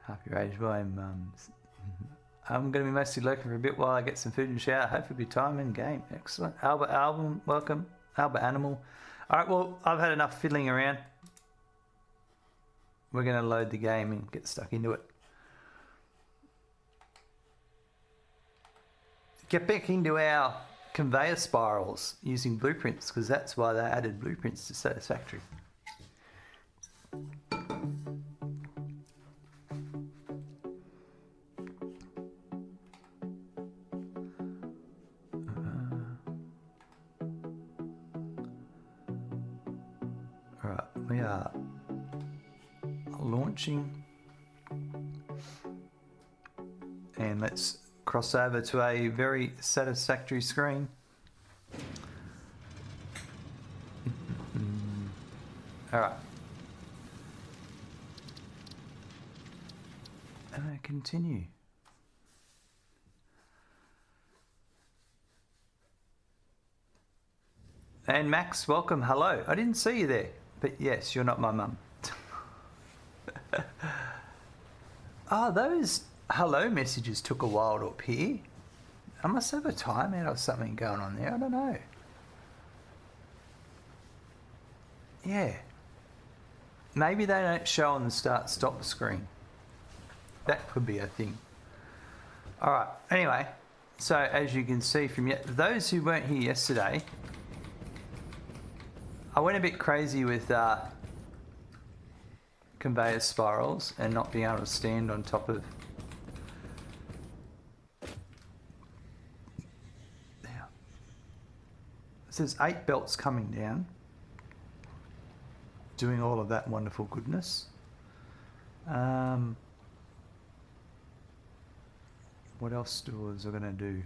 Happy Rage. Well, I'm going to be mostly lurking for a bit while I get some food and shower. Hopefully be time in game. Excellent. Albert Album, welcome. Albert Animal. Alright, well, I've had enough fiddling around. We're going to load the game and get stuck into it. Get back into our conveyor spirals using blueprints, because that's why they added blueprints to Satisfactory. Alright, we are launching, and let's cross over to a very satisfactory screen. Alright. And I continue. And Max, welcome. Hello. I didn't see you there, but yes, you're not my mum. Those hello messages took a while to appear. I must have a timeout or something going on there. I don't know. Yeah. Maybe they don't show on the start-stop screen. That could be a thing. All right. Anyway, so as you can see from those who weren't here yesterday, I went a bit crazy with conveyor spirals and not being able to stand on top of. Now, it says 8 belts coming down, doing all of that wonderful goodness. What else stores are going to do?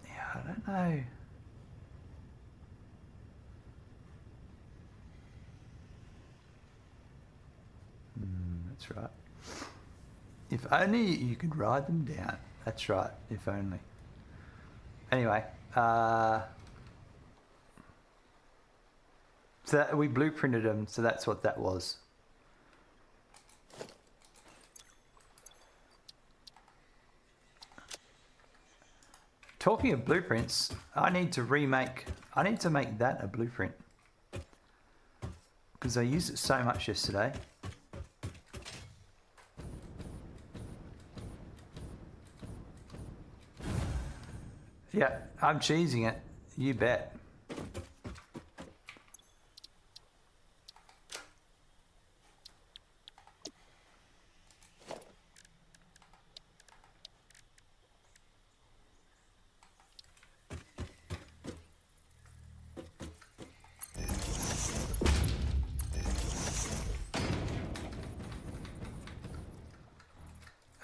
Yeah, I don't know. That's right. If only you could ride them down. That's right. If only. Anyway, so we blueprinted them, so that's what that was. Talking of blueprints, I need to make that a blueprint, because I used it so much yesterday. Yeah, I'm cheesing it. You bet.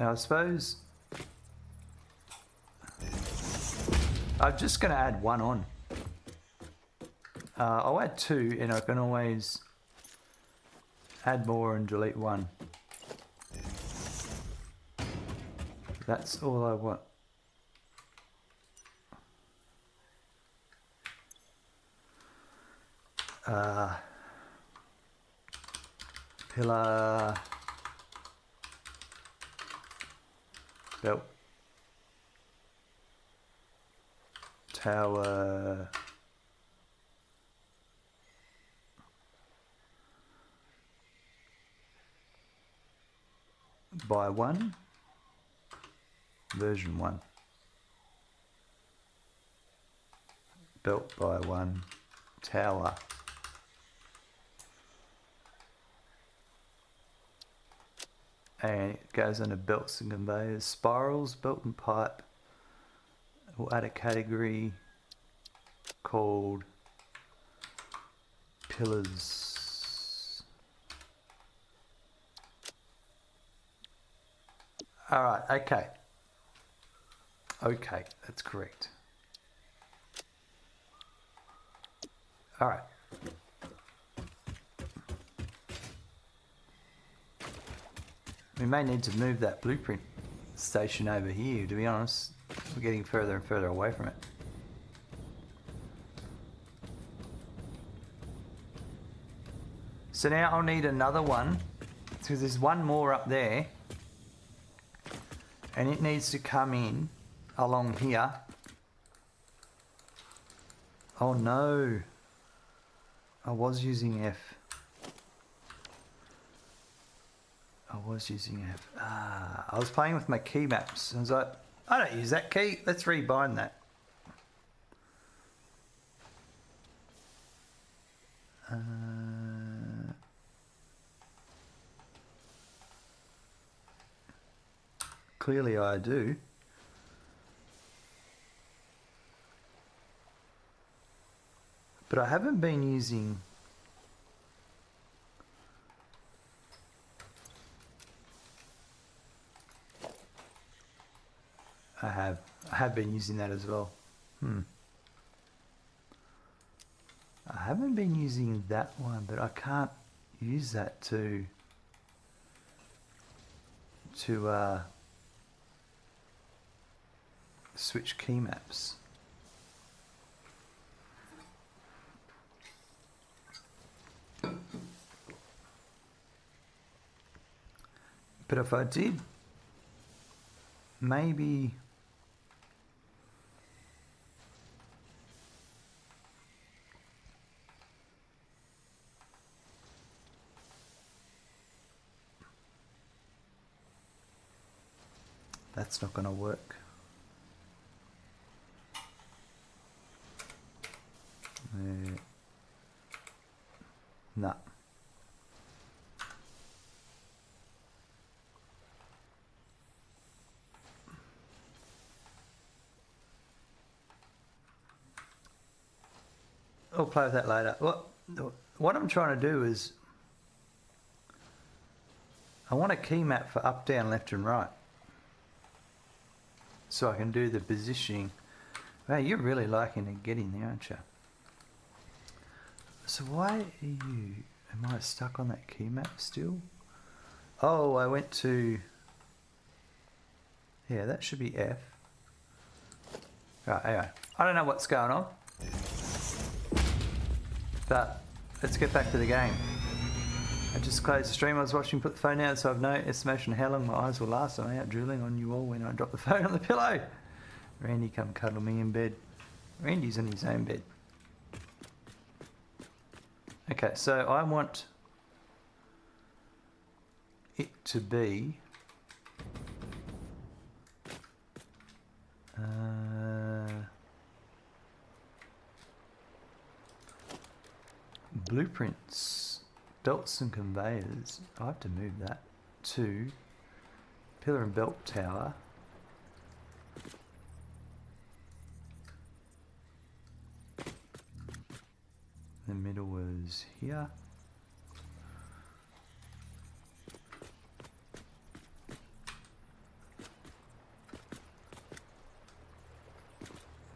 And I suppose I'm just going to add one on. I'll add 2, and I can always add more and delete 1. That's all I want. Pillar, belt, tower, by 1, version 1, belt by 1, tower, and it goes under belts and conveyors, spirals, belt and pipe. We'll add a category called pillars. All right, okay. Okay, that's correct. All right. We may need to move that blueprint station over here, to be honest. We're getting further and further away from it. So now I'll need another one, because there's one more up there, and it needs to come in along here. Oh no, I was using F. I was playing with my key maps. I was like, I don't use that key. Let's rebind that. Clearly I do. But I haven't been using... I have been using that as well. I haven't been using that one, but I can't use that to switch key maps. But if I did, maybe... That's not going to work. No. I'll play with that later. What I'm trying to do is I want a key map for up, down, left and right, so I can do the positioning. Wow, you're really liking to get in there, aren't you? So why are you... Am I stuck on that key map still? Oh, I went to... Yeah, that should be F. Right, anyway. I don't know what's going on. But let's get back to the game. I just closed the stream I was watching, put the phone down, so I have no estimation of how long my eyes will last. I'm out drooling on you all when I drop the phone on the pillow. Randy, come cuddle me in bed. Randy's in his own bed. Okay, so I want it to be blueprints, belts and conveyors. I have to move that to pillar and belt tower. The middle was here.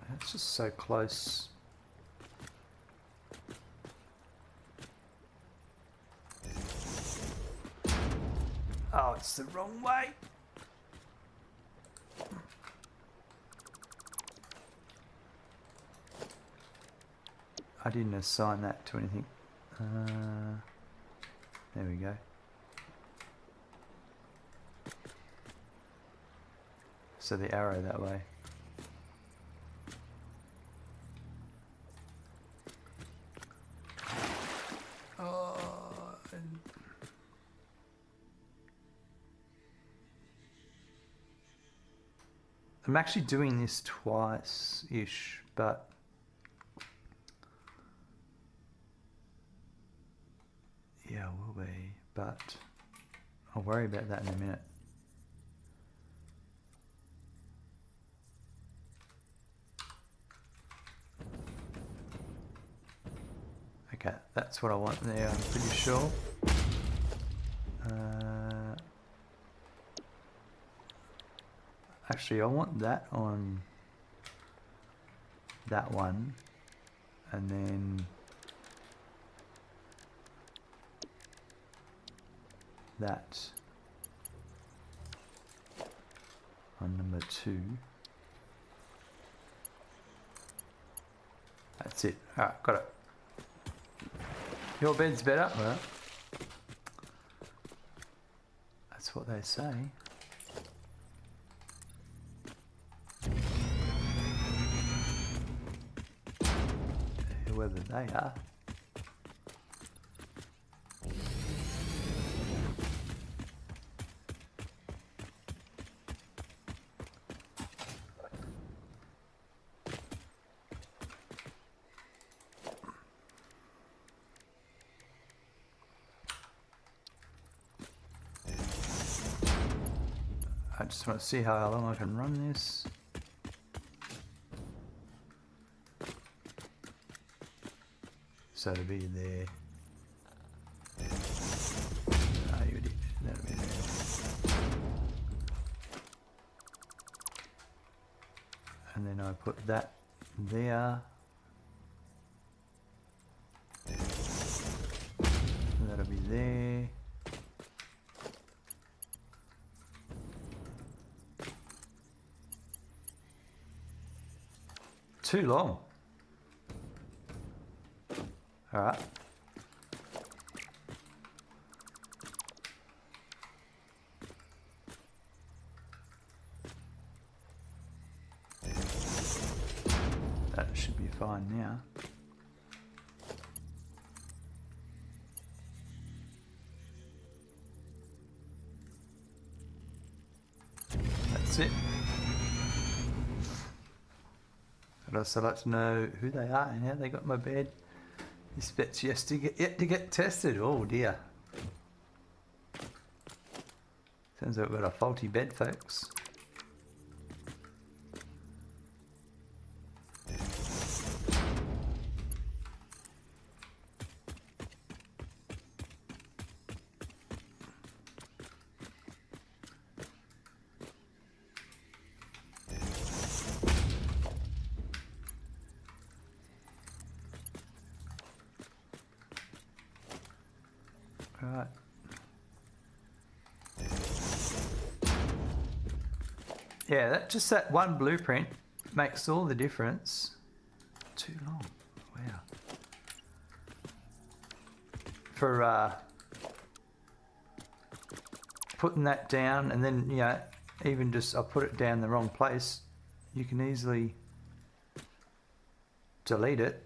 That's just so close. Oh, it's the wrong way. I didn't assign that to anything. There we go. So the arrow that way. I'm actually doing this twice-ish, but yeah, I will be, but I'll worry about that in a minute. Okay, that's what I want there, I'm pretty sure. Actually, I want that on that one, and then that on number 2. That's it. Alright, got it. Your bed's better? Well, That's what they say. Whoever they are. I just want to see how long I can run this. So to be there. Oh, you did. That'll be there. And then I put that there. And that'll be there. Too long. All right. That should be fine now. That's it. I'd also like to know who they are and how they got my bed. This bet's yet to get tested. Oh dear. Sounds like we've got a faulty bed, folks. Right. Yeah, that one blueprint makes all the difference. Too long. Wow. For putting that down, and then, you know, even just I put it down the wrong place, you can easily delete it.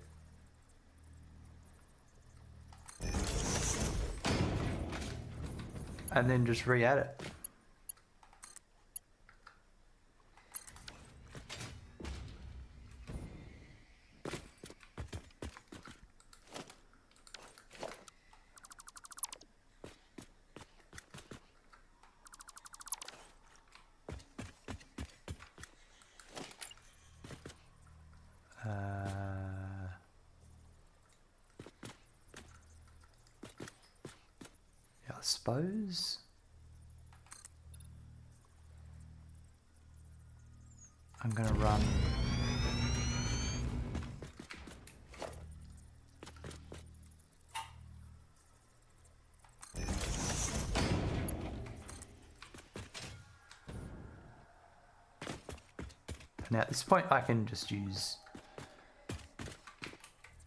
And then just re-add it. I suppose I'm going to run now. At this point I can just use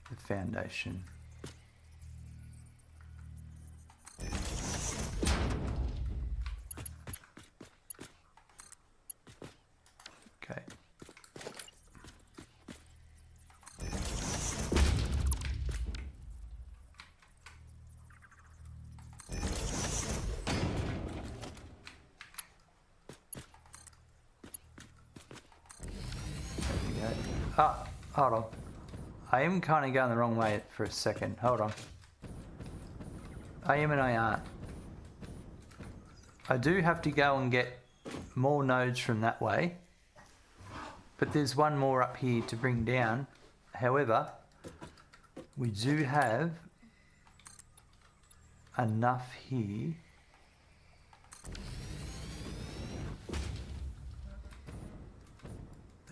the foundation. Okay. There we go. Ah, hold on. I am kind of going the wrong way for a second. Hold on. I am and I aren't. I do have to go and get more nodes from that way. But there's one more up here to bring down. However, we do have enough here.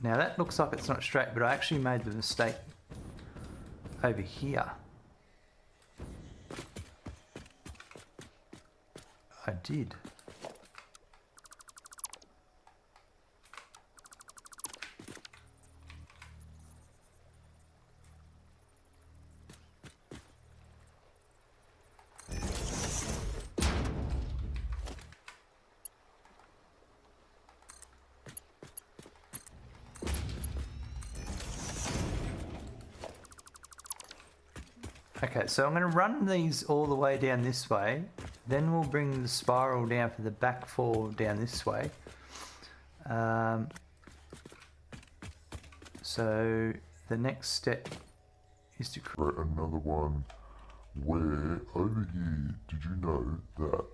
Now that looks like it's not straight, but I actually made the mistake over here. I did. Okay, so I'm going to run these all the way down this way. Then we'll bring the spiral down for the back four down this way. So the next step is to create another one where over here, did you know that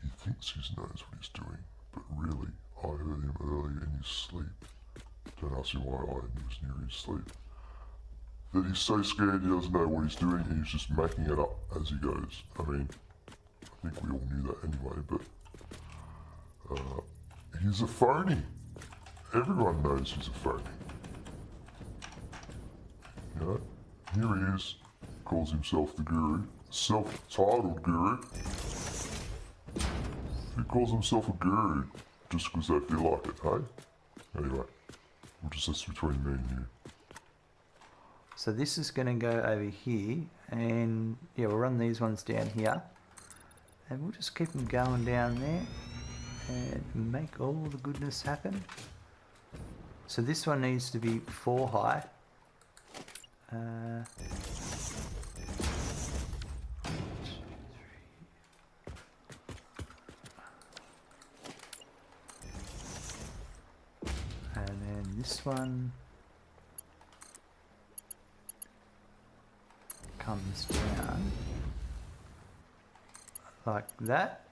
he thinks he knows what he's doing, but really I heard him earlier in his sleep. Don't ask him why I was near his sleep. That he's so scared he doesn't know what he's doing and he's just making it up as he goes. I mean, I think we all knew that anyway, but he's a phony. Everyone knows he's a phony. You know, here he is, calls himself the guru, self-titled guru. He calls himself a guru just because they feel like it, hey? Anyway, that's between me and you. So this is going to go over here, and yeah, we'll run these ones down here, and we'll just keep them going down there and make all the goodness happen. So this one needs to be 4 high. And then this one comes down like that.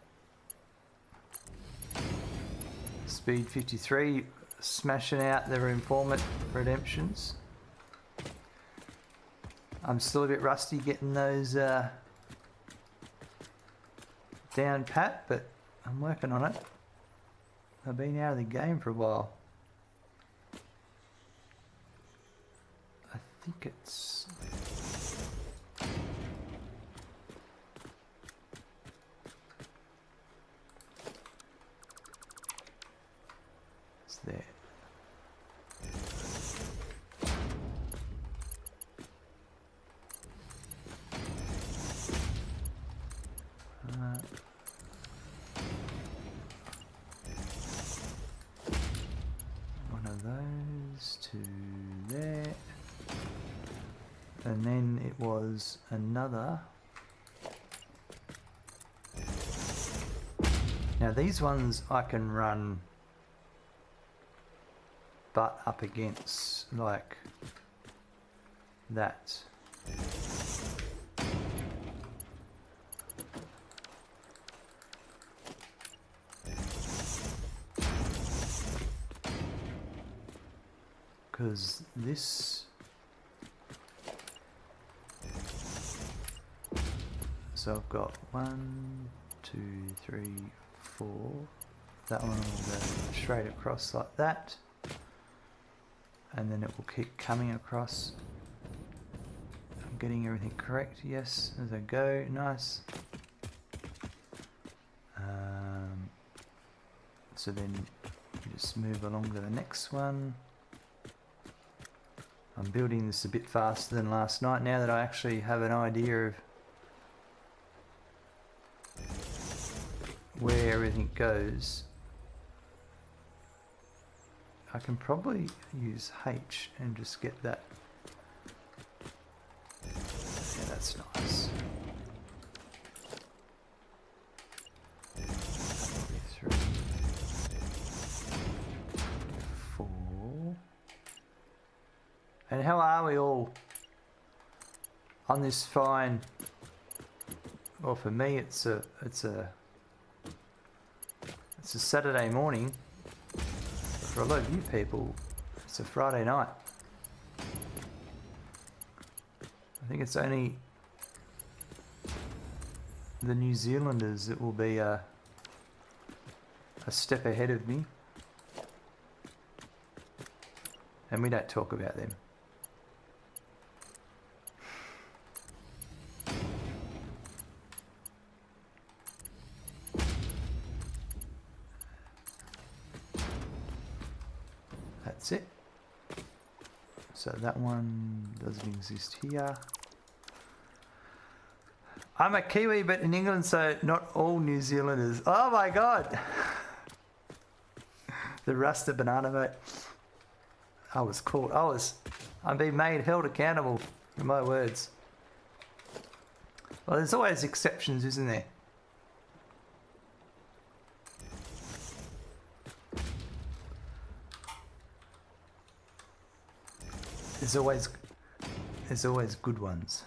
Speed 53, smashing out the reinforcement redemptions. I'm still a bit rusty getting those down pat, but I'm working on it. I've been out of the game for a while. I think it's there. One of those to there, and then it was another. Now these ones I can run butt up against like that. Because this, so I've got 1, 2, 3, 4. That one will go straight across like that, and then it will keep coming across. I'm getting everything correct, yes, as I go, nice. So then you just move along to the next one. I'm building this a bit faster than last night now that I actually have an idea of where everything goes. I can probably use H and just get that. Yeah, that's nice. 3, 4. And how are we all on this fine? Well, for me, it's a Saturday morning. For a lot of you people, it's a Friday night. I think it's only the New Zealanders that will be a step ahead of me, and we don't talk about them. That's it. So that one doesn't exist here. I'm a Kiwi, but in England, so not all New Zealanders. Oh my God! The rusted banana, mate. I was caught. I'm being held accountable. My words. Well, there's always exceptions, isn't there? There's always good ones.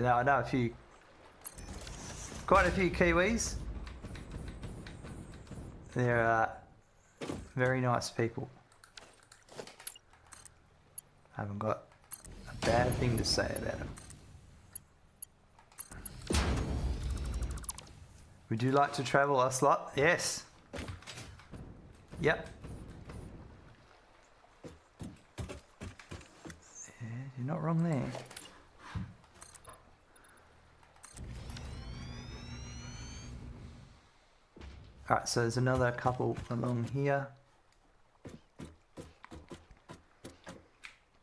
No, I know quite a few Kiwis. They're very nice people. I haven't got a bad thing to say about them. Would you like to travel a lot? Yes. Yep. Yeah, you're not wrong there. Alright, so there's another couple along here.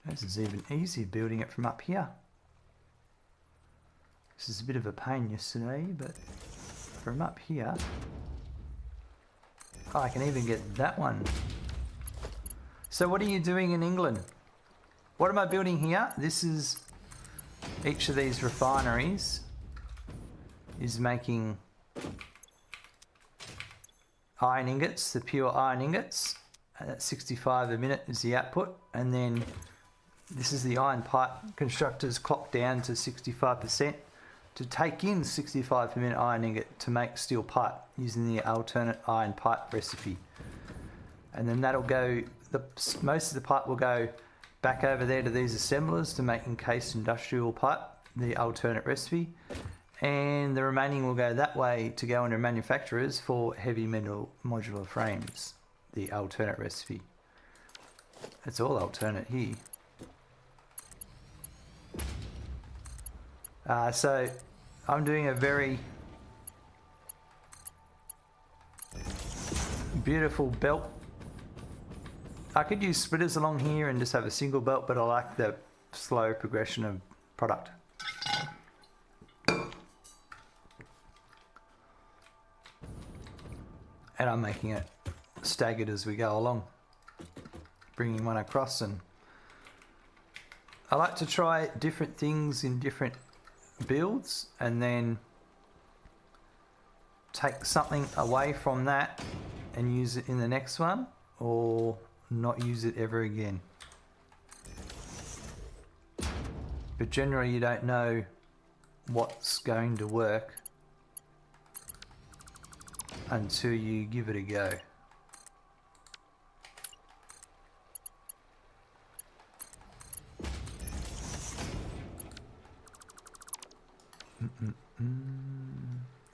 This is even easier building it from up here. This is a bit of a pain yesterday, but from up here, oh, I can even get that one. So what are you doing in England? What am I building here? This is each of these refineries is making iron ingots, the pure iron ingots. At 65 a minute is the output, and then this is the iron pipe constructors clocked down to 65% to take in 65 per minute iron ingot to make steel pipe using the alternate iron pipe recipe. And then that'll go, most of the pipe will go back over there to these assemblers to make encased industrial pipe, the alternate recipe. And the remaining will go that way to go into manufacturers for heavy modular frames, the alternate recipe. It's all alternate here. So I'm doing a very beautiful belt. I could use splitters along here and just have a single belt, but I like the slow progression of product. And I'm making it staggered as we go along, bringing one across. And I like to try different things in different builds and then take something away from that and use it in the next one, or not use it ever again. But generally you don't know what's going to work until you give it a go.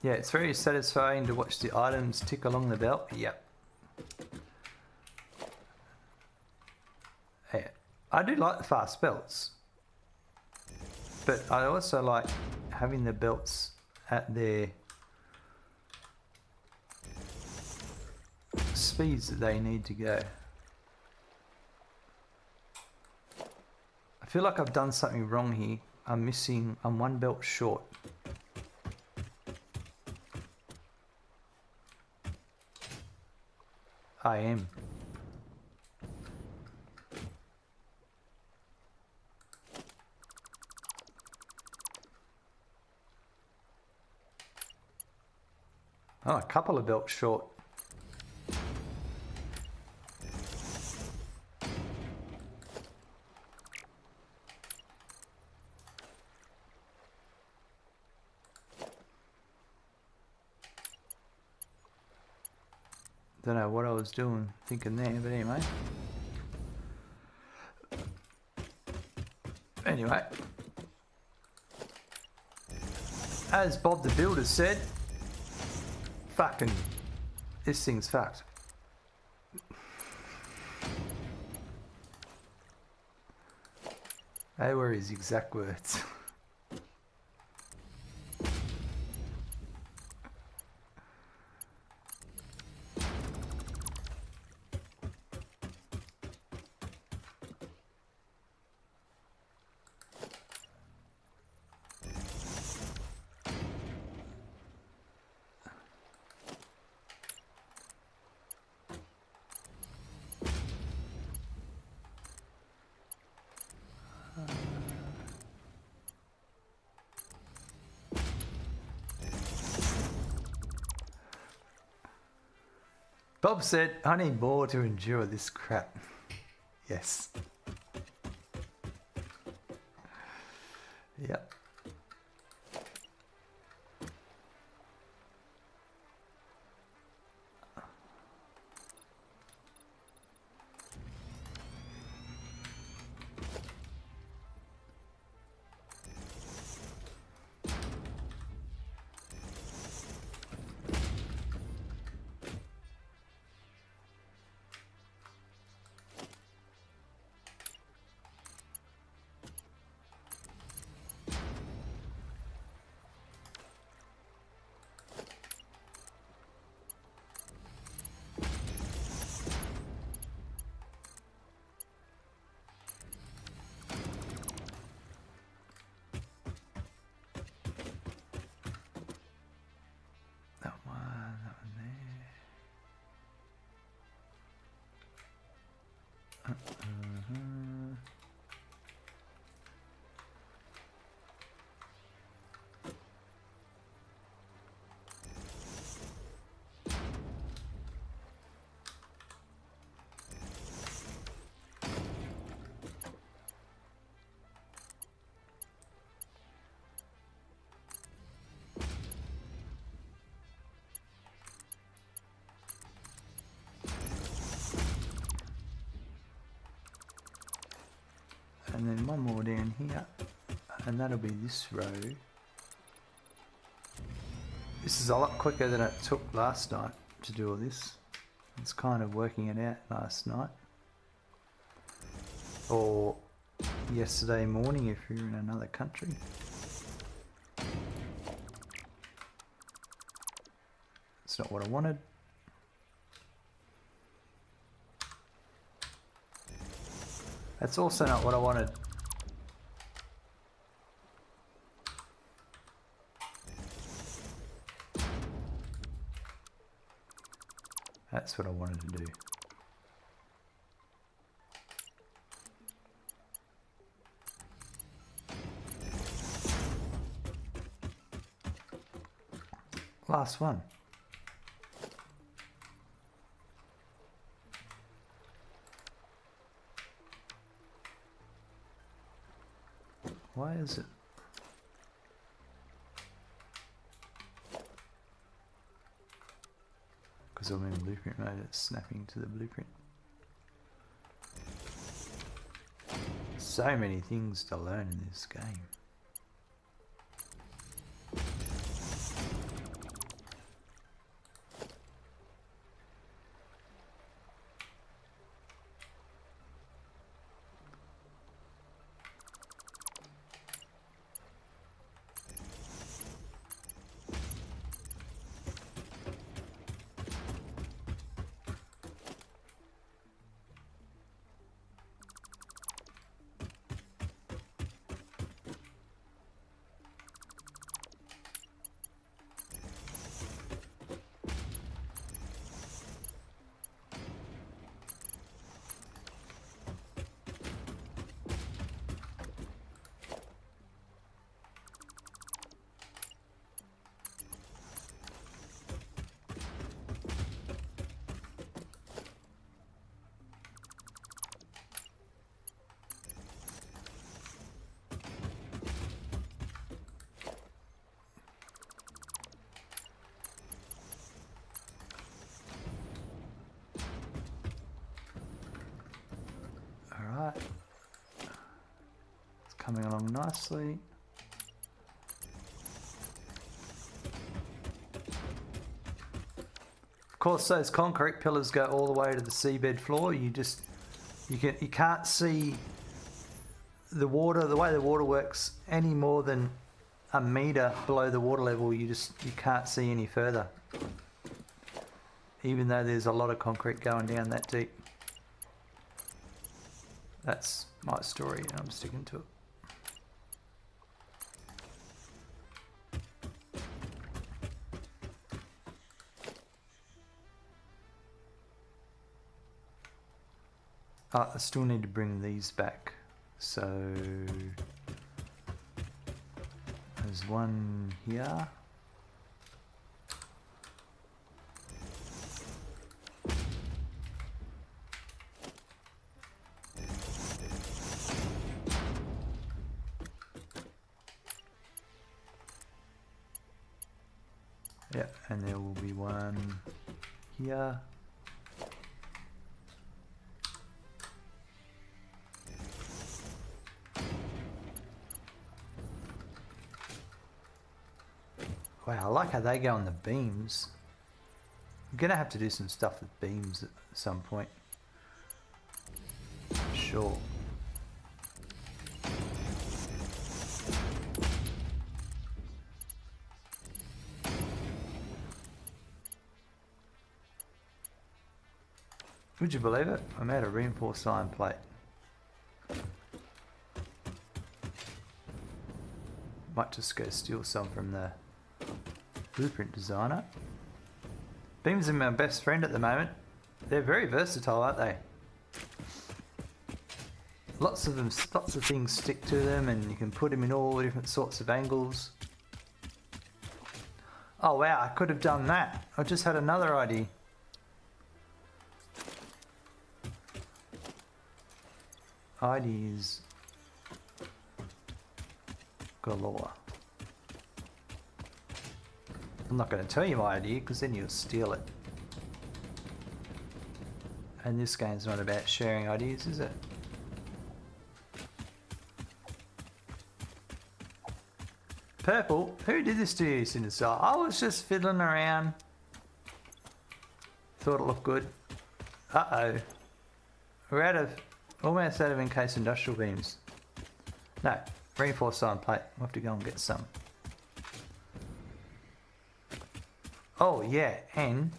Yeah, it's very satisfying to watch the items tick along the belt. Yep. Yeah. I do like the fast belts, but I also like having the belts at their speeds that they need to go. I feel like I've done something wrong here. I'm one belt short. I am. Oh, a couple of belts short. Don't know what I was thinking there, but anyway. Anyway, as Bob the Builder said, fucking, this thing's fucked. They were his exact words. Bob said, I need more to endure this crap. Yes. Yep. That one there. And then one more down here, and that'll be this row. This is a lot quicker than it took last night to do all this. It's kind of working it out last night. Or yesterday morning if you're in another country. It's not what I wanted. That's also not what I wanted. That's what I wanted to do. Last one. Why is it? Because I'm in blueprint mode, it's snapping to the blueprint. So many things to learn in this game. Alright, it's coming along nicely. Of course, those concrete pillars go all the way to the seabed floor. You can't see the water, the way the water works, any more than a metre below the water level. You can't see any further, even though there's a lot of concrete going down that deep. That's my story and I'm sticking to it. I still need to bring these back. So there's one here. Yep, and there will be one here. Wow, I like how they go on the beams. I'm gonna have to do some stuff with beams at some point. Sure. Would you believe it? I made a reinforced iron plate. Might just go steal some from the blueprint designer. Beams are my best friend at the moment. They're very versatile, aren't they? Lots of them, lots of things stick to them, and you can put them in all different sorts of angles. Oh wow, I could have done that. I just had another idea. Ideas galore. I'm not going to tell you my idea because then you'll steal it. And this game's not about sharing ideas, is it? Purple? Who did this to you, Sinister? I was just fiddling around. Thought it looked good. Uh-oh. We're almost out of encased industrial beams. No, reinforced iron plate. We'll have to go and get some. Oh yeah, and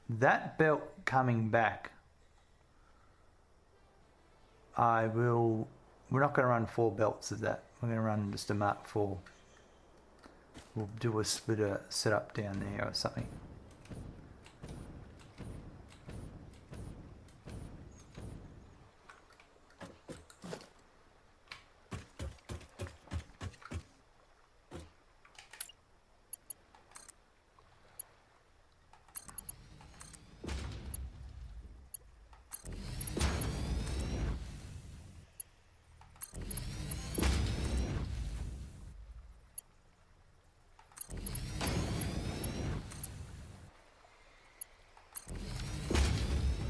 that belt coming back, we're not going to run 4 belts of that. We're going to run just a Mark 4. We'll do a splitter setup down there or something.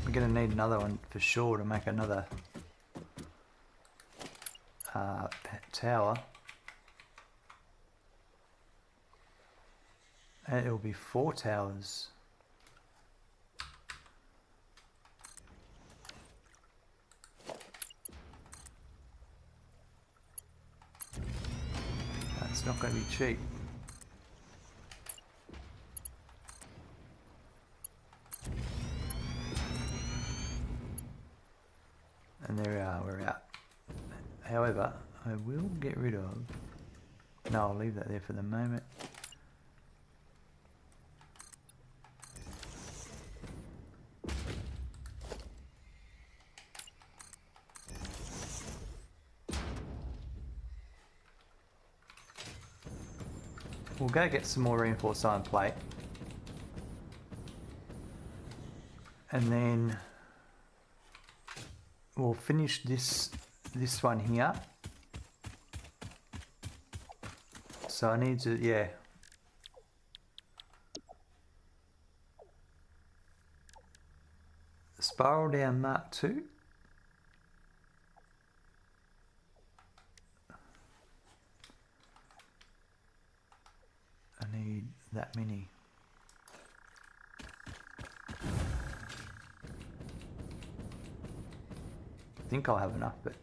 We're going to need another one for sure to make another tower. And it'll be 4 towers. That's not going to be cheap. And there we are, we're out. However, I will get rid of... No, I'll leave that there for the moment. We'll go get some more reinforced iron plate. And then we'll finish this one here. So I need to, yeah. Spiral down Mark 2. I need that many. I think I'll have enough, but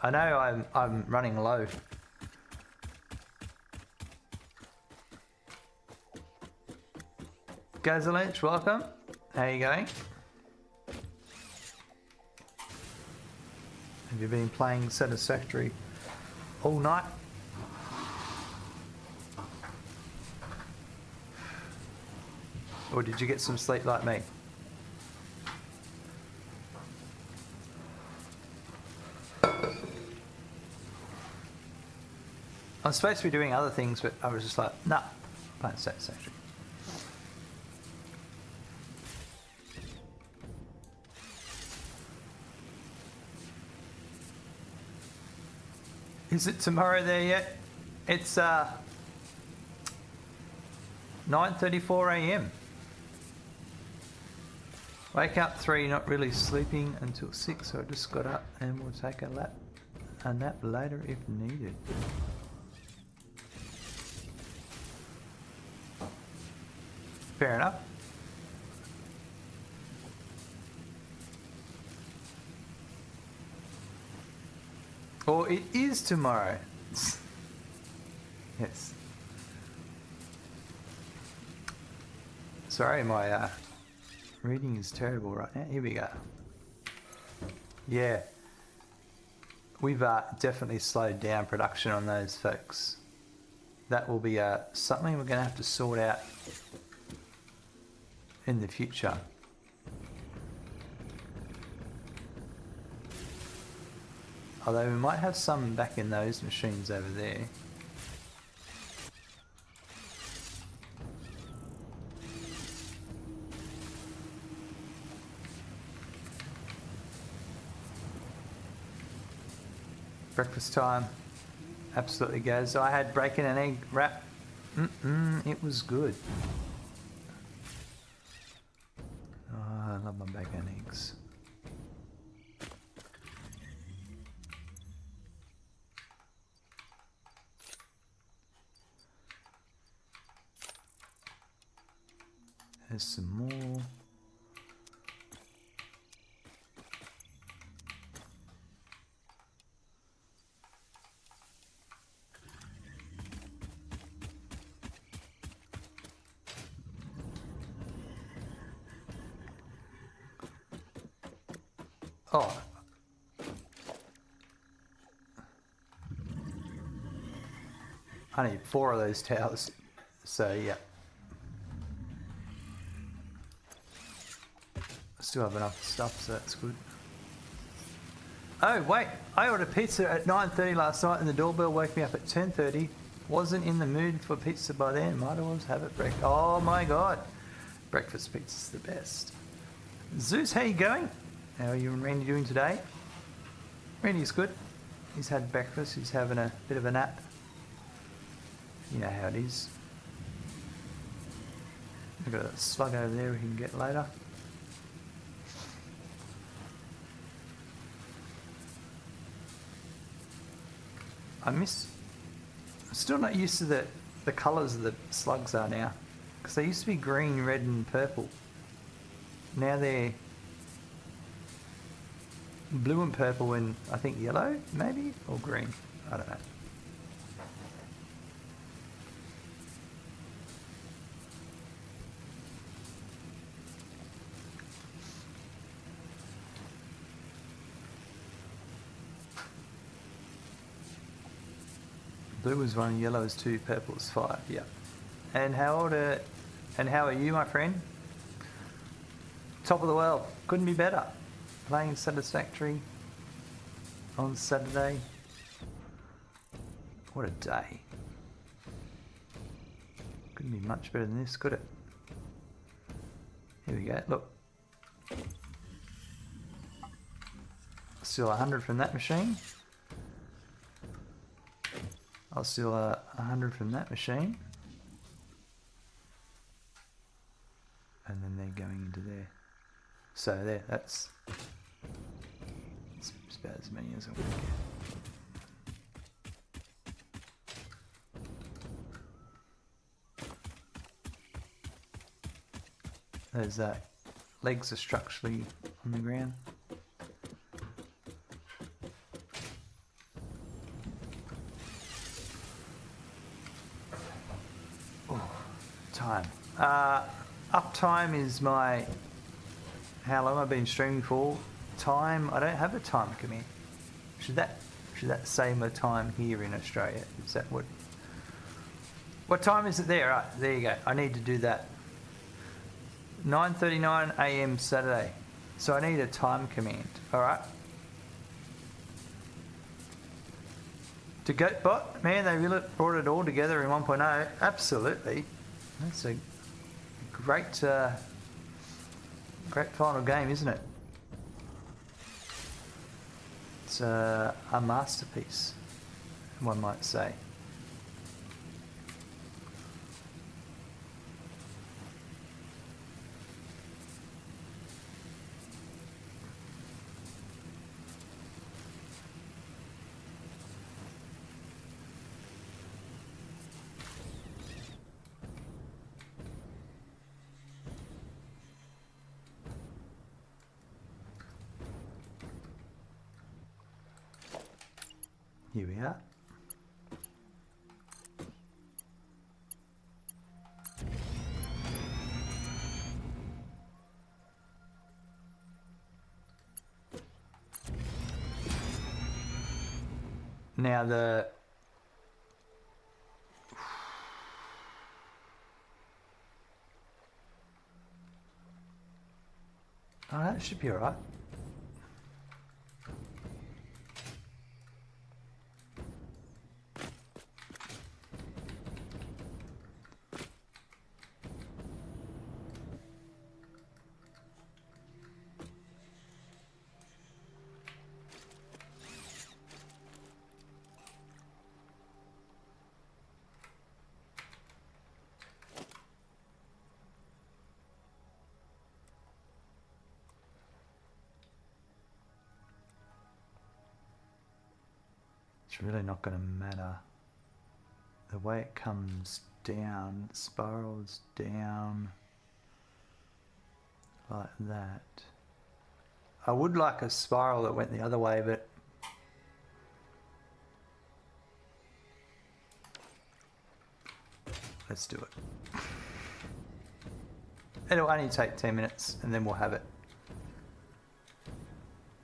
I know I'm running low. Gazalinch, welcome. How are you going? Have you been playing Satisfactory all night? Or did you get some sleep like me? I'm supposed to be doing other things, but I was just like, nah, playing Satisfactory. Is it tomorrow there yet? It's 9:34 a.m. Wake up 3, not really sleeping until 6, so I just got up and we'll take a nap later if needed. Fair enough. Or it is tomorrow. Yes. Sorry, my reading is terrible right now. Here we go. Yeah. We've definitely slowed down production on those, folks. That will be something we're going to have to sort out in the future. Although we might have some back in those machines over there. Breakfast time absolutely goes. I had bacon and egg wrap. It was good. Oh, I love my bacon and eggs. There's some more. Oh. I need 4 of those towels. So, yeah. I still have enough stuff, so that's good. Oh, wait. I ordered pizza at 9:30 last night and the doorbell woke me up at 10:30. Wasn't in the mood for pizza by then. Might always have it breakfast. Oh, my God. Breakfast pizza's the best. Zeus, how you going? How are you and Randy doing today? Randy's good. He's had breakfast. He's having a bit of a nap. You know how it is. I've got a slug over there we can get later. I'm still not used to the colours the slugs are now. Because they used to be green, red and purple. Now they're blue and purple and I think yellow, maybe? Or green. I don't know. Blue is 1, yellow is 2, purple is 5. Yeah. And how are you, my friend? Top of the world. Couldn't be better. Playing Satisfactory on Saturday. What a day. Couldn't be much better than this, could it? Here we go. Look. Still 100 from that machine. I'll steal 100 from that machine. And then they're going into there. So there, that's about as many as I'm going to get. Those legs are structurally on the ground. Time. Uptime is my... How long I've been streaming for. Time, I don't have a time command. Should that say my time here in Australia? Is that what time is it there? Right, there you go. I need to do that. 9:39 a.m. Saturday. So I need a time command. All right. To Goatbot, man, they really brought it all together in 1.0. Absolutely. That's a great final game, isn't it? It's a masterpiece, one might say. Here we are. Now the oh, that should be all right. It's really not going to matter. The way it comes down, spirals down like that. I would like a spiral that went the other way, but let's do it. It'll only take 10 minutes and then we'll have it.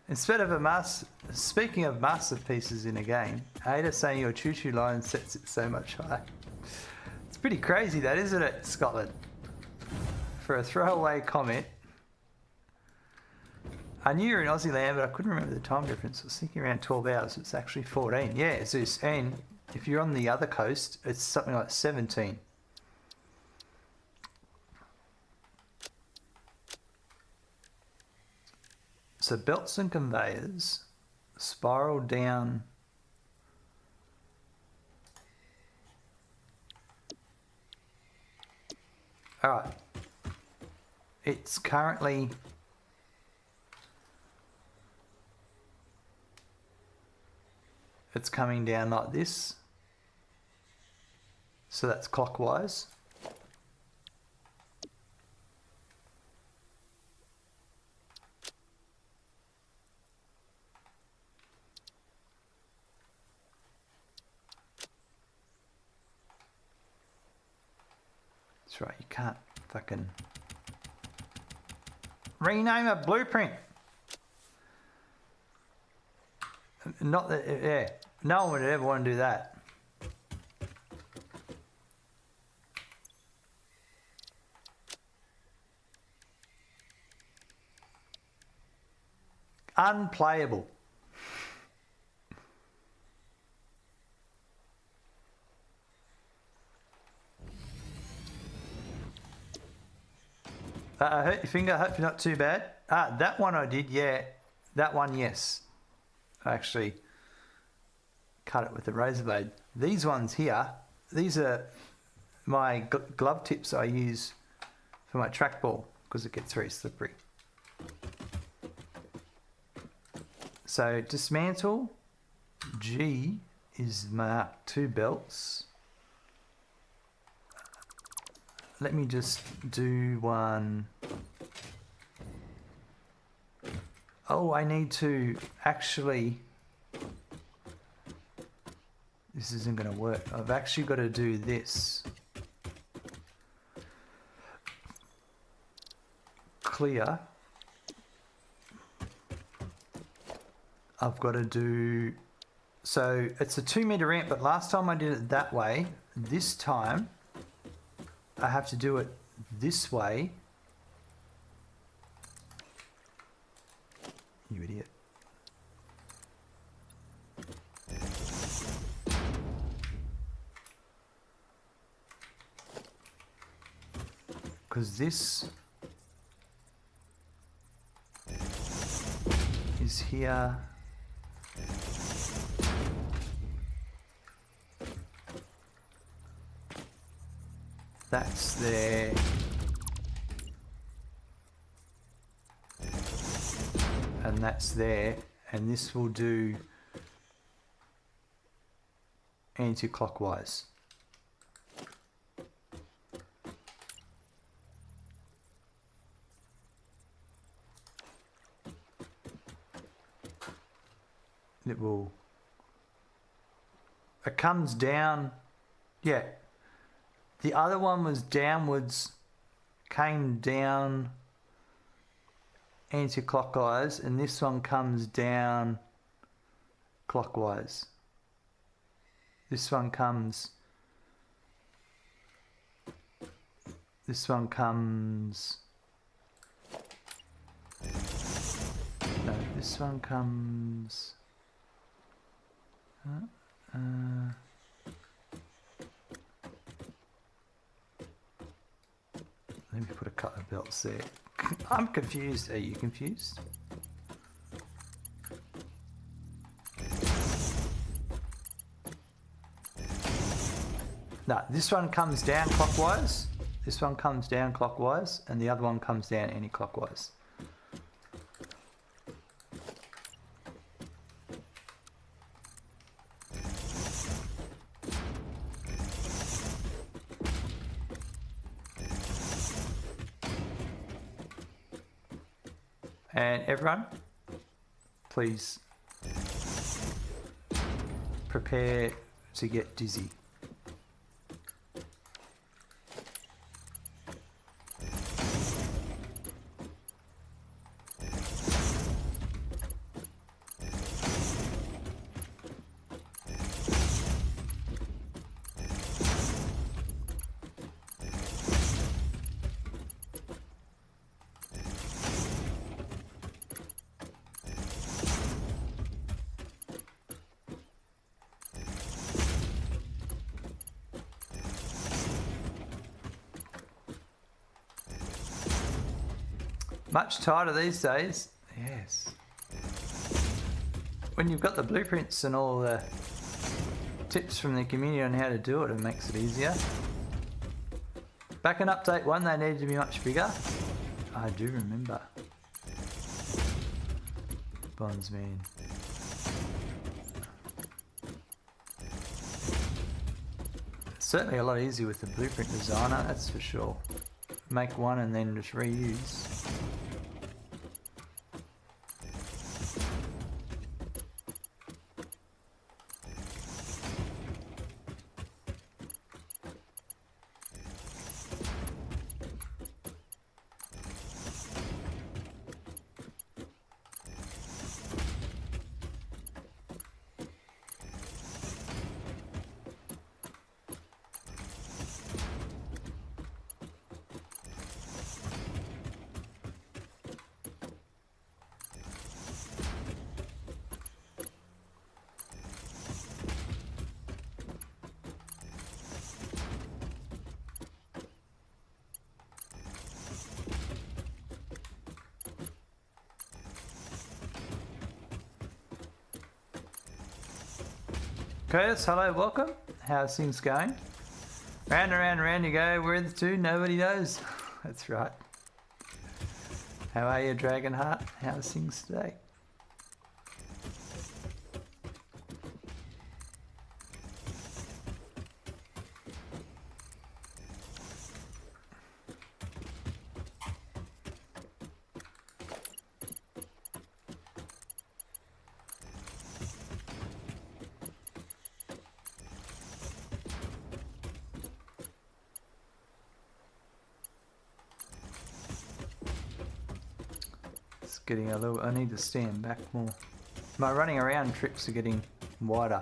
Instead of speaking of masterpieces in a game, Ada saying your choo-choo line sets it so much higher. It's pretty crazy that, isn't it, Scotland? For a throwaway comment. I knew you were in Aussie land, but I couldn't remember the time difference. I was thinking around 12 hours. It's actually 14. Yeah, Zeus. And if you're on the other coast, it's something like 17. So belts and conveyors spiral down. All right. It's currently coming down like this. So that's clockwise. That's right, you can't fucking rename a blueprint. Not that, yeah, no one would ever want to do that. Unplayable. I hurt your finger, hope you're not too bad. That one I did, yeah. That one, yes. I actually cut it with a razor blade. These ones here, these are my glove tips I use for my trackball because it gets very slippery. So dismantle, G is my 2 belts. Let me just do one. Oh, I need to actually, this isn't going to work. I've actually got to do this. Clear. I've got to do, so it's a 2 meter ramp, but last time I did it that way. This time I have to do it this way. You idiot. Because this is here. That's there. And that's there. And this will do anti-clockwise. It will it comes down. Yeah. The other one was downwards, came down anti-clockwise, and this one comes down clockwise. This one comes. No, this one comes. Let me put a couple of belts there. I'm confused. Are you confused? No, this one comes down clockwise. This one comes down clockwise, and the other one comes down anti-clockwise. And everyone, please prepare to get dizzy. Much tighter these days. Yes. When you've got the blueprints and all the tips from the community on how to do it, it makes it easier. Back in update 1, they needed to be much bigger. I do remember. Bondsman. Certainly a lot easier with the blueprint designer, that's for sure. Make one and then just reuse. Curtis, hello, welcome. How's things going? Round and round and round you go. Where are the two? Nobody knows. That's right. How are you, Dragonheart? How's things today? Getting a little, I need to stand back more. My running around trips are getting wider.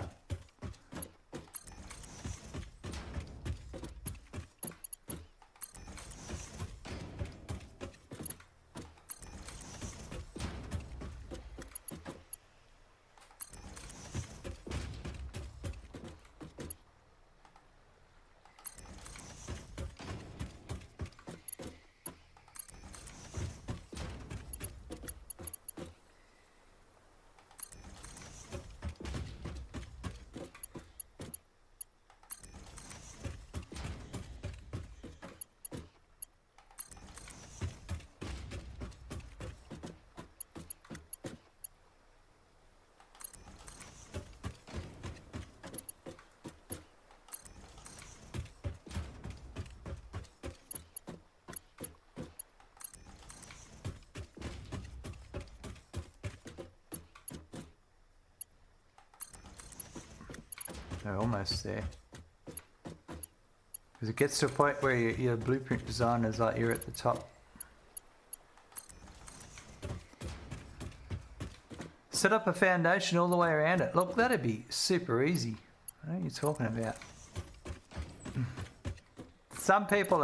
We're almost there. Because it gets to a point where your blueprint design is like you're at the top. Set up a foundation all the way around it. Look, that'd be super easy. What are you talking about? Some people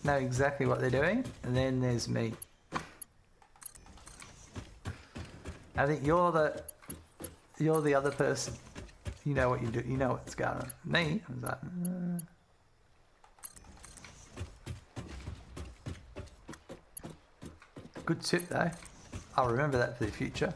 know exactly what they're doing, and then there's me. I think you're the other person. You know what you do. You know what's going on. Me, I was like, Good tip though. I'll remember that for the future.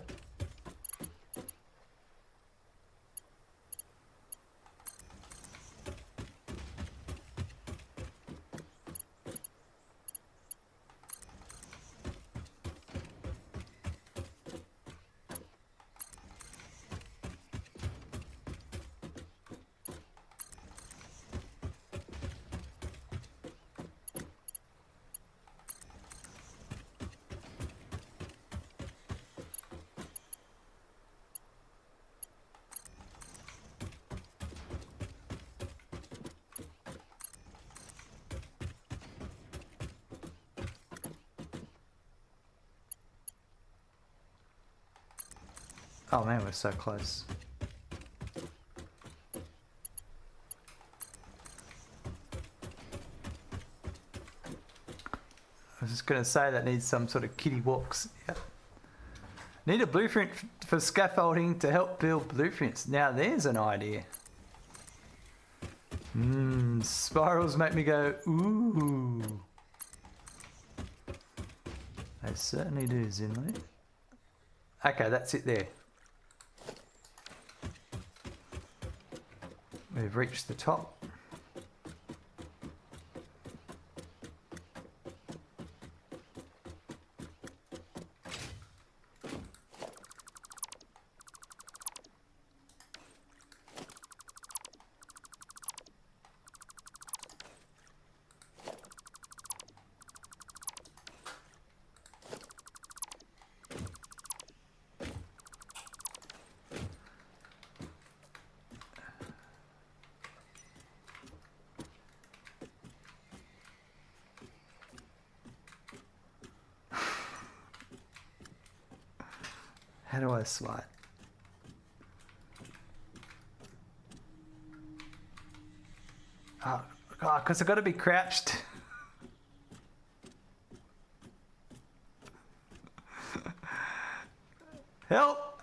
Oh man, we're so close. I was just going to say that needs some sort of kiddie walks. Yep. Need a blueprint for scaffolding to help build blueprints. Now there's an idea. Spirals make me go, ooh. They certainly do, Zinli. Okay, that's it there. We've reached the top. How do I slide? Oh, God, because I've got to be crouched. Help!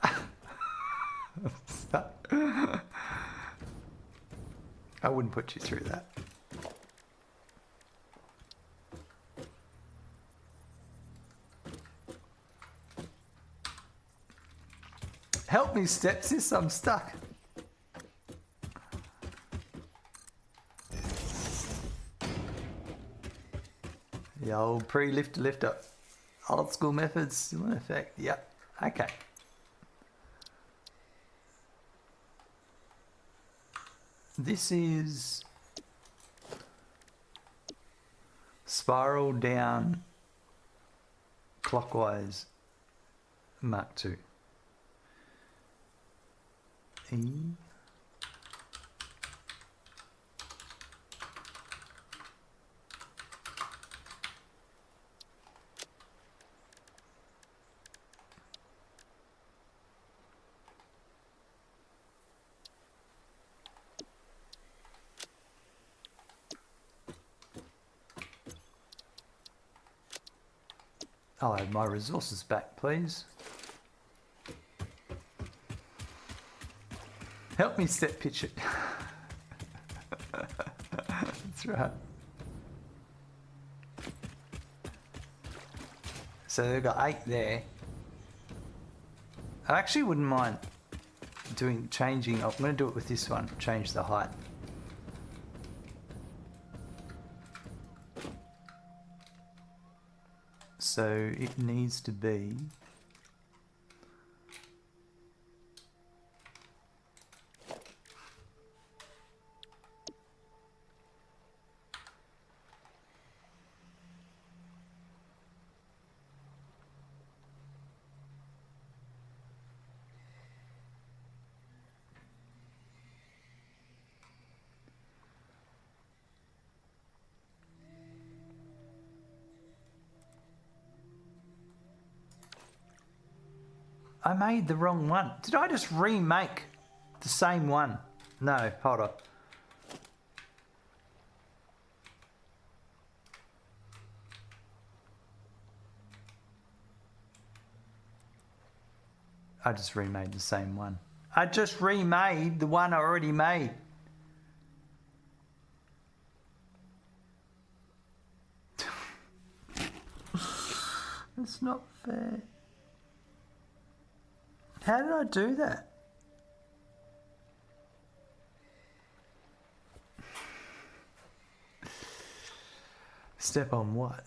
I wouldn't put you through that. Help me, Stepsis, I'm stuck. The old pre-lift to lift up. Old school methods still in effect. Yep. Okay. This is spiral down clockwise Mark II. E. I'll have my resources back, please. Help me step pitch it. That's right. So they've got 8 there. I actually wouldn't mind changing. I'm going to do it with this one. Change the height. So it needs to be I made the wrong one. Did I just remake the same one? No, hold on. I just remade the same one. I just remade the one I already made. That's not fair. How did I do that? Step on what?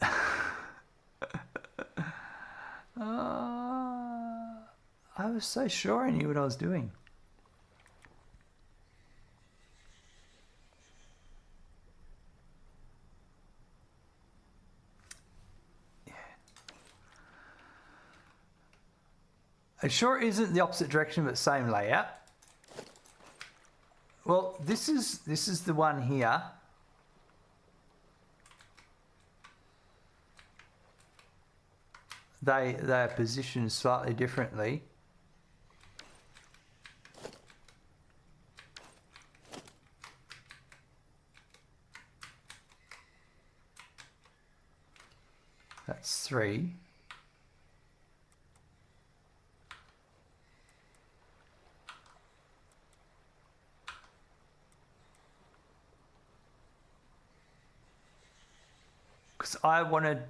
I was so sure I knew what I was doing. Yeah. It sure isn't the opposite direction but same layout. Well, this is the one here. They are positioned slightly differently. That's 3. Because I wanted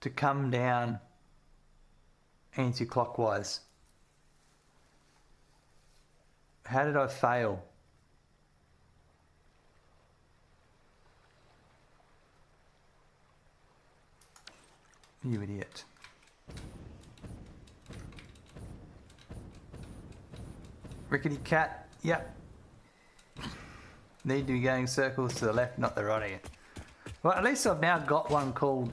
to come down anti-clockwise. How did I fail? You idiot. Rickety cat, yep. Need to be going circles to the left, not the right again. Well, at least I've now got one called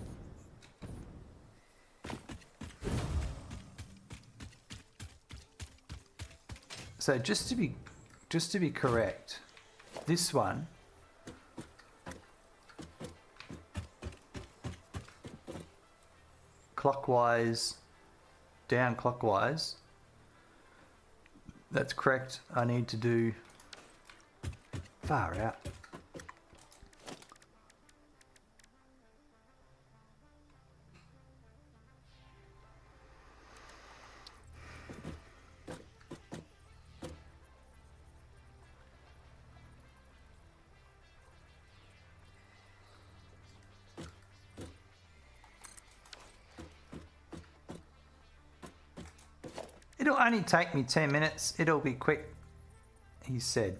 so just to be correct, this one clockwise, down clockwise. That's correct. I need to do far out. It'll only take me 10 minutes. It'll be quick, he said.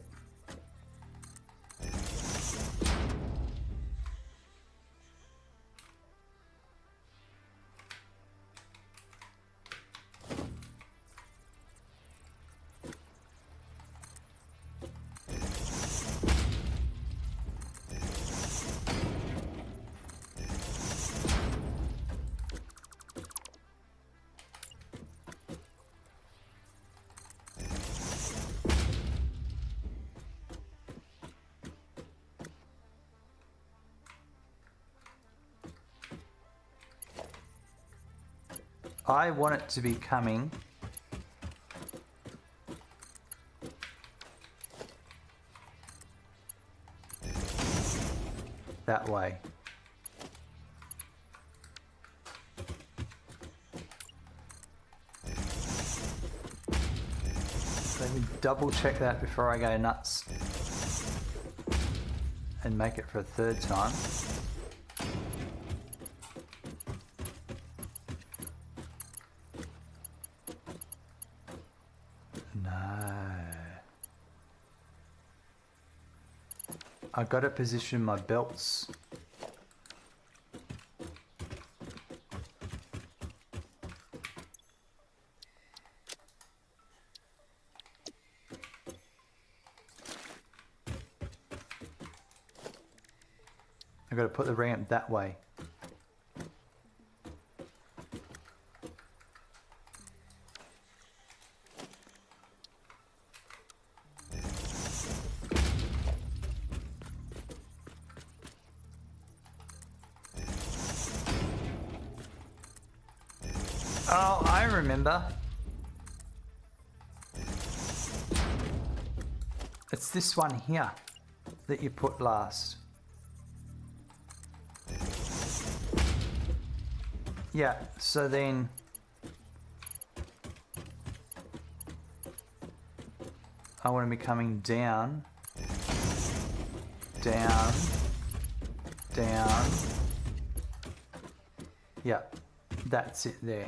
I want it to be coming that way. Let me double check that before I go nuts and make it for a third time. I gotta position my belts. I gotta put the ramp that way. Oh, I remember. It's this one here that you put last. Yeah, so then I want to be coming down, down, down. Yeah, that's it there.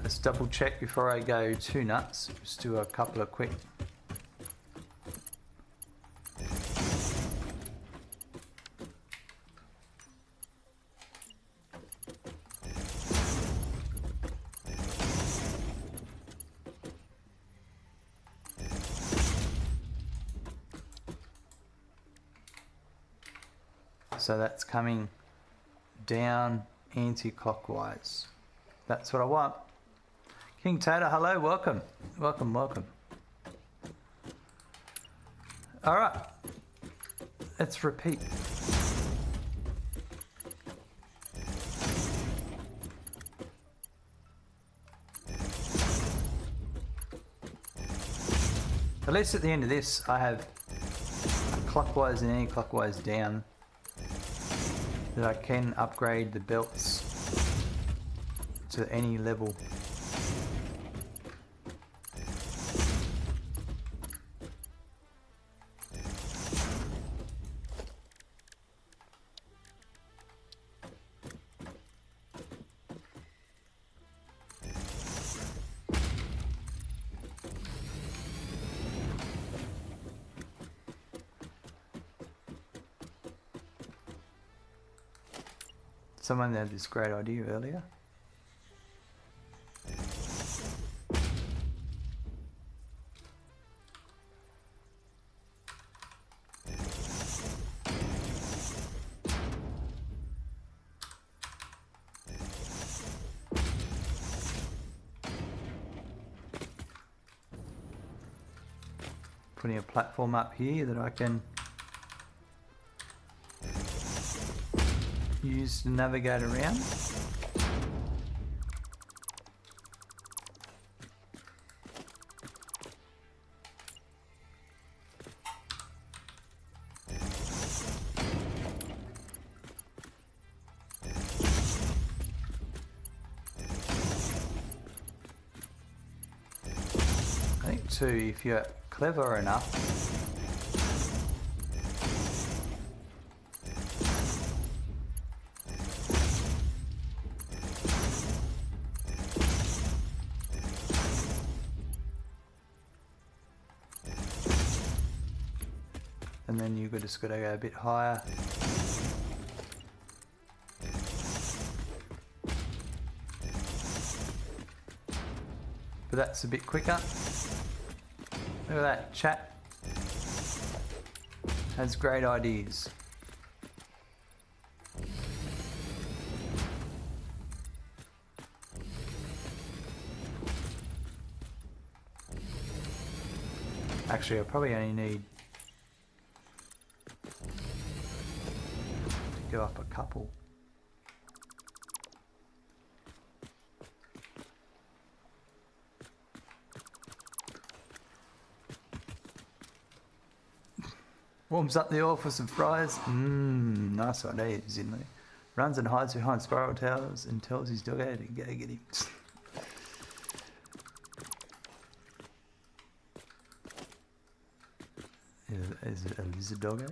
Let's double check before I go too nuts. Just do a couple of quick. So that's coming down anti-clockwise. That's what I want. King Tater, hello, welcome. Welcome, welcome. All right, let's repeat. At least at the end of this, I have a clockwise and anti-clockwise down that I can upgrade the belts to any level. Someone had this great idea earlier. Putting a platform up here that I can use to navigate around. I think too, if you're clever enough, and then you've just got to go a bit higher. But that's a bit quicker. Look at that, chat has great ideas. Actually, I probably only need to go up a couple. Warms up the oil for some fries. Nice ideas in there. Runs and hides behind spiral towers and tells his doggo to go get him. Is it a lizard doggo?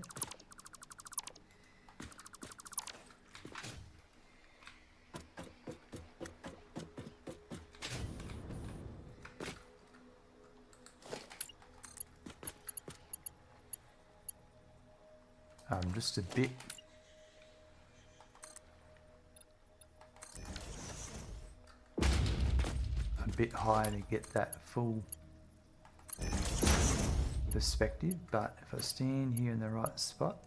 Just a bit higher to get that full perspective, but if I stand here in the right spot,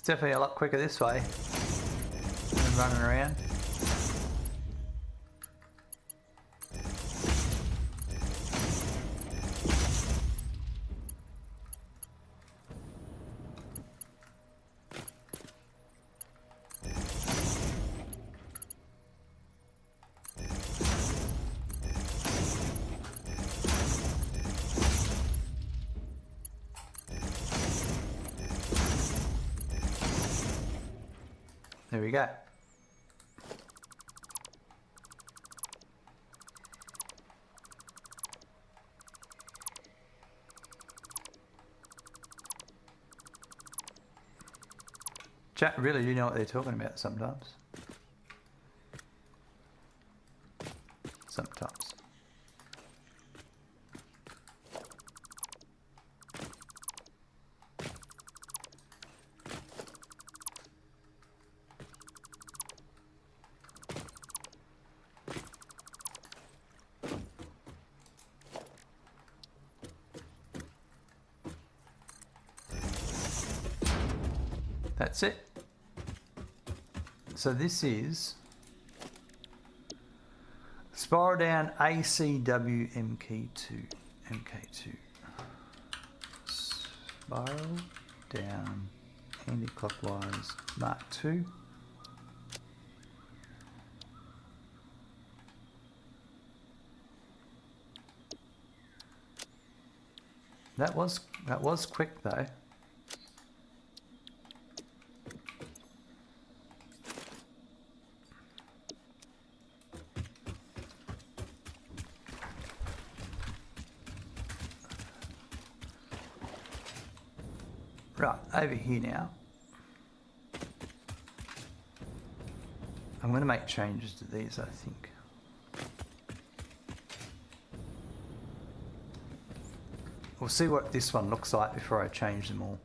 definitely a lot quicker this way than running around. There we go. Chat really do know what they're talking about sometimes. Sometimes. That's it. So this is spiral down ACW MK2. Spiral down anti-clockwise Mark II. That was quick though. Right, over here now. I'm going to make changes to these, I think. We'll see what this one looks like before I change them all.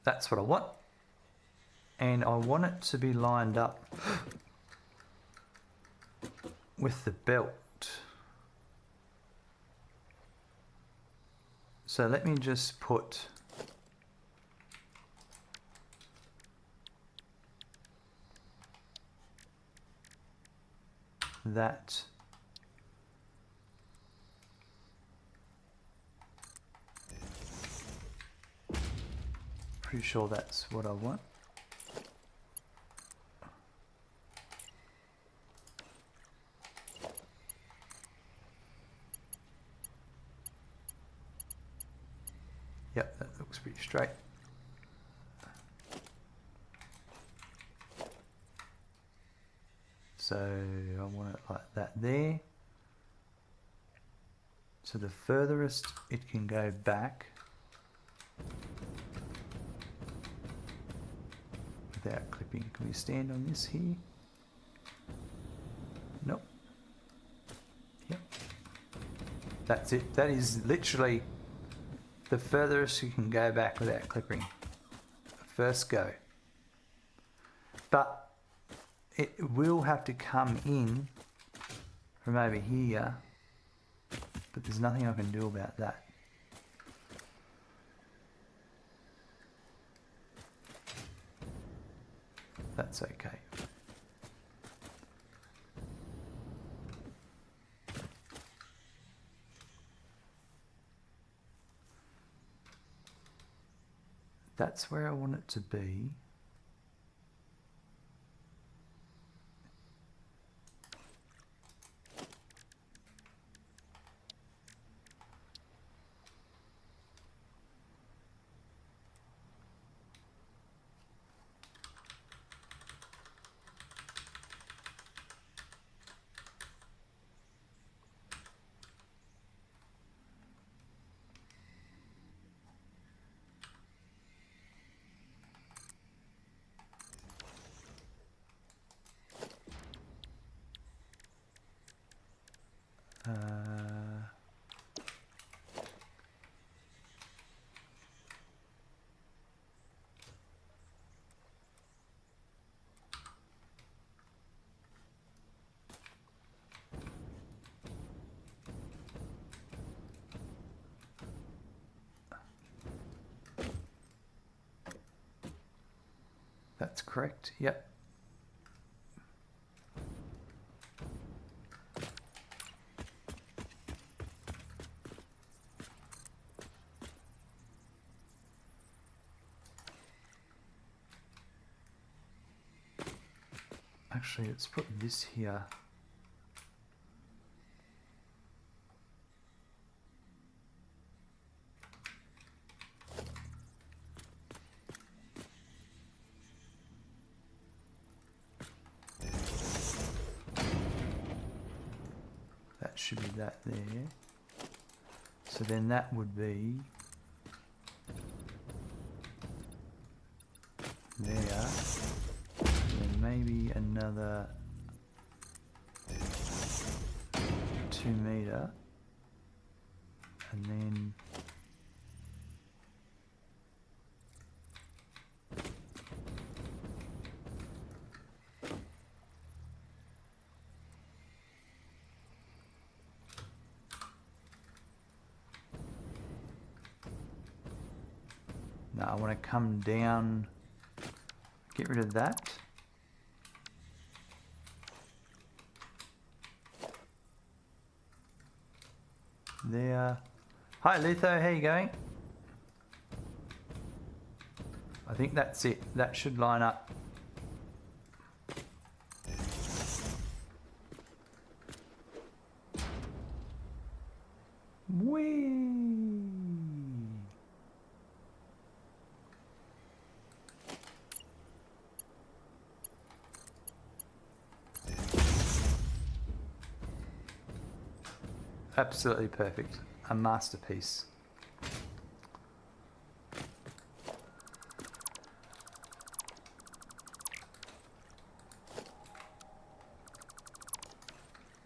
That's what I want. And I want it to be lined up with the belt. So let me just put that pretty sure that's what I want. Yep, that looks pretty straight. So I want it like that there. So the furthest it can go back without clipping. Can we stand on this here? Nope. Yep. That's it. That is literally the furthest you can go back without clipping. First go. But it will have to come in from over here, but there's nothing I can do about that. That's okay. That's where I want it to be. That's correct. Yep. Actually, let's put this here. That should be that there. So then that would be there. And maybe another 2 meter. And then no, I want to come down, get rid of that. There. Hi Lutho, how you going? I think that's it. That should line up. Whee! Absolutely perfect. A masterpiece.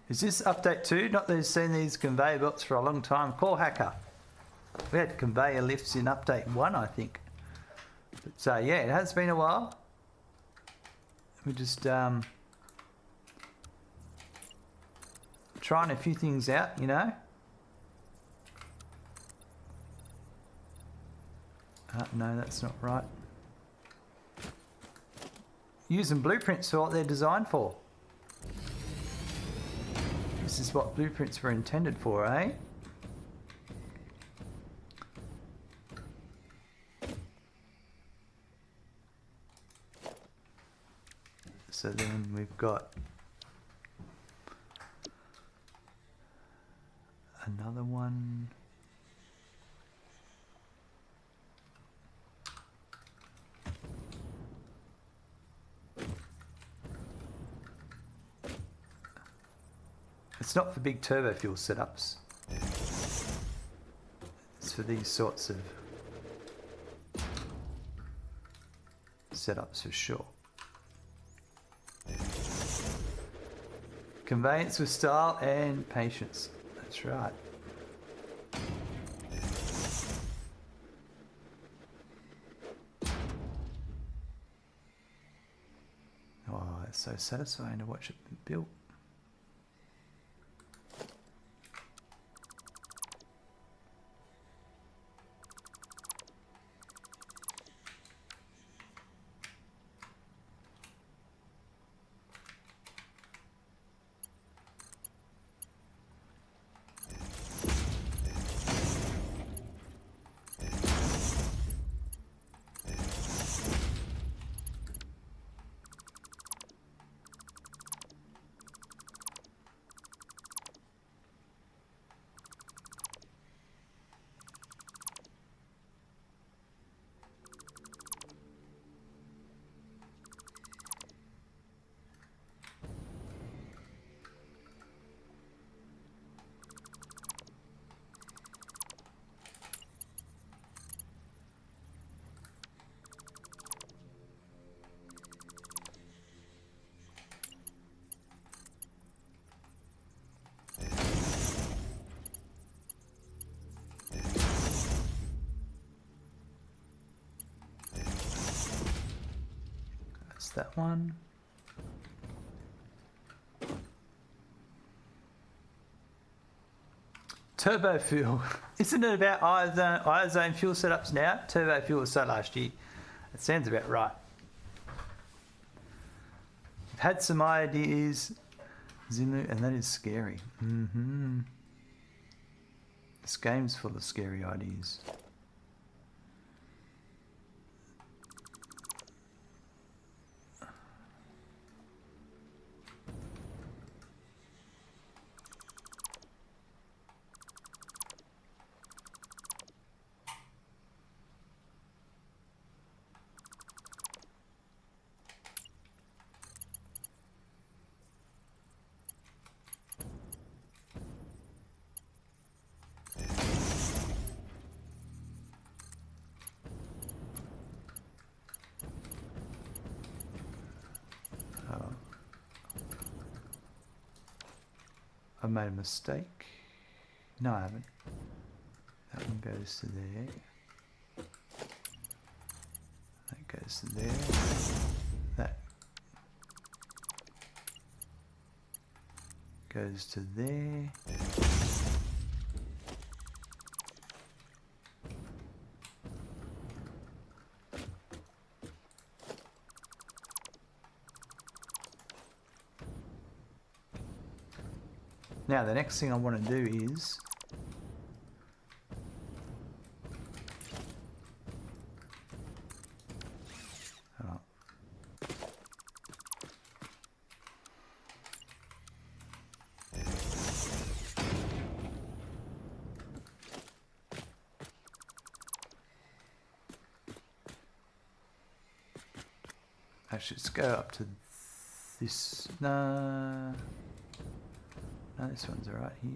Is this update 2? Not that I've seen these conveyor belts for a long time. Call Hacker. We had conveyor lifts in update 1, I think. But, so yeah, it has been a while. We're just trying a few things out, you know. No, that's not right. Using blueprints for what they're designed for. This is what blueprints were intended for, eh? So then we've got another one. It's not for big turbo fuel setups. It's for these sorts of setups for sure. Conveyance with style and patience. That's right. Oh, it's so satisfying to watch it built. That one. Turbo fuel. Isn't it about iozone fuel setups now? Turbo fuel was so last year. It sounds about right. had some ideas, Zinlu, and that is scary. This game's full of scary ideas. I made a mistake. No, I haven't. That one goes to there. That goes to there. That goes to there. Now the next thing I want to do is actually let's go up to this. No, this one's all right here.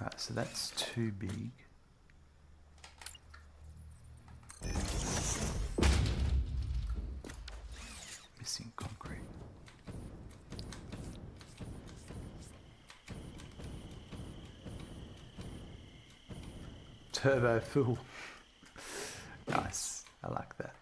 All right, so that's too big. Missing concrete. Turbo full. Nice. I like that.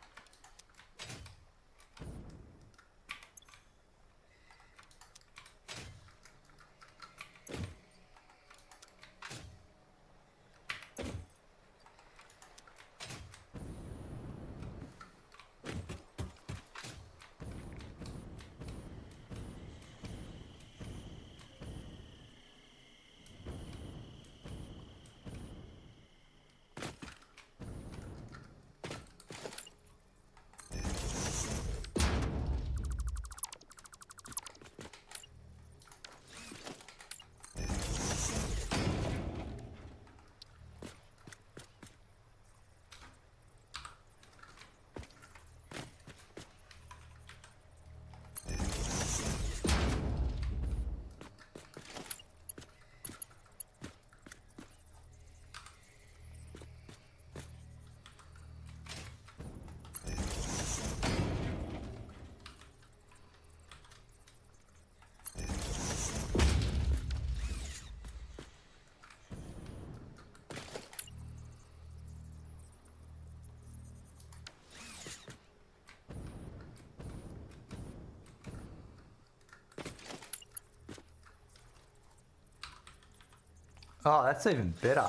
Oh, that's even better.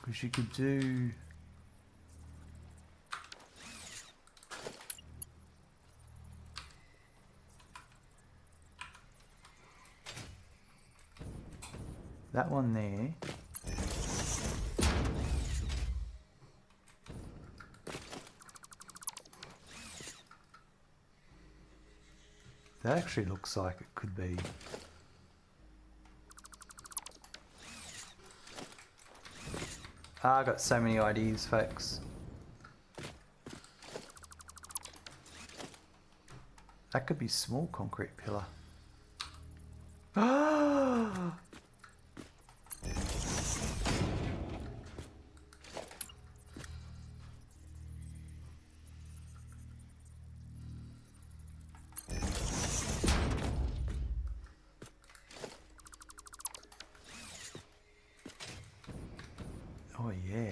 Because you could do... that one there. That actually looks like it could be... I got so many ideas, folks. That could be small concrete pillar. Oh yeah.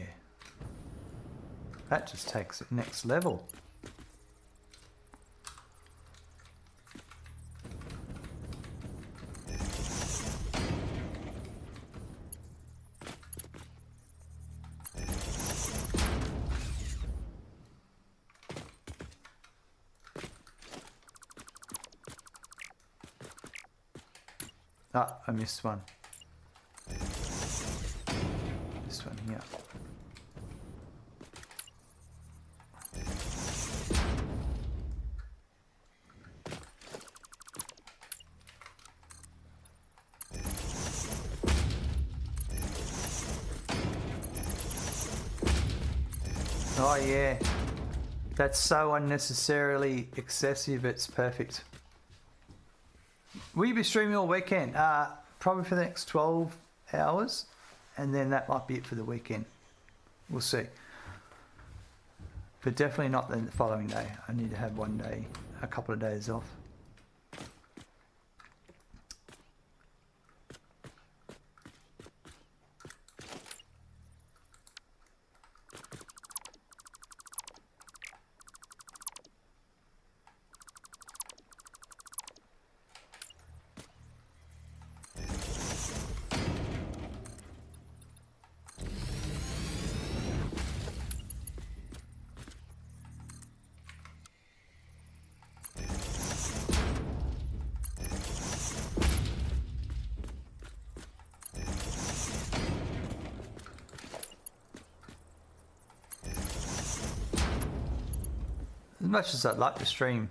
That just takes it next level. Ah, I missed one. This one here. Oh yeah, that's so unnecessarily excessive, it's perfect. Will you be streaming all weekend? Probably for the next 12 hours, and then that might be it for the weekend. We'll see. But definitely not the following day. I need to have one day, a couple of days off. As much as I'd like to stream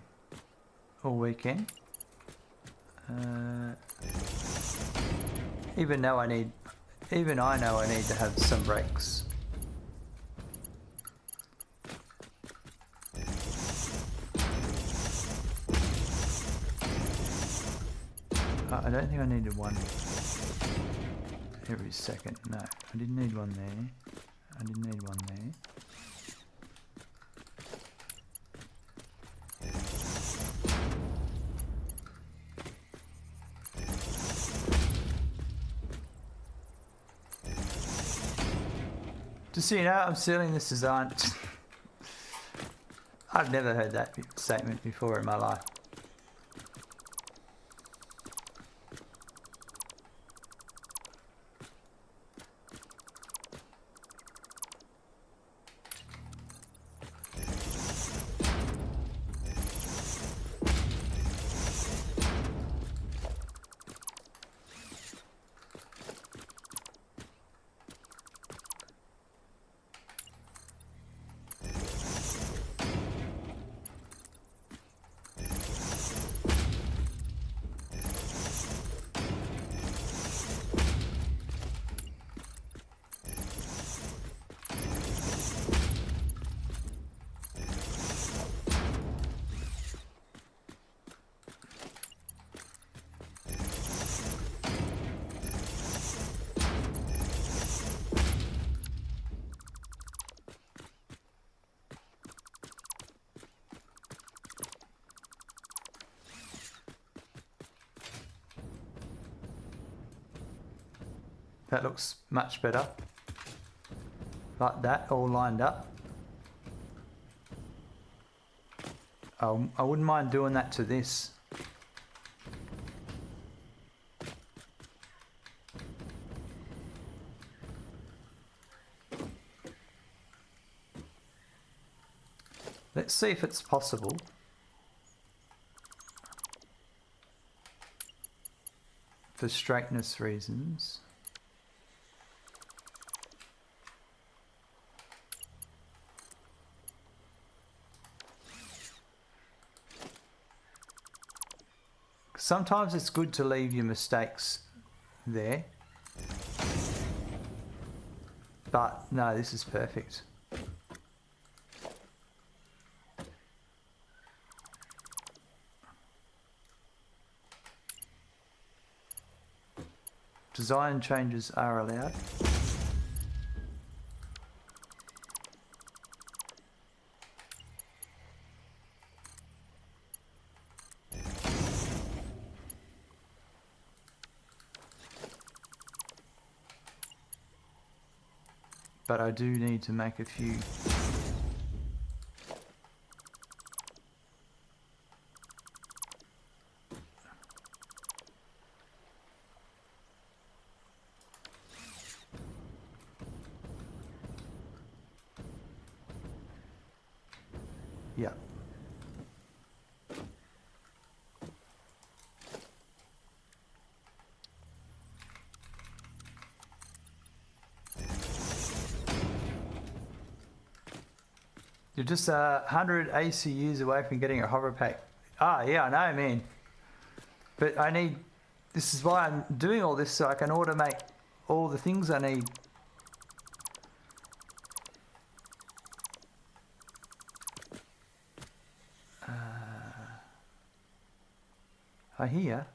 all weekend, even I know I need to have some breaks. I don't think I needed one every second. No, I didn't need one there. I didn't need one there. Just so you know, I'm stealing this design. I've never heard that statement before in my life. That looks much better. Like that, all lined up. I wouldn't mind doing that to this. Let's see if it's possible. For straightness reasons. Sometimes it's good to leave your mistakes there. But no, this is perfect. Design changes are allowed. But I do need to make a few Yeah. You're just 100 ACUs away from getting a hover pack. Ah, yeah, I know, man. But I need... This is why I'm doing all this, so I can automate all the things I need. I hear.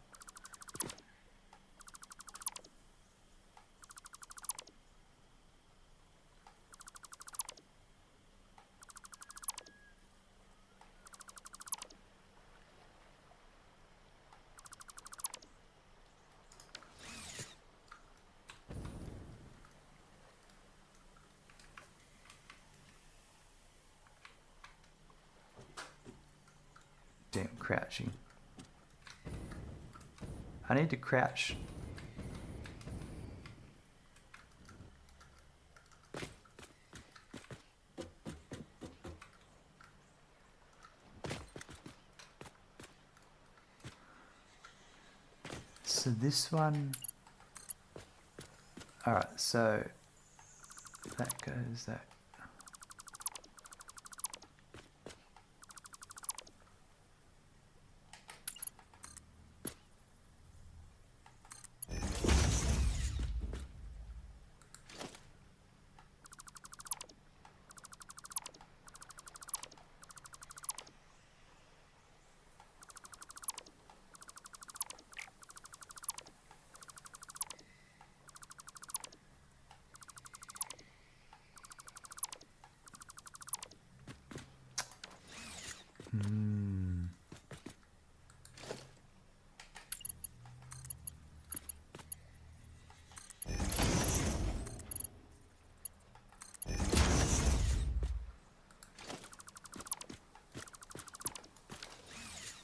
Damn, crouching. I need to crouch. So this one... Alright, so that goes that.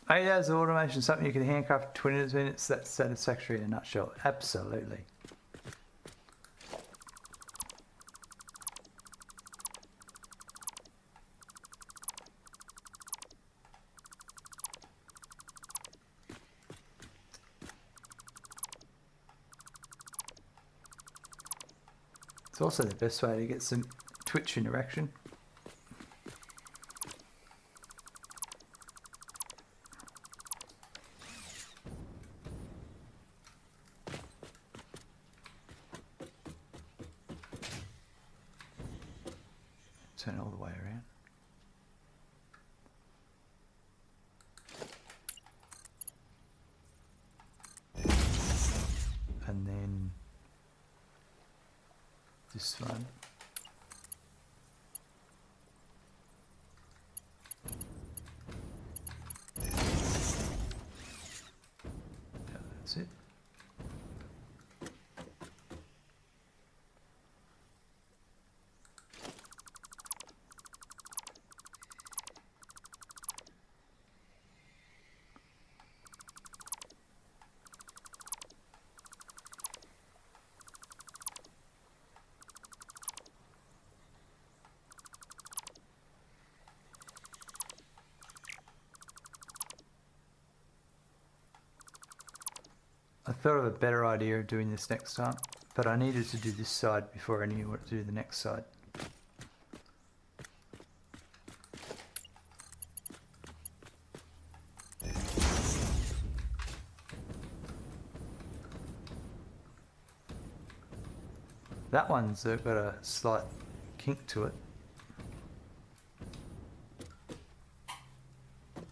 Eight hours of automation, something you can handcraft in 20 minutes. That's satisfactory in a nutshell. Absolutely. It's also the best way to get some Twitch interaction. Turn all the way around. And then this one. Yeah, that's it. I thought of a better idea of doing this next time, but I needed to do this side before I knew what to do the next side. That one's got a slight kink to it. For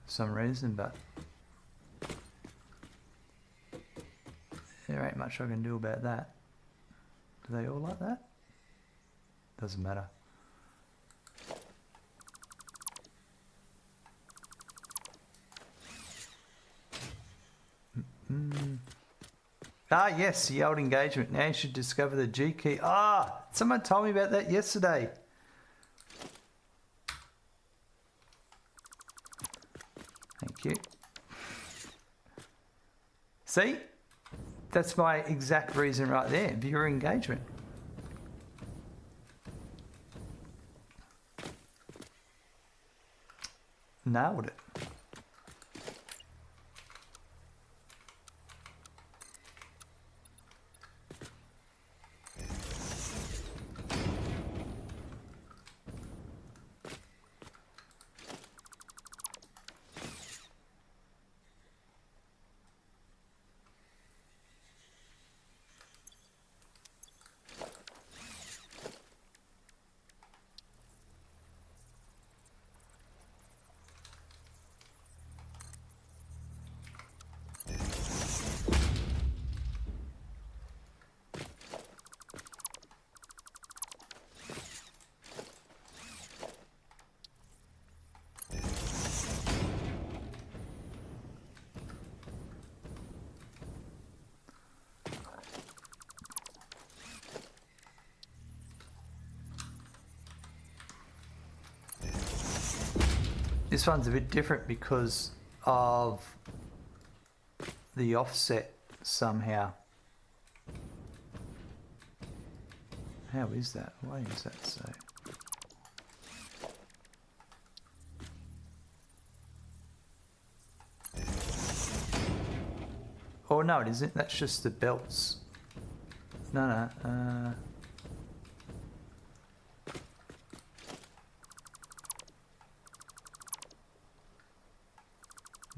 some reason, but there ain't much I can do about that. Do they all like that? Doesn't matter. Ah, yes, the old engagement. Now you should discover the G key. Ah, someone told me about that yesterday. Thank you. See? That's my exact reason right there. Viewer engagement. nailed it. This one's a bit different because of the offset somehow. How is that? Why is that so? Oh no, it isn't. That's just the belts. No.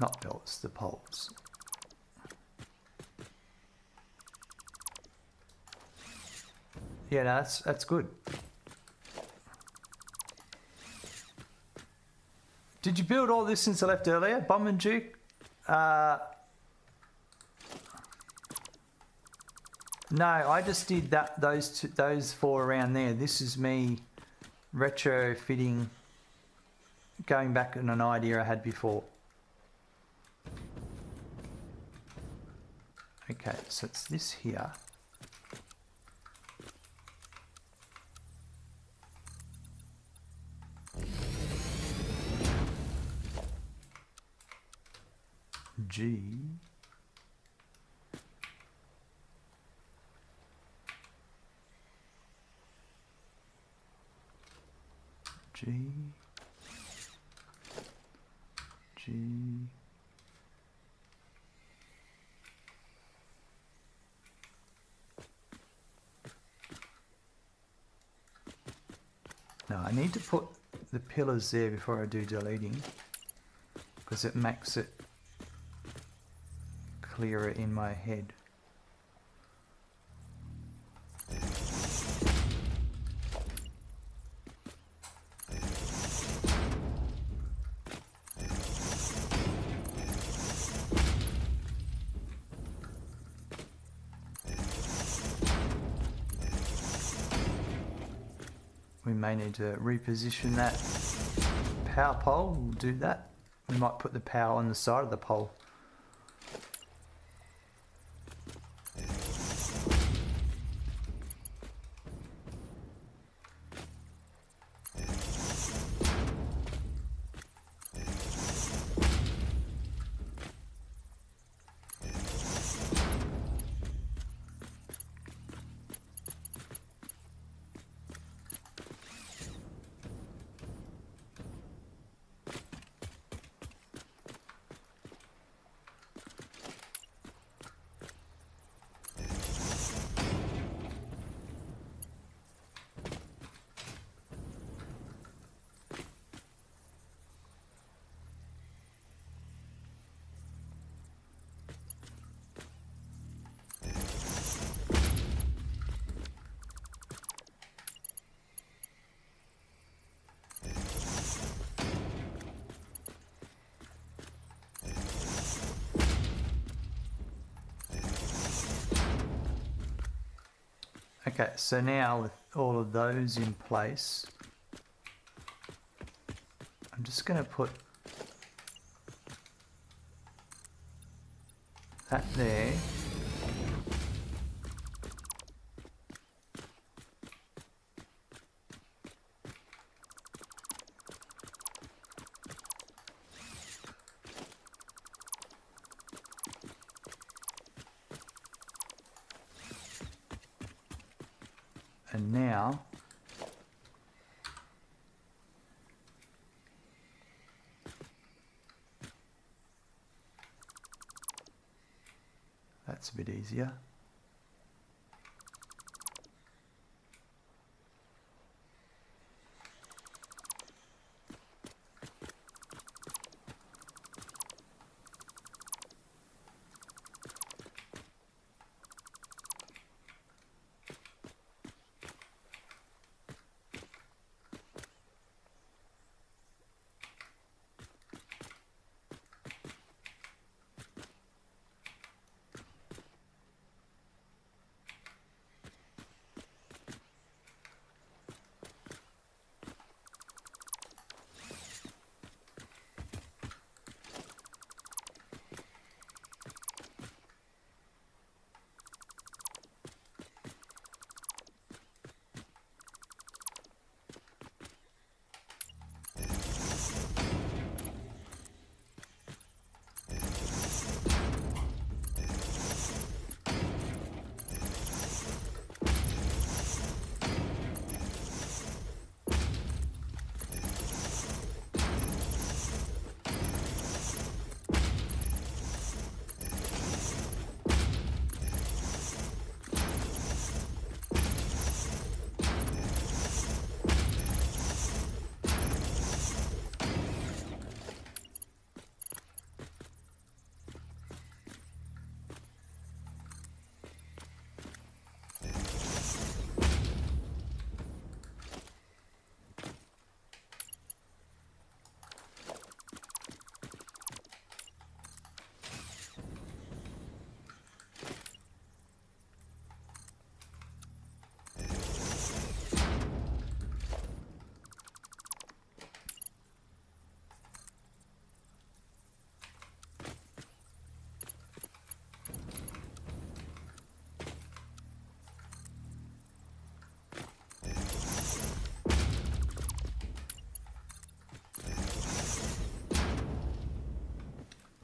Not belts, the poles. Yeah, no, that's good. Did you build all this since I left earlier, Bomb and Duke? No, I just did that. Those four around there. This is me retrofitting, going back on an idea I had before. Okay, so it's this here. G. G. G. Now I need to put the pillars there before I do deleting, because it makes it clearer in my head. We may need to reposition that power pole. We'll do that. We might put the power on the side of the pole. Okay, so now with all of those in place, I'm just going to put that there. And now That's a bit easier.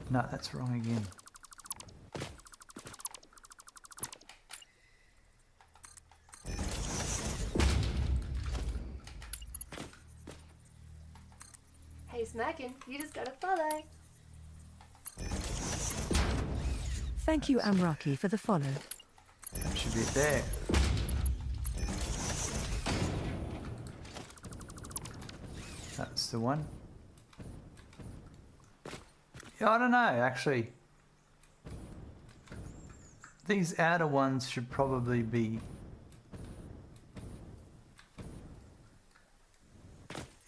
No, that's wrong again. Hey Smackin', you just got a follow. Thank you, Amraki, for the follow. That should be it there. That's the one. Yeah, I don't know, actually. These outer ones should probably be...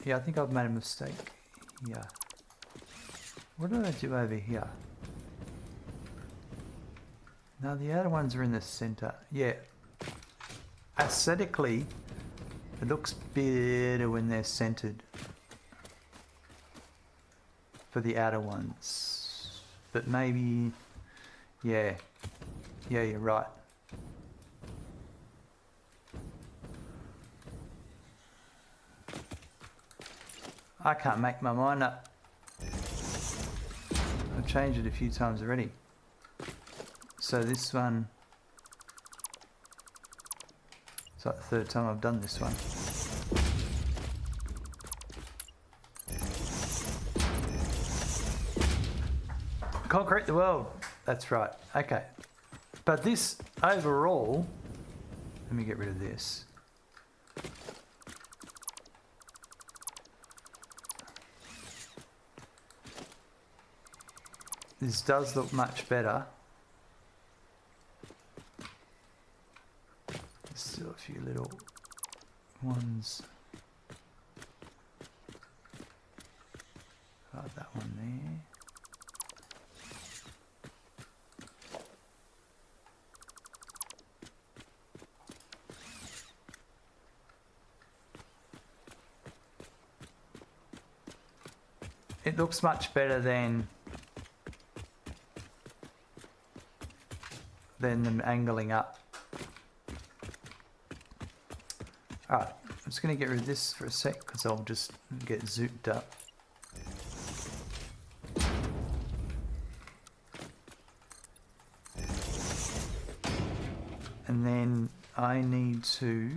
Yeah, I think I've made a mistake here. What did I do over here? No, the outer ones are in the center. Yeah. Aesthetically, it looks better when they're centered for the outer ones. But maybe, yeah. Yeah, you're right. I can't make my mind up. I've changed it a few times already. So this one, it's like the third time I've done this one. Concrete the world. That's right. Okay. But this overall, let me get rid of this. This does look much better. There's still a few little ones. Like that one there. It looks much better than them angling up. Alright, I'm just going to get rid of this for a sec because I'll just get zooped up. And then I need to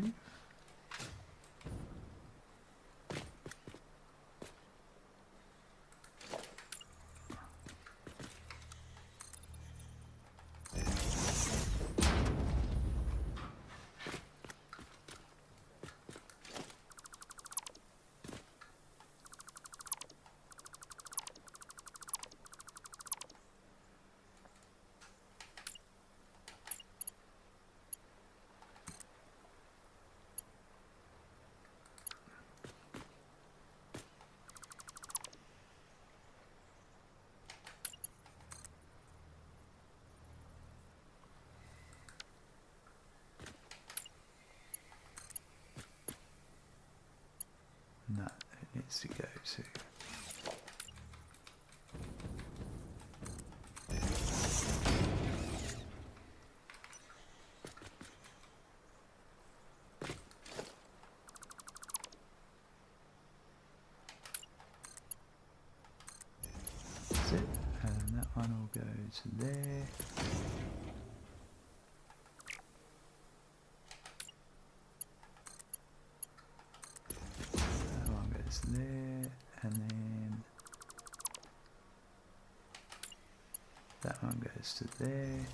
No, it needs to go to... That's it, and that one will go to there. That one goes there, and then that one goes to there.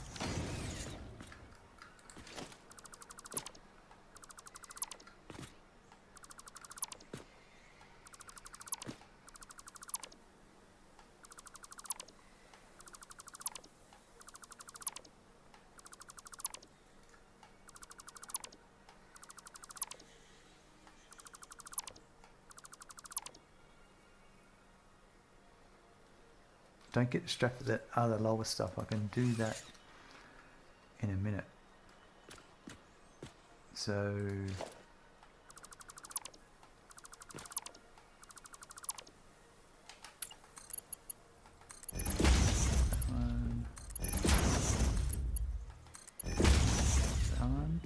Don't get distracted with that other lower stuff. I can do that in a minute. So that one. That one.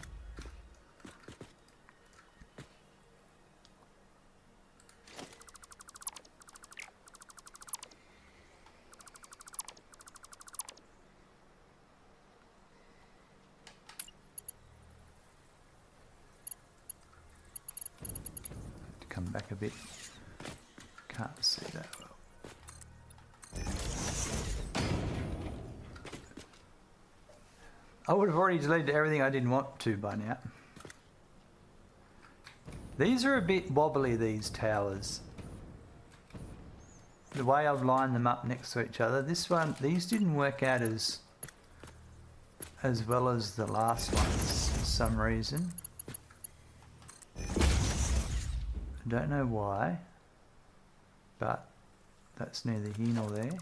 Come back a bit. Can't see that well. I would have already deleted everything I didn't want to by now. These are a bit wobbly, these towers. The way I've lined them up next to each other. This one, these didn't work out as well as the last ones for some reason. I don't know why, but that's neither here nor there.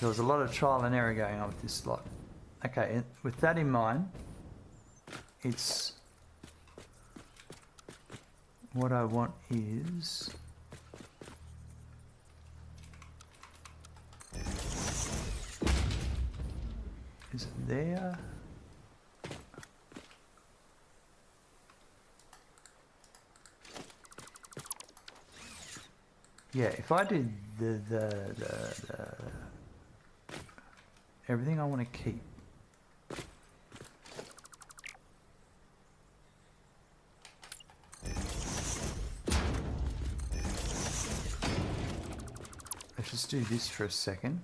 There was a lot of trial and error going on with this slot. Okay, with that in mind, it's what I want is it there? Yeah, if I did the everything I want to keep. Let's just do this for a second.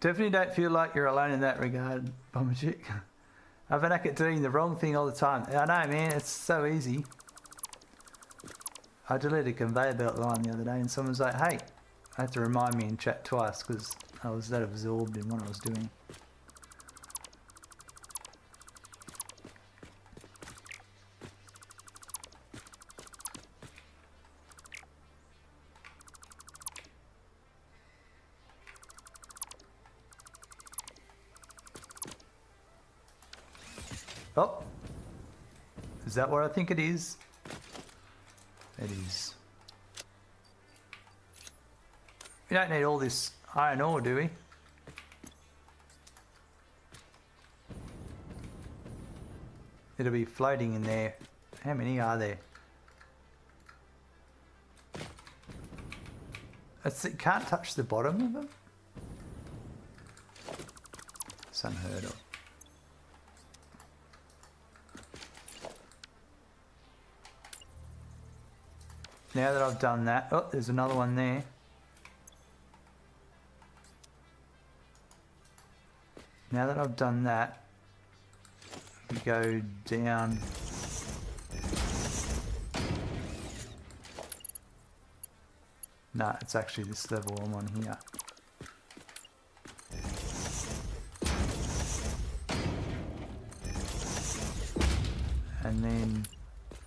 Definitely don't feel like you're alone in that regard, Bomber Chick. I've been at doing the wrong thing all the time. I know, man, it's so easy. I deleted a conveyor belt line the other day and someone's like, hey, I had to remind me in chat twice because I was that absorbed in what I was doing. Oh, is that what I think it is? It is. We don't need all this iron ore, do we? It'll be floating in there. How many are there? It can't touch the bottom of them. It's unheard of. Now that I've done that, oh, there's another one there. Now that I've done that, we go down. Nah, it's actually this level I'm on here. And then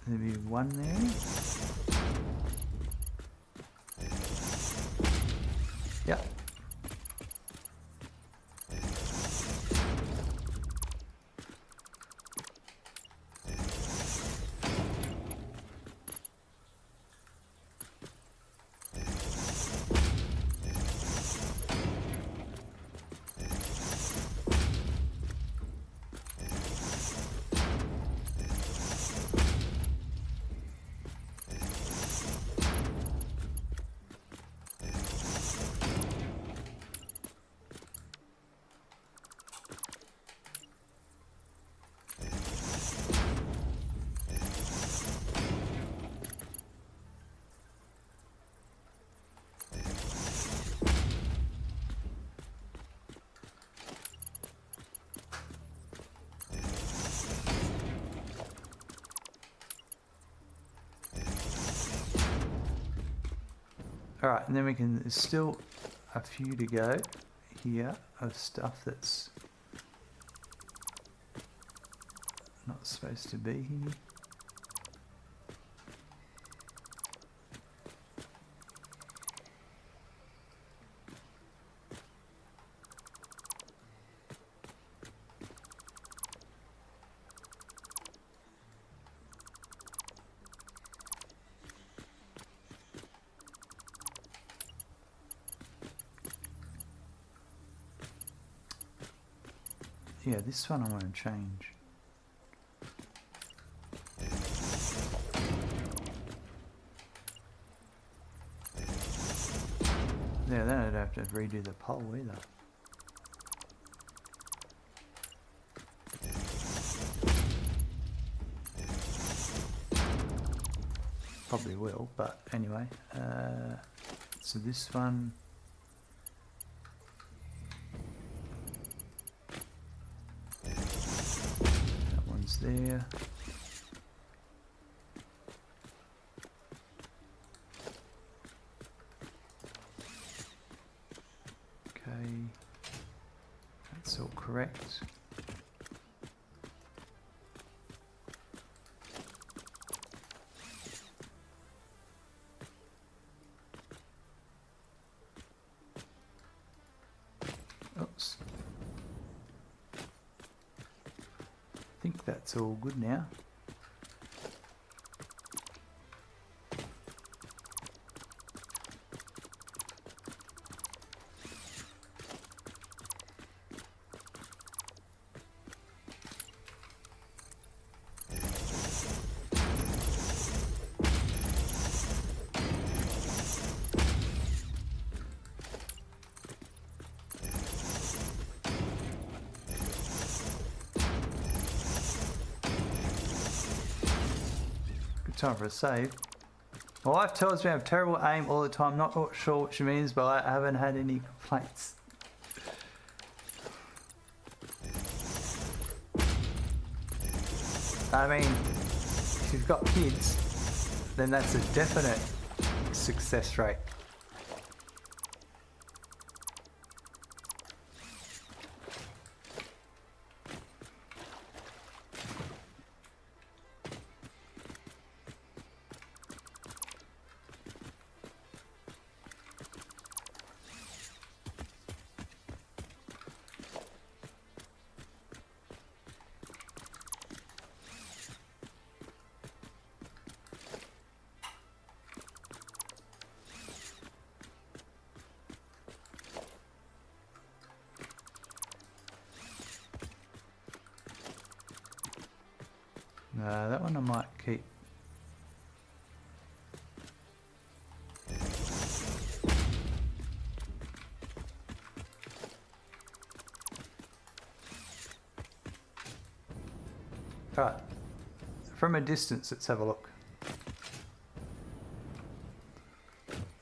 there'll be one there. Yep. All right, and then we can, there's still a few to go here of stuff that's not supposed to be here. Yeah, this one I want to change. Yeah, then I don't have to redo the pole either. Probably will, but anyway. So this one. There. Okay, that's all correct. Oops. I think that's all good now. Time for a save. My wife tells me I have terrible aim all the time. Not sure what she means, but I haven't had any complaints. I mean, if you've got kids, then that's a definite success rate. No, that one I might keep. Alright, from a distance, let's have a look.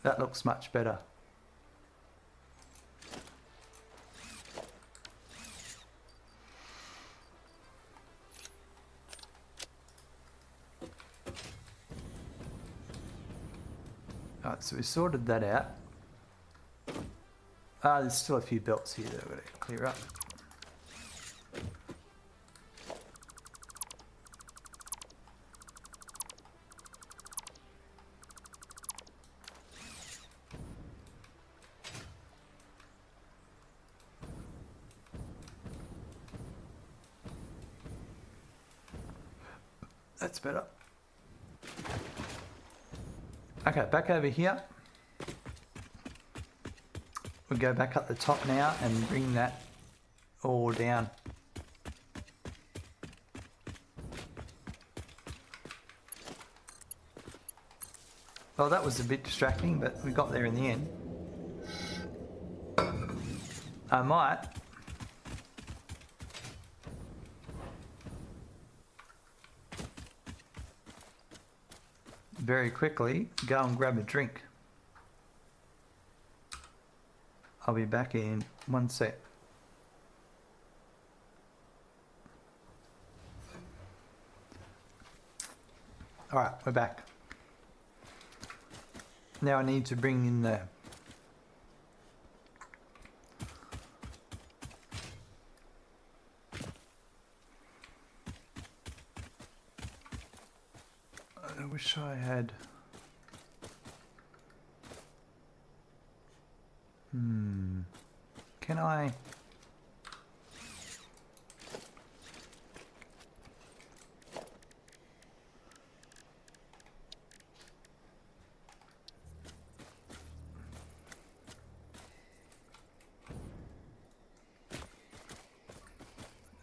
That looks much better. Alright, so we sorted that out. There's still a few belts here that we've got to clear up. That's better. Okay, back over here. We'll go back up the top now and bring that all down. Well, that was a bit distracting, but we got there in the end. I might very quickly go and grab a drink. I'll be back in 1 sec. Alright, we're back. Now I need to bring in the I wish I had can I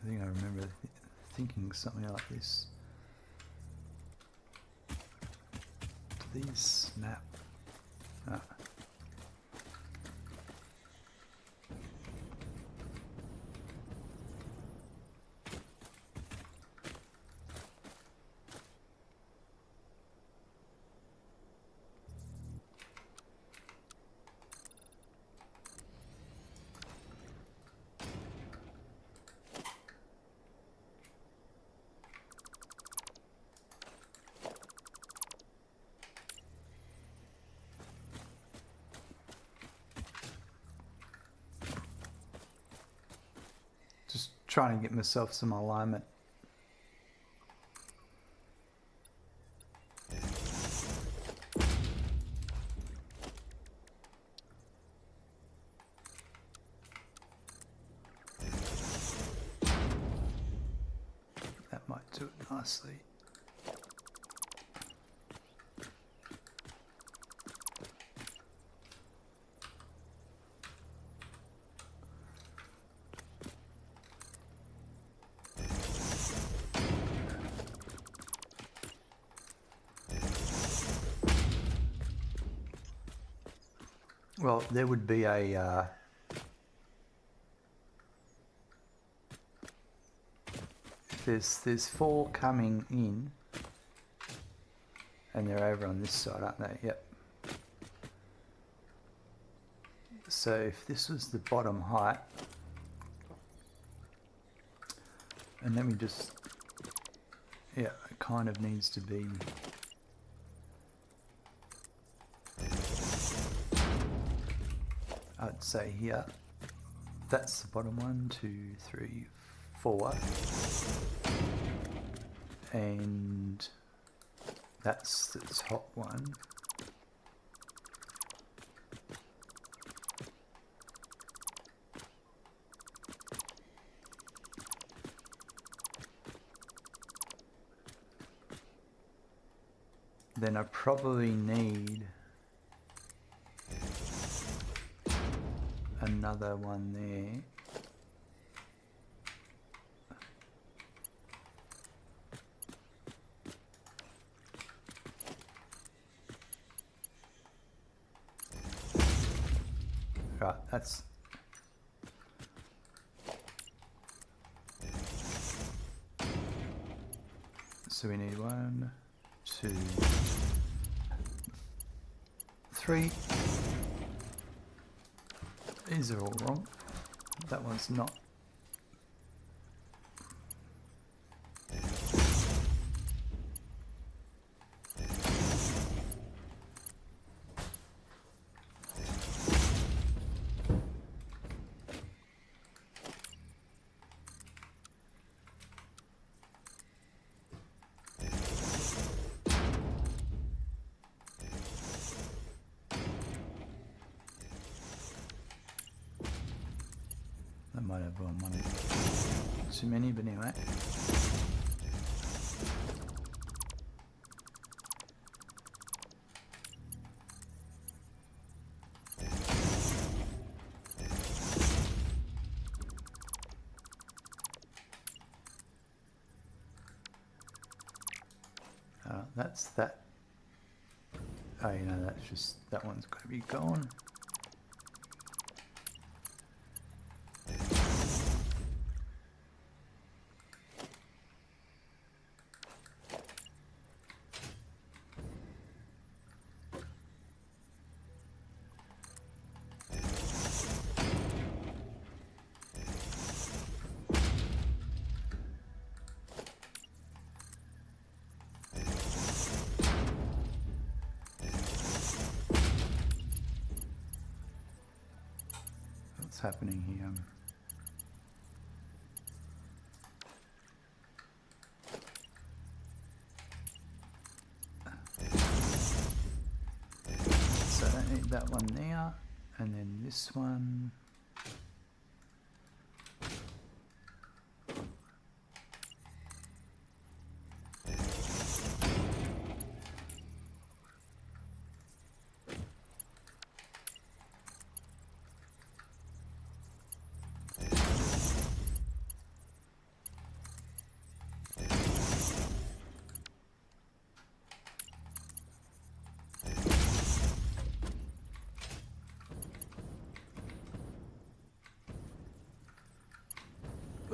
think I remember thinking something like this. Do these snap? Ah. Just trying to get myself some alignment. That might do it nicely. Well, there would be a there's 4 coming in, and they're over on this side, aren't they? Yep. So if this was the bottom height, and let me just, yeah, it kind of needs to be. I'd say here, that's the bottom 1, 2, 3, 4, and that's the top one. Then I probably need another one there. Right, that's... So we need 1, 2, 3. These are all wrong. That one's not. I might have one too many, but anyway. That's that. Oh, you know, that's just, that one's got to be gone. What's happening here? So I don't need that one there, and then this one.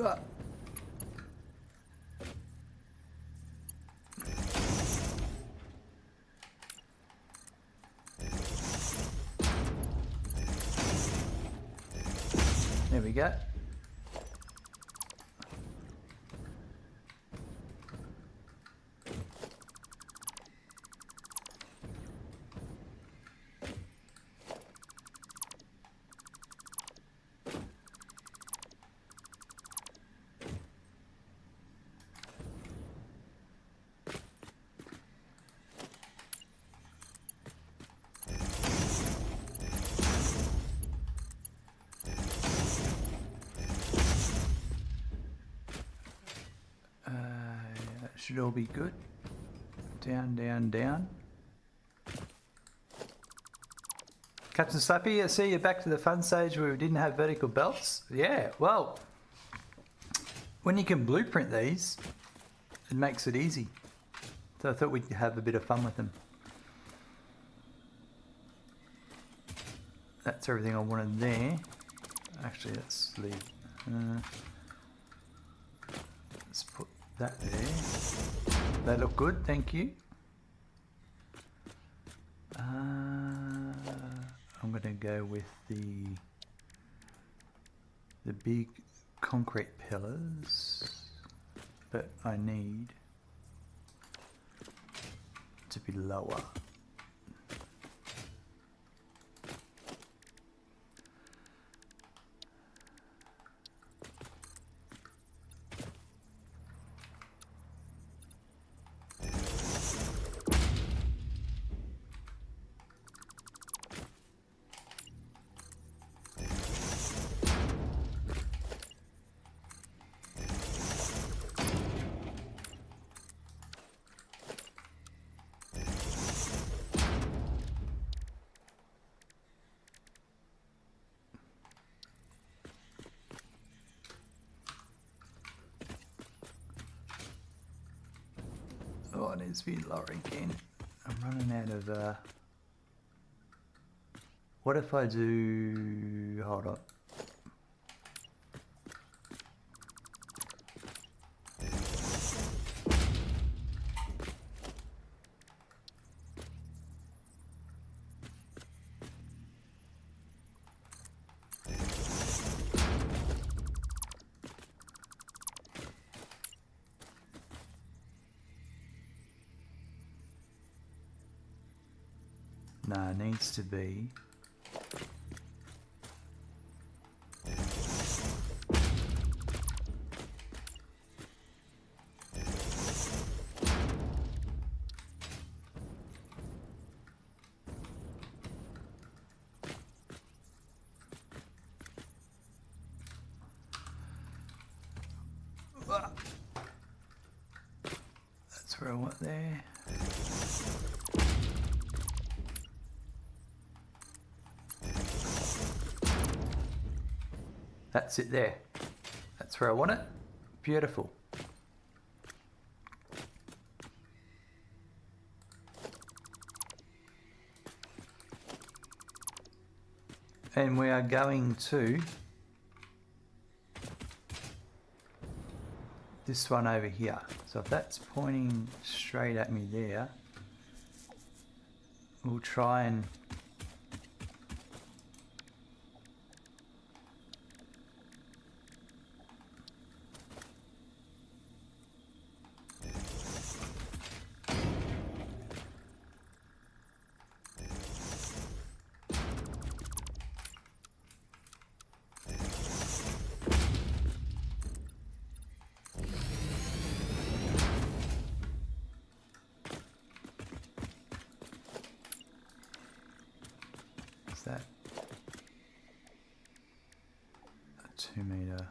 Ah. There we go. Should all be good. Down, down, down. Captain Slappy, I see you're back to the fun stage where we didn't have vertical belts. Yeah, well, when you can blueprint these, it makes it easy. So I thought we'd have a bit of fun with them. That's everything I wanted there. Actually, let's leave. Let's put that there. They look good, thank you. I'm going to go with the big concrete pillars, but I need to be lower. Oh, it needs to be lower again. I'm running out of What if I do... Hold on. No, it needs to be... That's where I want there. That's it there. That's where I want it. Beautiful. And we are going to this one over here. So if that's pointing straight at me there, we'll try and is that a 2 meter?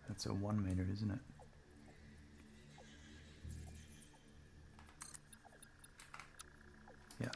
That's a 1 meter, isn't it? Yeah.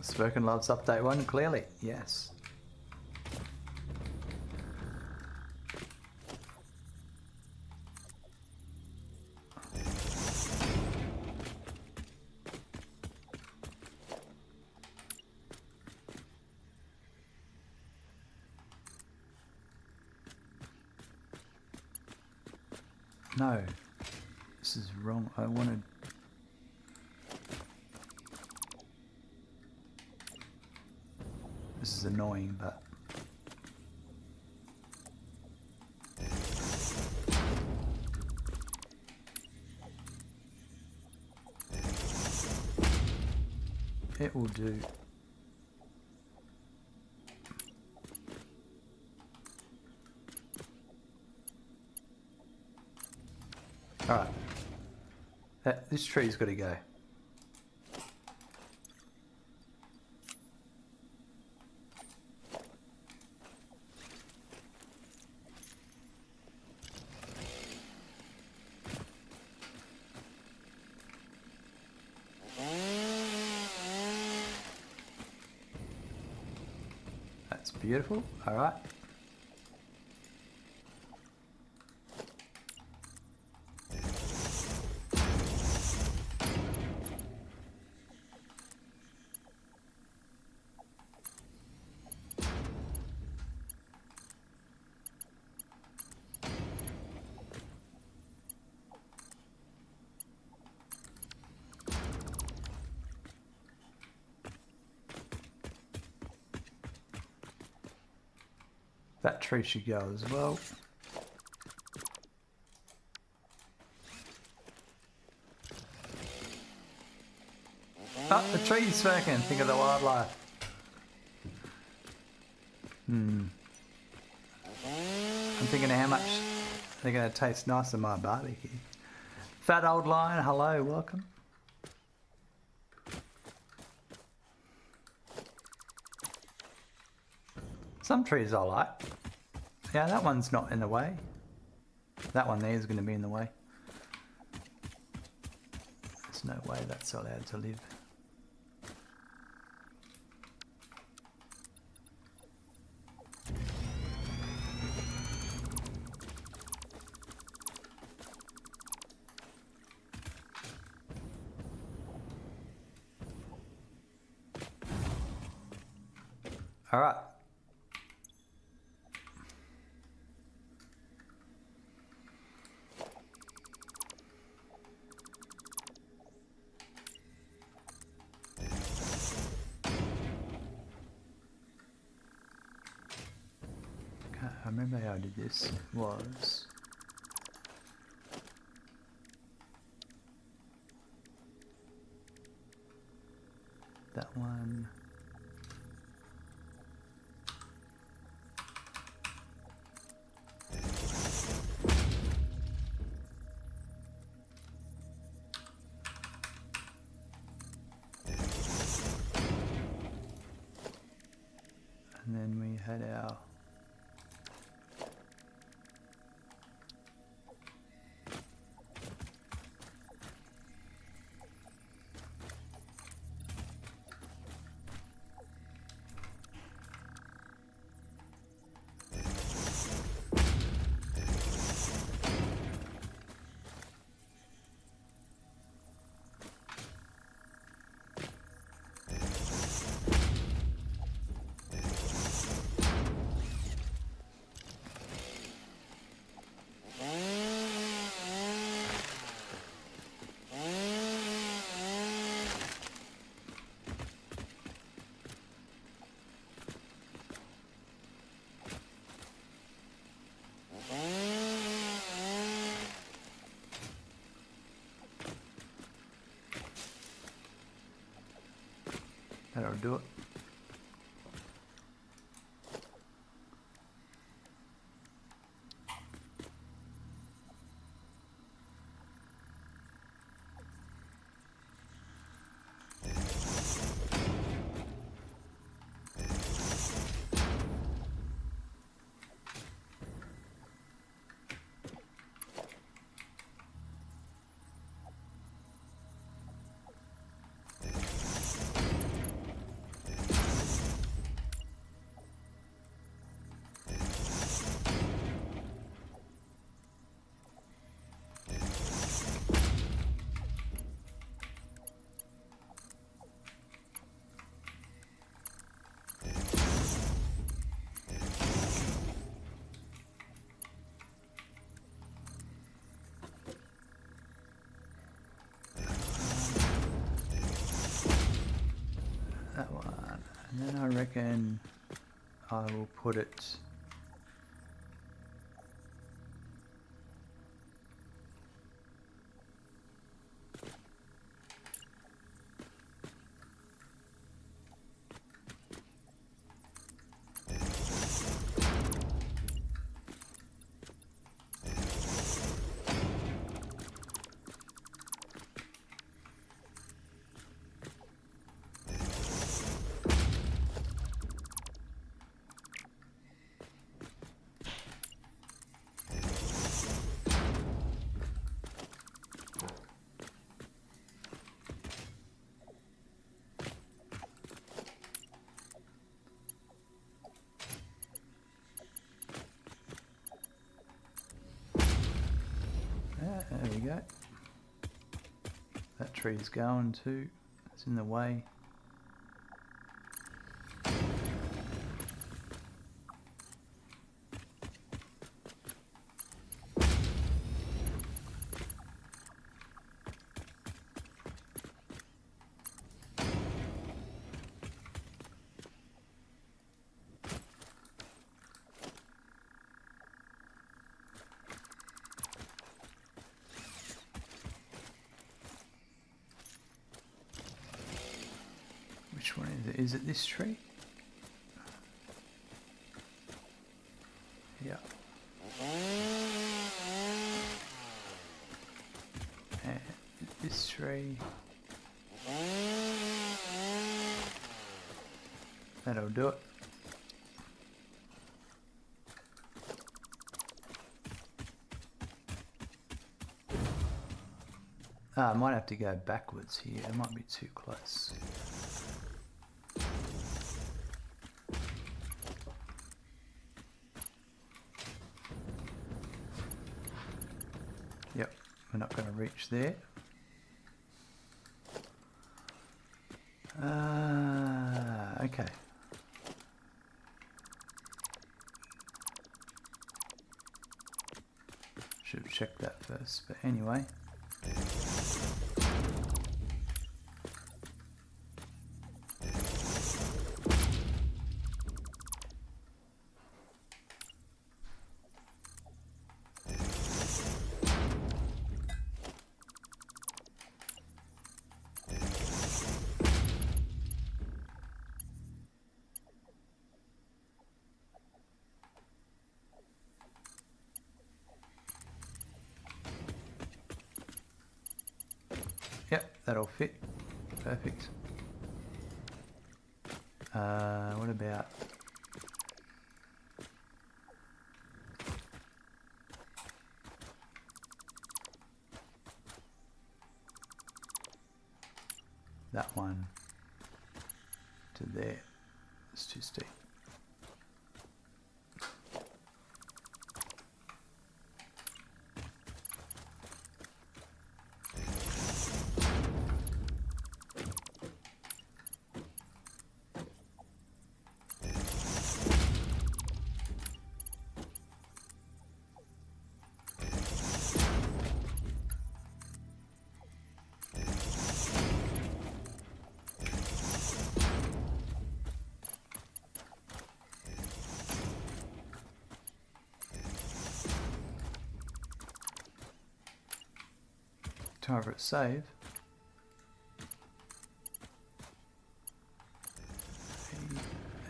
Spoken Loves Update 1, clearly, yes. No, this is wrong. I wanted... This is annoying, but... it will do. Alright. This tree's got to go. That's beautiful. Alright. That tree should go as well. Oh, the tree's smoking. Think of the wildlife. I'm thinking of how much they're going to taste nice in my barbecue. Fat old lion, hello, welcome. Some trees I like. Yeah, that one's not in the way. That one there is going to be in the way. There's no way that's allowed to live. All right. I remember how I did this was that one. And then we had our that'll do it. That one, and then I reckon I will put it there we go. That tree's going too. It's in the way. Is it this tree? Yeah. And this tree. That'll do it. I might have to go backwards here. It might be too close. Yep, we're not going to reach there. Okay. Should have checked that first, but anyway. Yep, that'll fit. Perfect. What about that one to there? It's too steep. Time for it to save.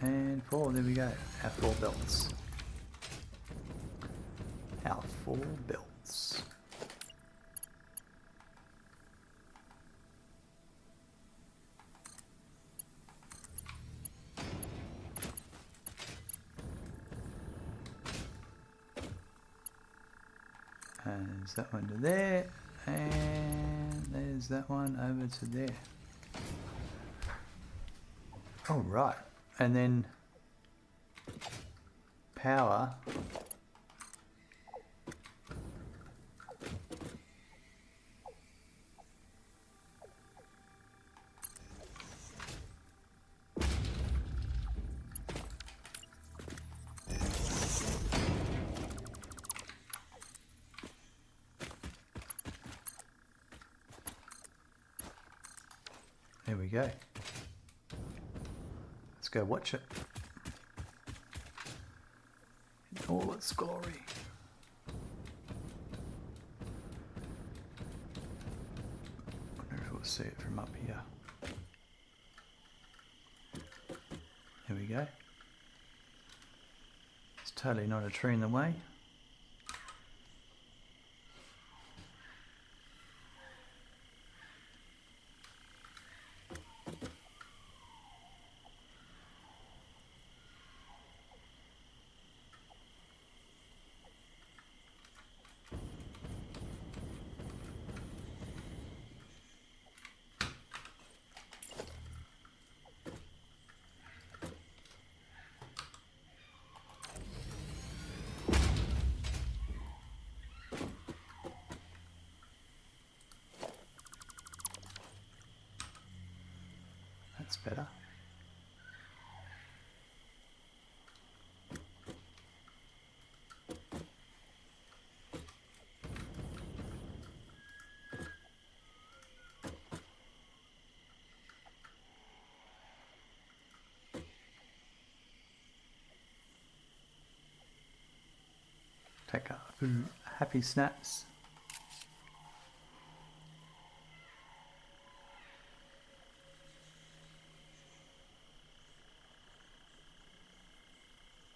And 4, there we go. Our 4 belts. Our 4 belts. And there's that one to there. And there's that one over to there. All right, and then power. There we go. Let's go watch it in all its glory. Wonder if we'll see it from up here. There we go. It's totally not a tree in the way. That's better. Take a few happy snaps.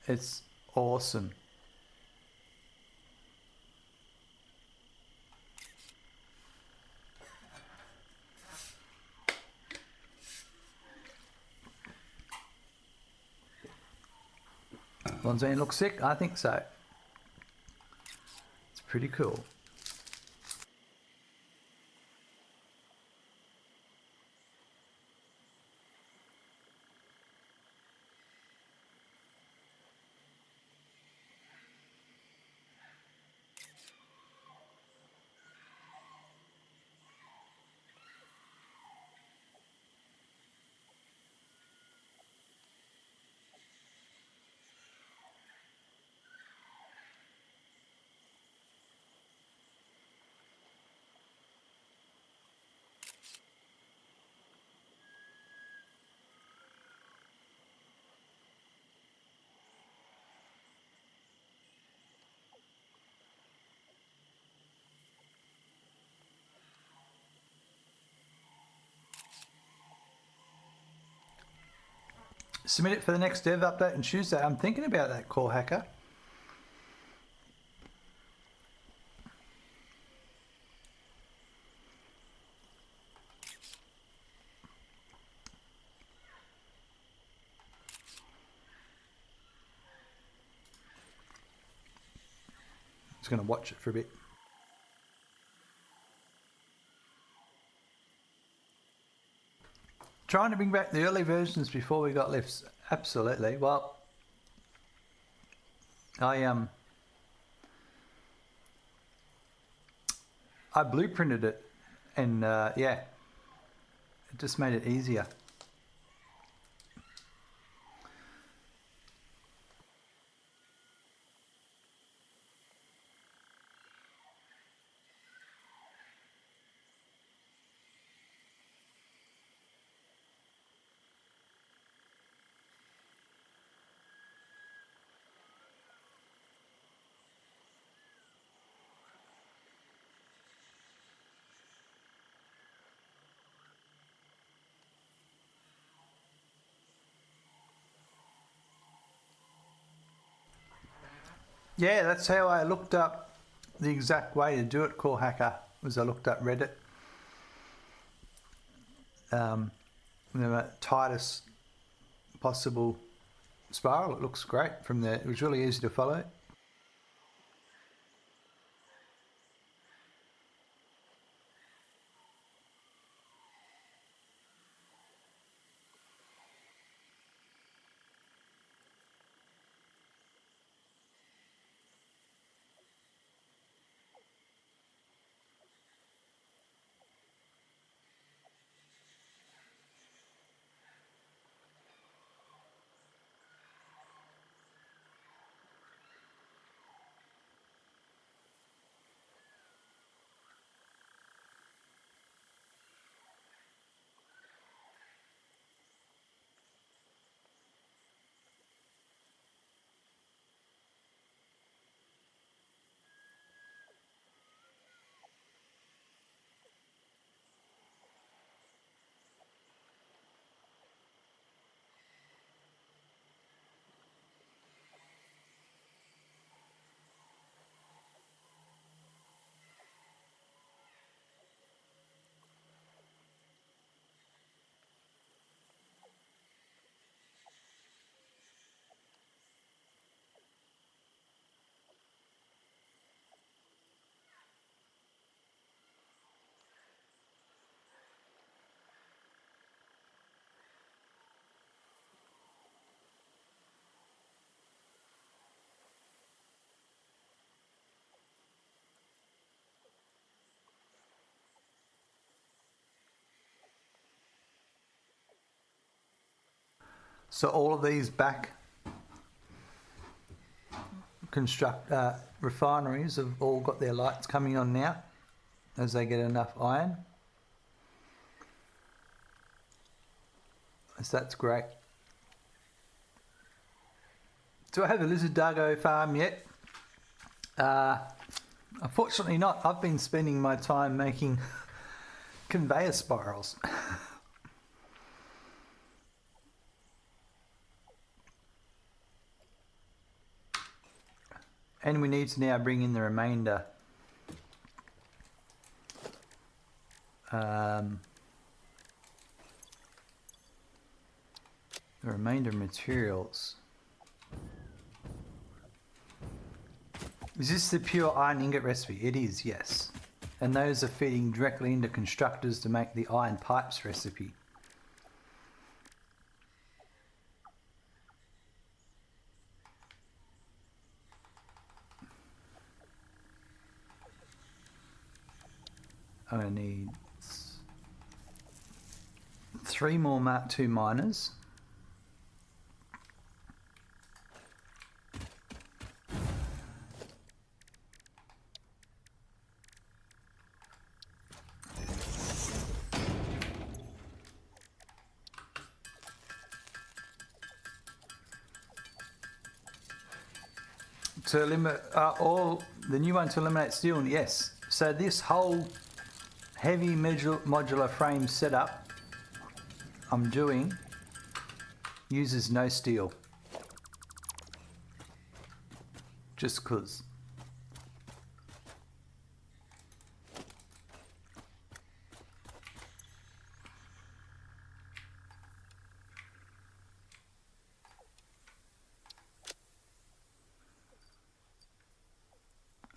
It's awesome. Lonzine looks sick? I think so. It's pretty cool. Submit it for the next dev update on Tuesday. I'm thinking about that, Core Hacker. Just going to watch it for a bit. Trying to bring back the early versions before we got lifts. Absolutely. Well, I blueprinted it, and yeah, it just made it easier. Yeah, that's how I looked up the exact way to do it, Core Hacker, was I looked up Reddit. The tightest possible spiral. It looks great from there. It was really easy to follow. So all of these back refineries have all got their lights coming on now as they get enough iron. So that's great. Do I have a lizard doggo farm yet? Unfortunately not. I've been spending my time making conveyor spirals. And we need to now bring in the remainder. The remainder materials. Is this the pure iron ingot recipe? It is, yes. And those are feeding directly into constructors to make the iron pipes recipe. I'm going to need 3 more Mark II miners. To eliminate all the new one to eliminate steel, yes. So this whole heavy modular frame setup I'm doing uses no steel. Just cause.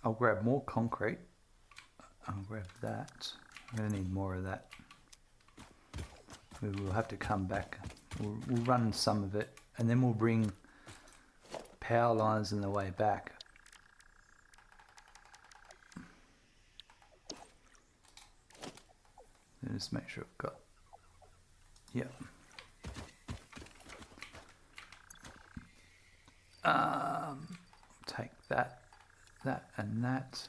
I'll grab more concrete. I'll grab that. I'm going to need more of that. We will have to come back. We'll run some of it and then we'll bring power lines on the way back. Just make sure I've got, yep. Take that, that and that.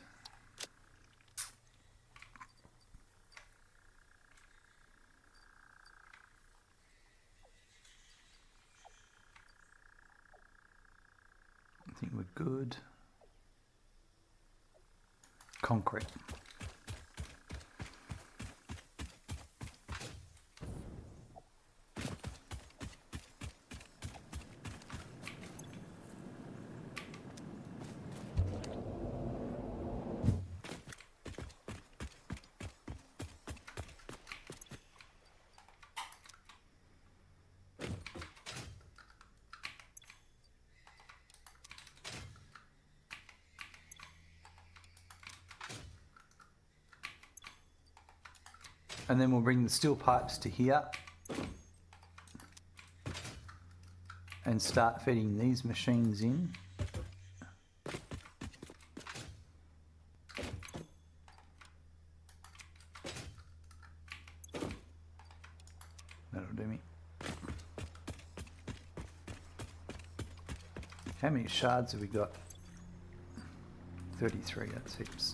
I think we're good. Concrete. And then we'll bring the steel pipes to here and start feeding these machines in. That'll do me. How many shards have we got? 33, that's heaps.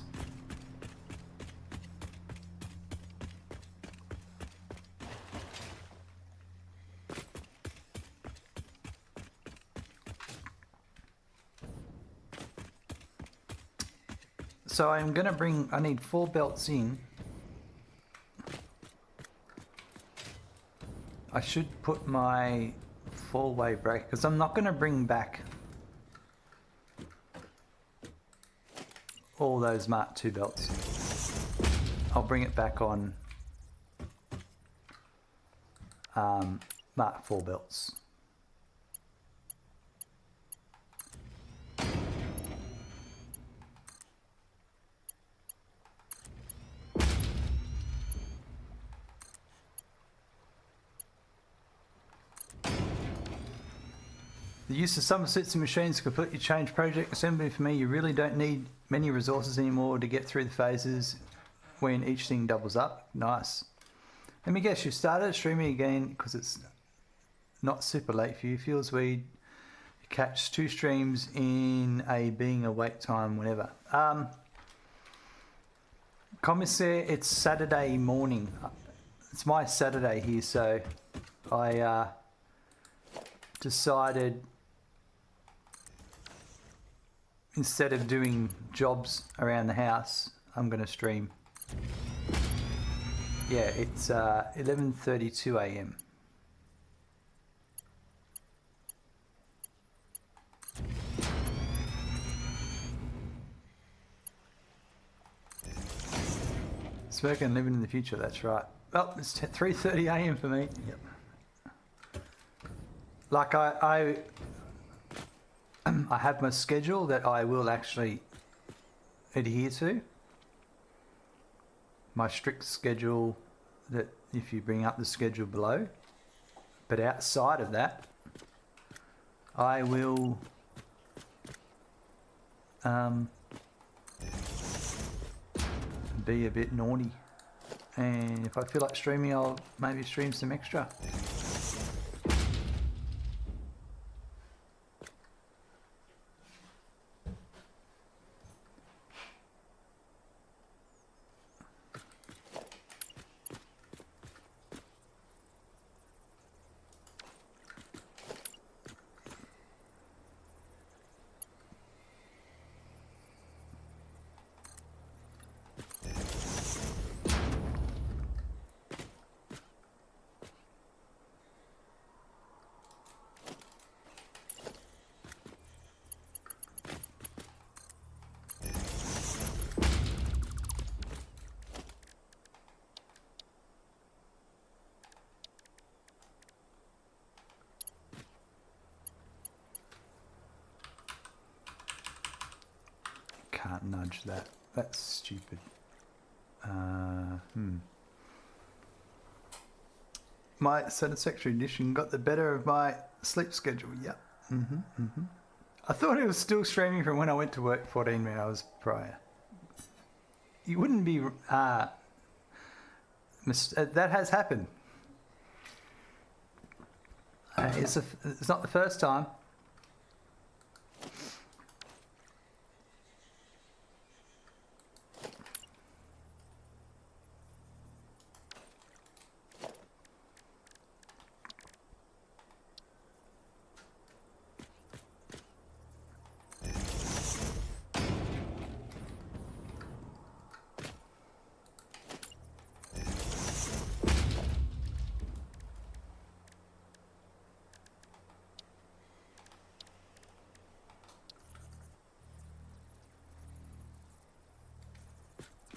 So I'm going to bring, I need 4 belts in. I should put my 4-way brake, because I'm not going to bring back all those Mark II belts. I'll bring it back on Mark IV belts. The use of some sets of machines completely changed project assembly for me. You really don't need many resources anymore to get through the phases when each thing doubles up. Nice. Let me guess, you started streaming again because it's not super late for you. Feels weird. You catch 2 streams in a being a wait time, whenever. Commissaire, it's Saturday morning. It's my Saturday here, so I decided instead of doing jobs around the house, I'm going to stream. Yeah, it's 11:32 a.m. Smoking and living in the future, that's right. Well, it's 3:30 a.m. for me. Yep. Like I have my schedule that I will actually adhere to. My strict schedule that if you bring up the schedule below. But outside of that, I will be a bit naughty. And if I feel like streaming, I'll maybe stream some extra. Can't nudge that. That's stupid. My Satisfactory edition got the better of my sleep schedule. Yep. I thought it was still streaming from when I went to work 14 hours prior. You wouldn't be... that has happened. It's not the first time.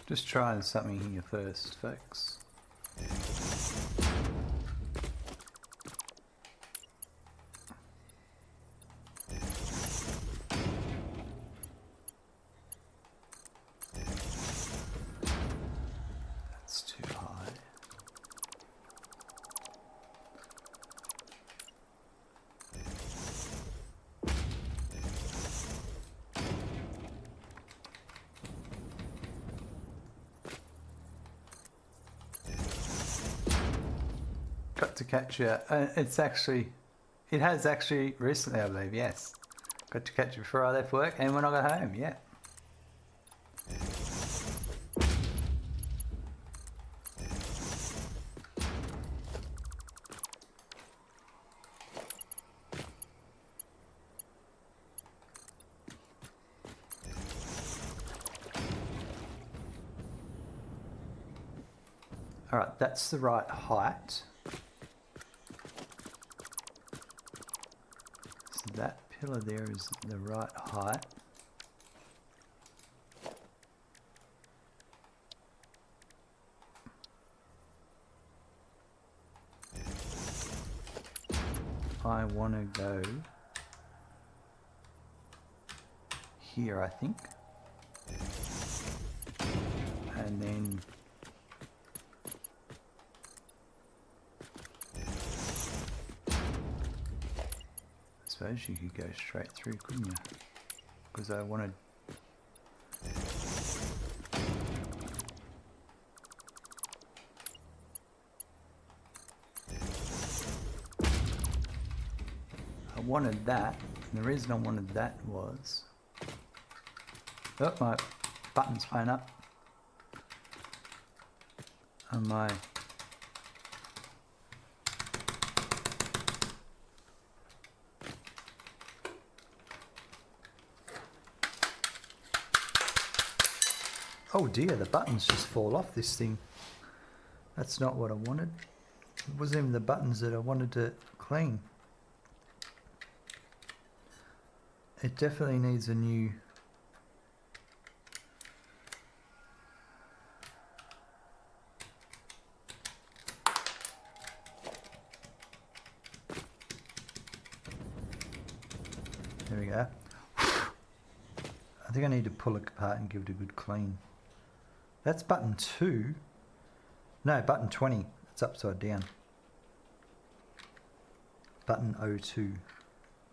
Just trying something here first, folks. That's too high. Got to catch you. It has actually recently, I believe, yes. Got to catch you before I left work and when I got home, yeah. All right, that's the right height. So that pillar there is the right height. I want to go here, I think. And then I suppose you could go straight through, couldn't you? Because I wanted... I wanted that, and the reason I wanted that was... Oh, my button's playing up. And my... Oh dear, the buttons just fall off this thing. That's not what I wanted. It wasn't even the buttons that I wanted to clean. It definitely needs a new... I think I need to pull it apart and give it a good clean. That's button 2. No, button 20. It's upside down. Button 02.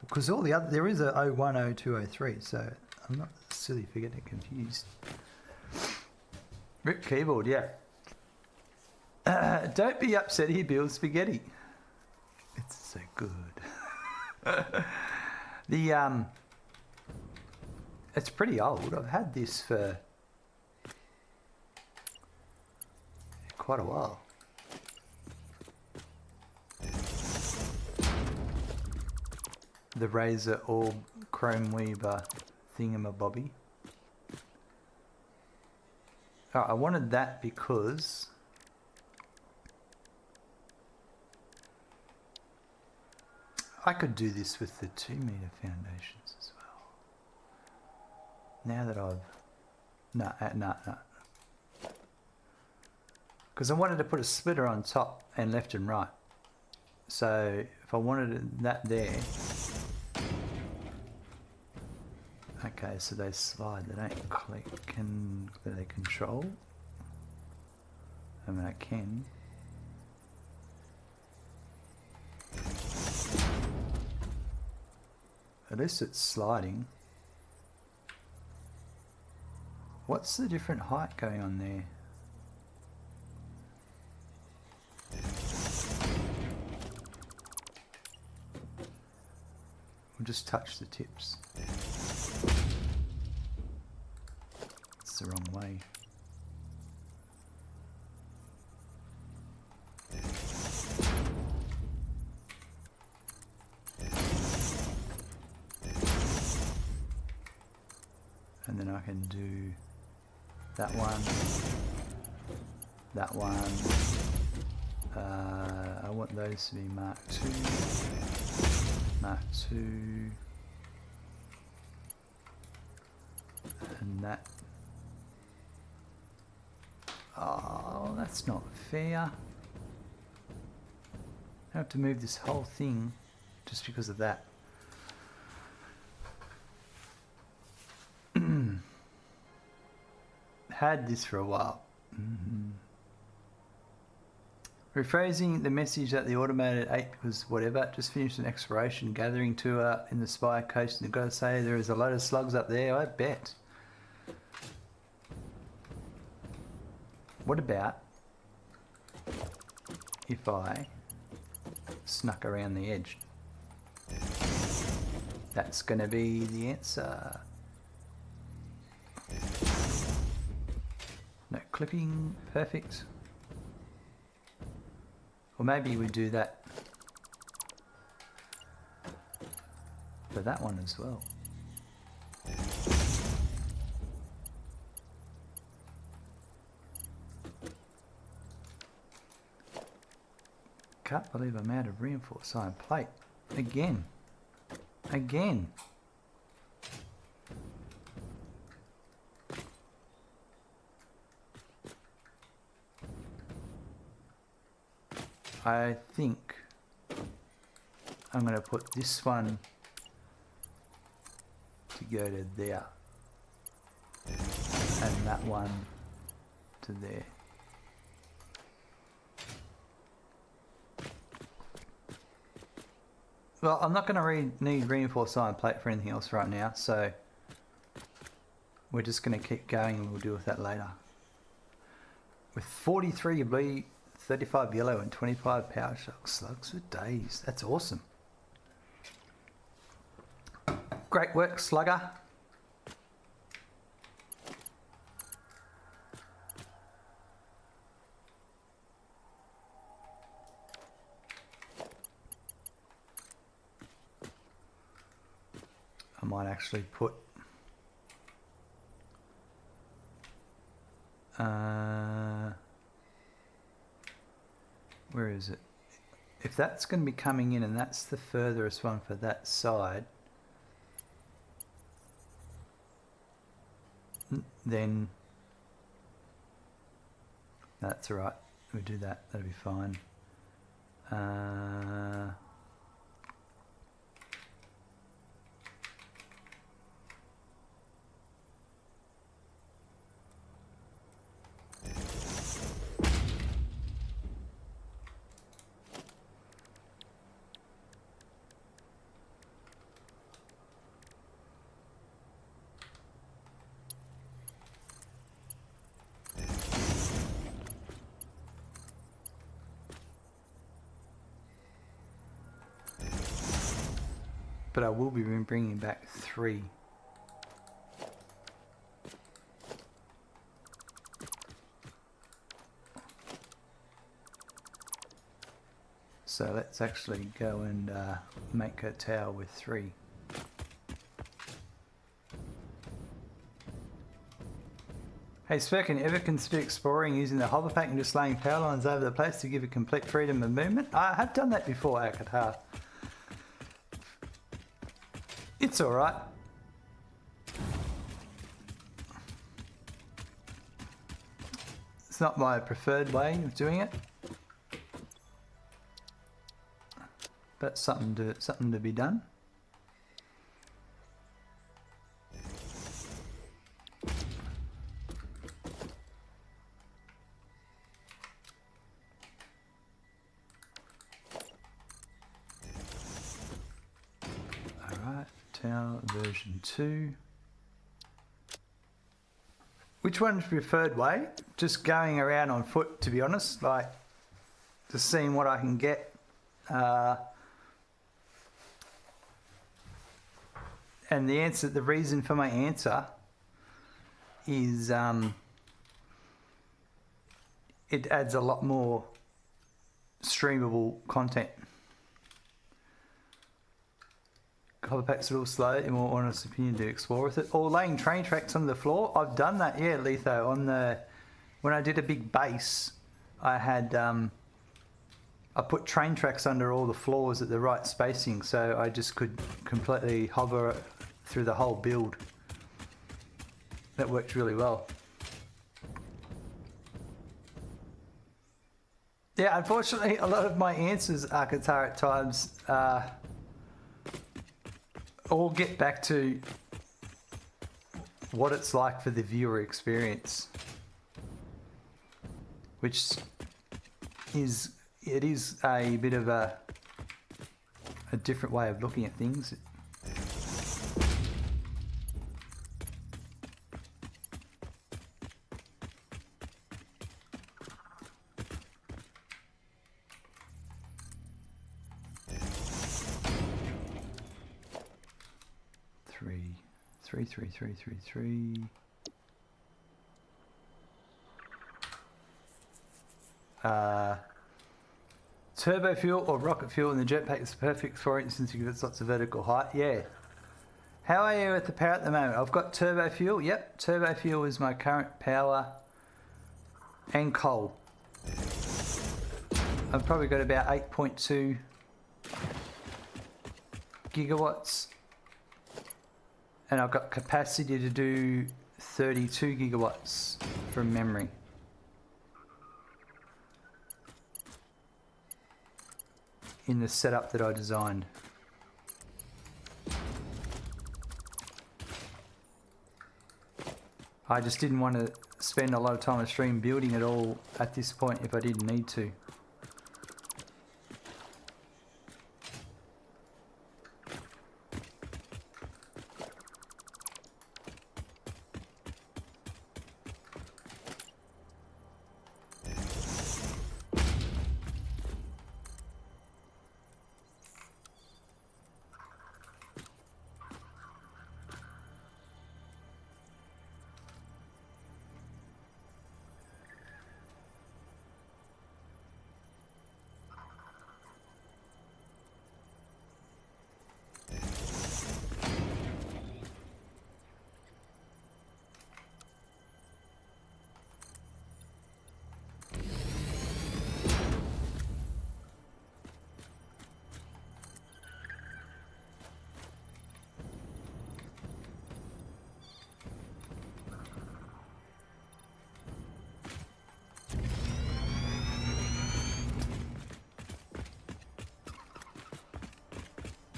Because all the other, there is a 01, 02, 03, so I'm not silly for getting confused. Rip keyboard, yeah. Don't be upset, he builds spaghetti. It's so good. It's pretty old. I've had this for quite a while. The Razor Orb Chrome Weaver thingamabobby. Oh, I wanted that because I could do this with the 2 meter foundations as well. Now that I've no. Because I wanted to put a splitter on top and left and right. So if I wanted that there. Okay, so they slide, they don't click. Do they control? I mean, I can. At least it's sliding. What's the different height going on there? We'll just touch the tips. It's the wrong way. And then I can do that one, that one. I want those to be Mark 2, Mark 2, and that. Oh, that's not fair. I have to move this whole thing just because of that. Had this for a while. Rephrasing the message that the automated 8 because whatever, just finished an exploration gathering tour in the Spire Coast and I've got to say there is a load of slugs up there, I bet. What about if I snuck around the edge? That's going to be the answer. No clipping, perfect. Or maybe we do that for that one as well. Can't believe I'm out of reinforced iron plate. Again. I think I'm going to put this one to go to there and that one to there. Well, I'm not going to need reinforced iron plate for anything else right now, so we're just going to keep going and we'll deal with that later. With 43 blue, 35 yellow and 25 power shock slugs for days. That's awesome. Great work, slugger. I might actually put where is it? If that's going to be coming in and that's the furthest one for that side, then that's all right. We'll do that. That'll be fine. but I will be bringing back 3. So let's actually go and make a tower with 3. Hey Sperkin, ever consider exploring using the hover pack and just laying power lines over the place to give it complete freedom of movement? I have done that before, Akatar. It's alright. It's not my preferred way of doing it. But something to be done. Alright, tower version 2. Which one's preferred way? Just going around on foot, to be honest, like just seeing what I can get. And the reason for my answer is it adds a lot more streamable content. Hover pack's a little slow, in more honest opinion, to explore with it. Or laying train tracks on the floor. I've done that, yeah, Letho. When I did a big base, I had I put train tracks under all the floors at the right spacing, so I just could completely hover through the whole build. That worked really well. Yeah, unfortunately, a lot of my answers, Akatar, at times all get back to what it's like for the viewer experience, which is a bit of a different way of looking at things. Three. Turbo fuel or rocket fuel in the jetpack is perfect for it since you get lots of vertical height. Yeah. How are you at the power at the moment? I've got turbo fuel. Yep, turbo fuel is my current power and coal. I've probably got about 8.2 gigawatts. And I've got capacity to do 32 gigawatts from memory. In the setup that I designed. I just didn't want to spend a lot of time on stream building it all at this point if I didn't need to.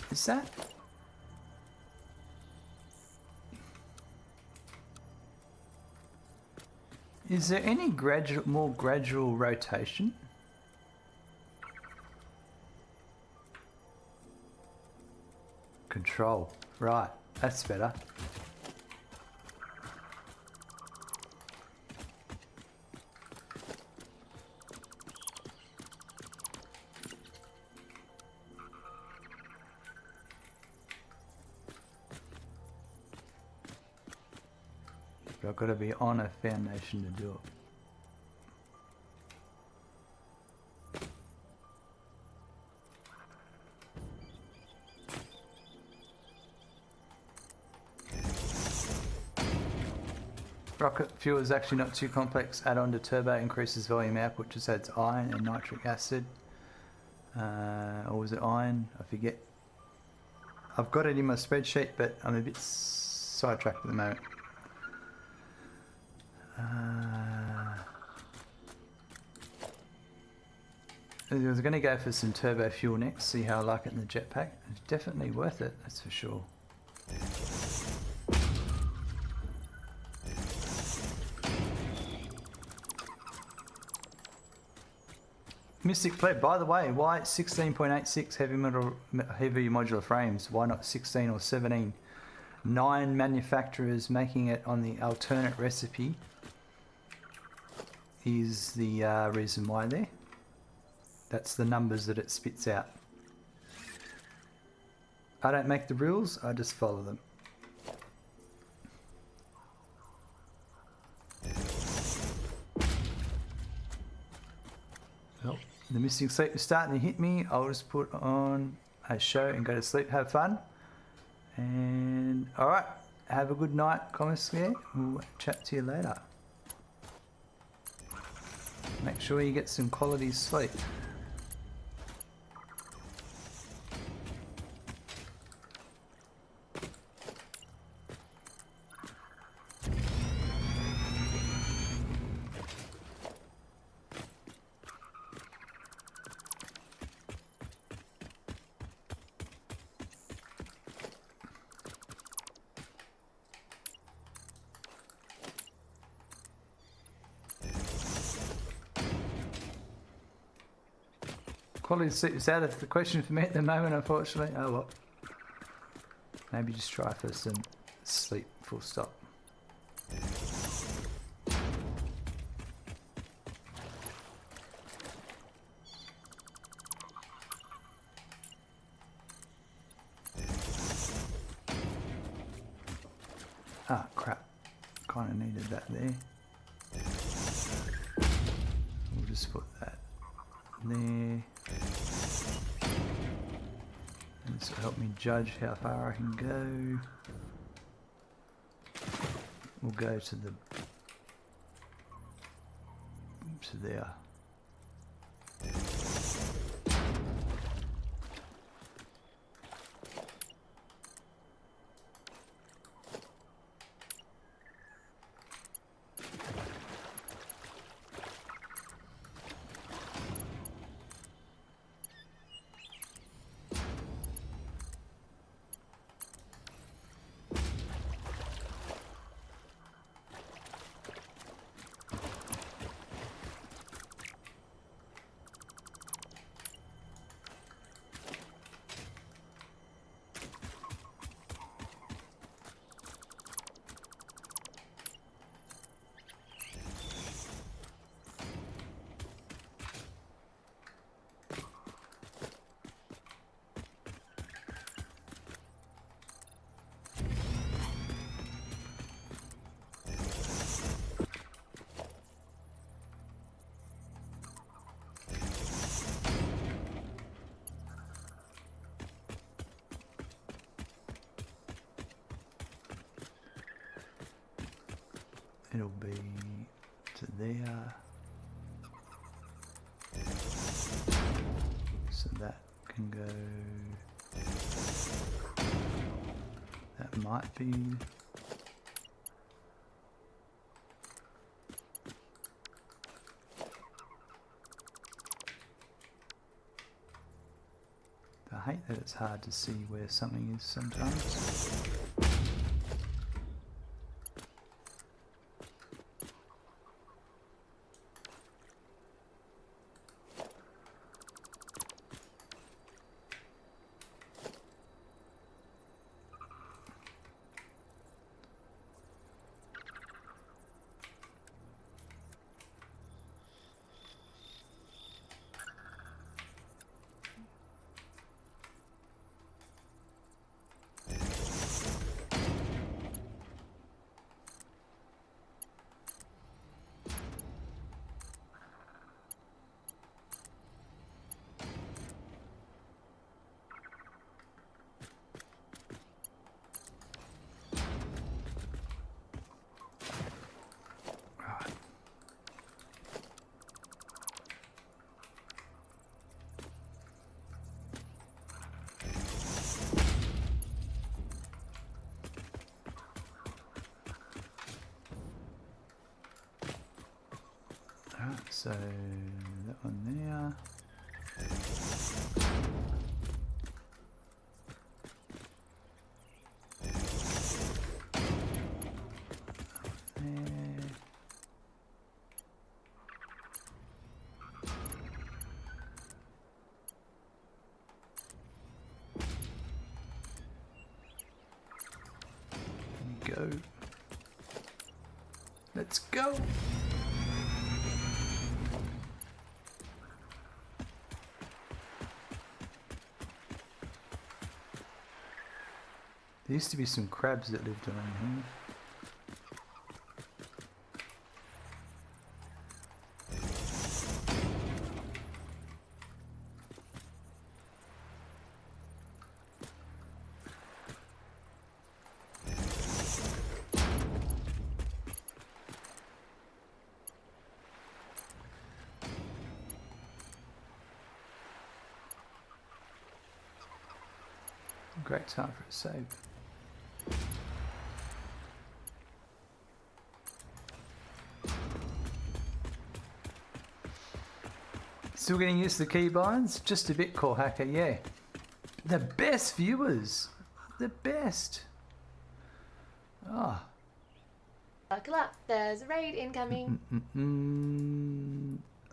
Is that? Is there any more gradual rotation? Control. Right, that's better. But I've got to be on a foundation to do it. Rocket fuel is actually not too complex. Add on to turbo, increases volume output, just adds iron and nitric acid. Or was it iron? I forget. I've got it in my spreadsheet, but I'm a bit sidetracked at the moment. I was going to go for some turbo fuel next, see how I like it in the jetpack. It's definitely worth it, that's for sure. Mystic Pleb, by the way, why 16.86 heavy modular frames? Why not 16 or 17? 9 manufacturers making it on the alternate recipe is the reason why there. That's the numbers that it spits out. I don't make the rules, I just follow them. Well, the missing sleep is starting to hit me. I'll just put on a show and go to sleep. Have fun. And alright, have a good night, Commissary. We'll chat to you later. Make sure you get some quality sleep. Quality sleep is out of the question for me at the moment, unfortunately. Oh well. Maybe just try for some sleep, full stop. Ah, crap. Kind of needed that there. We'll just put that there. This will help me judge how far I can go. We'll go to there. It'll be to there. So that can go. That might be. I hate that it's hard to see where something is sometimes. Alright, so that one there. There. Go. Let's go. There used to be some crabs that lived around here. Great time for a save. Still getting used to the keybinds? Just a bit, Core Hacker, yeah. The best viewers. The best. Ah. Buckle up, there's a raid incoming.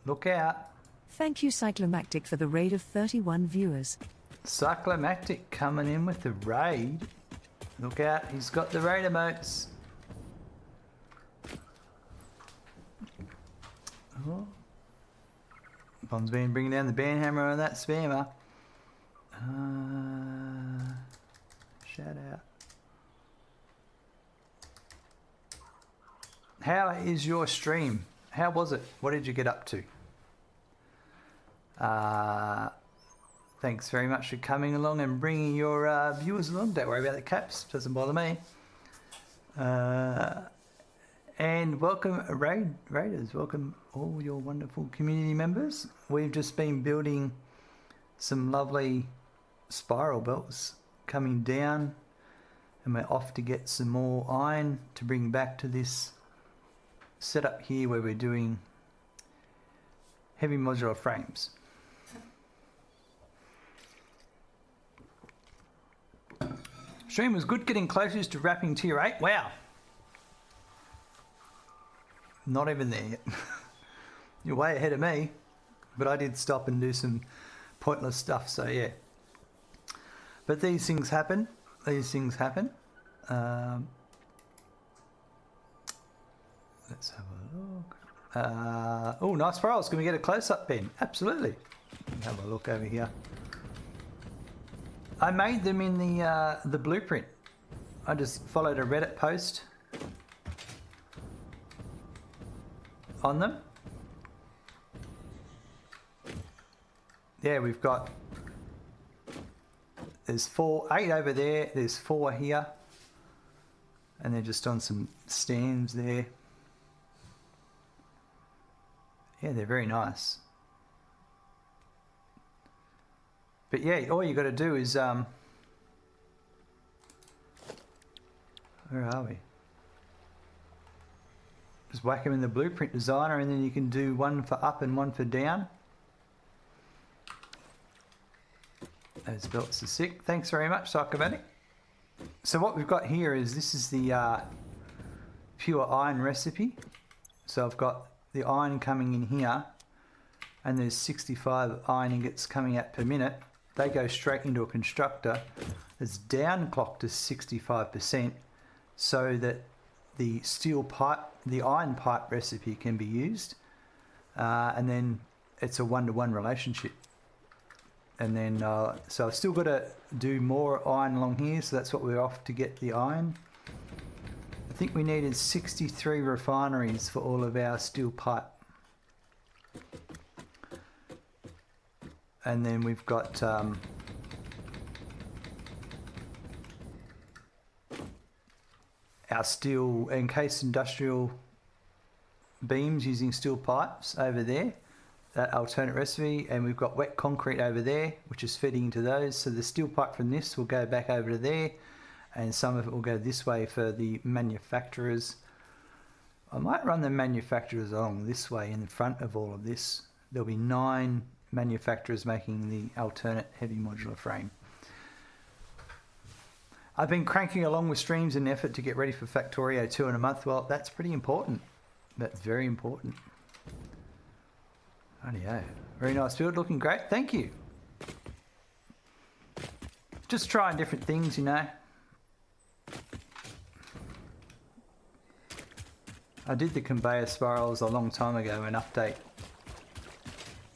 Look out. Thank you, Cyclomactic, for the raid of 31 viewers. Cyclomactic coming in with the raid. Look out, he's got the raid emotes. Oh. Bond's been bringing down the banhammer on that spammer. Shout out. How is your stream? How was it? What did you get up to? Thanks very much for coming along and bringing your viewers along. Don't worry about the caps, doesn't bother me. And welcome raiders, welcome all your wonderful community members. We've just been building some lovely spiral belts coming down, and we're off to get some more iron to bring back to this setup here where we're doing heavy modular frames. Stream was good, getting closest to wrapping tier 8. Wow. Not even there yet. You're way ahead of me. But I did stop and do some pointless stuff, so yeah. But these things happen. These things happen. Let's have a look. Oh, nice spirals. Can we get a close-up, Ben? Absolutely. Have a look over here. I made them in the blueprint. I just followed a Reddit post on them. Yeah, we've got, there's 8 over there, there's 4 here, and they're just on some stands there. Yeah, they're very nice. But yeah, all you got to do is, where are we? Just whack them in the blueprint designer, and then you can do one for up and one for down. Those belts are sick. Thanks very much, Psychomatic. So what we've got here is, this is the pure iron recipe. So I've got the iron coming in here, and there's 65 iron ingots coming out per minute. They go straight into a constructor that's down clocked to 65%, so that the steel pipe, the iron pipe recipe can be used, and then it's a 1-to-1 relationship. And then, so I've still got to do more iron along here, so that's what we're off to get the iron. I think we needed 63 refineries for all of our steel pipe. And then we've got our steel encased industrial beams using steel pipes over there, that alternate recipe, and we've got wet concrete over there, which is feeding into those. So the steel pipe from this will go back over to there, and some of it will go this way for the manufacturers I might run the manufacturers along this way in front of all of this. There'll be 9 manufacturers making the alternate heavy modular frame. I've been cranking along with streams in an effort to get ready for Factorio 2 in a month. Well, that's pretty important. That's very important. Oh yeah, very nice build, looking great. Thank you. Just trying different things, you know. I did the conveyor spirals a long time ago, an update.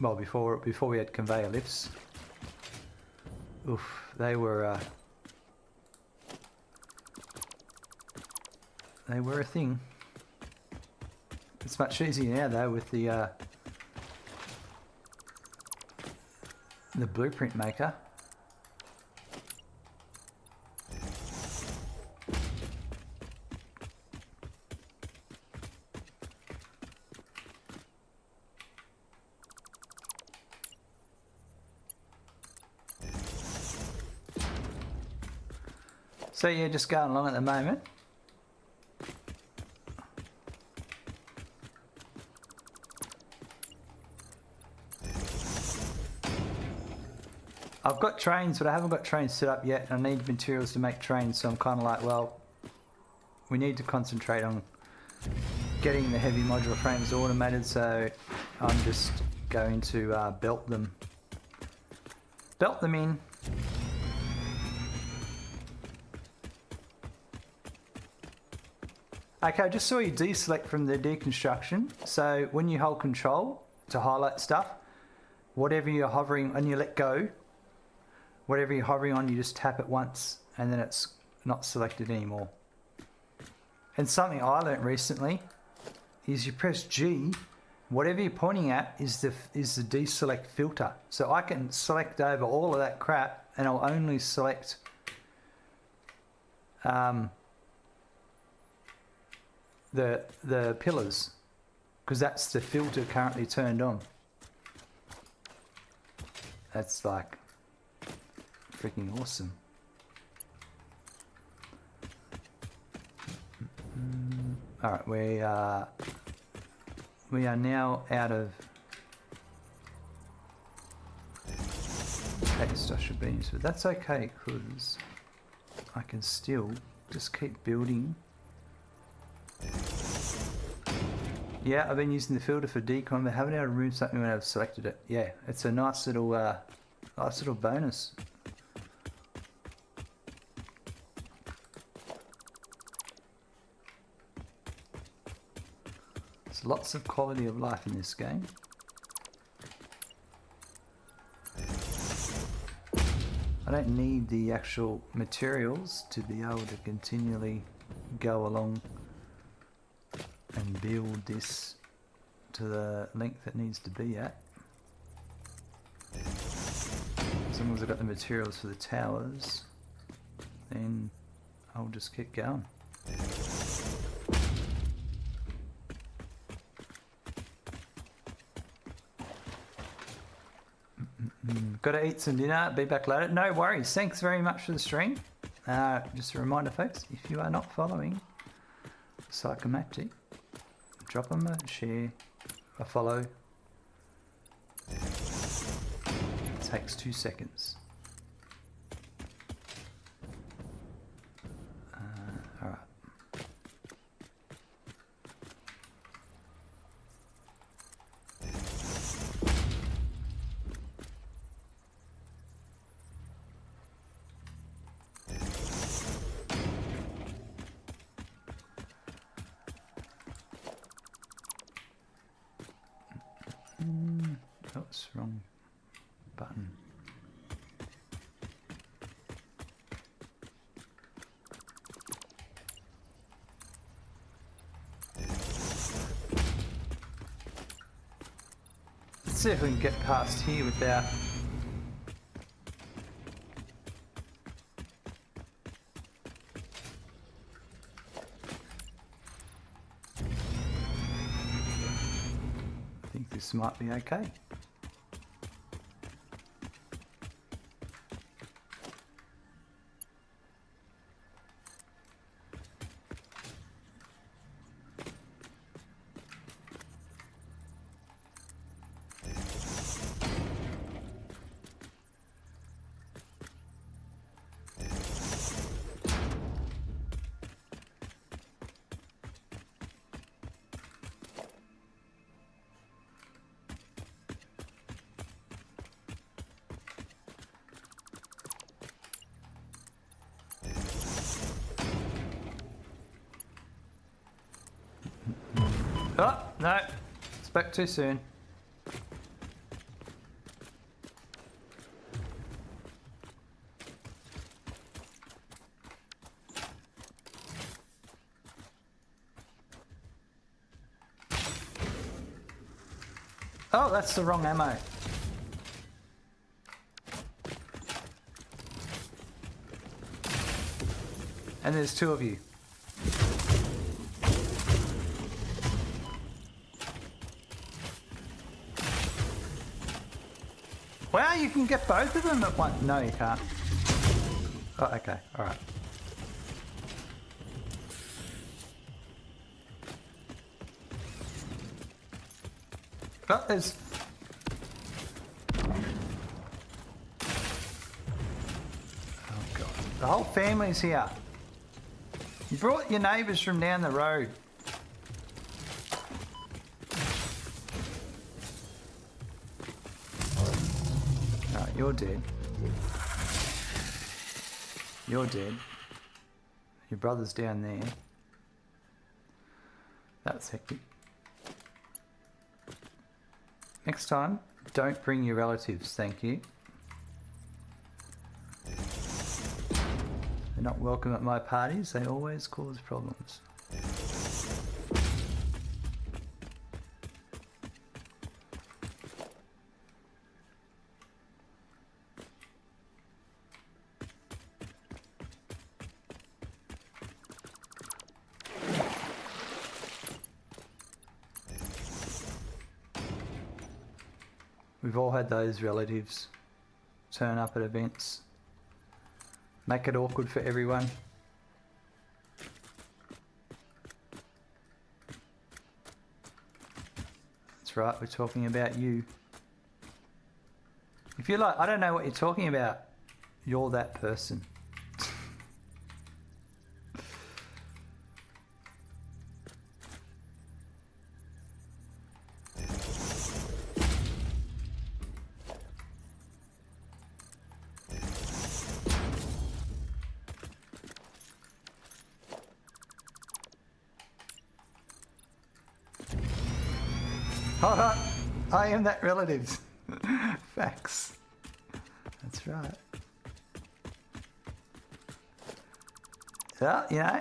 Well, before we had conveyor lifts. Oof, they were a thing. It's much easier now though with the blueprint maker. So yeah, just going along at the moment. I've got trains, but I haven't got trains set up yet. I need materials to make trains, so I'm kind of like, well, we need to concentrate on getting the heavy modular frames automated, so I'm just going to belt them in. Okay, I just saw you deselect from the deconstruction. So when you hold control to highlight stuff, whatever you're hovering, and you let go, whatever you're hovering on, you just tap it once and then it's not selected anymore. And something I learnt recently is you press G, whatever you're pointing at is the deselect filter. So I can select over all of that crap and I'll only select the pillars, because that's the filter currently turned on. That's like freaking awesome. All right, we are now out of text I should be used, but that's okay because I can still just keep building. Yeah, I've been using the filter for decon, but haven't been able to remove something when I've selected it. Yeah, it's a nice little bonus. There's lots of quality of life in this game. I don't need the actual materials to be able to continually go along and build this to the length it needs to be at. As long as I've got the materials for the towers, then I'll just keep going. Gotta eat some dinner, be back later. No worries, thanks very much for the stream. Just a reminder folks, if you are not following Psychomatic, drop them a share, a follow. It takes 2 seconds. All right. Oops, wrong button. Let's see if we can get past here without... I think this might be okay. Oh, no. Spoke too soon. Oh, that's the wrong ammo. And there's two of you. Wow, you can get both of them at once. No, you can't. Oh, okay. All right. Oh, there's... Oh, God. The whole family's here. You brought your neighbours from down the road. Alright, you're dead. You're dead. Your brother's down there. That's hectic. Next time, don't bring your relatives, thank you. They're not welcome at my parties, they always cause problems. We've all had those relatives turn up at events. Make it awkward for everyone. That's right, we're talking about you. If you're like, I don't know what you're talking about, you're that person. I am that relative. Facts. That's right. So, you know,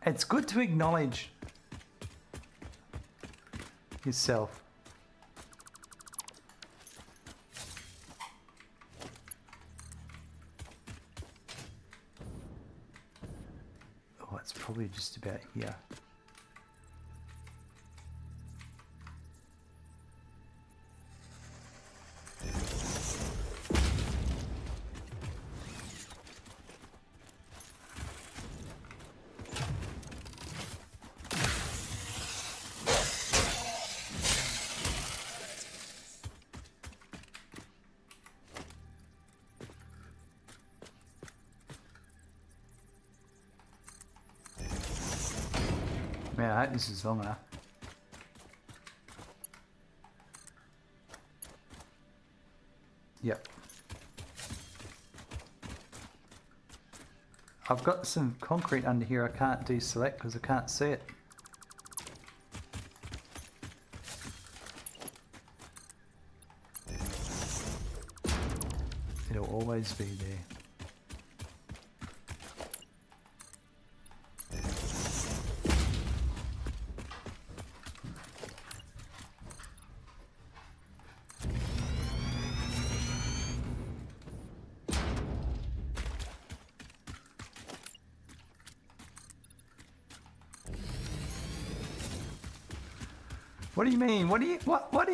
it's good to acknowledge yourself. Oh, it's probably just about here. Man, I hope this is long enough. Yep. I've got some concrete under here I can't deselect because I can't see it. It'll always be there. What do you mean? What do you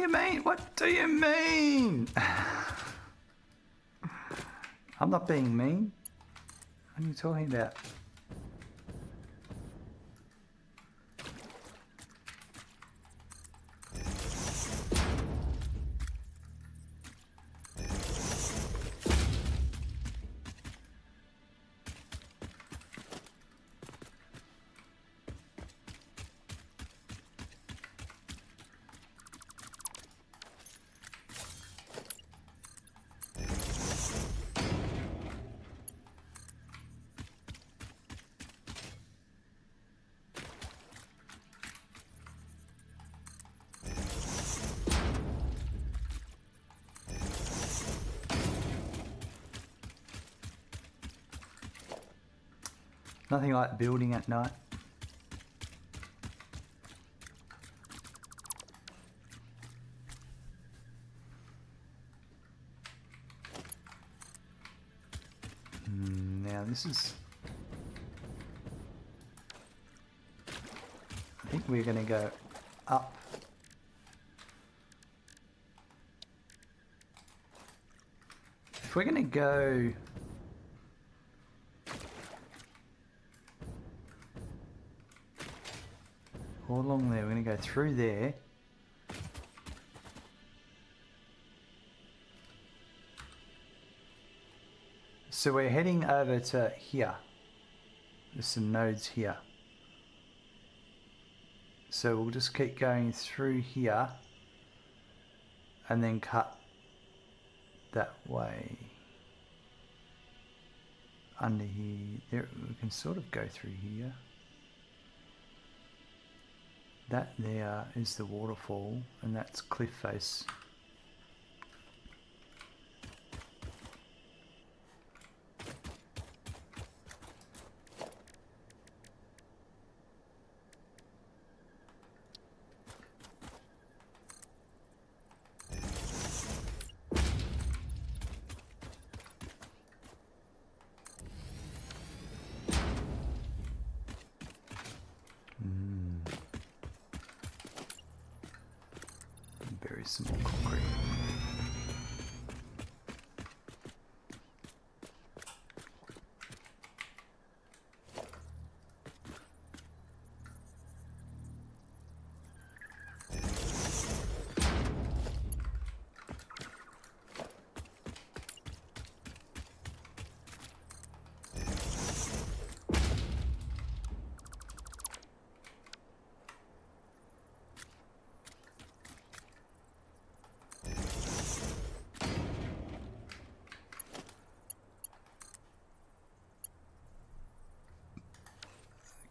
mean? What do you mean? I'm not being mean. What are you talking about? Nothing like building at night. Now this is... I think we're going to go up. If we're going to go... all along there, we're going to go through there. So we're heading over to here. There's some nodes here. So we'll just keep going through here and then cut that way. Under here, there, we can sort of go through here. That there is the waterfall, and that's cliff face. Very small concrete.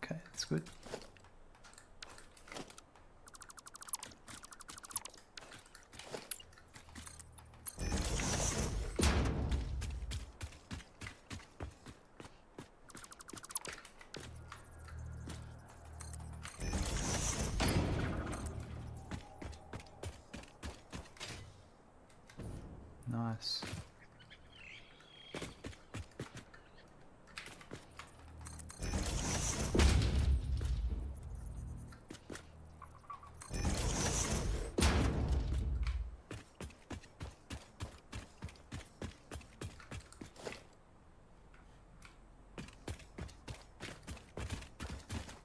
Okay, that's good. Nice.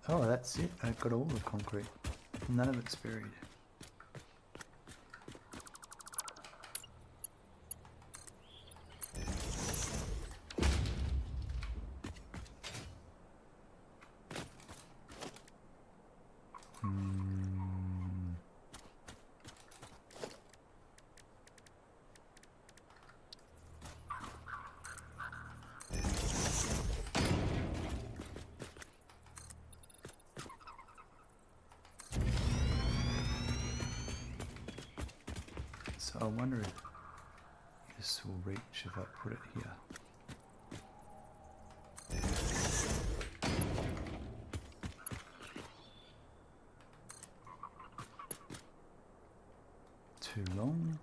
Oh, that's it. I've got all the concrete. None of it's buried. So I wonder if this will reach if I put it here. Too long.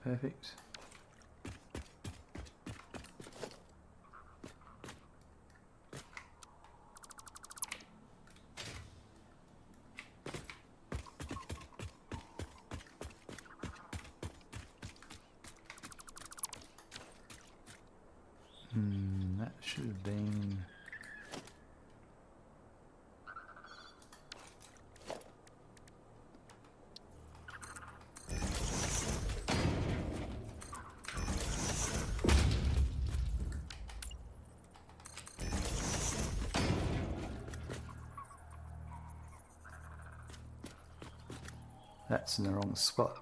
Perfect. That should have been... That's in the wrong spot.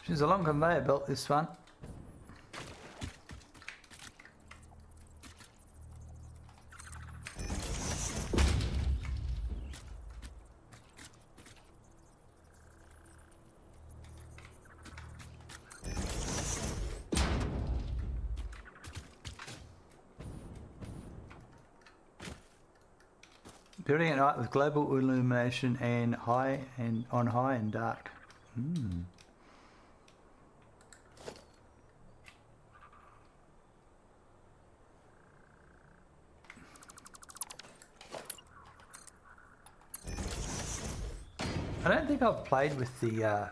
She's a long conveyor belt, this one. Building at night with global illumination and high and dark. I don't think I've played with the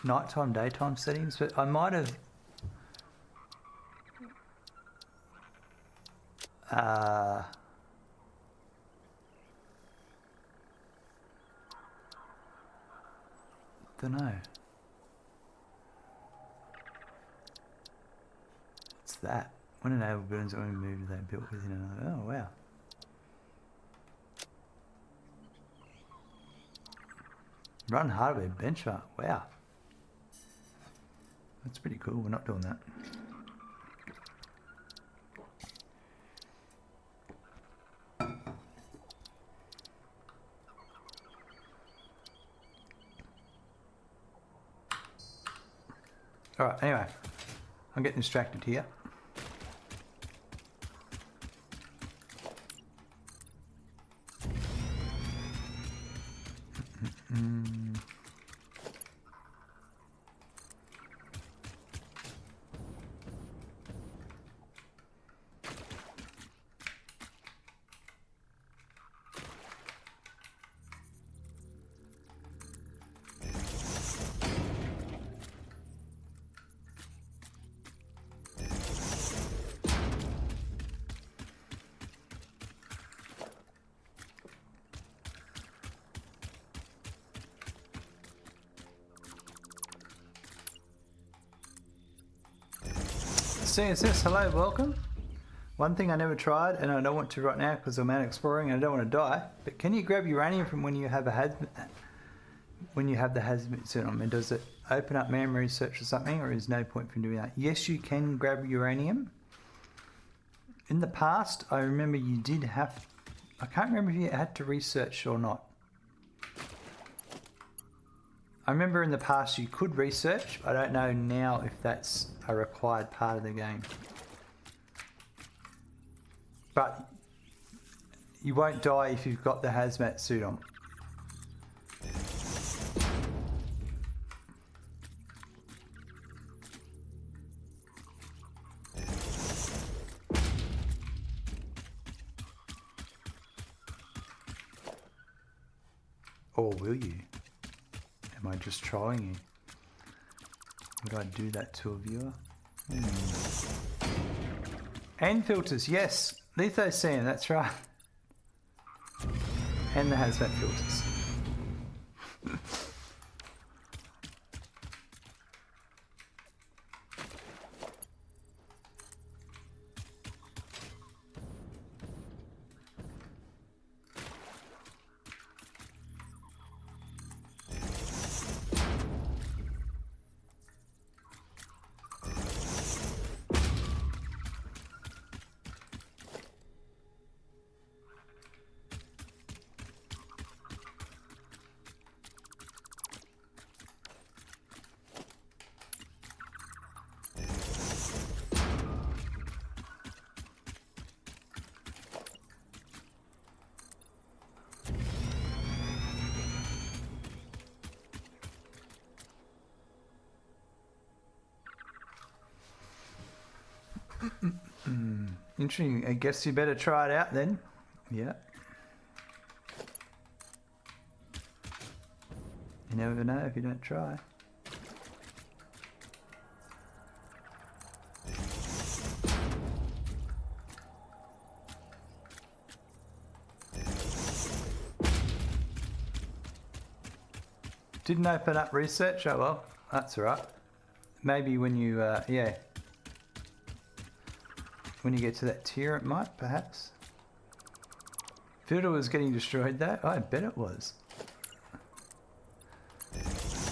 nighttime, daytime settings, but I might have. Don't know. What's that? When enabled buildings only move, they built within another. Oh wow. Run hardware benchmark. Wow. That's pretty cool. We're not doing that. Alright, anyway. I'm getting distracted here. CSS, hello, welcome. One thing I never tried, and I don't want to right now because I'm out exploring and I don't want to die, but can you grab uranium from when you have a the hazmat suit on? And does it open up memory search or something, or is no point from doing that? Yes, you can grab uranium. In the past, I remember you did have, I can't remember if you had to research or not. I remember in the past you could research. I don't know now if that's a required part of the game. But you won't die if you've got the hazmat suit on. Or will you? Am I just trolling you? Would I do that to a viewer? And filters, yes. Lithocyan, that's right. And the hazmat filters. Interesting. I guess you better try it out then. Yeah. You never know if you don't try. Didn't open up research? Oh well, that's alright. Maybe when you, yeah. When you get to that tier it might, perhaps. Filter was getting destroyed though? I bet it was.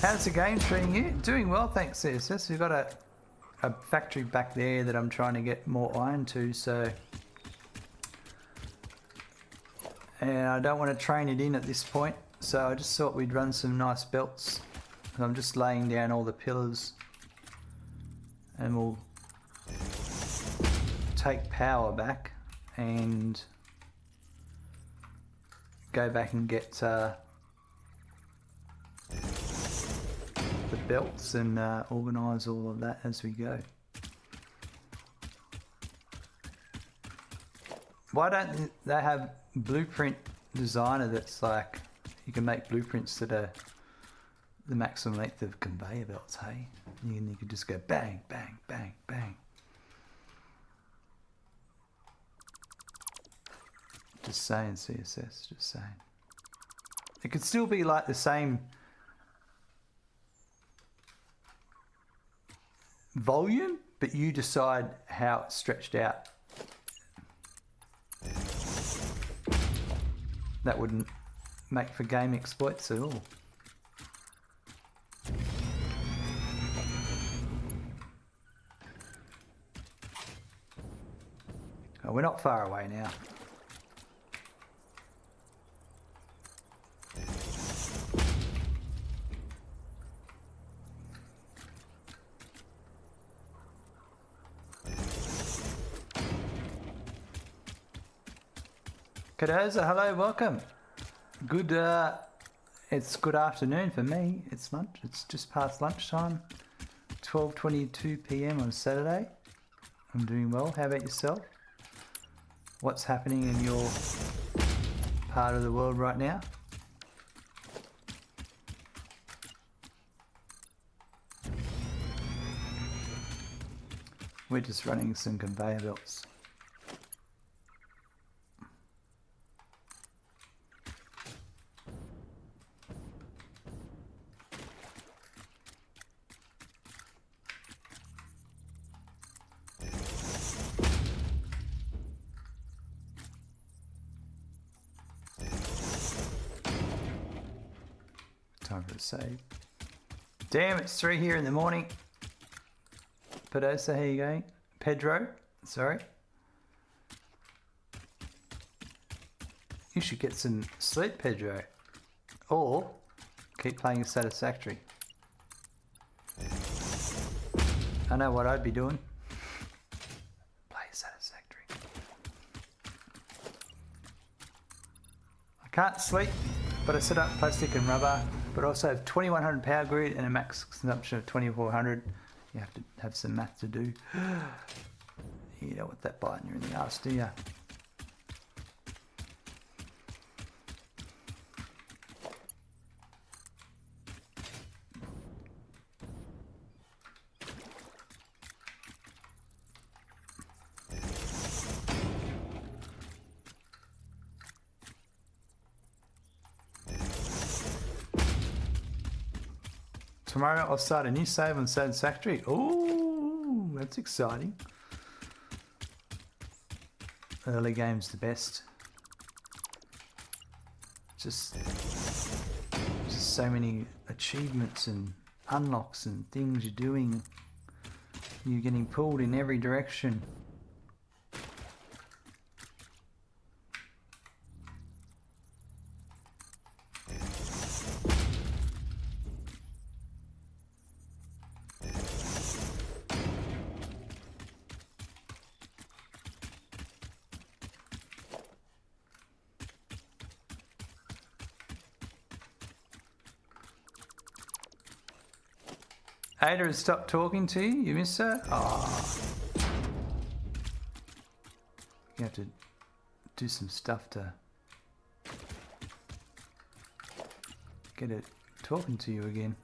How's the game treating you? Doing well, thanks, CSS. We've got a factory back there that I'm trying to get more iron to, so... And I don't want to train it in at this point, so I just thought we'd run some nice belts. And I'm just laying down all the pillars. And we'll take power back and go back and get the belts and organise all of that as we go. Why don't they have blueprint designer that's like you can make blueprints that are the maximum length of conveyor belts, hey? And you could just go bang, bang, bang, bang. Just saying, CSS, just saying. It could still be like the same volume, but you decide how it's stretched out. That wouldn't make for game exploits at all. Oh, we're not far away now. Cadoza, hello, welcome. Good, it's good afternoon for me. It's lunch, it's just past lunchtime. 12:22 PM on Saturday. I'm doing well, how about yourself? What's happening in your part of the world right now? We're just running some conveyor belts. Time for a save. Damn, it's 3 here in the morning. Pedosa, how you going? Pedro, sorry. You should get some sleep, Pedro. Or keep playing Satisfactory. I know what I'd be doing. Play Satisfactory. I can't sleep, but I set up plastic and rubber, but also have 2100 power grid and a max consumption of 2400. You have to have some math to do. You don't want that biting you in the arse, do you? Tomorrow I'll start a new save on Satisfactory. Oh, that's exciting. Early game's the best. Just so many achievements and unlocks and things you're doing. You're getting pulled in every direction. Ada has stopped talking to you? You miss her? Oh. You have to do some stuff to get it talking to you again.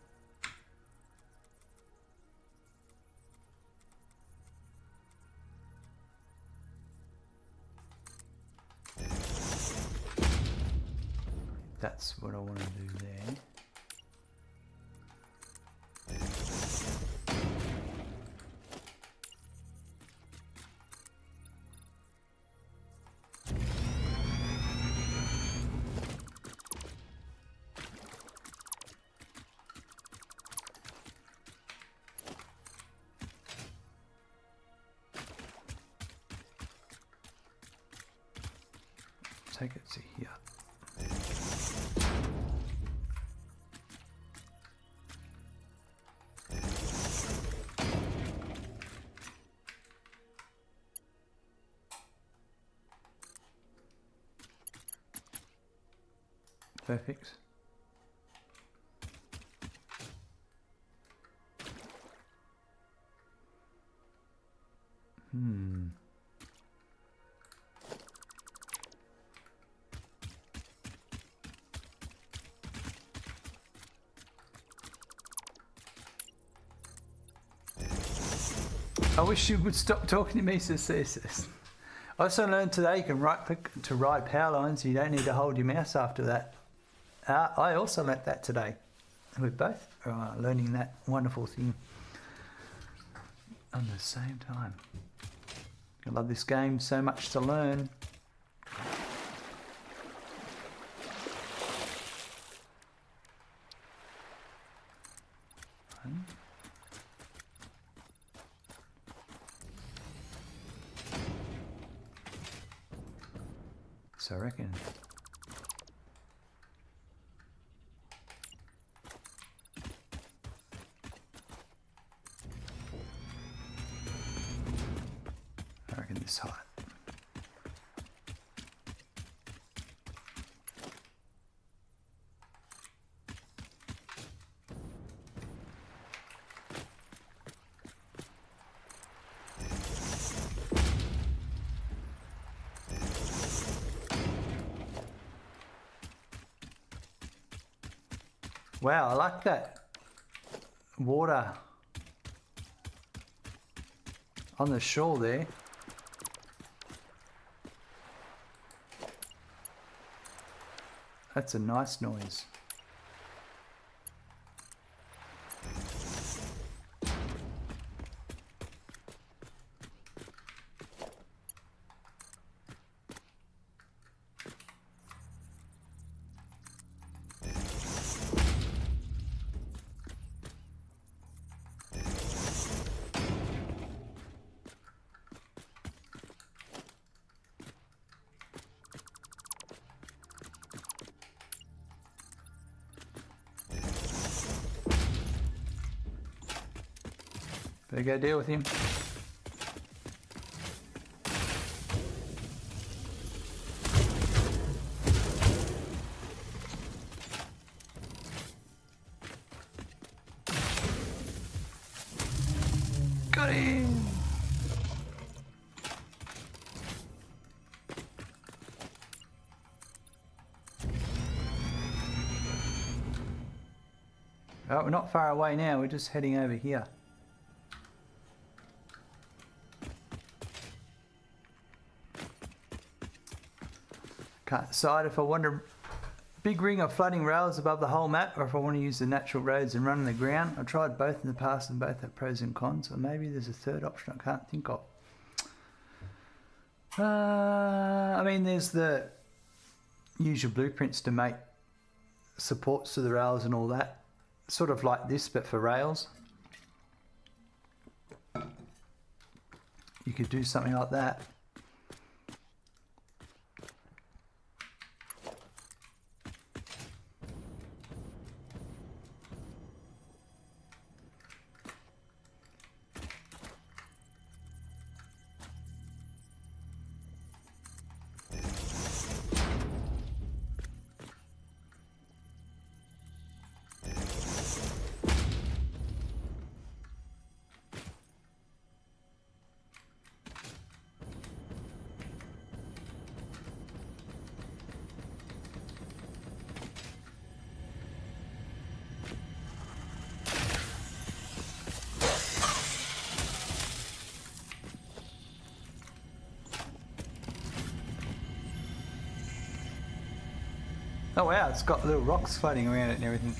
That's what I want to do there. take it to here. Perfect. I wish you would stop talking to me, says. I also learned today you can right click to ride power lines. You don't need to hold your mouse after that. I also learnt that today. We're both learning that wonderful thing on the same time. I love this game, so much to learn. So I reckon. This height. Wow, I like that water on the shore there. That's a nice noise. Better go deal with him. Got him! Oh, we're not far away now, we're just heading over here. Can't decide if I want a big ring of flooding rails above the whole map or if I want to use the natural roads and run on the ground. I tried both in the past and both have pros and cons, or maybe there's a third option I can't think of. I mean, there's the use your blueprints to make supports to the rails and all that. Sort of like this, but for rails. You could do something like that. Oh wow, it's got little rocks floating around it and everything.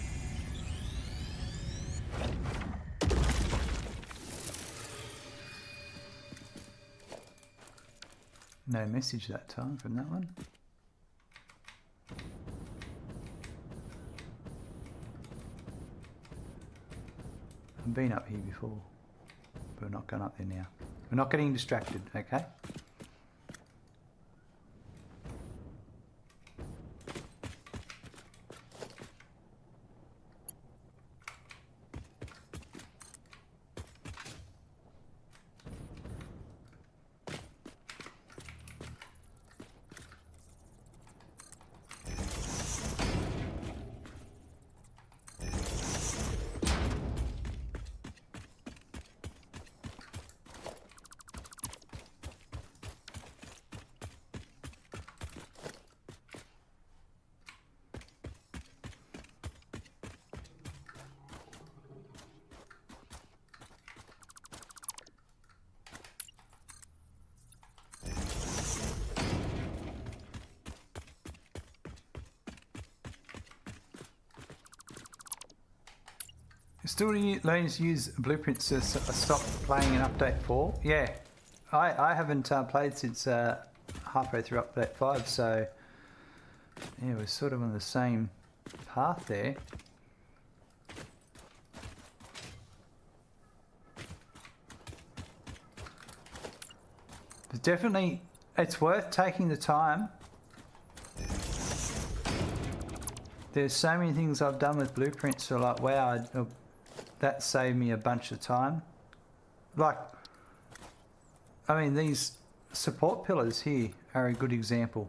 No message that time from that one. I've been up here before, but we're not going up there now. We're not getting distracted, okay? Still learning to use blueprints to stop playing in update 4? Yeah, I haven't played since halfway through update 5, so yeah, we're sort of on the same path there. But definitely, it's worth taking the time. There's so many things I've done with blueprints so like, wow, that saved me a bunch of time. Like, I mean, these support pillars here are a good example.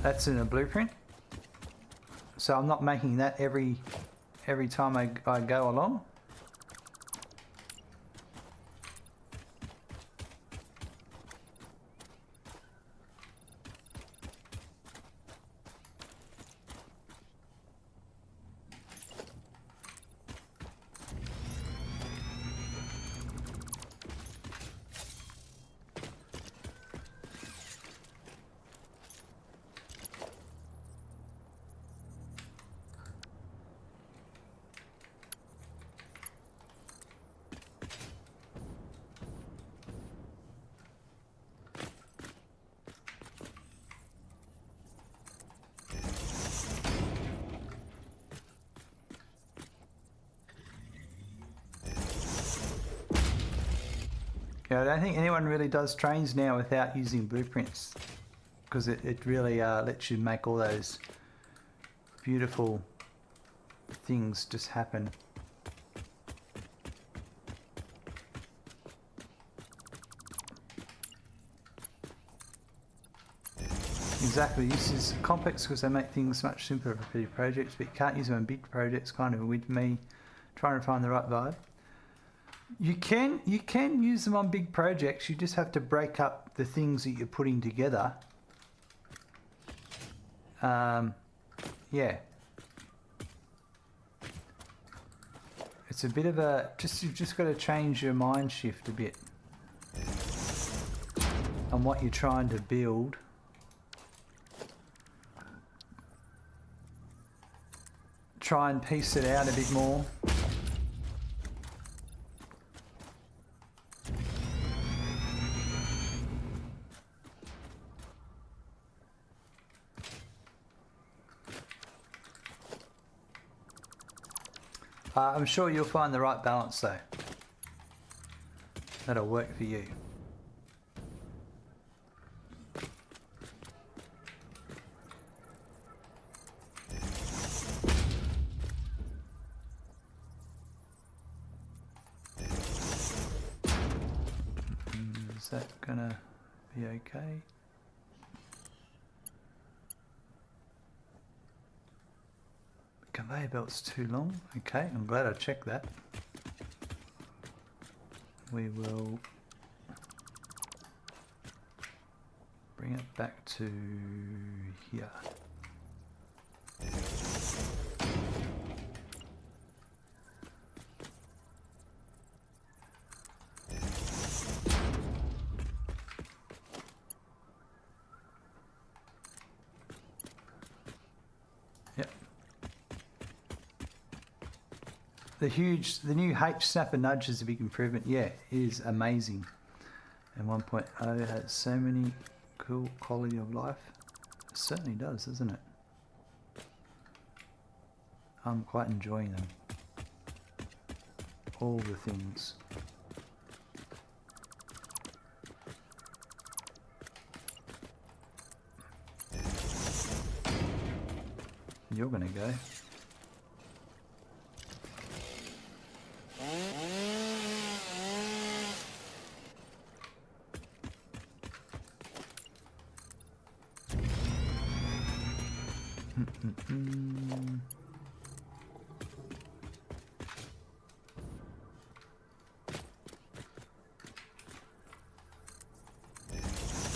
That's in a blueprint. So I'm not making that every time I go along. Yeah, I don't think anyone really does trains now without using blueprints, because it really lets you make all those beautiful things just happen. Exactly, this is complex because they make things much simpler for petty projects, but you can't use them in big projects, kind of with me trying to find the right vibe. You can use them on big projects, you just have to break up the things that you're putting together. Yeah. It's a bit of a, you've just got to change your mind shift a bit on what you're trying to build. Try and piece it out a bit more. I'm sure you'll find the right balance though. That'll work for you. Is that gonna be okay? Conveyor belt's too long. Okay, I'm glad I checked that. We will bring it back to here. Yep. The new H snapper nudge is a big improvement. Yeah, it is amazing. And 1.0 has so many cool quality of life. It certainly does, doesn't it? I'm quite enjoying them. All the things. You're gonna go.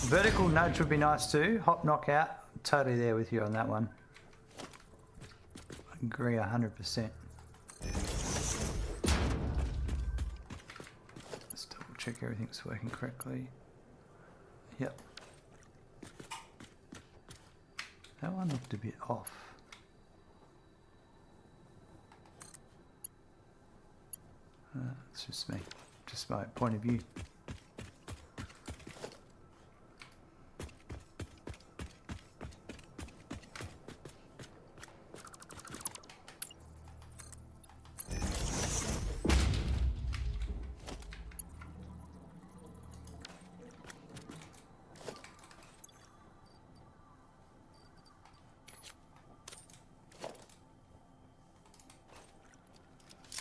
Vertical nudge would be nice too. Hop knockout. Totally there with you on that one. I agree 100%. Let's double check everything's working correctly. Yep. That one looked a bit off. It's just me, just my point of view.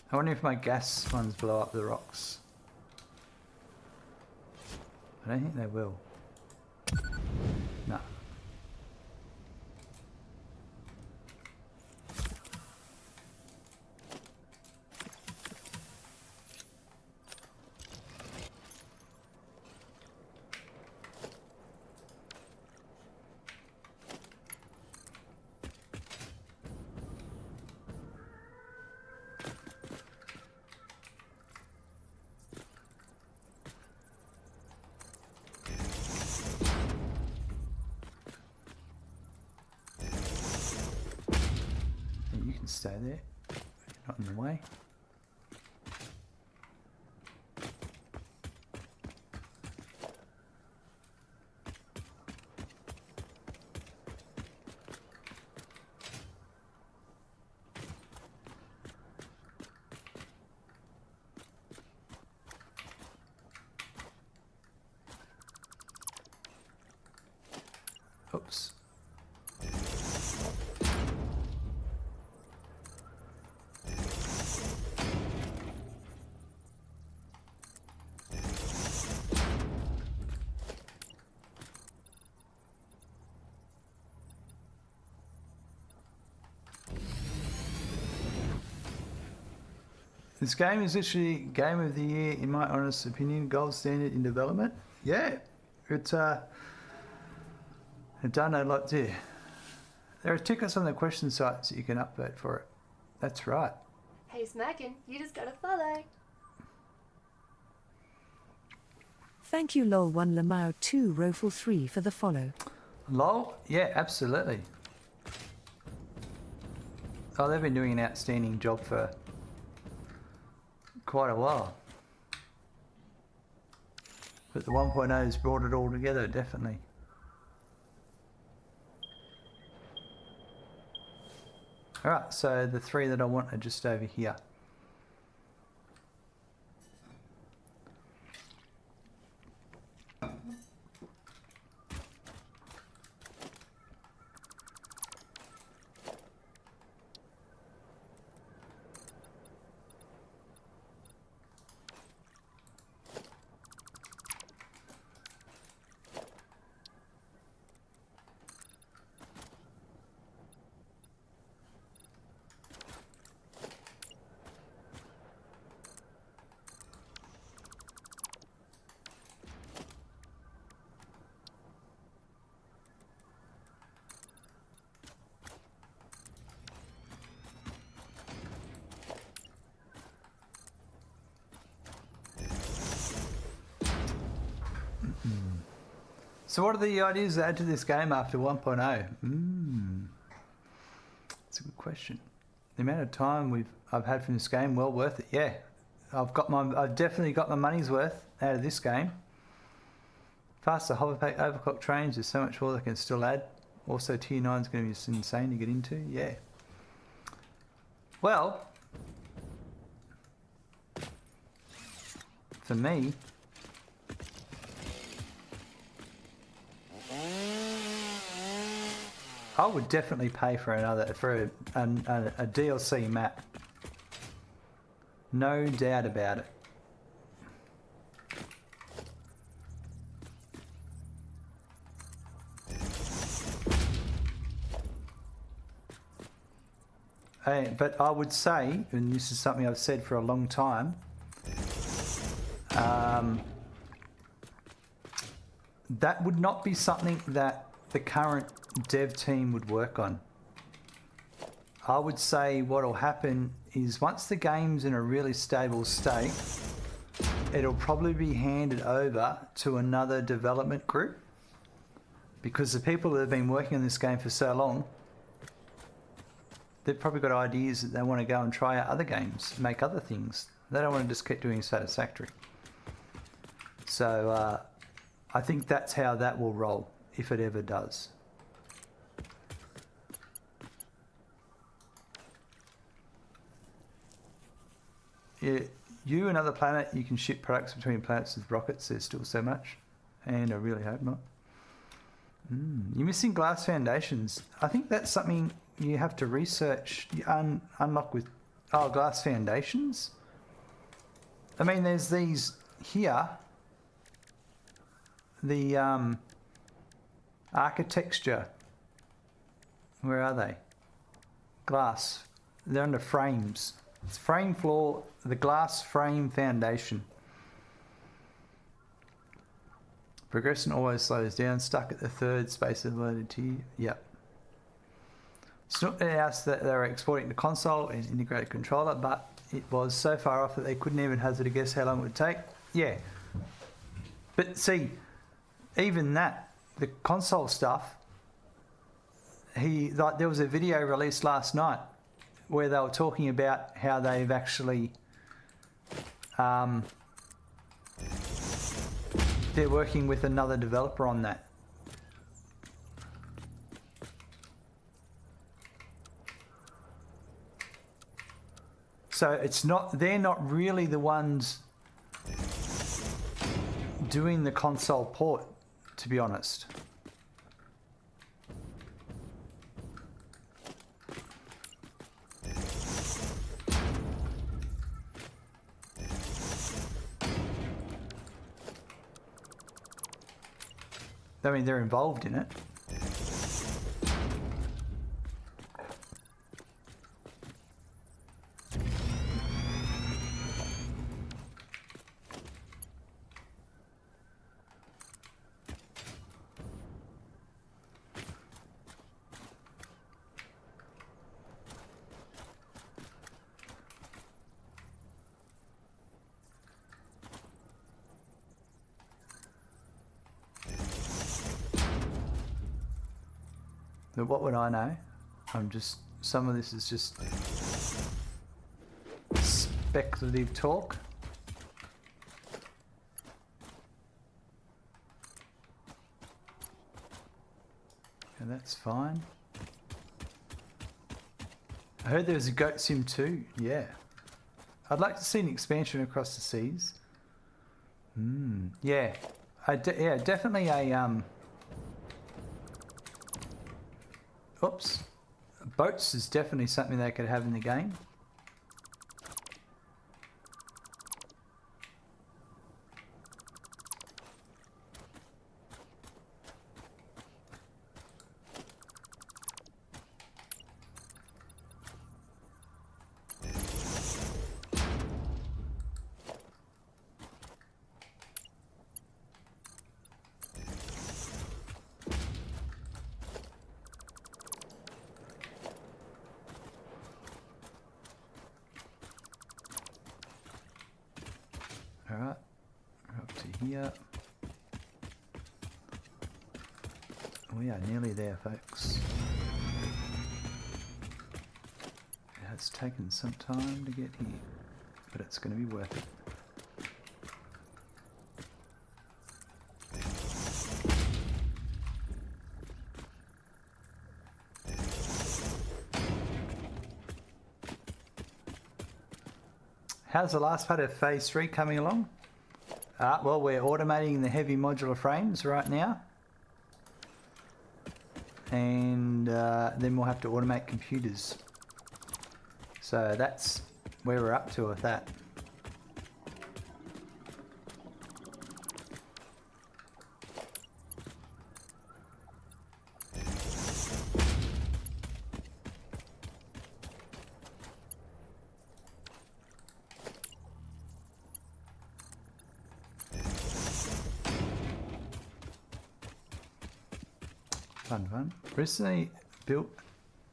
I wonder if my gas ones blow up the rocks. I don't think they will. No. You can stay there, not in the way. Oops. This game is literally game of the year, in my honest opinion, gold standard in development. Yeah, it's I've done a lot there. There are tickets on the question sites that you can upvote for it. That's right. Hey Smackin', you just gotta follow. Thank you lol1 Lamau 2 Roful 3 for the follow. Lol, yeah, absolutely. Oh, they've been doing an outstanding job for quite a while. But the 1.0 has brought it all together, definitely. Alright, so the three that I want are just over here. So what are the ideas to add to this game after 1.0? That's a good question. The amount of time I've had from this game, well worth it. Yeah, I've definitely got my money's worth out of this game. Faster hoverpack overclock trains. There's so much more they can still add. Also, tier 9 is going to be just insane to get into. Yeah. Well, for me, I would definitely pay for a DLC map. No doubt about it. But I would say, and this is something I've said for a long time, that would not be something that the current dev team would work on. I would say what will happen is once the game's in a really stable state, it'll probably be handed over to another development group, because the people that have been working on this game for so long, they've probably got ideas that they want to go and try out other games, make other things. They don't want to just keep doing Satisfactory. So I think that's how that will roll, if it ever does. Yeah, you and other planet, you can ship products between planets with rockets. There's still so much, and I really hope not. You're missing glass foundations. I think that's something you have to research. You unlock with glass foundations. I mean, there's these here. The architecture. Where are they? Glass. They're under frames. It's frame floor, the glass frame foundation. Progression always slows down, stuck at the third space loaded tier. Yep. Snook announced that they were exporting the console and integrated controller, but it was so far off that they couldn't even hazard a guess how long it would take. Yeah. But see, even that, the console stuff, there was a video released last night where they were talking about how they've actually they're working with another developer on that. So they're not really the ones doing the console port, to be honest. I mean, they're involved in it. But what would I know? Some of this is just speculative talk. And that's fine. I heard there was a Goat Sim 2. Yeah. I'd like to see an expansion across the seas. Yeah. Yeah, definitely a oops. Boats is definitely something they could have in the game. Alright, we're up to here. We are nearly there, folks. It has taken some time to get here, but it's going to be worth it. How's the last part of phase 3 coming along? Well, we're automating the heavy modular frames right now. And then we'll have to automate computers. So that's where we're up to with that. Fun. Recently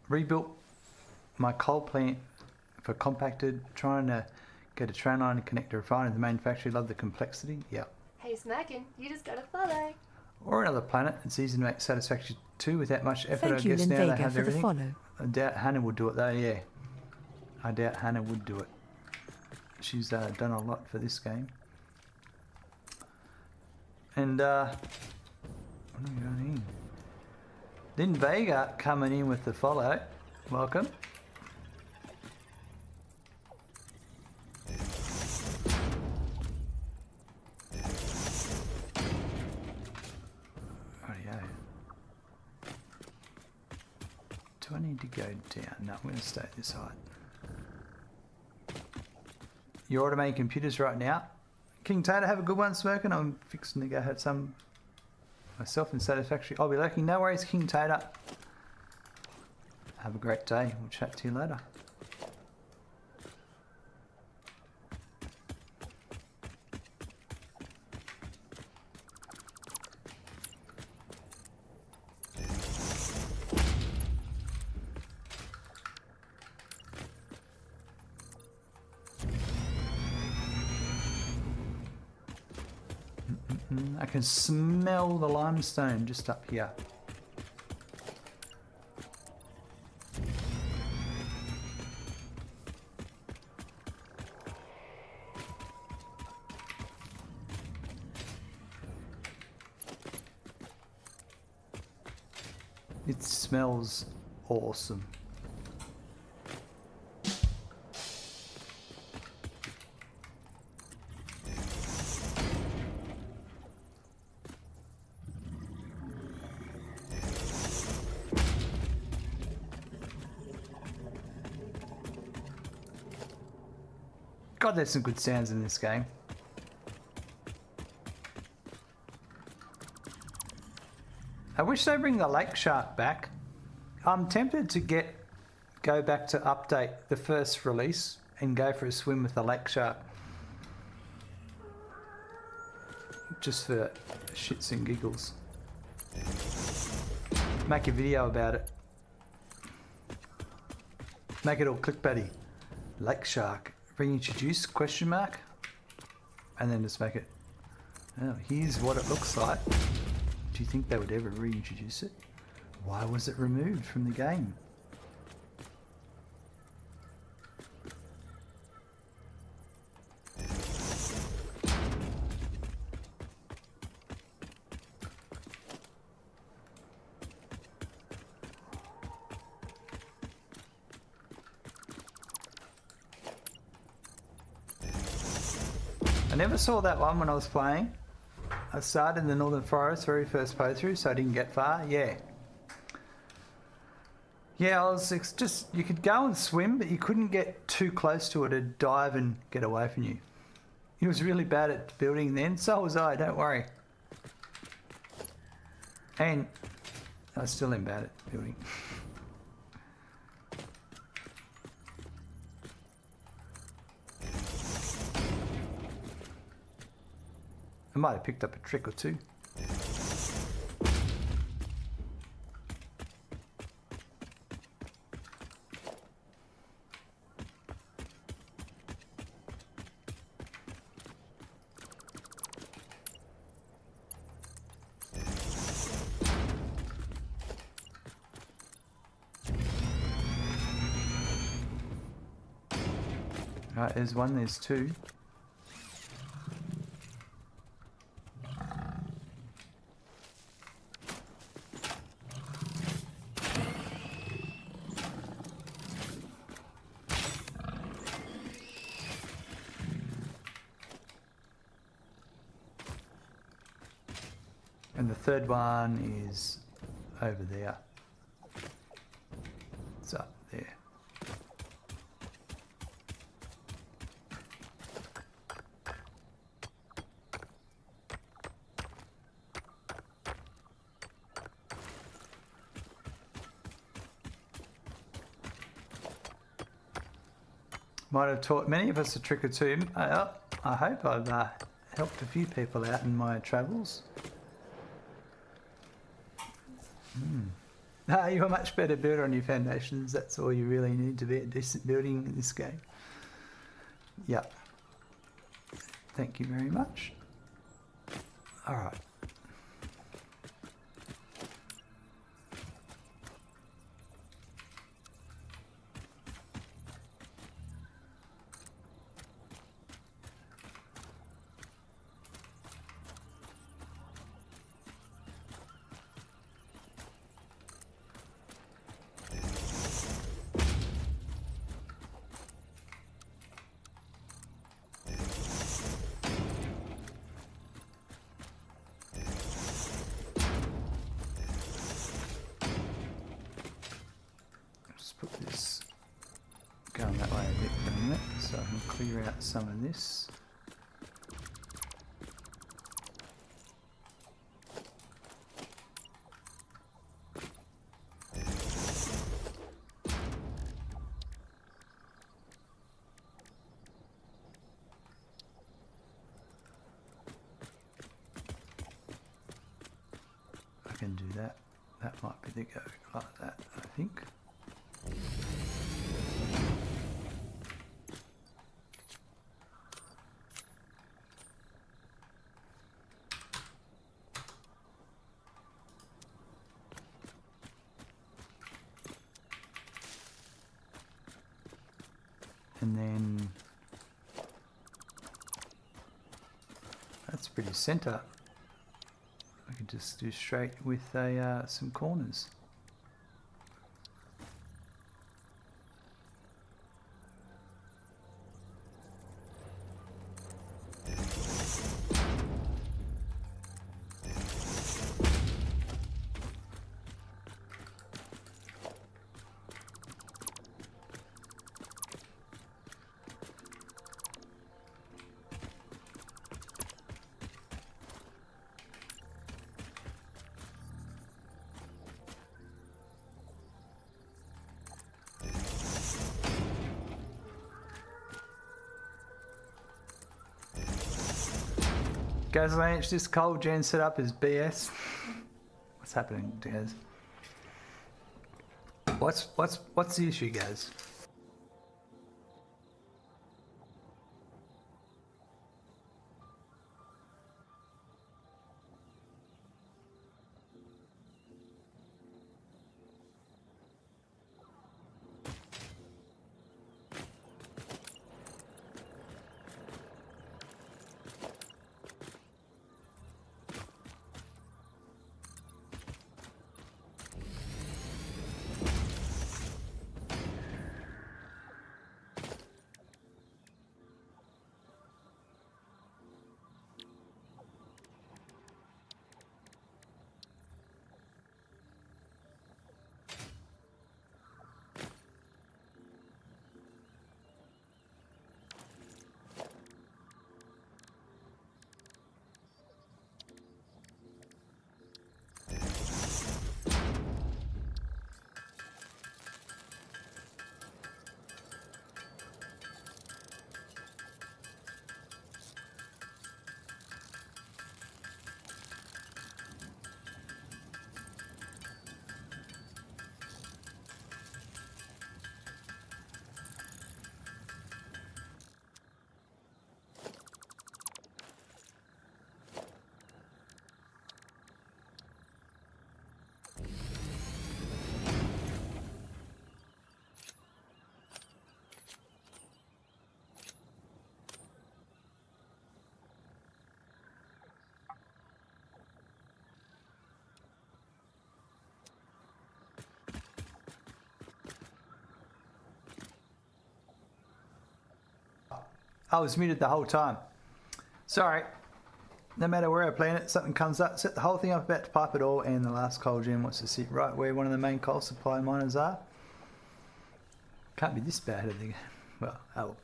rebuilt my coal plant for compacted, trying to get a train line to connect a refinery to the main factory. Love the complexity. Yep. Hey, Smackin', you just gotta follow. Or another planet. It's easy to make Satisfactory 2 without much effort. Thank I you, guess Lynn now they Vega, have for the everything. follow. I doubt Hannah would do it though, yeah. I doubt Hannah would do it. She's done a lot for this game. And what are we going in? Then Vega coming in with the follow. Welcome. Rightio. Do I need to go down? No, I'm going to stay at this height. You're automating computers right now. King Tater, have a good one, smoking. I'm fixing to go have some myself in Satisfactory. I'll be lurking. No worries, King Tater. Have a great day. We'll chat to you later. I can smell the limestone just up here. It smells awesome. God, there's some good sounds in this game. I wish they bring the lake shark back. I'm tempted to go back to update the first release and go for a swim with the lake shark. Just for shits and giggles. Make a video about it. Make it all clickbaity. Lake shark. Reintroduce, question mark, and then just make it, oh, here's what it looks like. Do you think they would ever reintroduce it? Why was it removed from the game? I never saw that one when I was playing. I started in the Northern Forest, very first playthrough, so I didn't get far. Yeah. Yeah, I was just, you could go and swim, but you couldn't get too close to it. It'd dive and get away from you. He was really bad at building then, so was I, don't worry. And I still am bad at building. I might have picked up a trick or two. Right, there's one, there's two. And the third one is over there. It's up there. Might have taught many of us a trick or two. I hope I've helped a few people out in my travels. You're a much better builder on your foundations. That's all you really need to be a decent building in this game. Yep. Thank you very much. All right. so I can clear out some of this. I can do that. That might be the go, like that, I think. And then that's pretty center. I can just do straight with a some corners. Gazlanch, this cold gen setup is BS. What's happening, Gaz? What's the issue, Gaz? I was muted the whole time. Sorry. No matter where I plan it, something comes up. Set the whole thing up, about to pipe it all, and the last coal gem wants to sit right where one of the main coal supply miners are. Can't be this bad, I think. Well, oh well.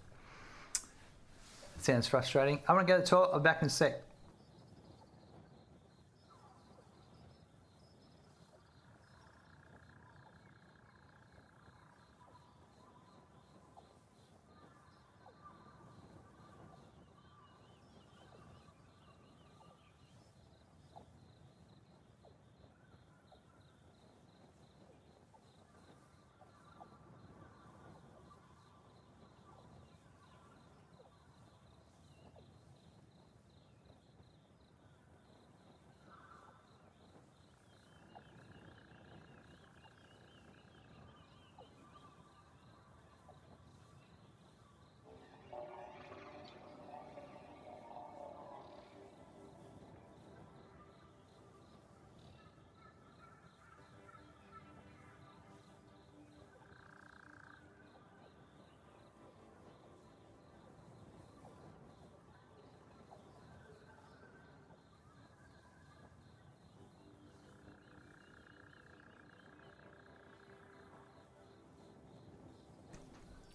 Sounds frustrating. I'm gonna go to the toilet. I'm back in a sec.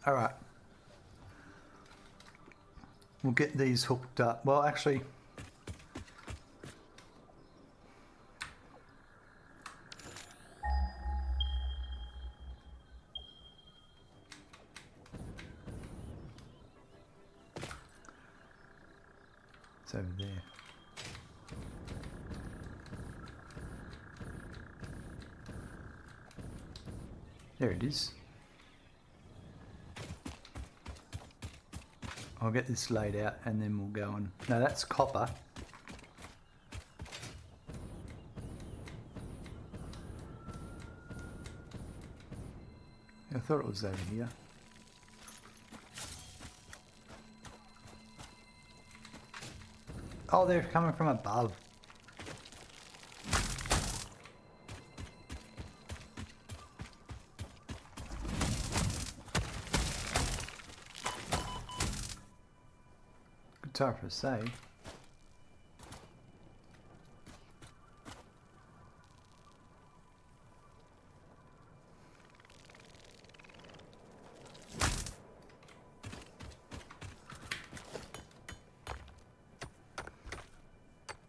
All right. we'll get these hooked up. Well, actually, it's over there. There it is. I'll get this laid out and then we'll go on. No, that's copper. I thought it was over here. Oh, they're coming from above. Good time for a save.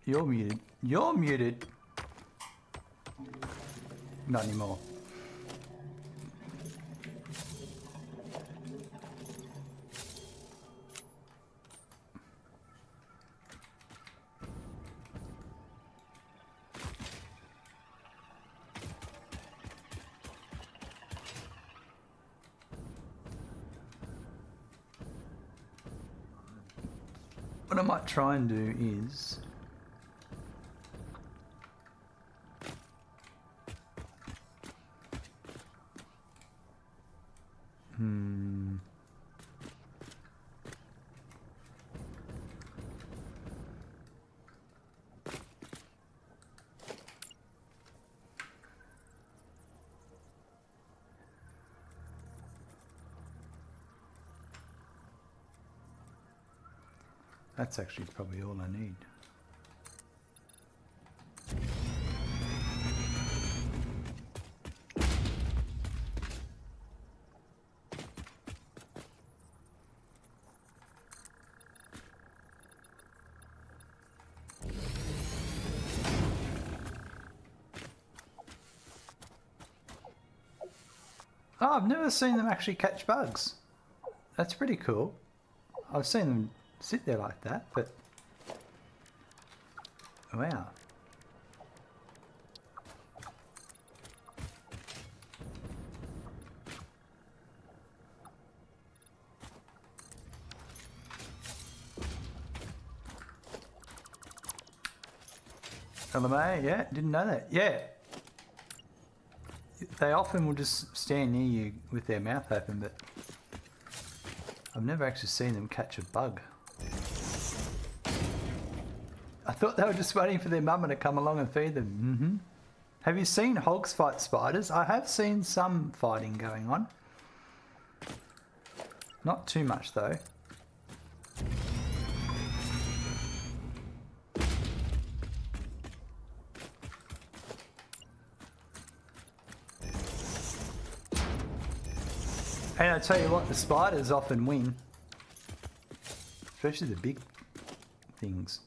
You're muted. You're muted. Not anymore. What I might try and do is that's actually probably all I need. Oh, I've never seen them actually catch bugs. That's pretty cool. I've seen them sit there like that, but wow. LMA, yeah, didn't know that. Yeah. They often will just stand near you with their mouth open, but I've never actually seen them catch a bug. I thought they were just waiting for their mama to come along and feed them. Have you seen hogs fight spiders? I have seen some fighting going on. Not too much though. And I tell you what, the spiders often win. Especially the big things.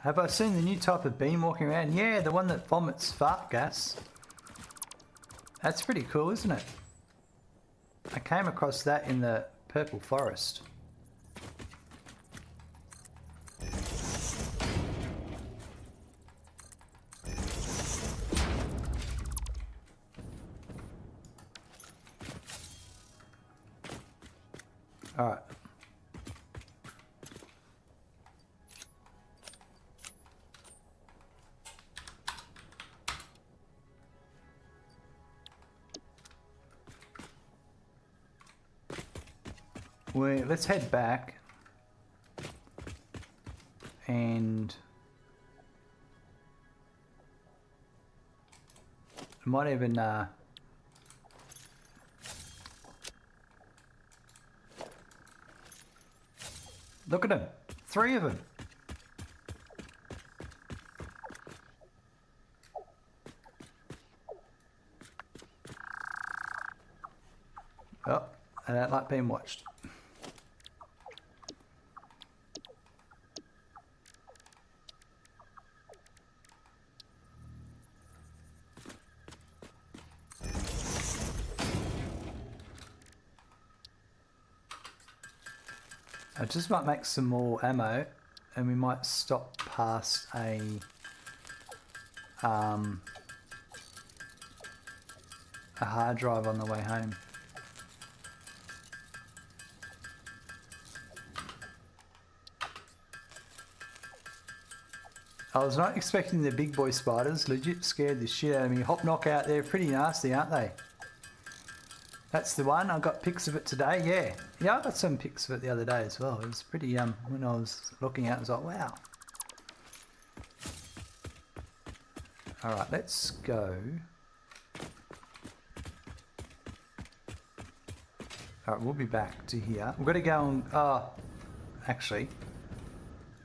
Have I seen the new type of beam walking around? Yeah, the one that vomits fart gas. That's pretty cool, isn't it? I came across that in the Purple forest. All right. Let's head back and I might even look at them, 3 of them. Oh, I don't like being watched. I just might make some more ammo and we might stop past a hard drive on the way home. I was not expecting the big boy spiders. Legit scared the shit out of me. Hop knock out there, pretty nasty, aren't they? That's the one. I got pics of it today. Yeah, I got some pics of it the other day as well. It was pretty when I was looking at it, I was like, wow. All right, let's go. All right, we'll be back to here. We've got to go and actually,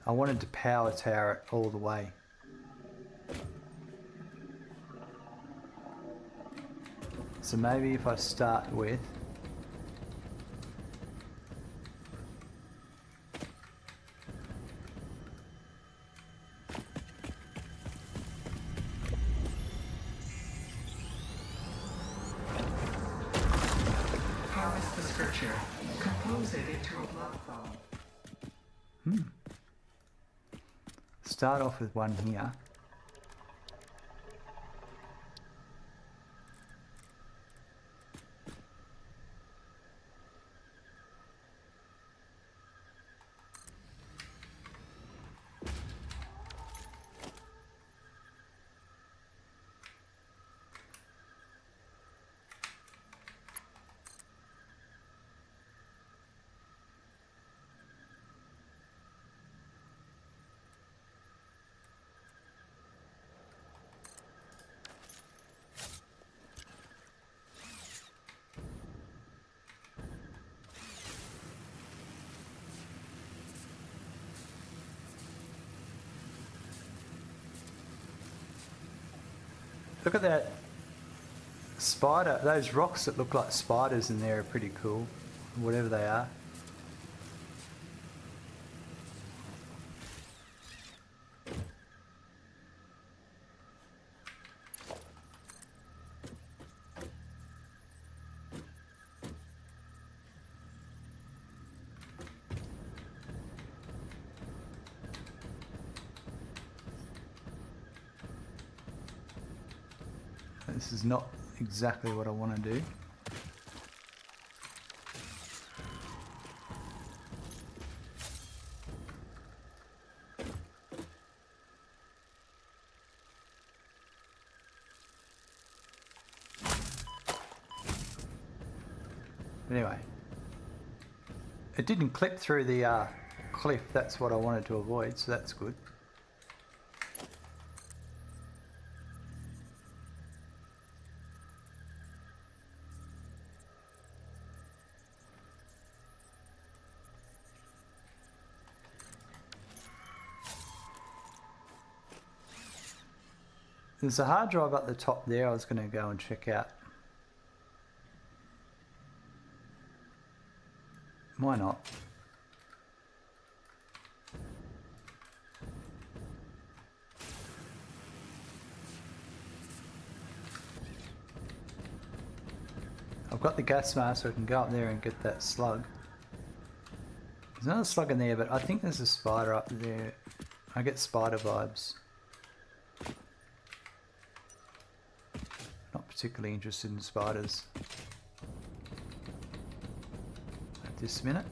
I wanted to power tower it all the way. So maybe if I start with harvest the scripture, compose it into a blood bond. start off with one here. Look at that spider. Those rocks that look like spiders in there are pretty cool, whatever they are. This is not exactly what I want to do. Anyway, it didn't clip through the cliff. That's what I wanted to avoid, so that's good. There's a hard drive up the top there I was going to go and check out. Why not? I've got the gas mask so I can go up there and get that slug. There's another slug in there, but I think there's a spider up there. I get spider vibes. Not particularly interested in spiders at this minute.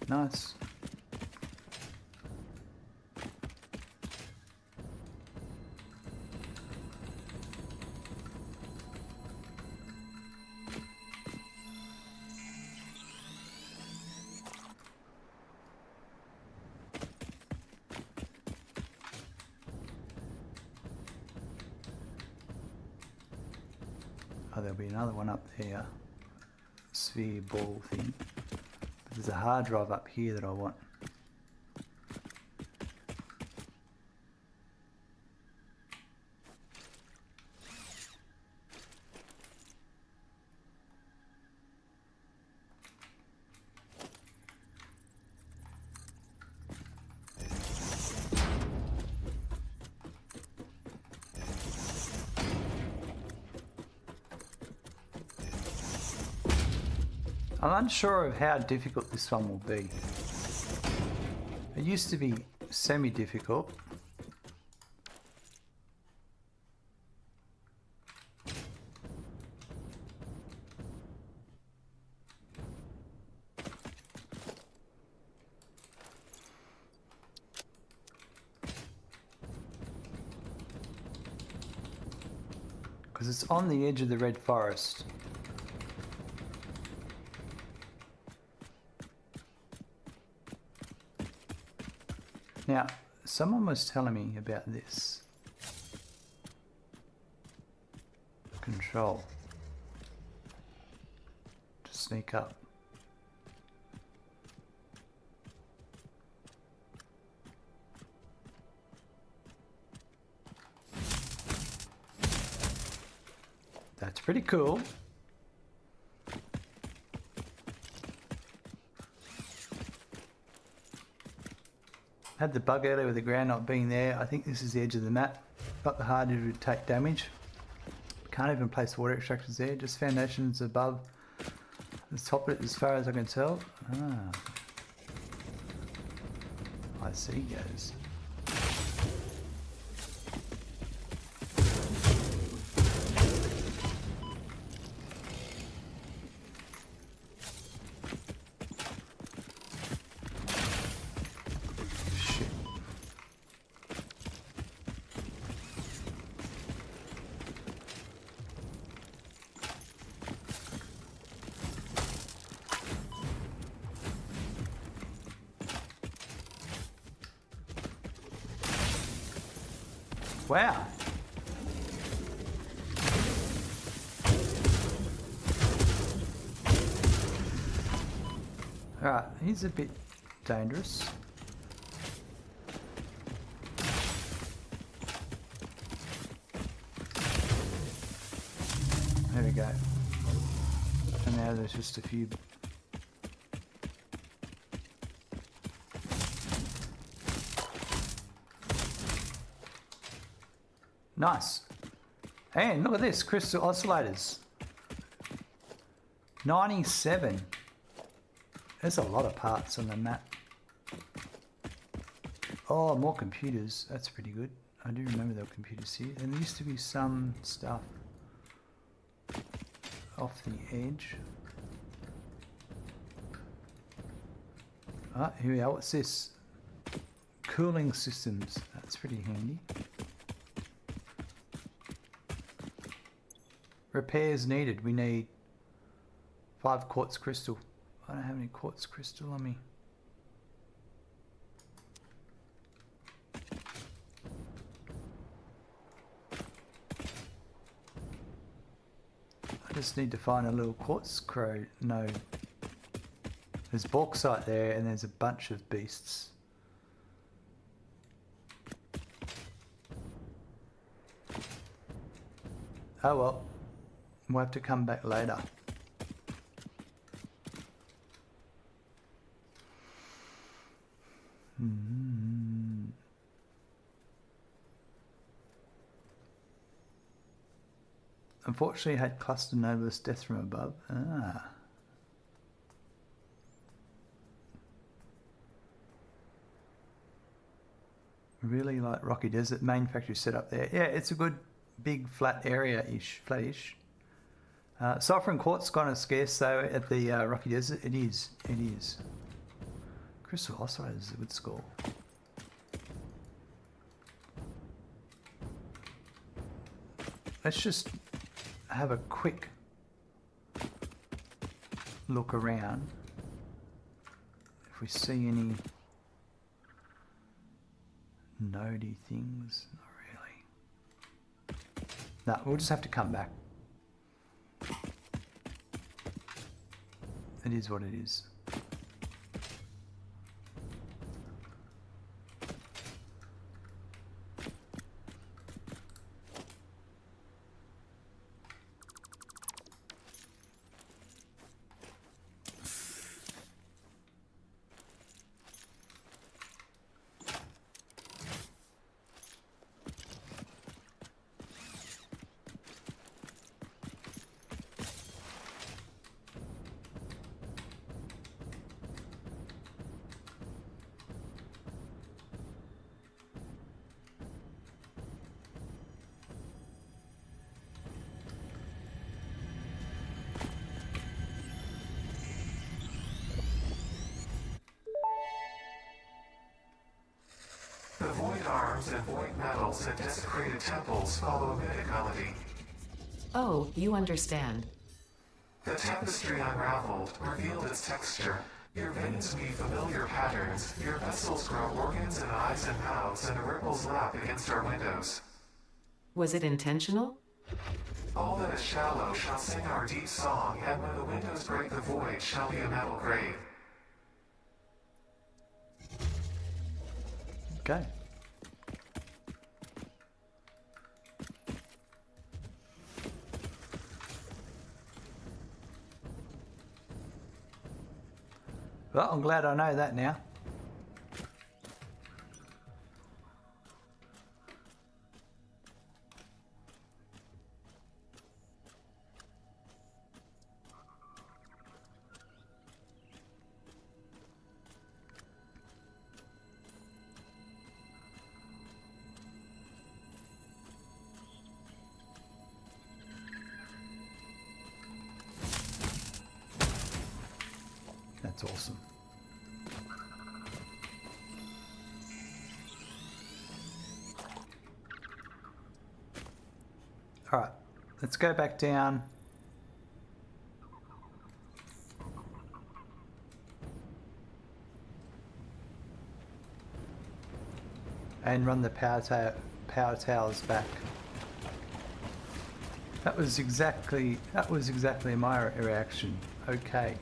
Nice. Oh, there'll be another one up there. Sphere ball thing. There's a hard drive up here that I want. I'm unsure of how difficult this one will be. It used to be semi-difficult. Because it's on the edge of the red forest. Now, someone was telling me about this control to sneak up. That's pretty cool. Had the bug earlier with the ground not being there. I think this is the edge of the map. Not the harder to take damage. Can't even place water extractors there. Just foundations above the top of it as far as I can tell. Ah. I see, guys. Wow. Alright, he's a bit dangerous. There we go. And now there's just a few. Nice. And look at this, crystal oscillators. 97. There's a lot of parts on the map. Oh, more computers. That's pretty good. I do remember there were computers here. And there used to be some stuff off the edge. Ah, here we are. What's this? Cooling systems. That's pretty handy. Repairs needed. We need 5 quartz crystal. I don't have any quartz crystal on me. Just need to find a little quartz node. There's bauxite there and there's a bunch of beasts. Oh well, we'll have to come back later. Unfortunately, had cluster novelist death from above. Ah. Really like rocky desert, main factory set up there. Yeah, it's a good big flat area-ish, flat-ish. Sulfur and quartz kind of scarce though at the rocky desert. It is. Crystal oxide is a good score. Let's just have a quick look around. If we see any nodey things, not really. No, we'll just have to come back. It is what it is. The void arms and void metals and desecrated temples follow a mythic melody. Oh, you understand. The tapestry unraveled, revealed its texture. Your veins weave familiar patterns. Your vessels grow organs and eyes and mouths, and the ripples lap against our windows. Was it intentional? All that is shallow shall sing our deep song, and when the windows break the void shall be a metal grave. Okay. Well, I'm glad I know that now. That's awesome. All right, let's go back down. And run the power towers back. That was exactly my reaction. Okay.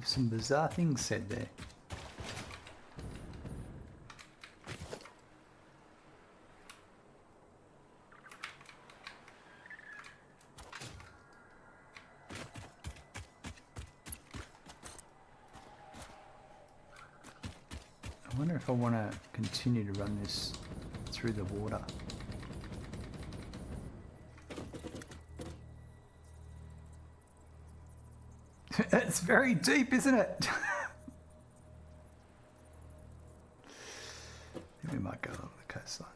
Some bizarre things said there. I wonder if I want to continue to run this through the water. It's very deep, isn't it? I think we might go along the coastline.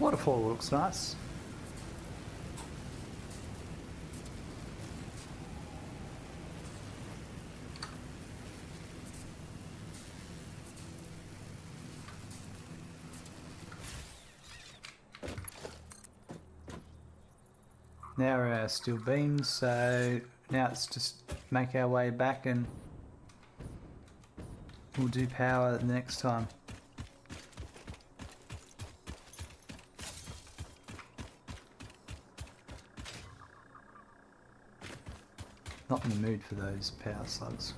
Waterfall looks nice. Now we're our steel beams, so now it's just make our way back and we'll do power the next time. Not in the mood for those power slugs.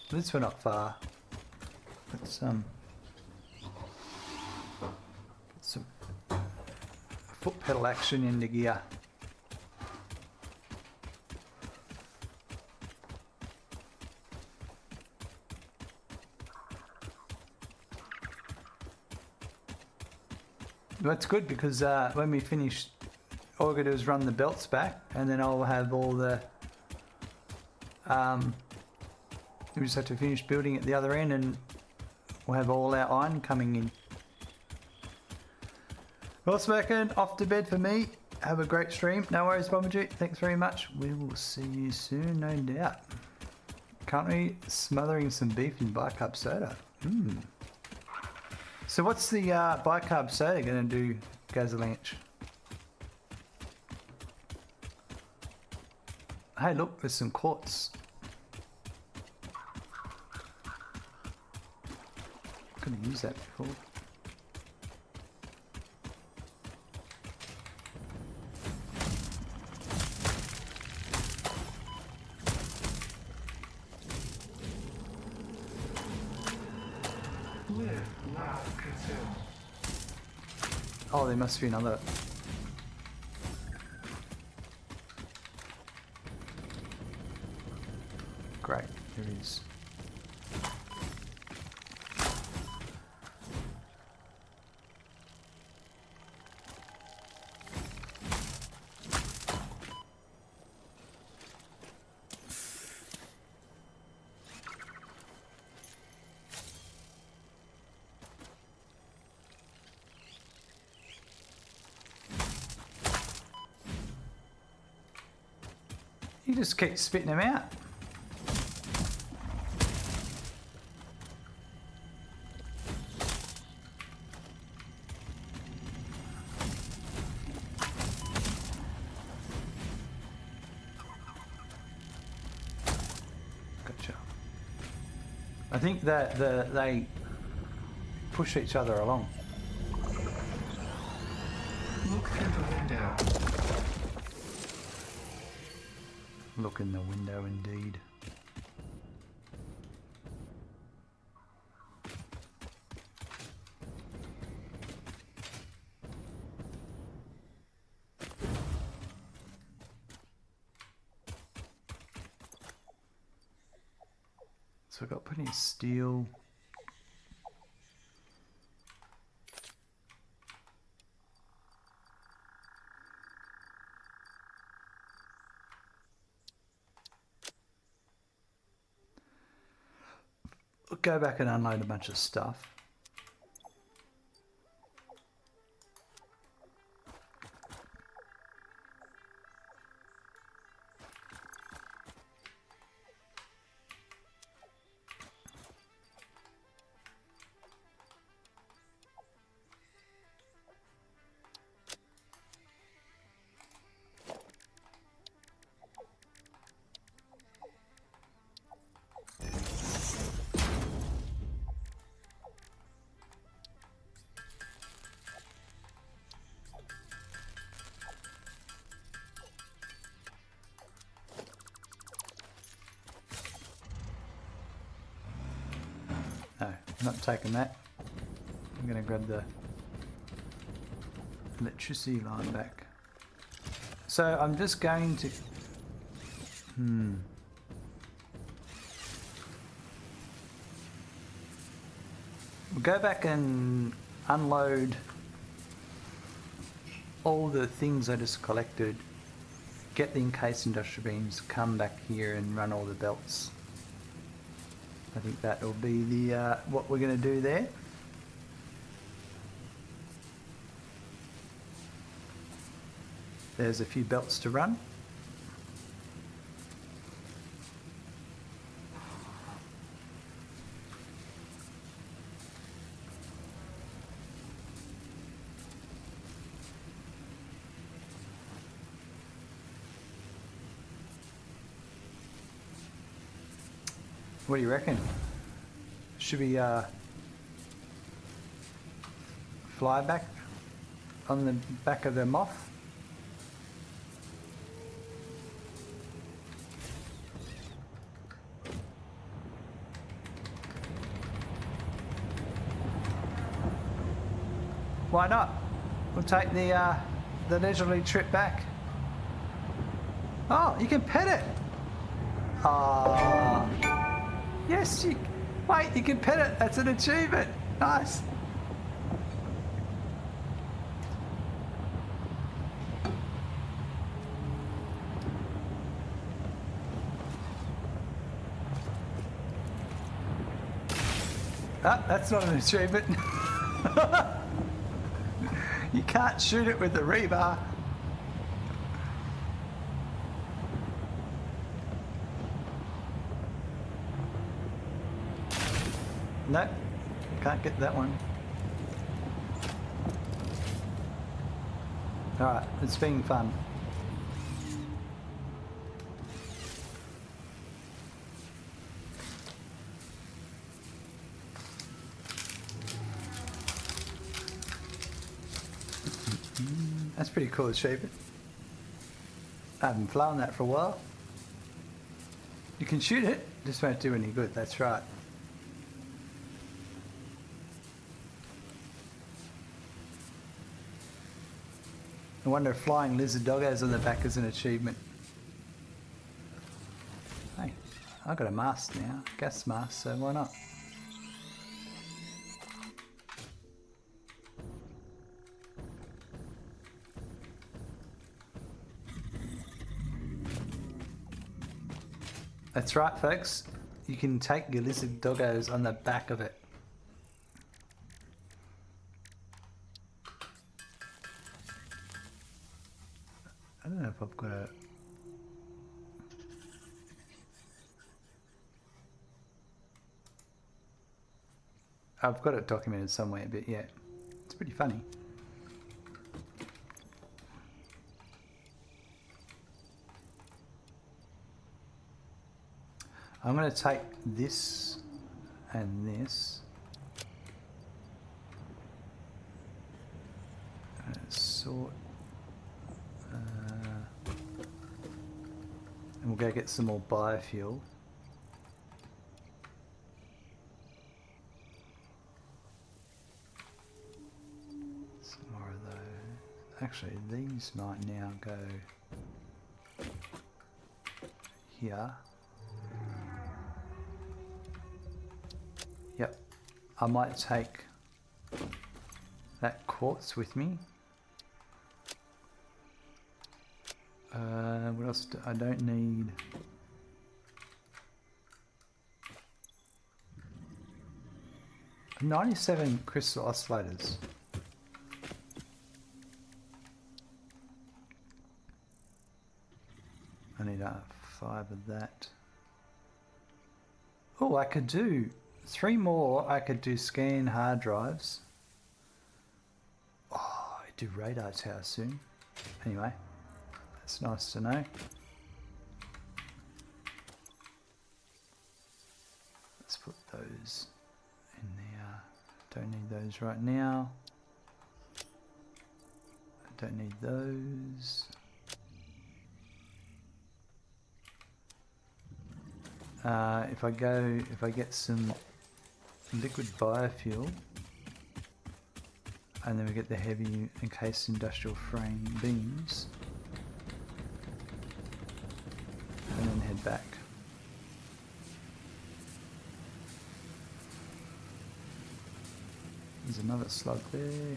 At least we're not far. Let's put some foot pedal action into gear. That's good because when we finish, all we're going to do is run the belts back and then I'll have all the... we just have to finish building at the other end and we'll have all our iron coming in. Well, Smirkin, off to bed for me. Have a great stream. No worries, Bomberjit. Thanks very much. We will see you soon, no doubt. Currently smothering some beef in bicarb soda. So what's the bicarb soda going to do, Gazalanch? Hey, look, there's some quartz. Couldn't use that before. Live, laugh, consume. Oh, there must be another. Great, here it is. You just keep spitting them out. Gotcha. I think that they push each other along. Look through the window. Look in the window indeed. So I've got plenty of steel. We'll go back and unload a bunch of stuff. No, I'm not taking that. I'm going to grab the electricity line back. So I'm just going to... We'll go back and unload all the things I just collected, get the encased industrial beams, come back here and run all the belts. I think that will be the what we're going to do there. There's a few belts to run. What do you reckon? Should we fly back on the back of the moth? Why not? We'll take the leisurely trip back. Oh, you can pet it. Ah. Yes, wait, you can pet it. That's an achievement. Nice. Ah, that's not an achievement. You can't shoot it with the rebar. No, can't get that one. Alright, it's been fun. That's pretty cool achievement. I haven't flown that for a while. You can shoot it, just won't do any good, that's right. I wonder if flying lizard doggos on the back is an achievement. Hey, I've got a mask now, gas mask, so why not? That's right, folks. You can take your lizard doggos on the back of it. I don't know if I've got a... I've got it documented somewhere, but yeah, it's pretty funny. I'm going to take this and this. Sort. And we'll go get some more biofuel. Some more of those. Actually, these might now go here. Yep. I might take that quartz with me. What else? I don't need. 97 crystal oscillators. I need 5 of that. Oh, I could do 3 more. I could do scan hard drives. Oh, I do radar tower soon. Anyway, that's nice to know. Let's put those in there. Don't need those right now. I don't need those. If I get some liquid biofuel, and then we get the heavy encased industrial frame beams, and then head back. There's another slug there.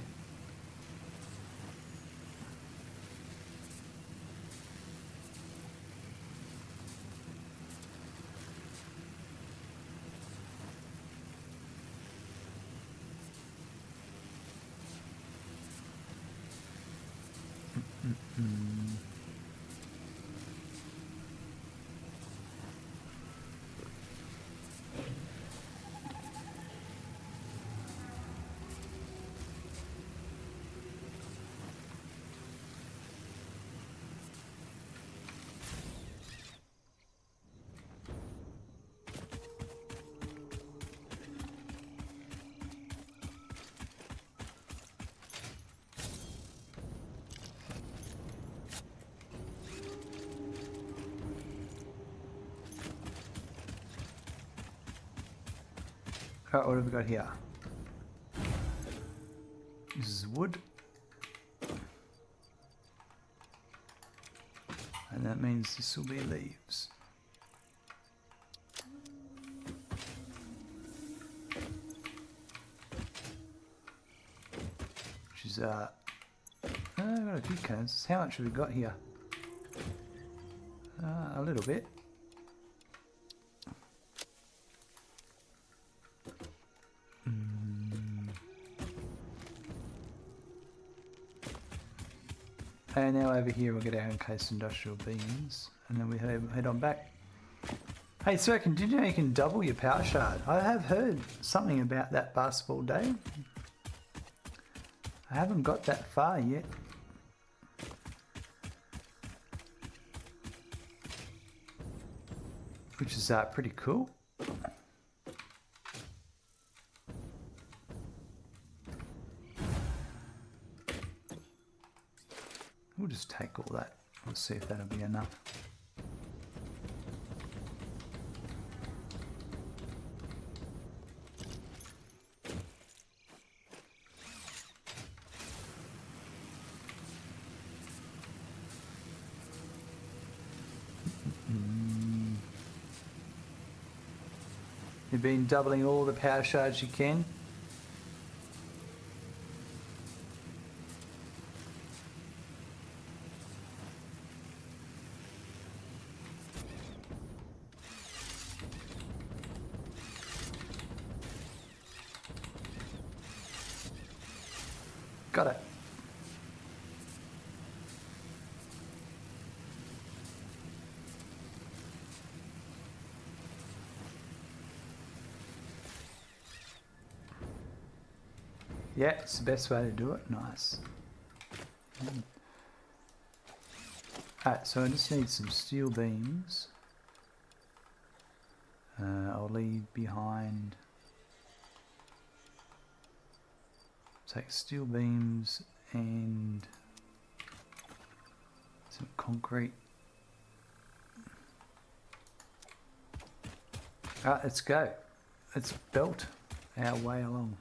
Alright, what have we got here? This is wood. And that means this will be leaves. Which is, I've got a few cans. How much have we got here? A little bit. And now over here we'll get our encased industrial beams, and then we head on back. Hey Sirkin, did you know you can double your power shard? I have heard something about that basketball day. I haven't got that far yet. Which is pretty cool. We'll just take all that. We'll see if that'll be enough. You've been doubling all the power shards you can. Got it. Yeah, it's the best way to do it. Nice. Alright, so I just need some steel beams. I'll leave behind. Take steel beams and some concrete. Alright, let's go. Let's belt our way along.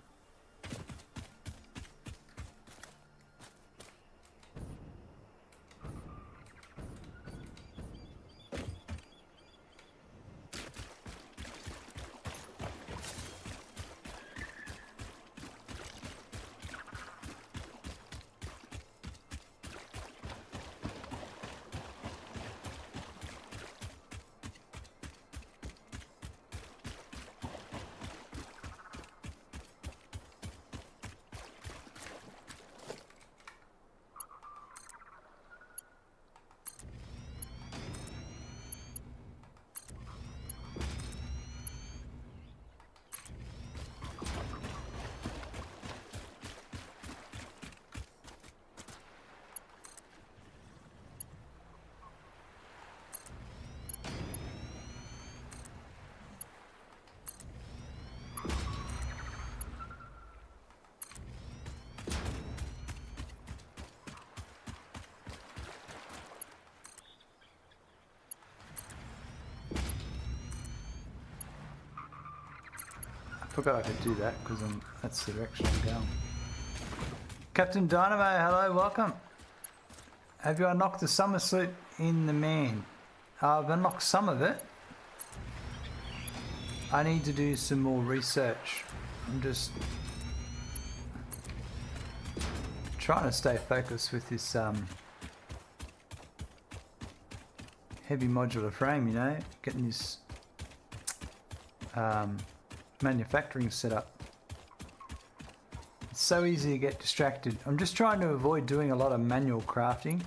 I forgot I could do that because that's the direction I'm going. Captain Dynamo, hello, welcome. Have you unlocked the summer suit in the man? I've unlocked some of it. I need to do some more research. I'm just trying to stay focused with this heavy modular frame, you know, getting this manufacturing set up. It's so easy to get distracted. I'm just trying to avoid doing a lot of manual crafting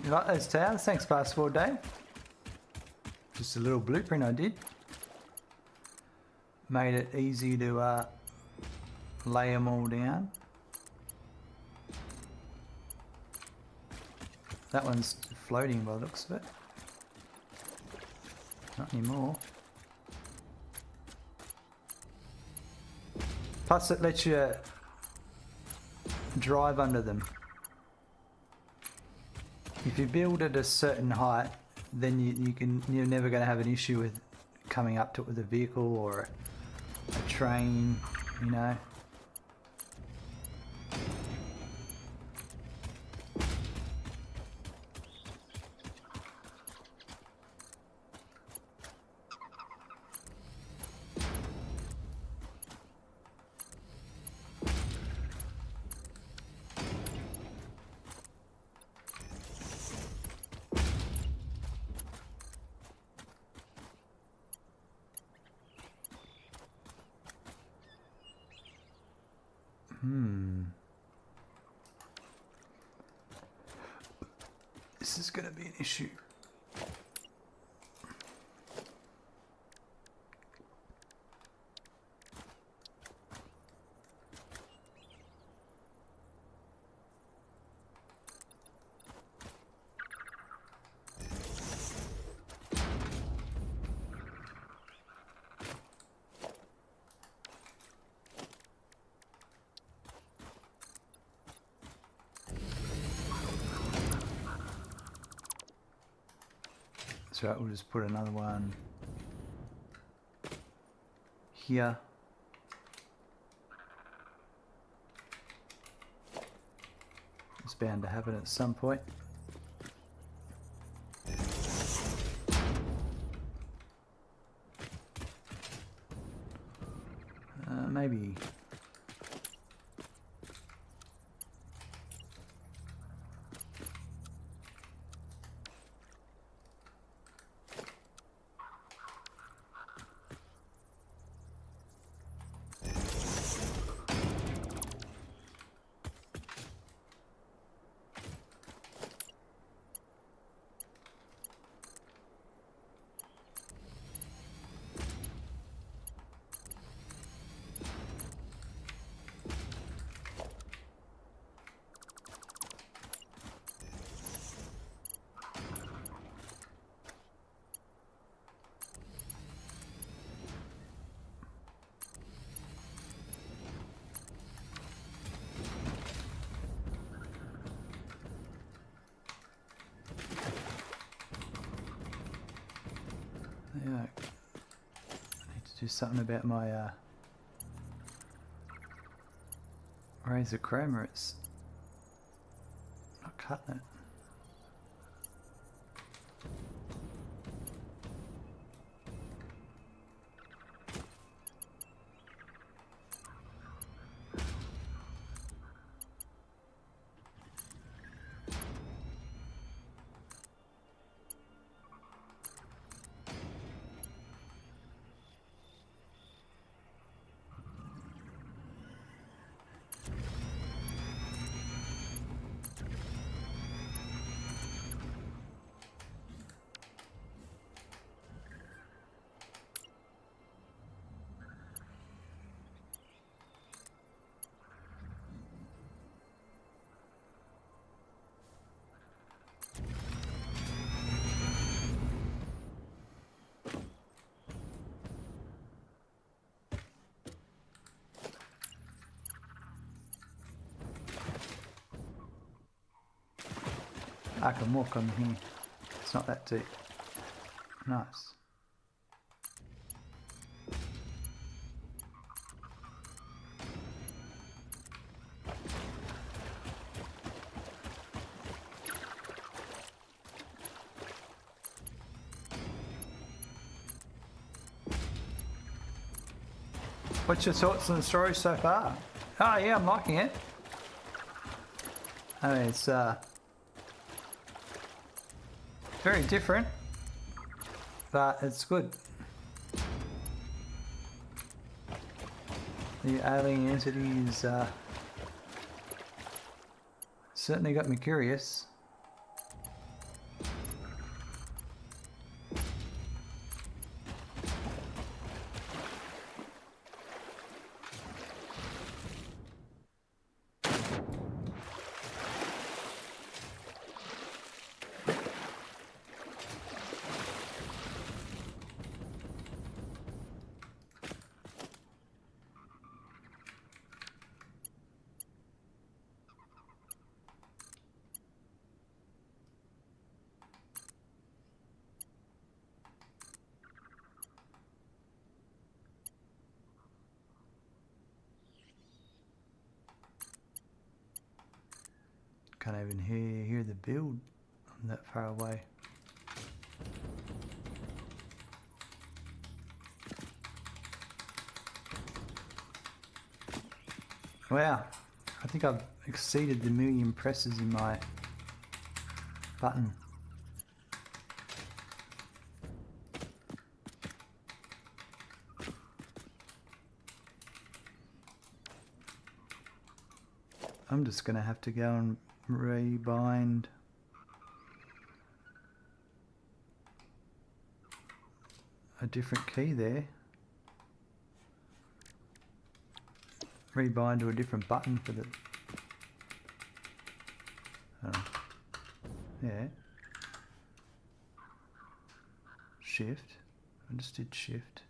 You like those towers? Thanks, Passport Dave. Just a little blueprint I did. Made it easy to lay them all down. That one's floating by the looks of it. Not anymore. Plus it lets you drive under them. If you build at a certain height, then you're never going to have an issue with coming up to it with a vehicle or a train, you know. This is going to be an issue. So we'll just put another one here. It's bound to happen at some point. Maybe. Yeah, I need to do something about my razor chroma. It's not cutting it. I can walk on here. It's not that deep. Nice. What's your thoughts on the story so far? Oh yeah, I'm liking it. I mean, it's very different, but it's good. The alien entities certainly got me curious. Can't even hear the build. I'm that far away. Wow, I think I've exceeded the 1,000,000 presses in my button. I'm just going to have to go and rebind a different key there. Rebind to a different button for the... Oh. Yeah. Shift. I just did shift.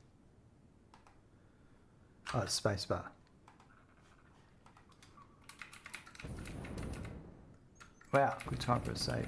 Oh, it's spacebar. Wow, good time for a save.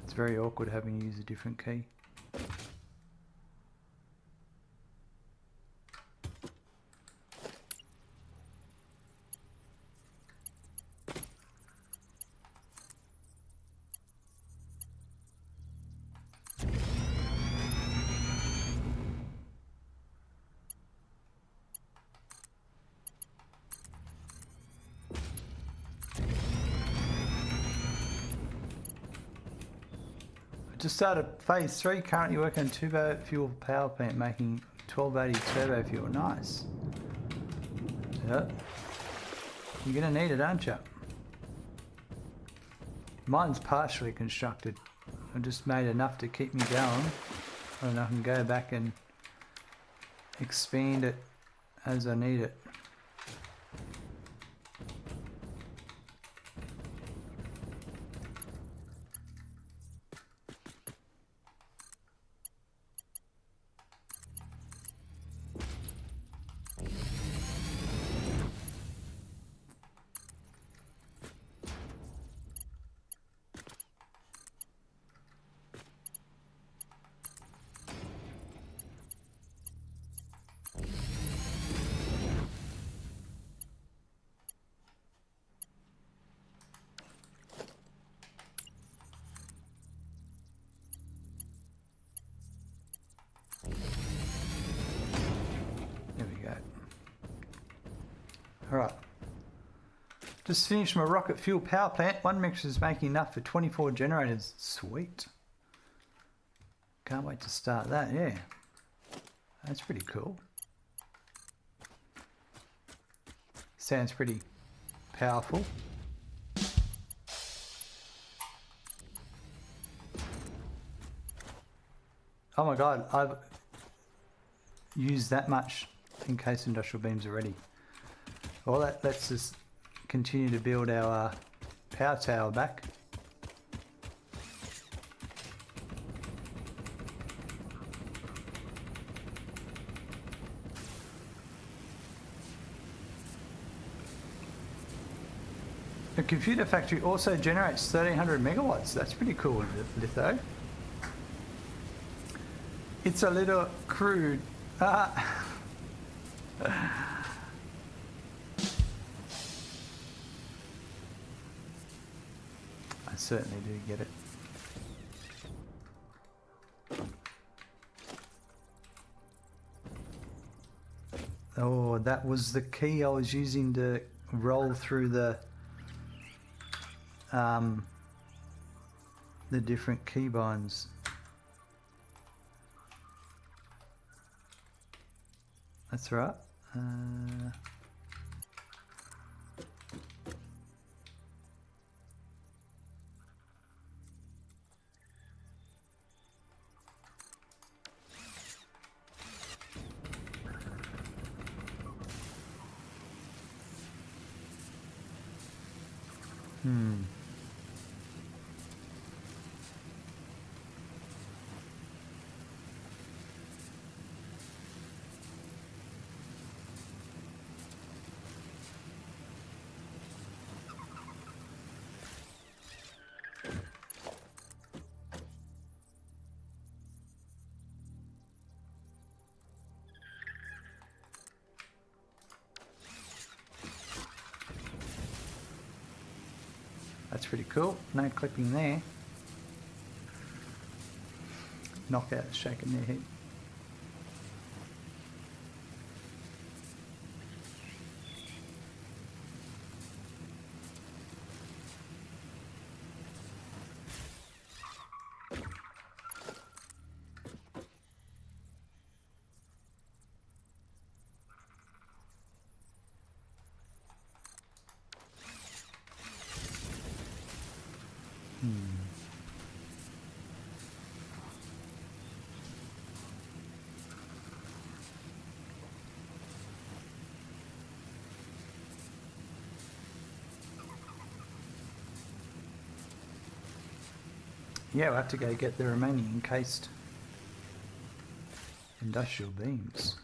It's very awkward having to use a different key. Just started phase 3, currently working on turbo fuel power plant making 1280 turbo fuel. Nice. Yep. You're gonna need it, aren't you? Mine's partially constructed. I just made enough to keep me going. And I can go back and expand it as I need it. Alright. Just finished my rocket fuel power plant. One mixture is making enough for 24 generators. Sweet. Can't wait to start that, yeah. That's pretty cool. Sounds pretty powerful. Oh my god, I've used that much encased industrial beams already. Well, let's just continue to build our power tower back. The computer factory also generates 1300 megawatts. That's pretty cool, litho. It's a little crude. I certainly do get it. Oh, that was the key I was using to roll through the different keybinds. That's right. That's pretty cool. No clipping there. Knockout shaking their head. Yeah, we'll have to go get the remaining encased industrial beams.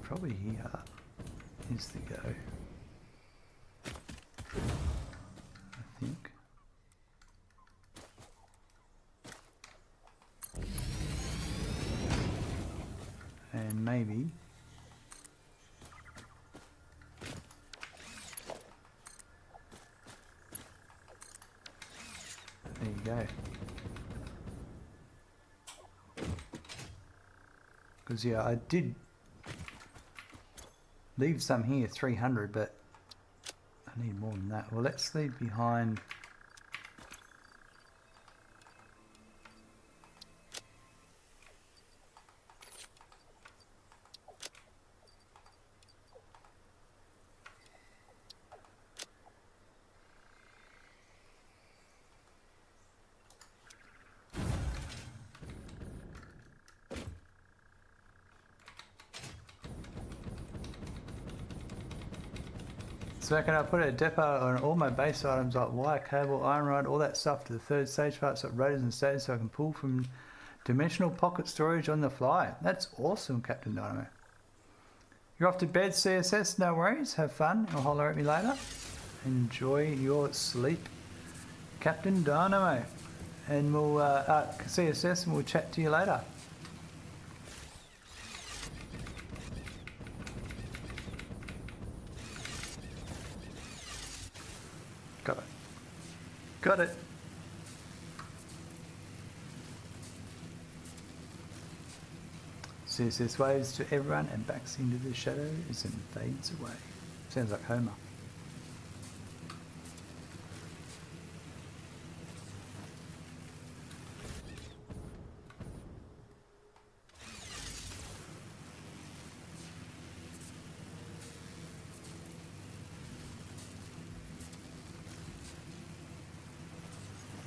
Probably here is the go, I think. And maybe there you go. Because yeah, I did leave some here, 300, but I need more than that. Well, let's leave behind. So can I put a depot on all my base items like wire, cable, iron rod, all that stuff to the third stage parts like rotors and stators so I can pull from dimensional pocket storage on the fly. That's awesome, Captain Dynamo. You're off to bed, CSS, no worries. Have fun. I'll holler at me later. Enjoy your sleep, Captain Dynamo. And we'll, CSS, and we'll chat to you later. Got it. Got it. CSS waves to everyone and backs into the shadows and fades away. Sounds like Homer.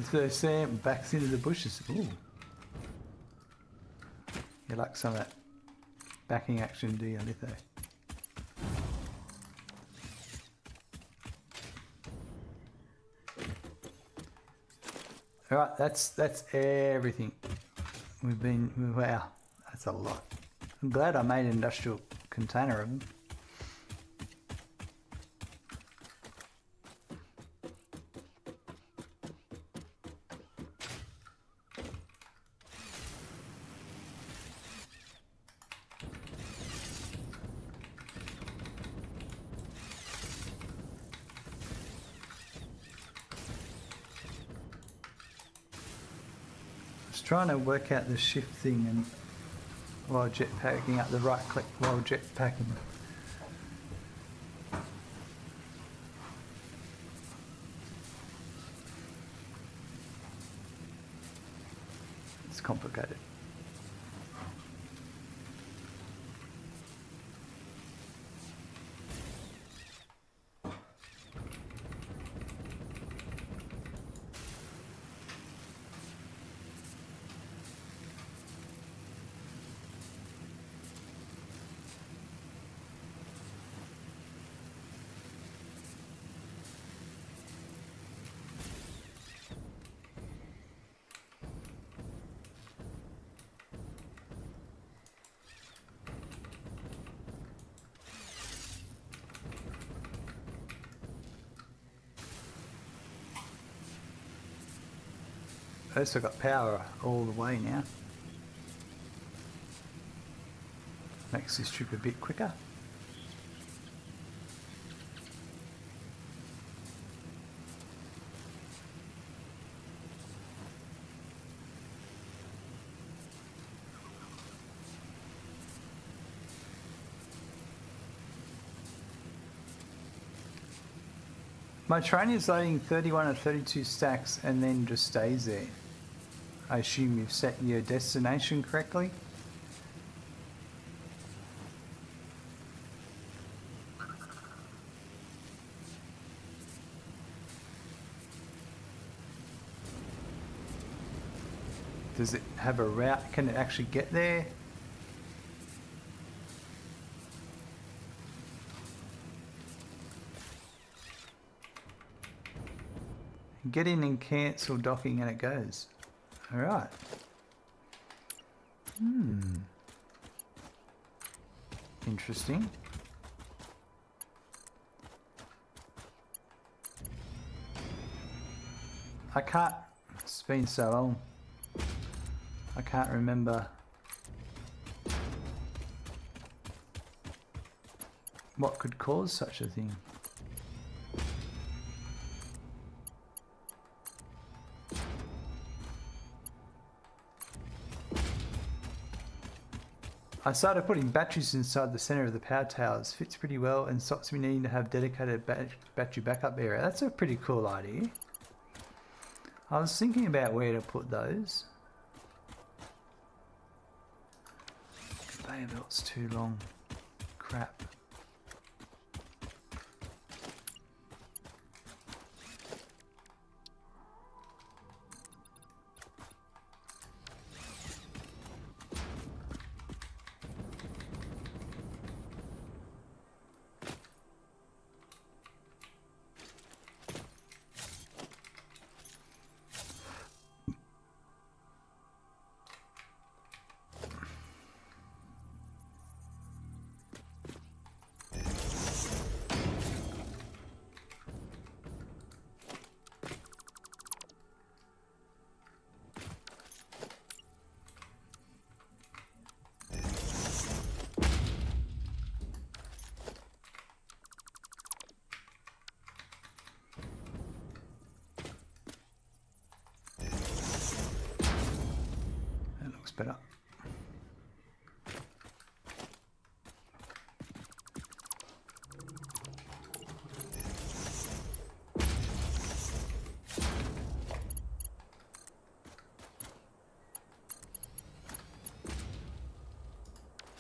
So Sam backs into the bushes. Ooh. You like some of that backing action, do you, Litho? All right, that's everything. Wow, that's a lot. I'm glad I made an industrial container of them. trying to work out the shift thing and while jetpacking up the right click while jetpacking. It's complicated. At least I've got power all the way now. Makes this trip a bit quicker. My train is loading 31 or 32 stacks and then just stays there. I assume you've set your destination correctly. Does it have a route? Can it actually get there? Get in and cancel docking and it goes. Alright. Interesting. I can't, it's been so long. I can't remember what could cause such a thing. I started putting batteries inside the center of the power towers. Fits pretty well and stops me needing to have dedicated battery backup area. That's a pretty cool idea. I was thinking about where to put those. Conveyor belt's too long. Crap. Better.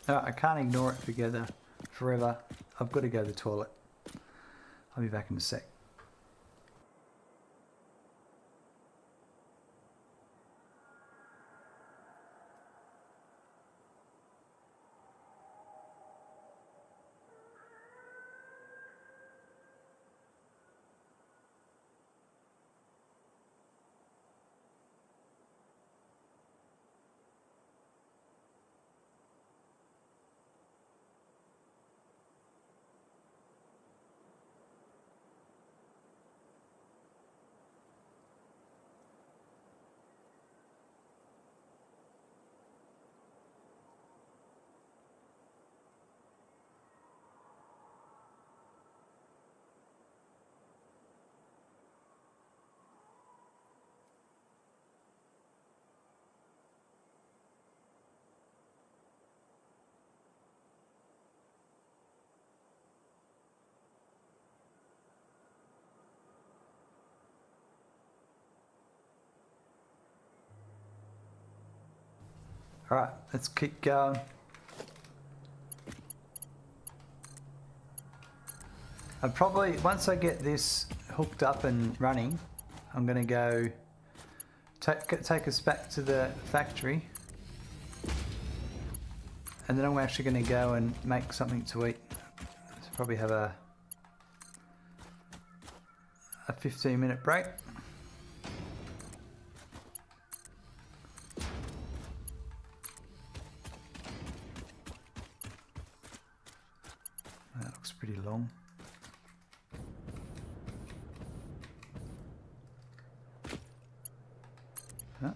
I can't ignore it forever. I've got to go to the toilet. I'll be back in a sec. Alright, let's keep going. And probably, once I get this hooked up and running, I'm going to go take us back to the factory. And then I'm actually going to go and make something to eat. So probably have a 15-minute break. That looks pretty long. Huh?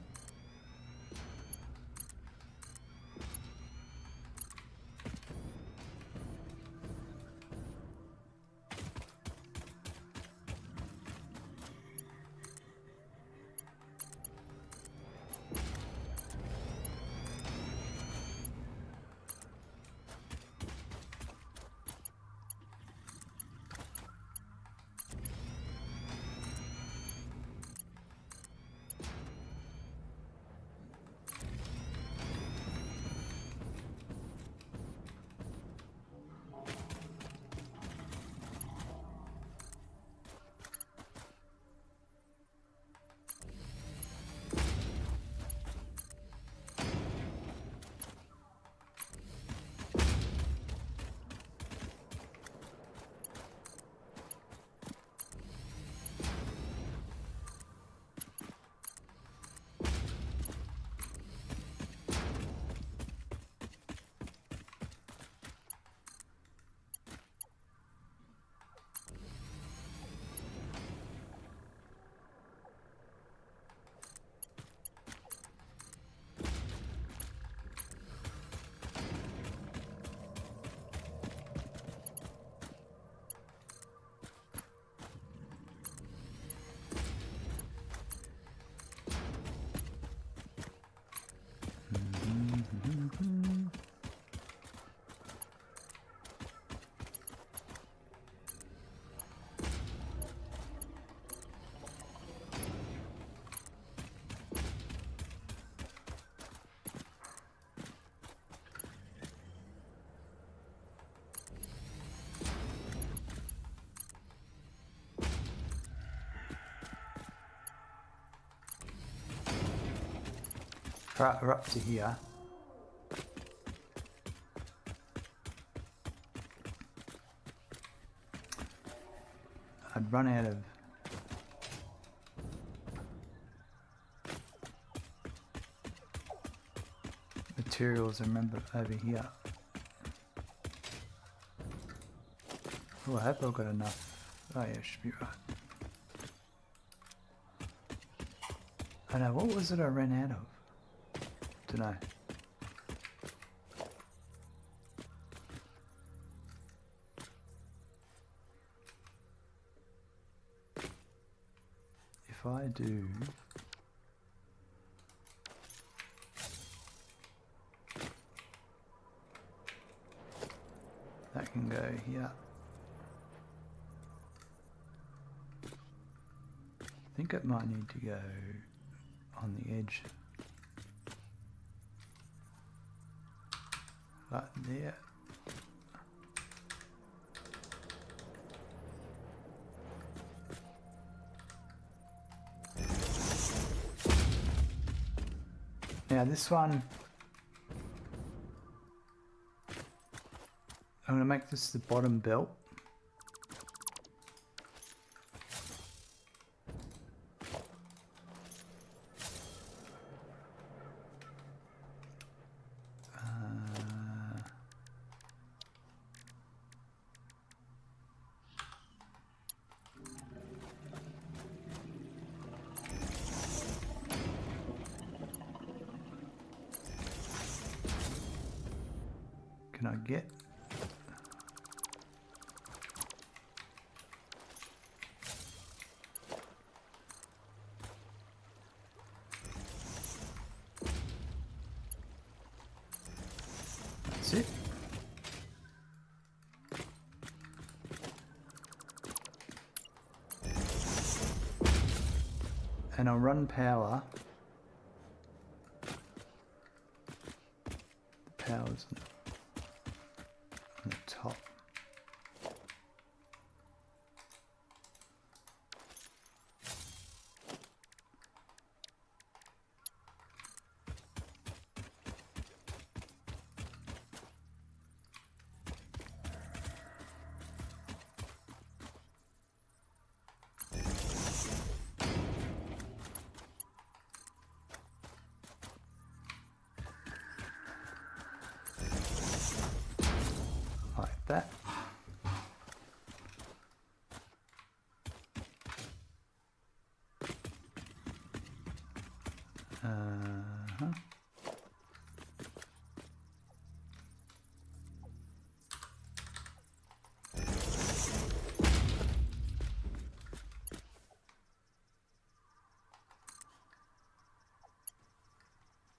Right, we're up to here. I'd run out of materials, I remember, over here. Oh, I hope I've got enough. Oh yeah, should be right. I know, what was it I ran out of? Dunno. If I do that, can go here. I think it might need to go on the edge. Right there. Now this one, I'm going to make this the bottom belt. Can I get? That's it. And I'll run power wasn't it? On the top. Like that. Uh-huh.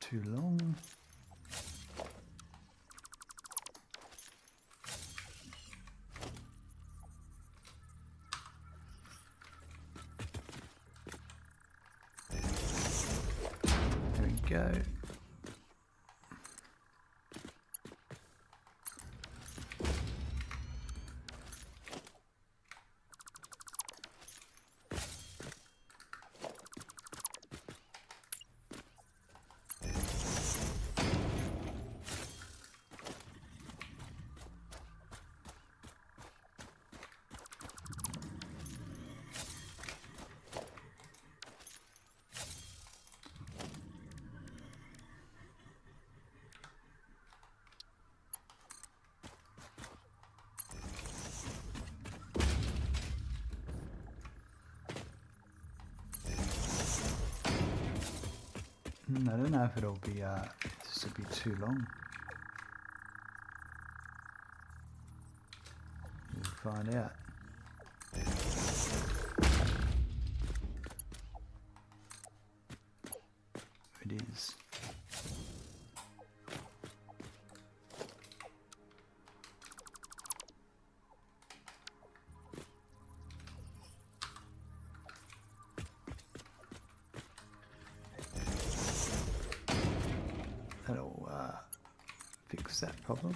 Too long. There we go. I don't know if it'll be, this will be too long. We'll find out. It is. That'll fix that problem.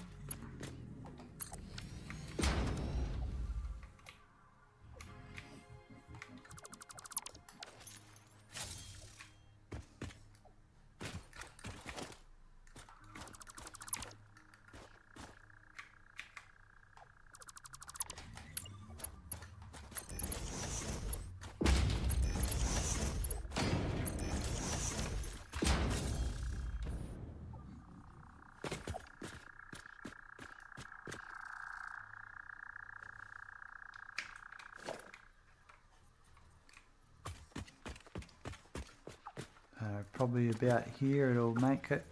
Probably about here it'll make it.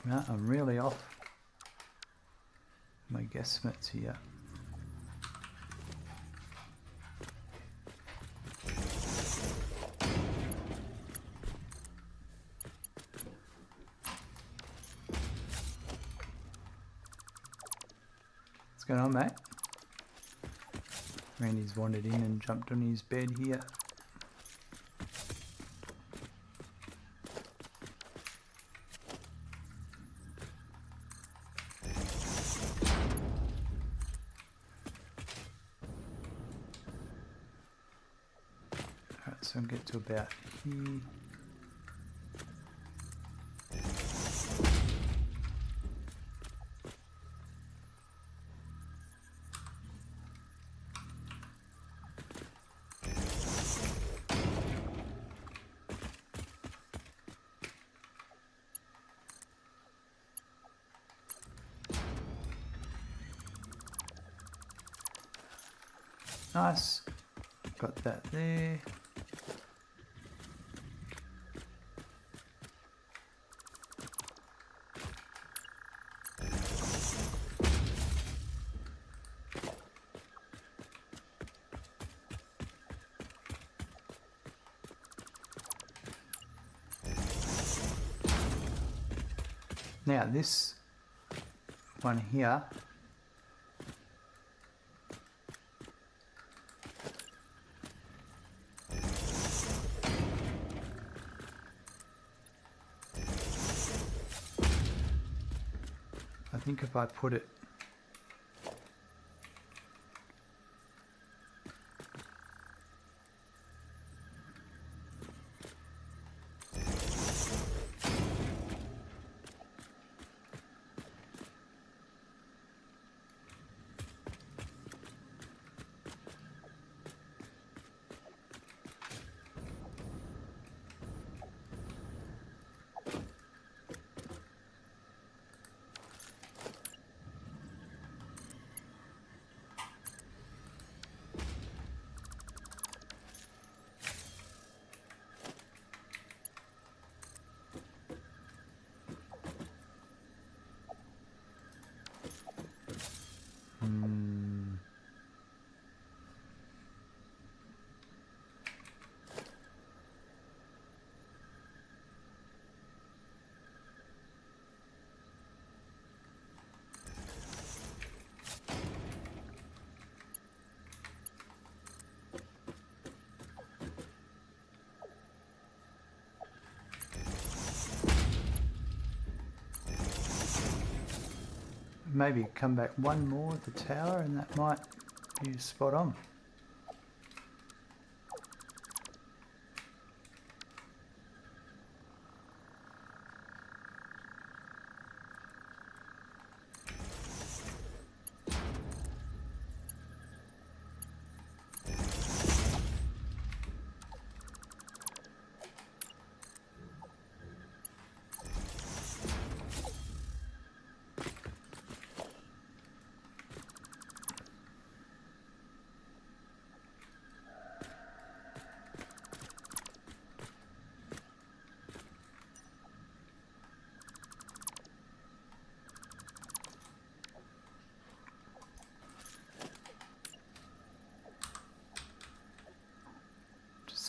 No, I'm really off my guesstimates here. What's going on, mate? Randy's wandered in and jumped on his bed here. Alright, so I'll get to about here. Nice, got that there. Now this one here think if I put it... Maybe come back one more at the tower and that might be spot on.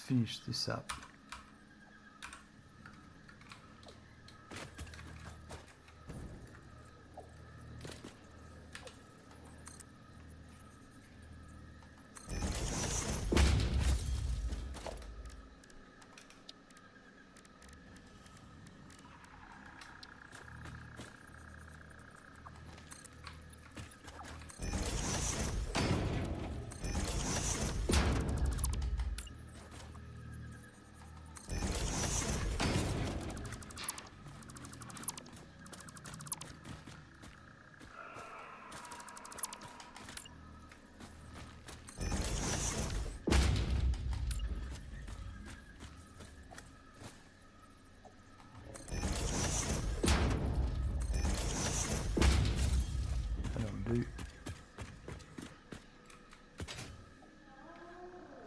Finish this up.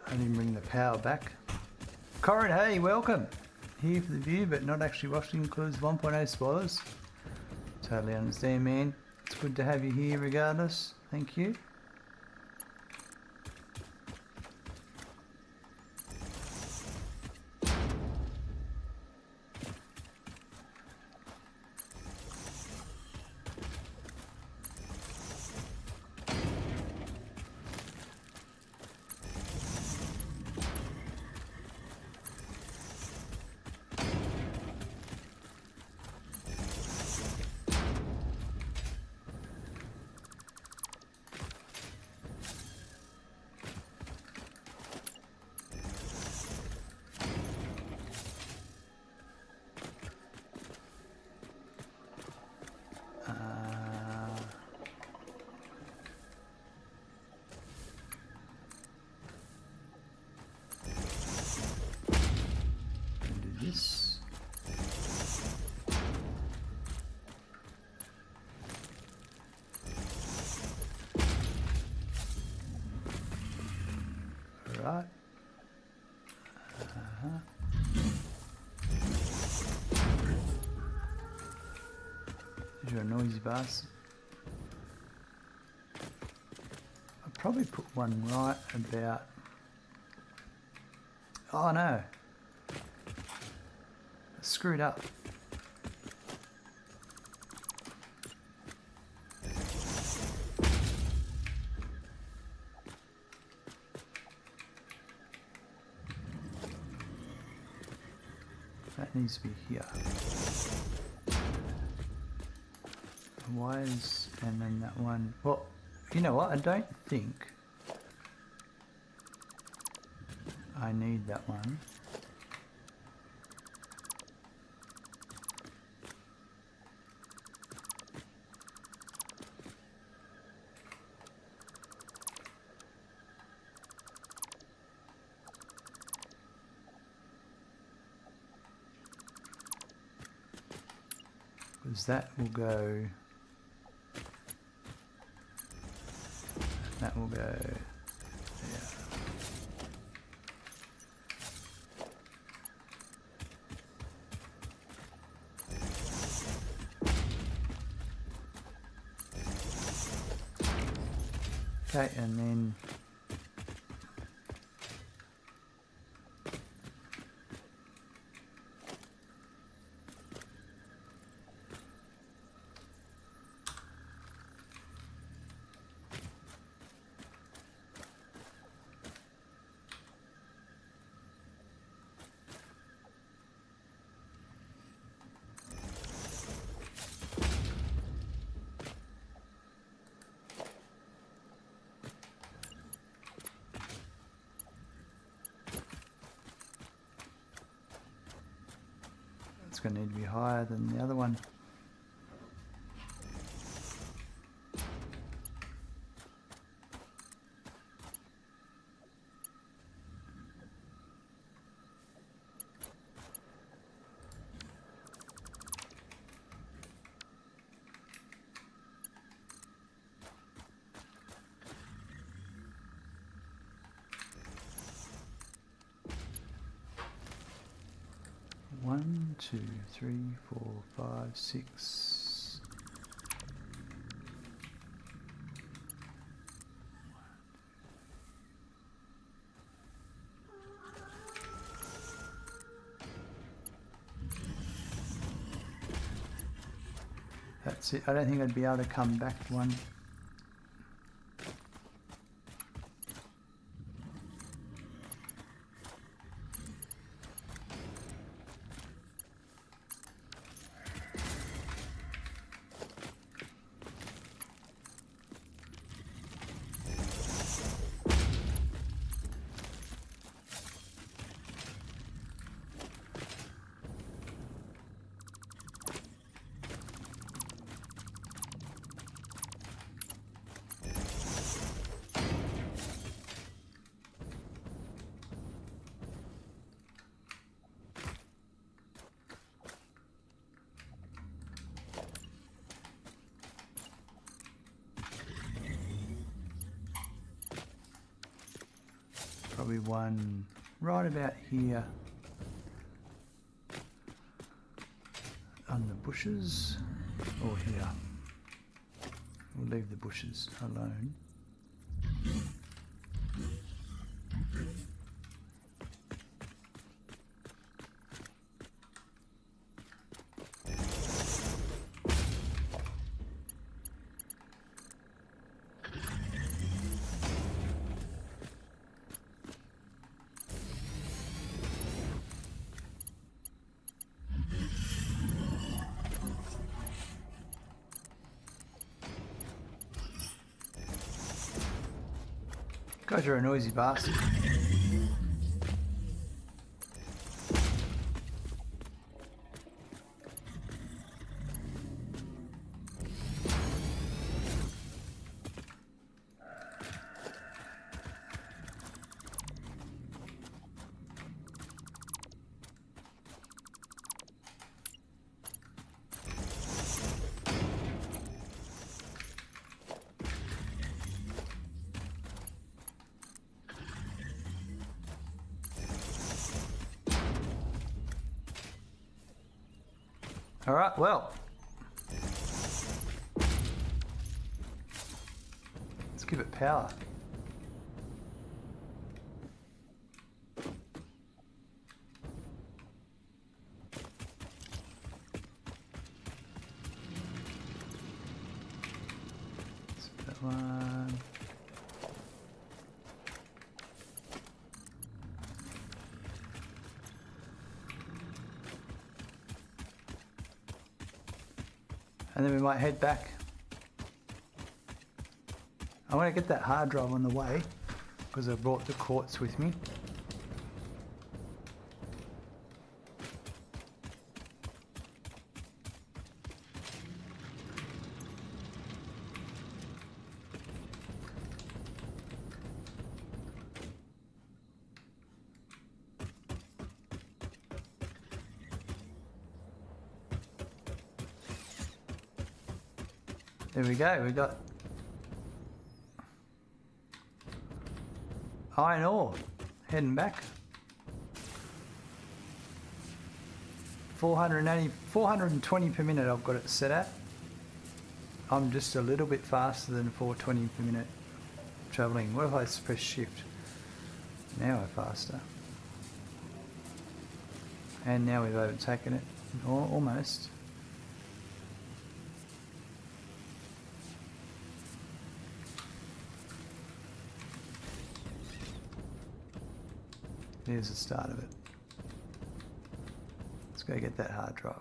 I didn't bring the power back. Corin, hey, welcome. Here for the view, but not actually watching. Includes 1.0 spoilers. Totally understand, man. It's good to have you here regardless. Thank you. This. Right. You're a noisy bastard. I'll probably put one right about... Oh no. Screwed up. That needs to be here. wires, and then that one. Well, you know what? I don't think I need that one. Because that will go. That will go there. Okay, and then it's going to need to be higher than the other one. One, two, three, 4, 5, 6. That's it. I don't think I'd be able to come back one. Probably one right about here on the bushes, or here. We'll leave the bushes alone. God, you're a noisy bastard. All right, well, let's give it power. So that one. And then we might head back. want to get that hard drive on the way because I brought the quartz with me. There we go, we got iron ore heading back. 420 per minute I've got it set at. I'm just a little bit faster than 420 per minute travelling. What if I press shift? Now we're faster. And now we've overtaken it, almost. There's the start of it. Let's go get that hard drive.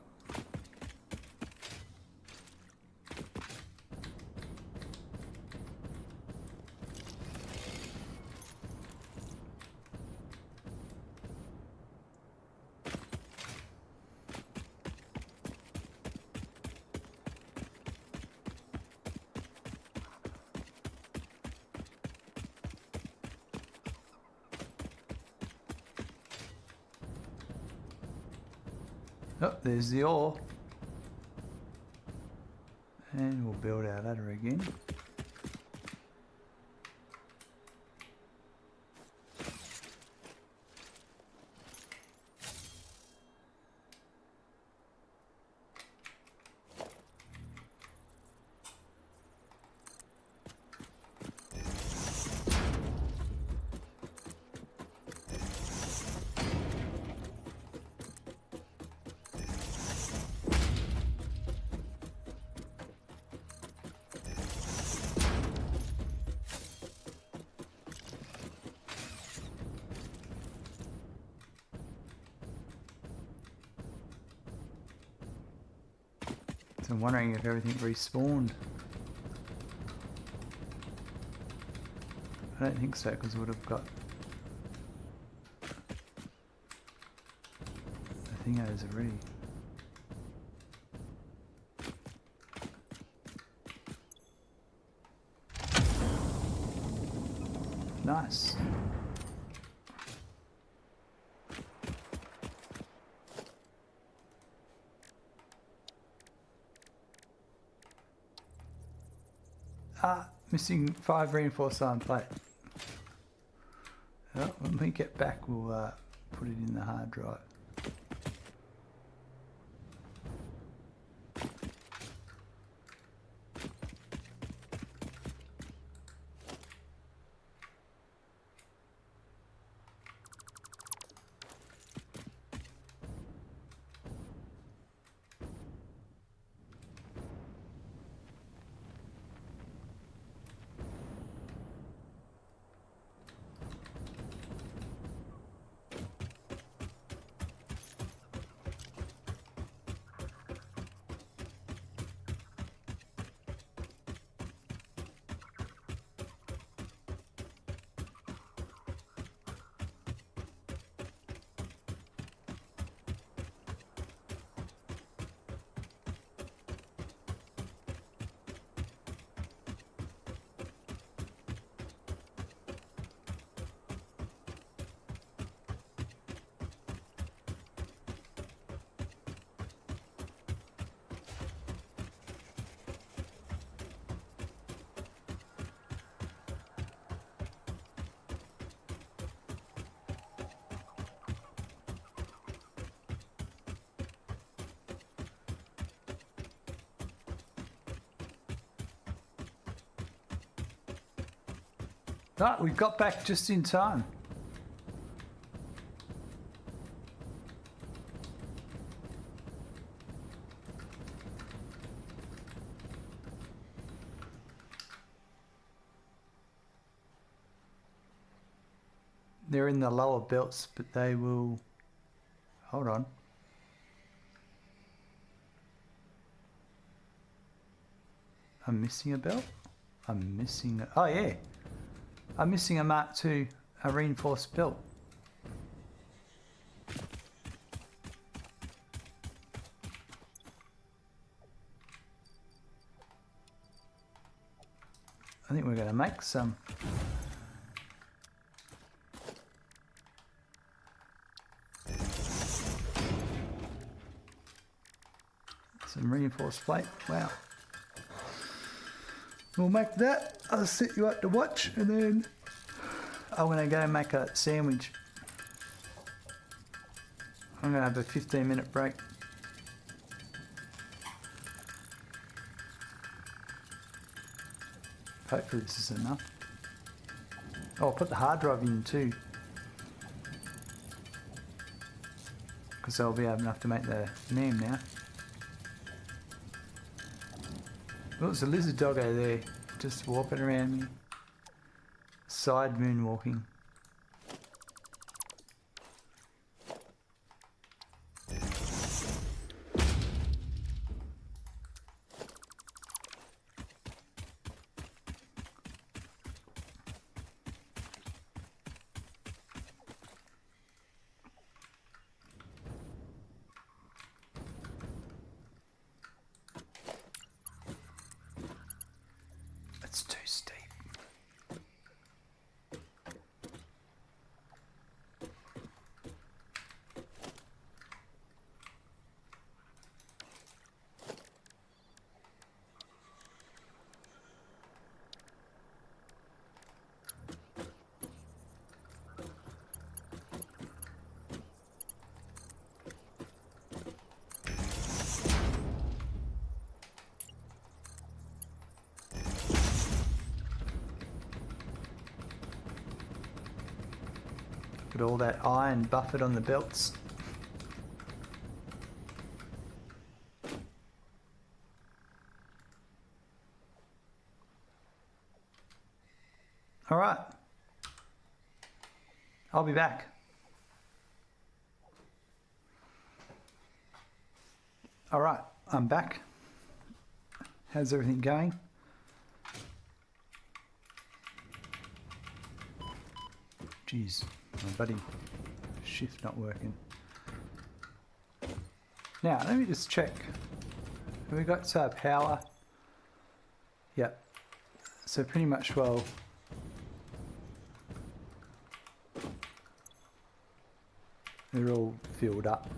Oh, there's the ore. And we'll build our ladder again. So I'm wondering if everything respawned. I don't think so, because we would have got the thingos already. Nice. Missing 5 reinforced iron plate. Well, when we get back, we'll put it in the hard drive. Right, we got back just in time. They're in the lower belts, but they will... Hold on. I'm missing a belt? I'm missing. Oh yeah, I'm missing a Mark II, a reinforced belt. I think we're going to make some. Some reinforced plate. Wow. We'll make that. I'll set you up to watch, and then I'm going to go make a sandwich. I'm going to have a 15-minute break. Hopefully this is enough. Oh, I'll put the hard drive in too, because I'll be enough to make the name now. Oh, there's a lizard doggo there, just walking around me. Side moonwalking. It's too steep. Look at all that iron buffered on the belts. All right. I'll be back. All right, I'm back. How's everything going? Jeez, my bloody shift not working. Now, let me just check. Have we got power? Yep. So pretty much, well, they're all filled up.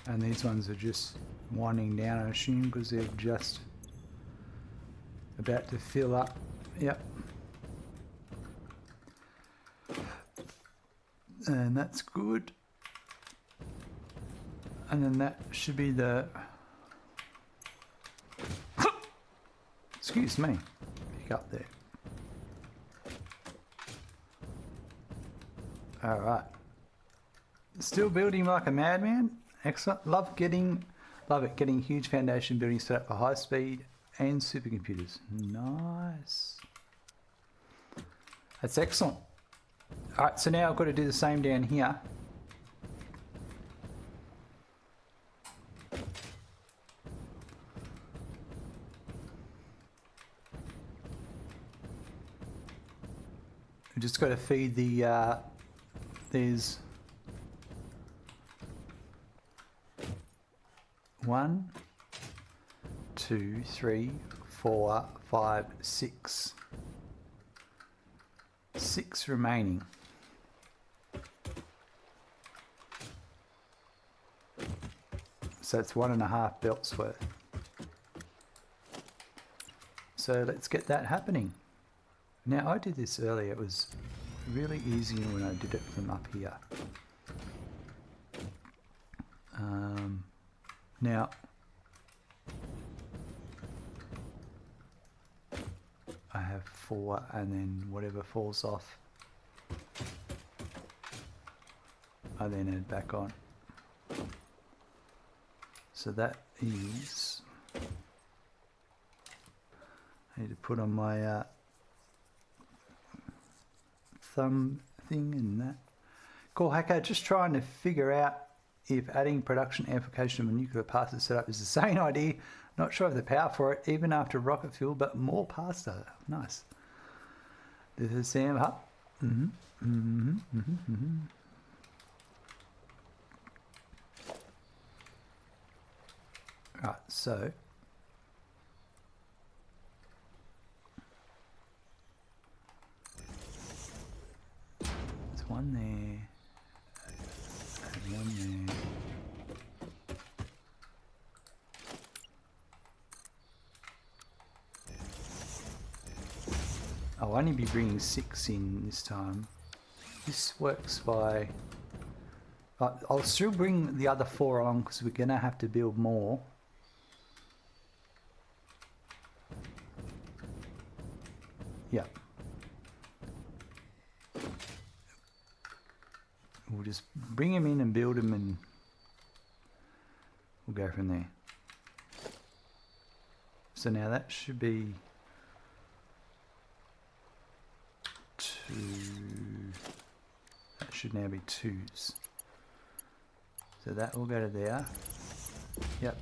And these ones are just winding down, I assume, because they're just about to fill up. Yep. And that's good. And then that should be the... Excuse me. Pick up there. Alright. Still building like a madman. Excellent. Love it getting huge foundation buildings set up for high speed and supercomputers. Nice. That's excellent. Alright, so now I've got to do the same down here. I've just got to feed the there's 1, 2, 3, 4, 5, 6. 6 remaining. So it's 1.5 belts worth. So let's get that happening. Now I did this earlier, it was really easy when I did it from up here. Now I have 4 and then whatever falls off I then add back on. So that is, I need to put on my thumb thing and that. Cool, Hacker, just trying to figure out if adding production amplification of a nuclear pasta setup is the same idea. Not sure of the power for it, even after rocket fuel, but more pasta. Nice. This is Sam Hupp. Right, so there's one there and one there. I'll only be bringing 6 in this time. This works by... I'll still bring the other 4 along because we're going to have to build more. Yep. We'll just bring them in and build them and we'll go from there. So now that should be 2. That should now be 2s. So that will go to there. Yep.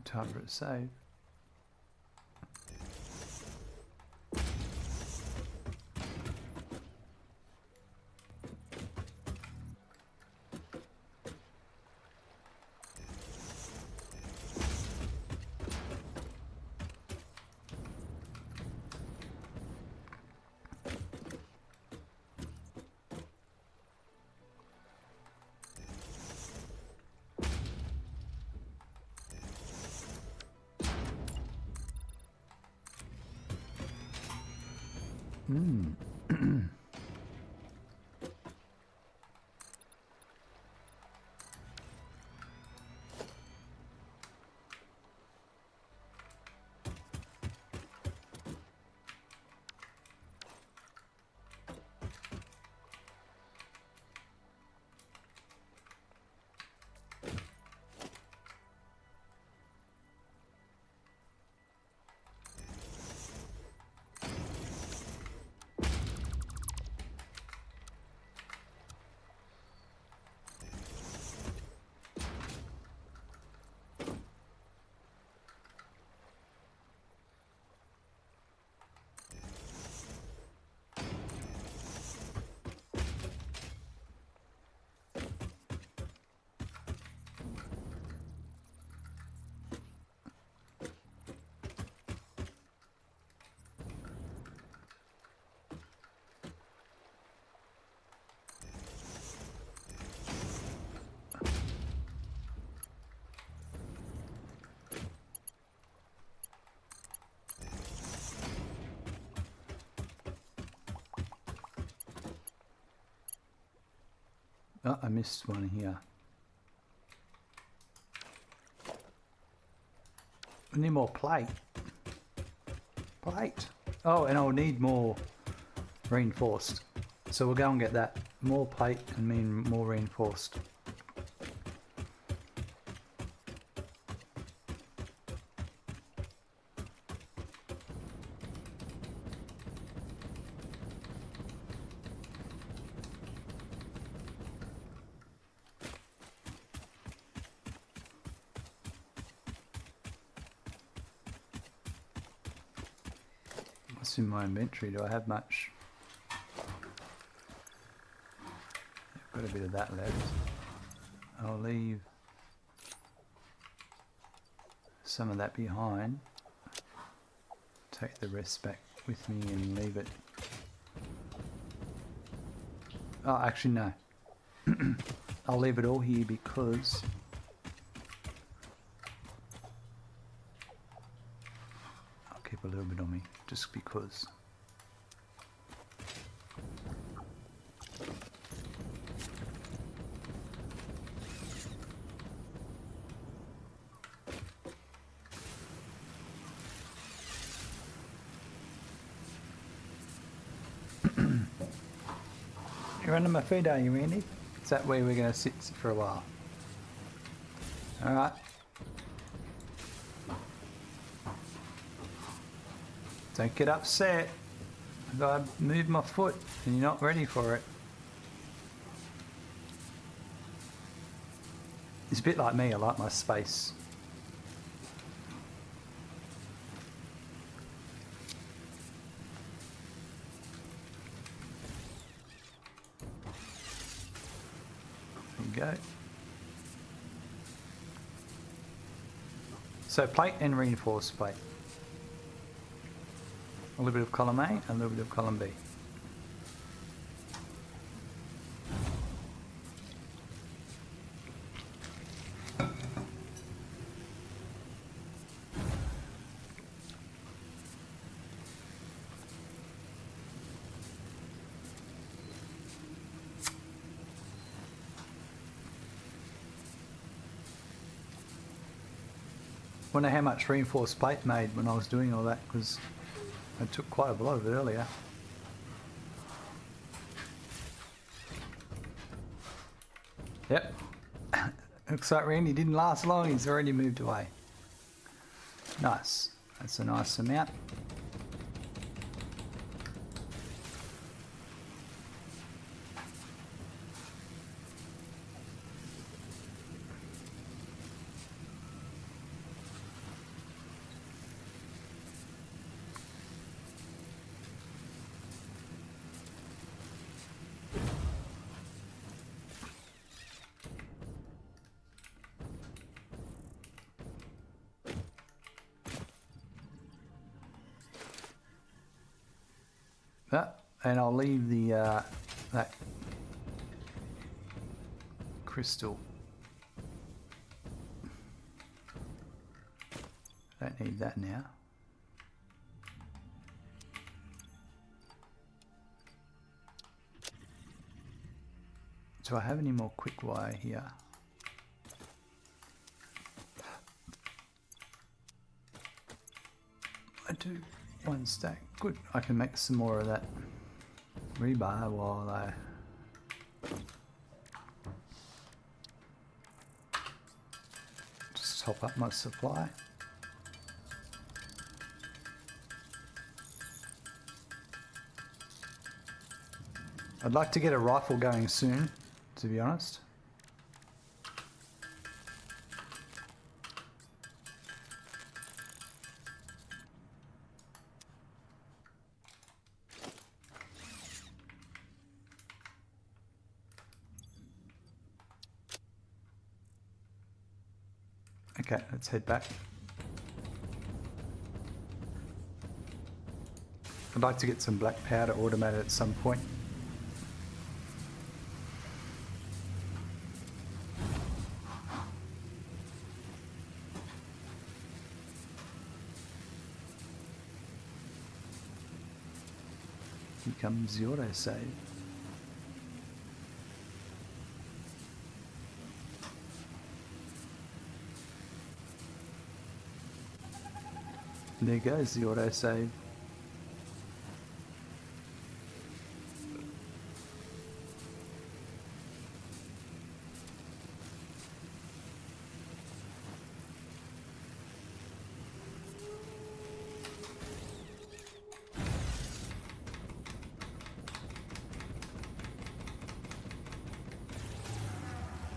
Time for it to save. Oh, I missed one here. I need more plate. Plate. Oh, and I'll need more reinforced. So we'll go and get that. More plate and mean more reinforced. What's in my inventory? Do I have much? I've got a bit of that left. I'll leave some of that behind. Take the rest back with me and leave it. Oh, actually no. I'll leave it all here because I'll keep a little bit on me, just because. You're under my feet, are you, Randy? Is that where we're going to sit for a while? Alright. Don't get upset if I move my foot and you're not ready for it. It's a bit like me, I like my space. There you go. So plate and reinforced plate. A little bit of column A, a little bit of column B. Wonder how much reinforced plate made when I was doing all that, because I took quite a lot of it earlier. Yep. Looks like Randy didn't last long, he's already moved away. Nice. That's a nice amount. And I'll leave the that crystal. Don't need that now. Do I have any more quick wire here? I do. One stack. Good. I can make some more of that rebar while I just top up my supply. I'd like to get a rifle going soon, to be honest. Okay, let's head back. I'd like to get some black powder automated at some point. Here comes the autosave. There goes the autosave.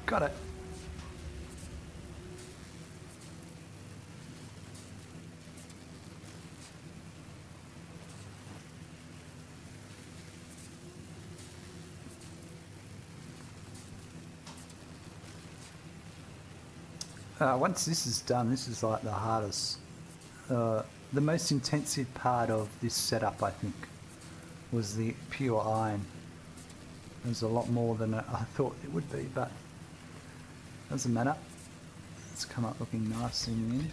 Got it. Once this is done, this is like the hardest, the most intensive part of this setup, I think, was the pure iron. There's a lot more than I thought it would be, but doesn't matter. It's come up looking nice in the end.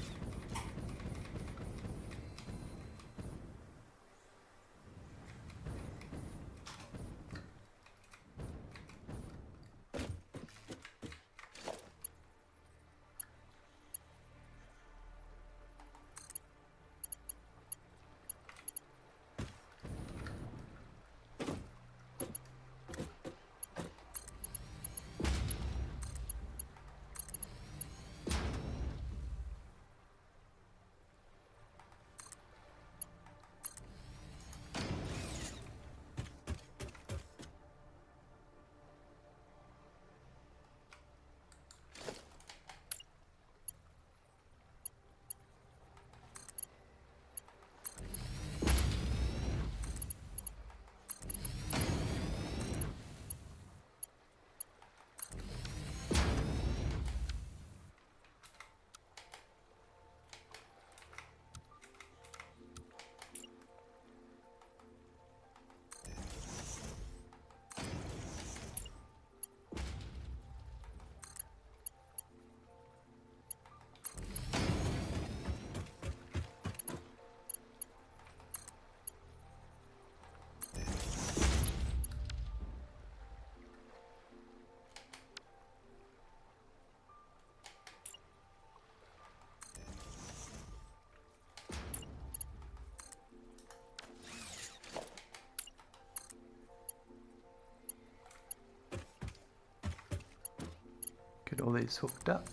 Get all these hooked up.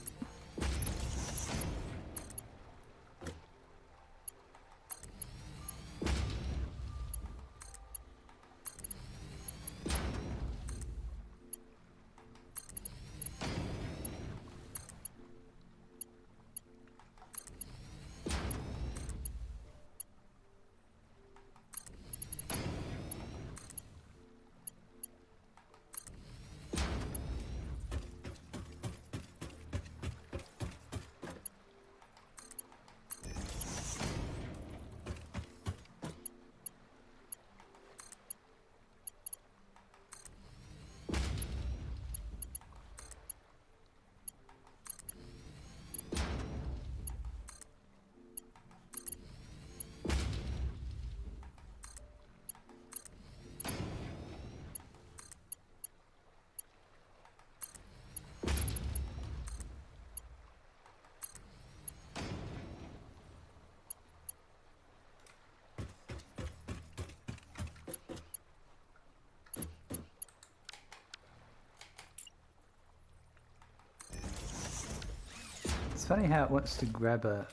It's funny how it wants to grab a,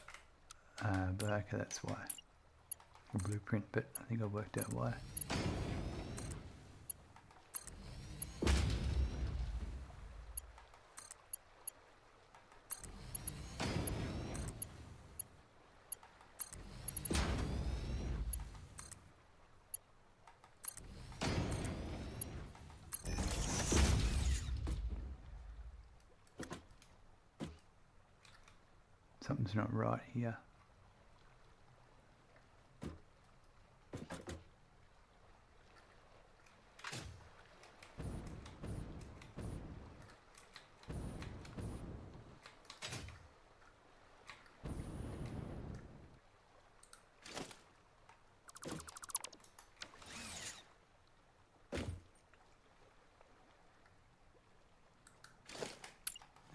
but okay, that's why. A blueprint, but I think I worked out why. Something's not right here.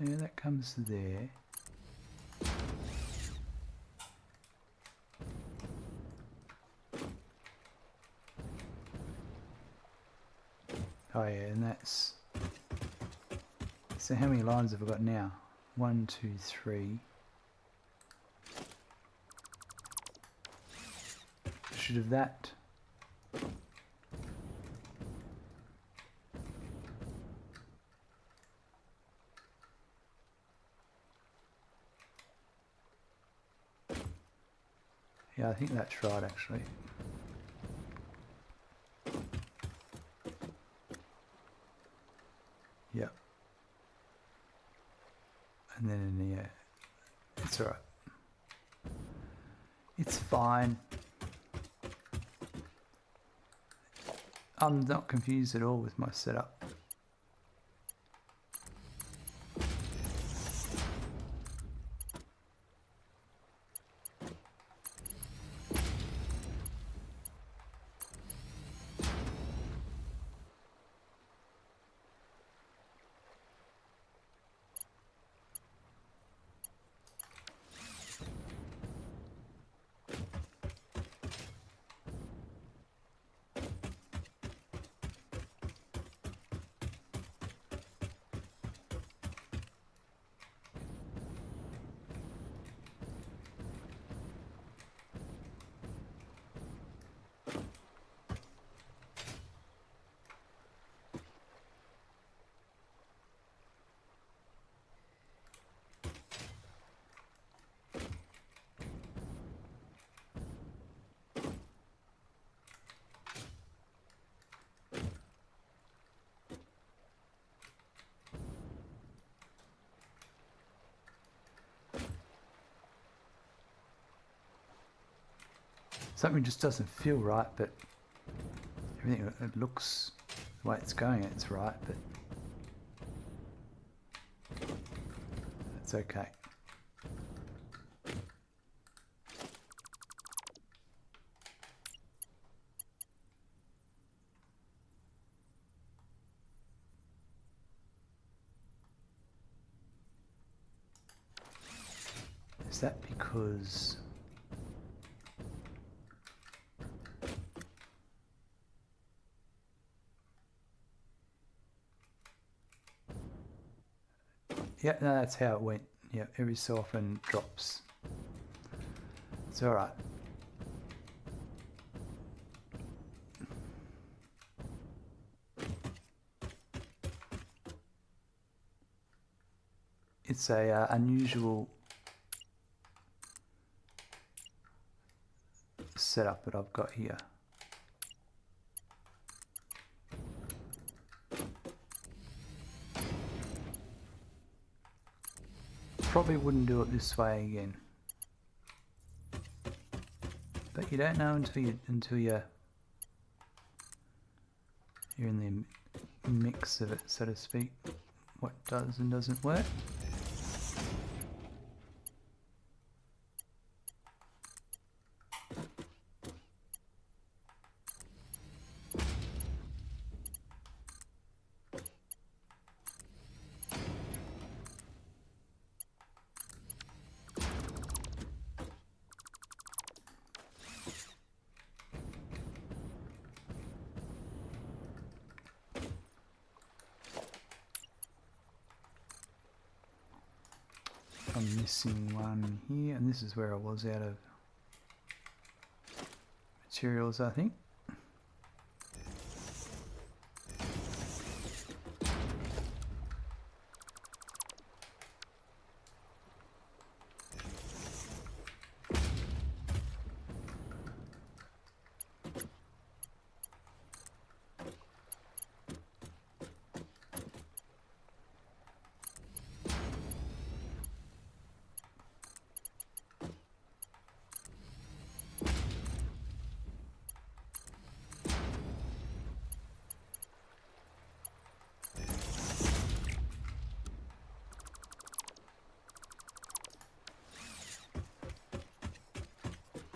Yeah, that comes there. Oh yeah, and that's... So how many lines have I got now? 1, 2, 3. Should have that. Yeah, I think that's right actually. Yep. And then in here, it's alright. It's fine. I'm not confused at all with my setup. Something just doesn't feel right, but everything, it looks the way it's going, it's right, but it's okay. Is that because... Yeah, no, that's how it went. Yeah, every so often drops. It's alright. It's a unusual setup that I've got here. Probably wouldn't do it this way again, but you don't know until you're in the mix of it, so to speak, what does and doesn't work. I'm missing one here, and this is where I was out of materials, I think.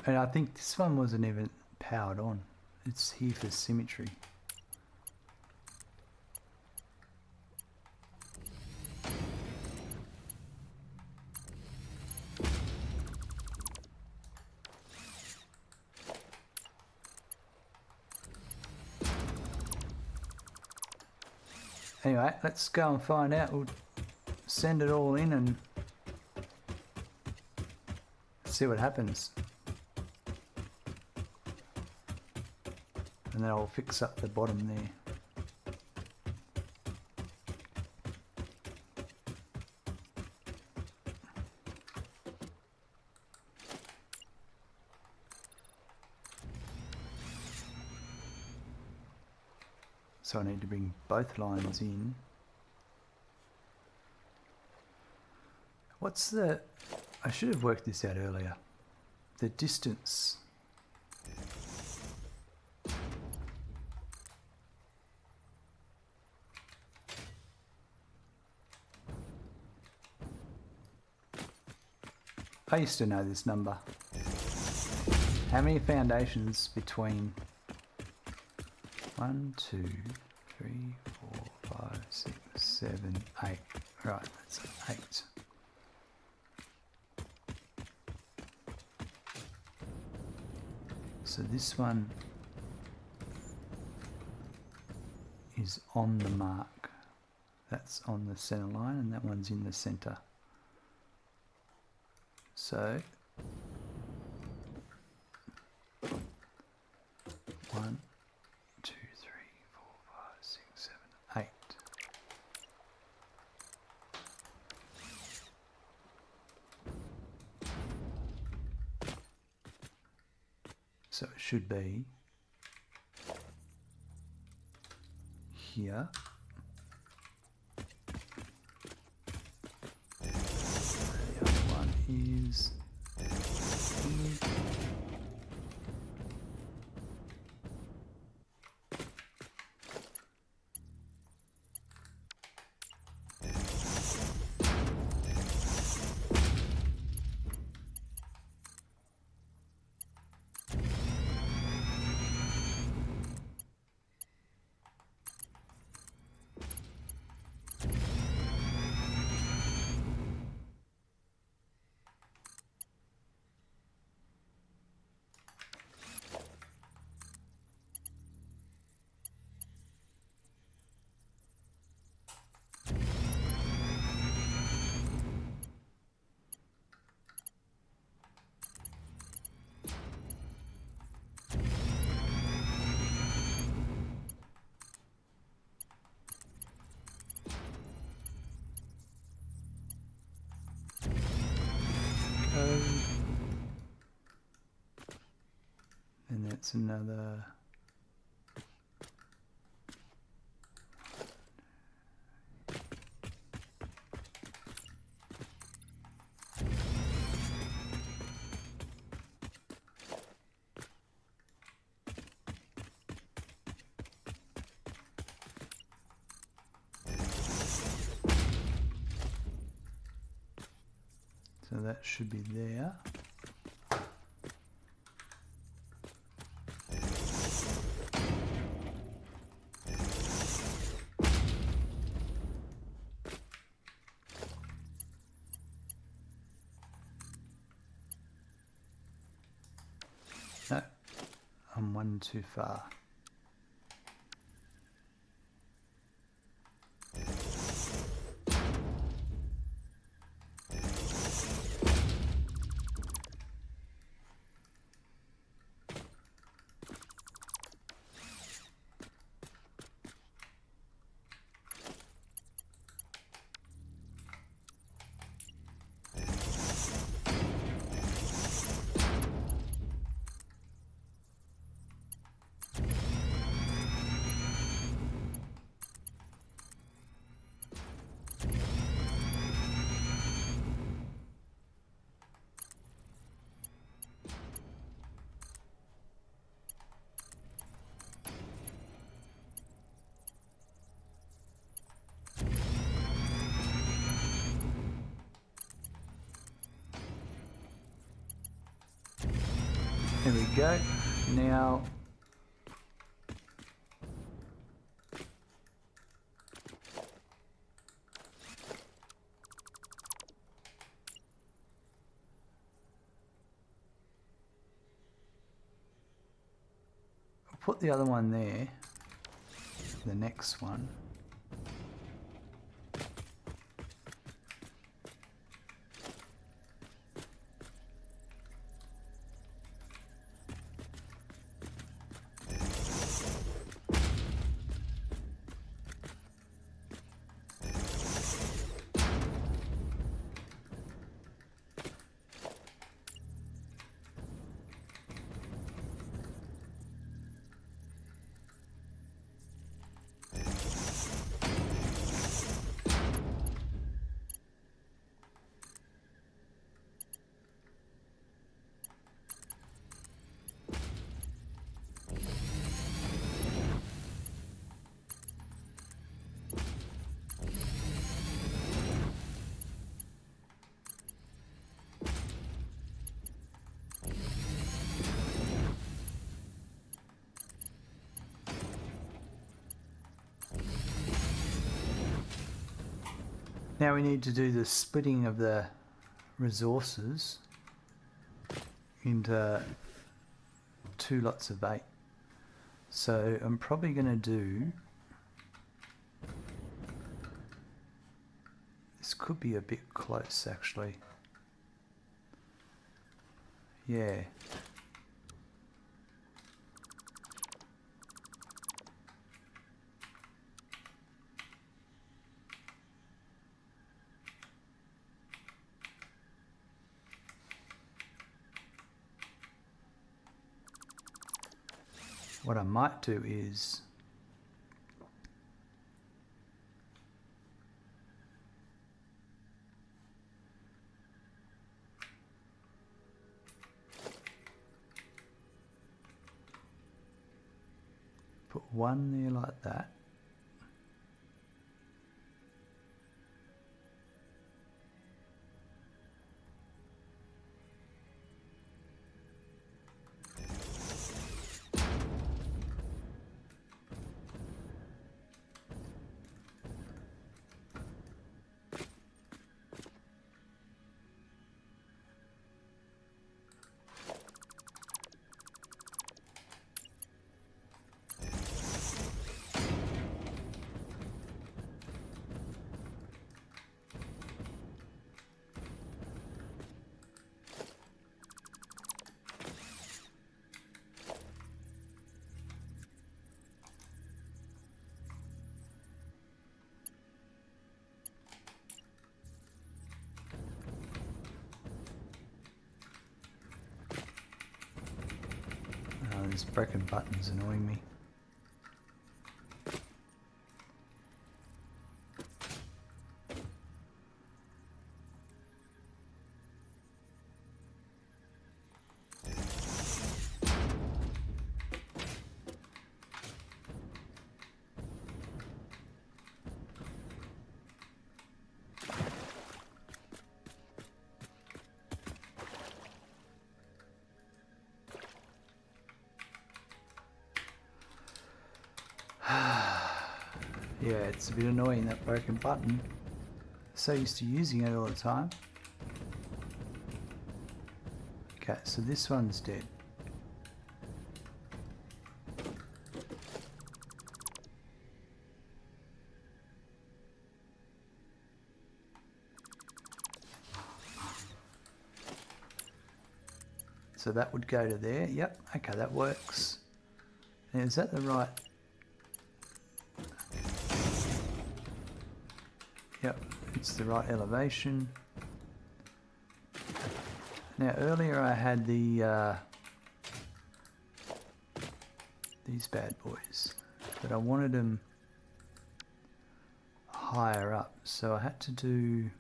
And I think this one wasn't even powered on. It's here for symmetry. Anyway, let's go and find out. We'll send it all in and see what happens. And then I'll fix up the bottom there. So I need to bring both lines in. What's the... I should have worked this out earlier. The distance. I used to know this number. How many foundations between 1, 2, 3, 4, 5, 6, 7, 8. Right, that's 8. So this one is on the mark. That's on the center line, and that one's in the center. So 1, 2, 3, 4, 5, 6, 7, 8. So it should be here. The other one is here. And that's another. So that should be there. No, I'm one too far. There we go. Now I'll put the other one there, the next one. Now we need to do the splitting of the resources into 2 lots of 8. So I'm probably going to do, this could be a bit close actually. Yeah. What I might do is put one there like that. this broken button's annoying me. Yeah, it's a bit annoying, that broken button. So used to using it all the time. Okay, so this one's dead. So that would go to there. Yep, okay, that works. Now, is that the right? Yep, it's the right elevation. Now earlier I had the these bad boys, but I wanted them higher up, so I had to do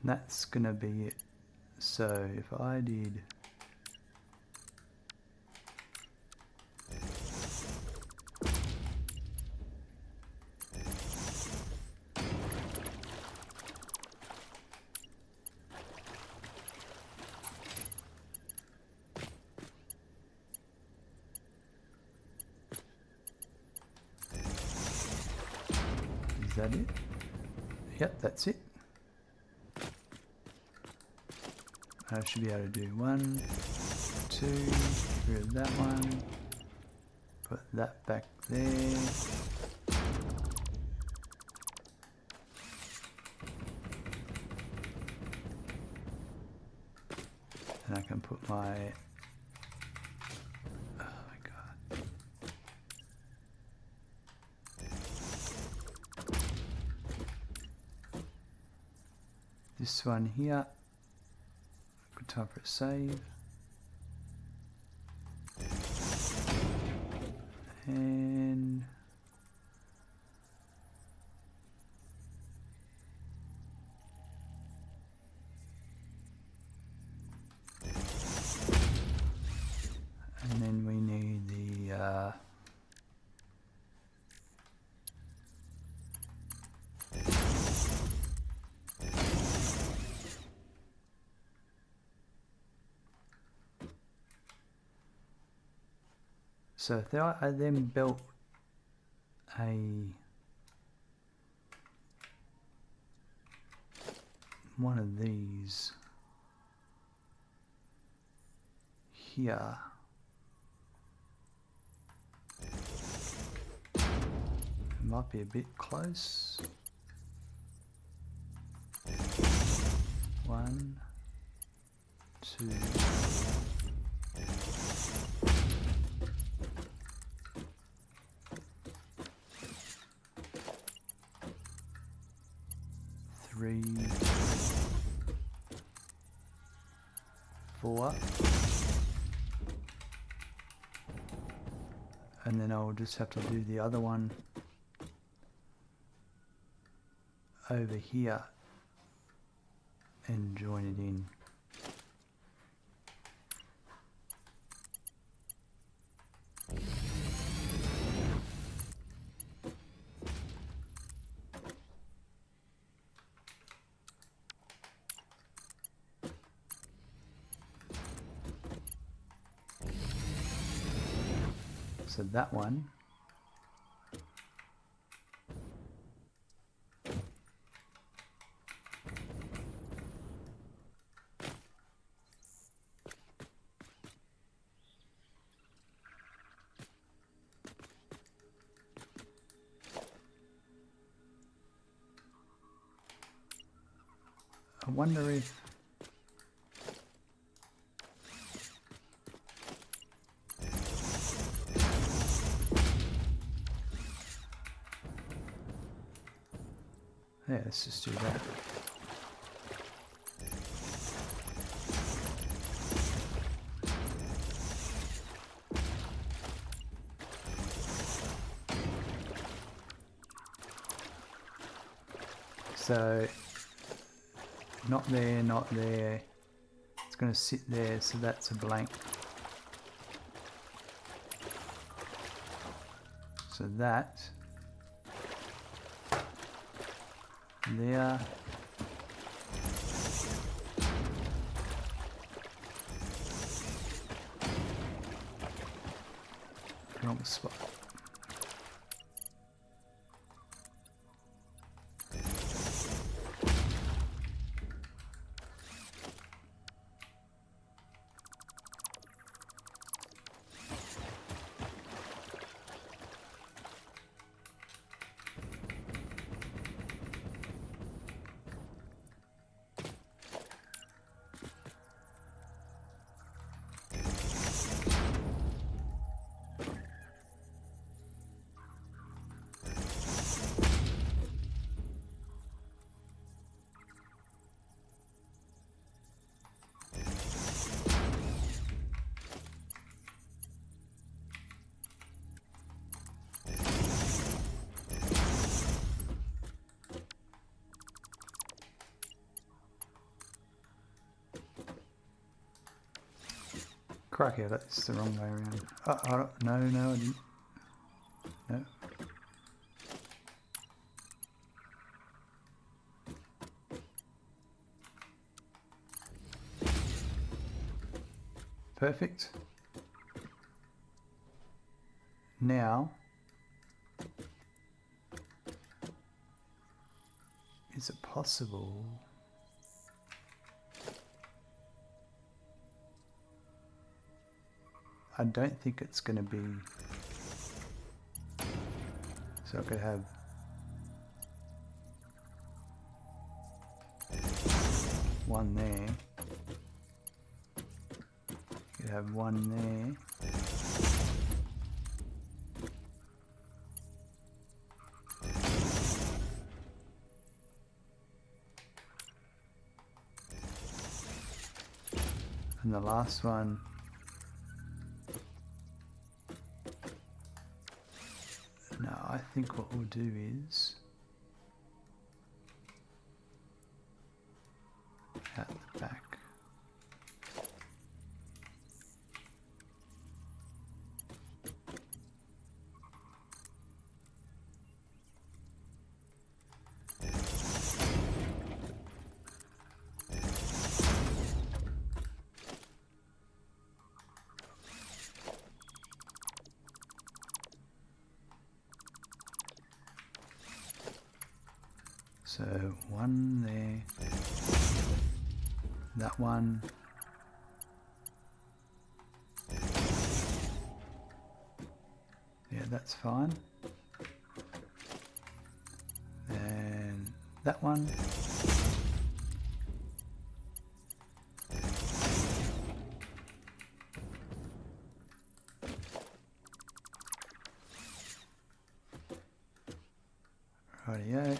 that's gonna be it. So if I did is that it? Yep, that's it. I should be able to do 1, 2, get rid of that one, put that back there. And I can put my, oh my god. This one here. Good time for a save. And then we need the so if I then built one of these here, it might be a bit close. 1, 2. Three, 4, and then I'll just have to do the other one over here and join it in. So that one I wonder if... Yeah, let's just do that. So, not there, not there. It's going to sit there, so that's a blank. So that, there. Wrong spot. Crikey, that's the wrong way around. No, I didn't. No. Perfect. Now, is it possible? I don't think it's going to be, so I could have one there, you could have one there, and the last one I think what we'll do is at the back. So one there, that one, yeah, that's fine, and that one, rightio.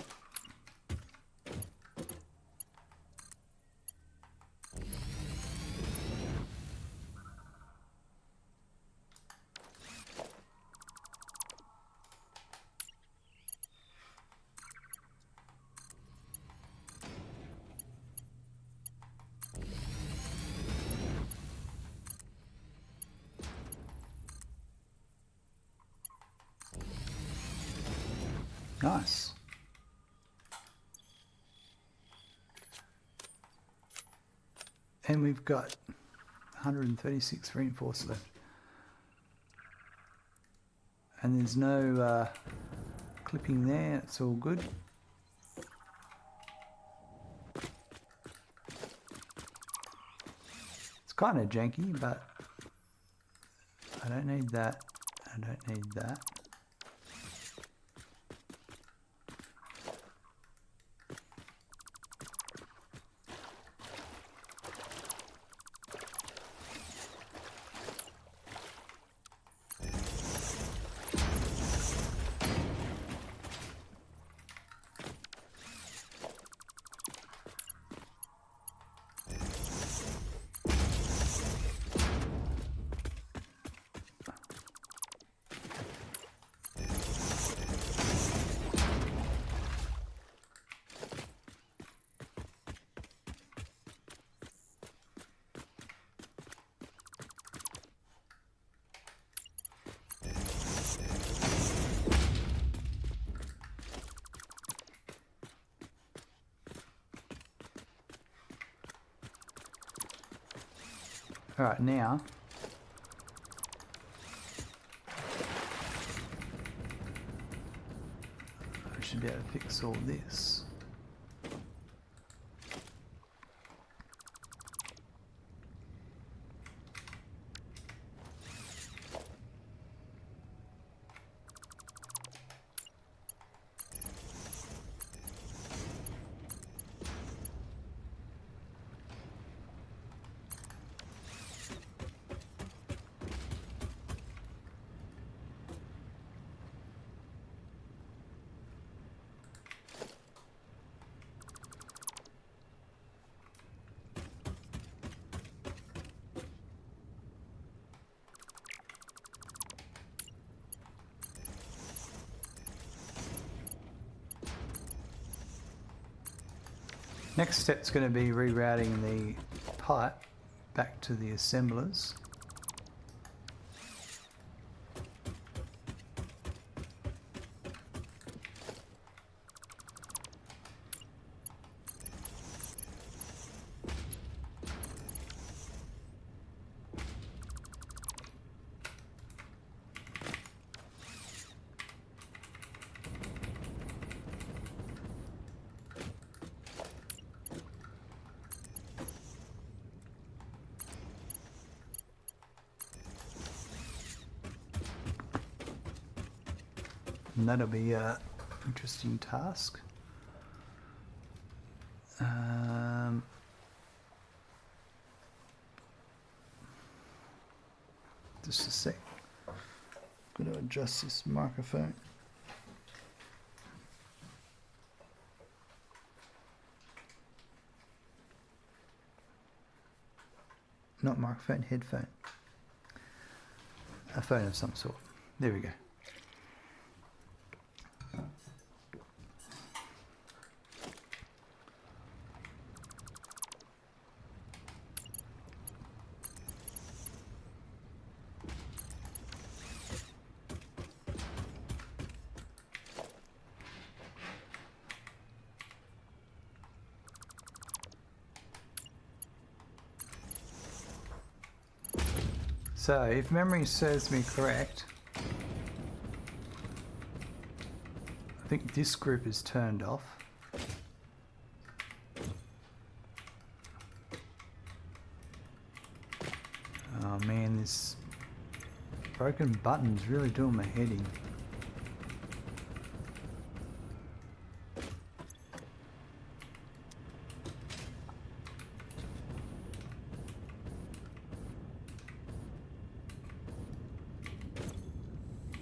Nice. And we've got 136 reinforced left. And there's no clipping there, it's all good. It's kind of janky, but I don't need that. I don't need that. Alright, now I should be able to fix all this. Next step's going to be rerouting the pipe back to the assemblers. And that'll be an interesting task. Just a sec. Got to adjust this microphone. Not microphone, headphone. A phone of some sort. There we go. So, if memory serves me correct, I think this group is turned off. Oh man, this broken button's really doing my head in.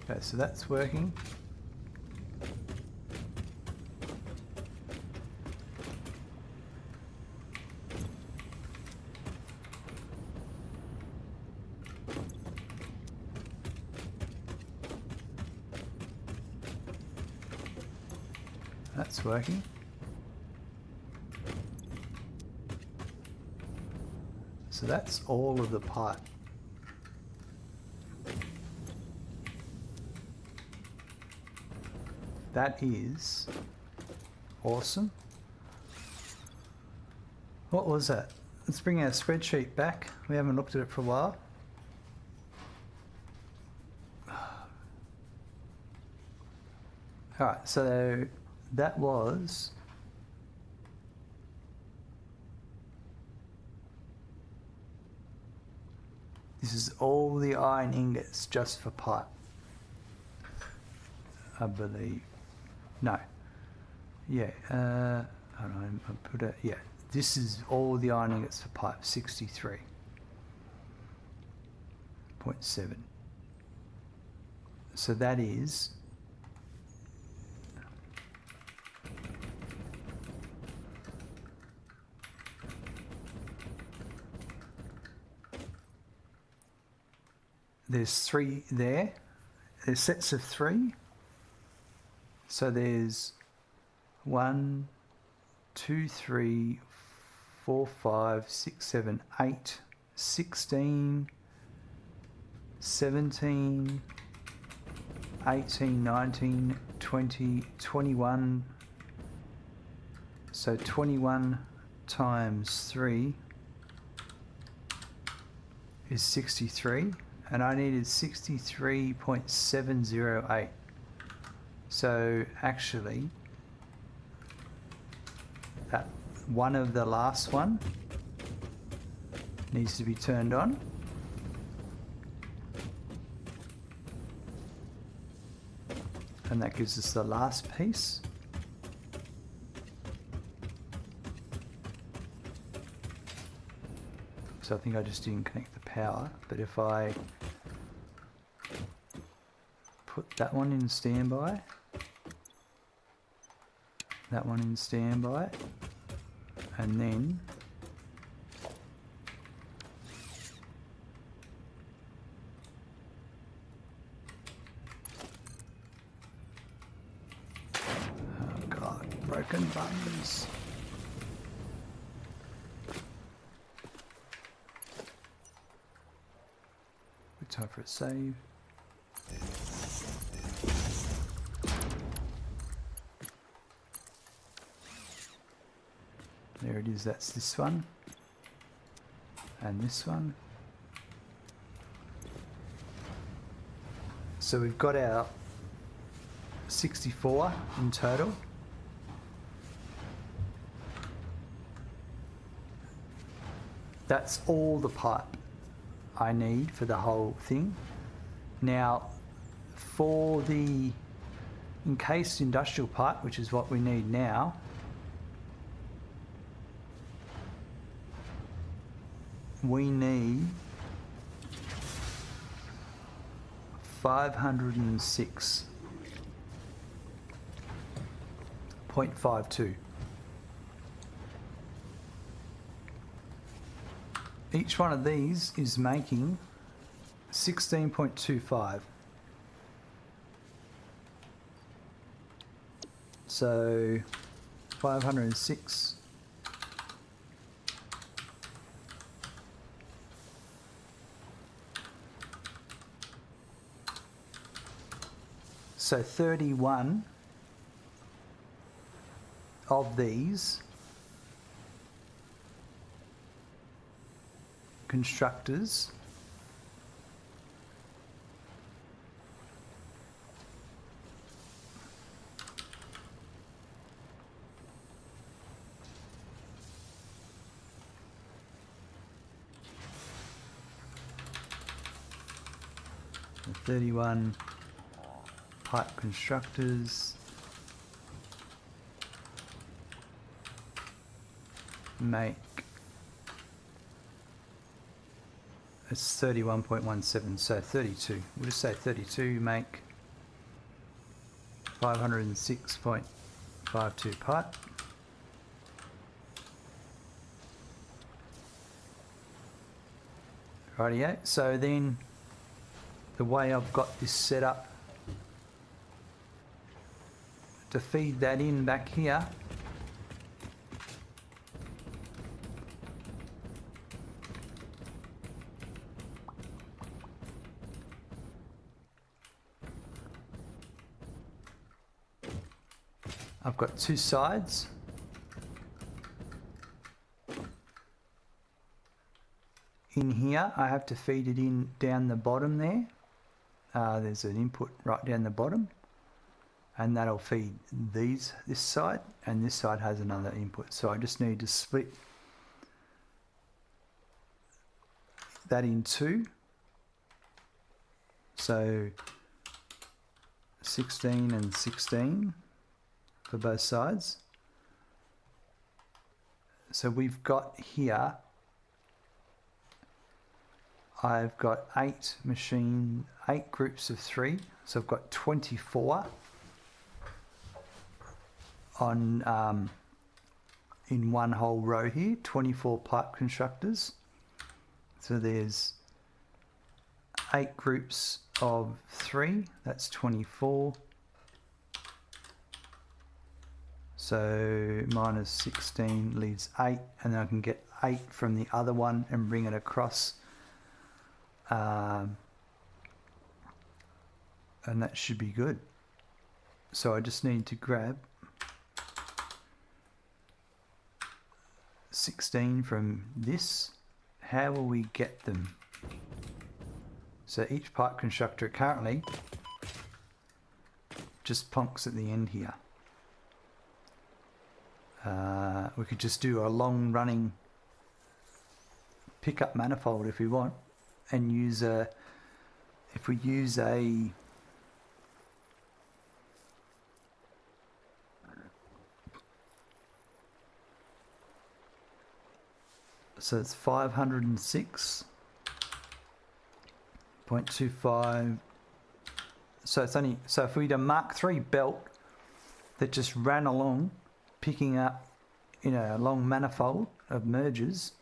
Okay, so that's working. That's working. So that's all of the pipe. That is awesome. What was that? Let's bring our spreadsheet back. We haven't looked at it for a while. All right, so that was this is all the iron ingots just for pipe, I believe. No. Yeah. Hold on. I put it. Yeah. This is all the iron ingots for pipe. 63.7. So that is. There's 3 there. There's sets of 3. So there's 1, 2, 3, 4, 5, 6, 7, 8, 16, 17, 18, 19, 20, 21. So 21 times 3 is 63 and I needed 63.708. So actually that one of the last one needs to be turned on. And that gives us the last piece. So I think I just didn't connect the power, but if I put that one in standby, that one in standby, and then oh god, broken buttons. Good time for a save. There it is, that's this one. And this one. So we've got our 64 in total. That's all the pipe I need for the whole thing. Now, for the encased industrial pipe, which is what we need now, we need 506.52. Each one of these is making 16.25. So 506 so 31 of these constructors the 31 pipe constructors make, it's 31.17, so 32. We'll just say 32 make 506.52 pipe. Rightio, so then the way I've got this set up to feed that in back here, I've got two sides. In here, I have to feed it in down the bottom there. There's an input right down the bottom, and that'll feed this side, and this side has another input. So I just need to split that in two. So 16 and 16 for both sides. So we've got here, I've got 8 groups of 3, so I've got 24 on in one whole row here, 24 pipe constructors. So there's 8 groups of 3, that's 24. So minus 16 leaves 8, and then I can get 8 from the other one and bring it across. And that should be good. So I just need to grab 16 from this. How will we get them? So each pipe constructor currently just plonks at the end here. We could just do a long running pickup manifold if we want, and use a, if we use a so it's 506.25. So it's only, so if we had a Mark III belt that just ran along, picking up, you know, a long manifold of mergers,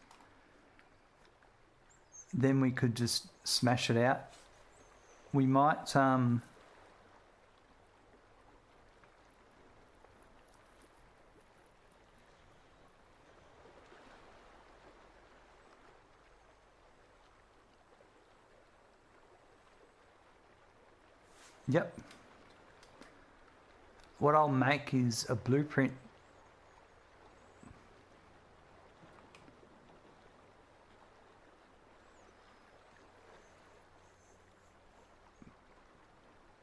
then we could just smash it out. We might yep. What I'll make is a blueprint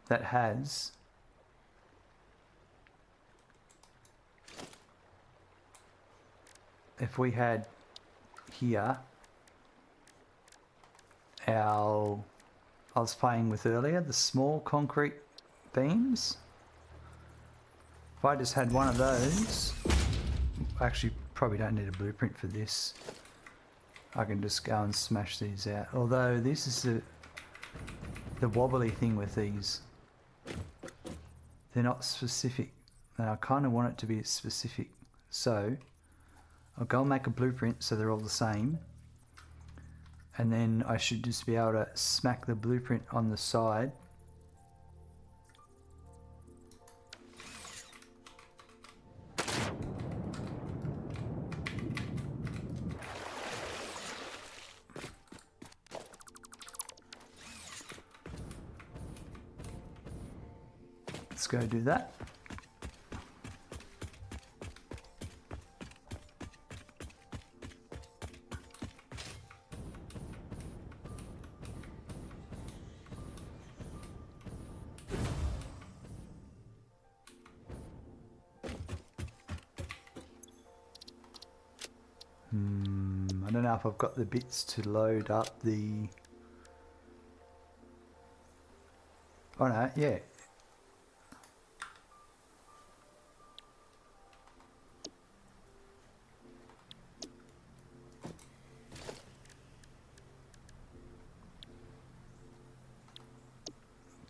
that has if we had here our, I was playing with earlier, the small concrete beams. If I just had one of those, actually probably don't need a blueprint for this. I can just go and smash these out. Although this is the wobbly thing with these. They're not specific. And I kind of want it to be specific. So I'll go and make a blueprint so they're all the same. And then I should just be able to smack the blueprint on the side. Let's go do that. I don't know if I've got the bits to load up the... Oh no, yeah.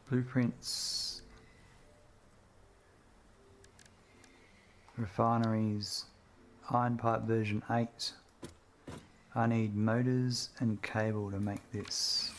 Blueprints, refineries, iron pipe version 8. I need motors and cable to make this.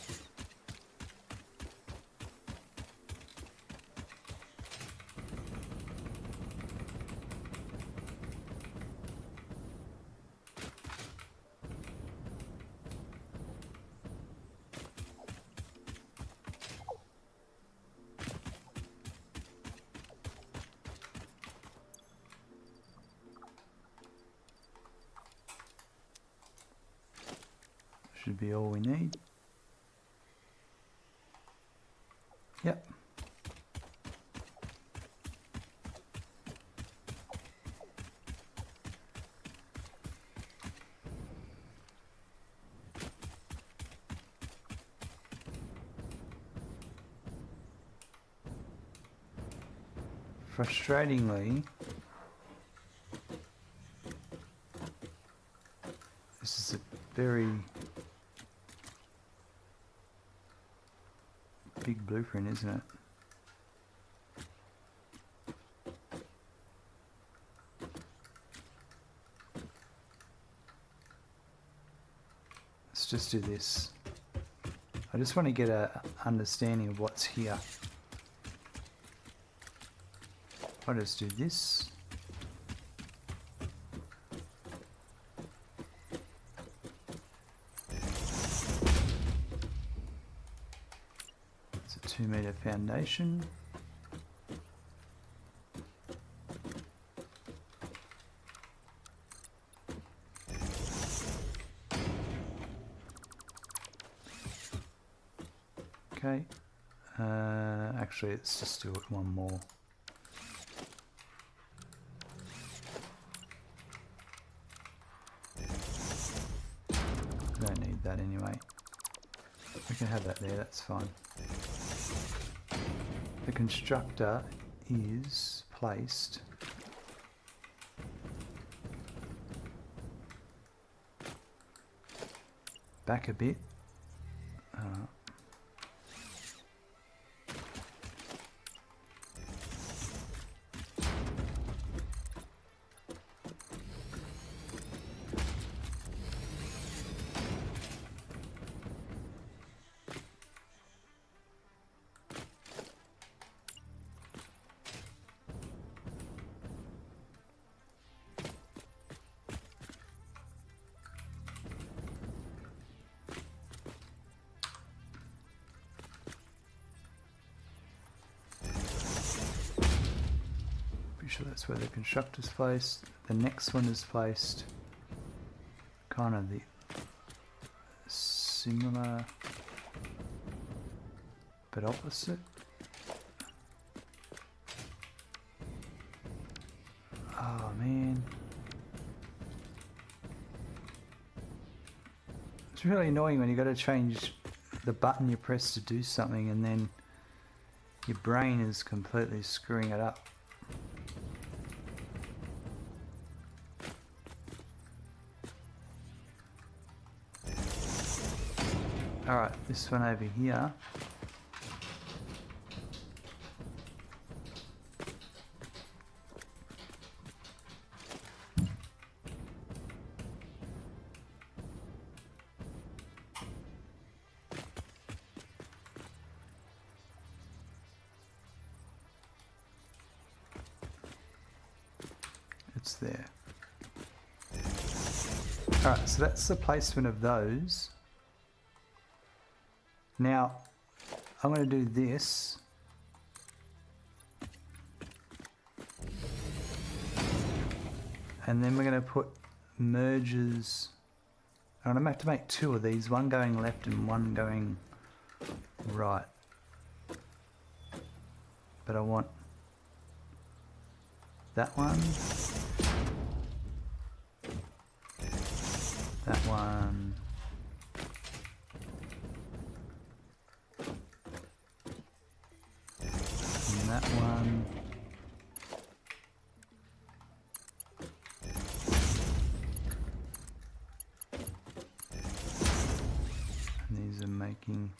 Should be all we need. Yep. Frustratingly, this is a very big blueprint, isn't it? Let's just do this. I just want to get an understanding of what's here. I'll just do this. It's a 2 meter foundation. Okay. Actually, let's just do it one more. Don't need that anyway. We can have that there, that's fine. The constructor is placed back a bit. Sure that's where the constructor's placed. The next one is placed kind of the similar but opposite. Oh man. It's really annoying when you got to change the button you press to do something and then your brain is completely screwing it up. Alright, this one over here. It's there. Alright, so that's the placement of those. Now, I'm going to do this. And then we're going to put merges. I'm going to have to make two of these, one going left and one going right. But I want that one, that one, and that one. And these are making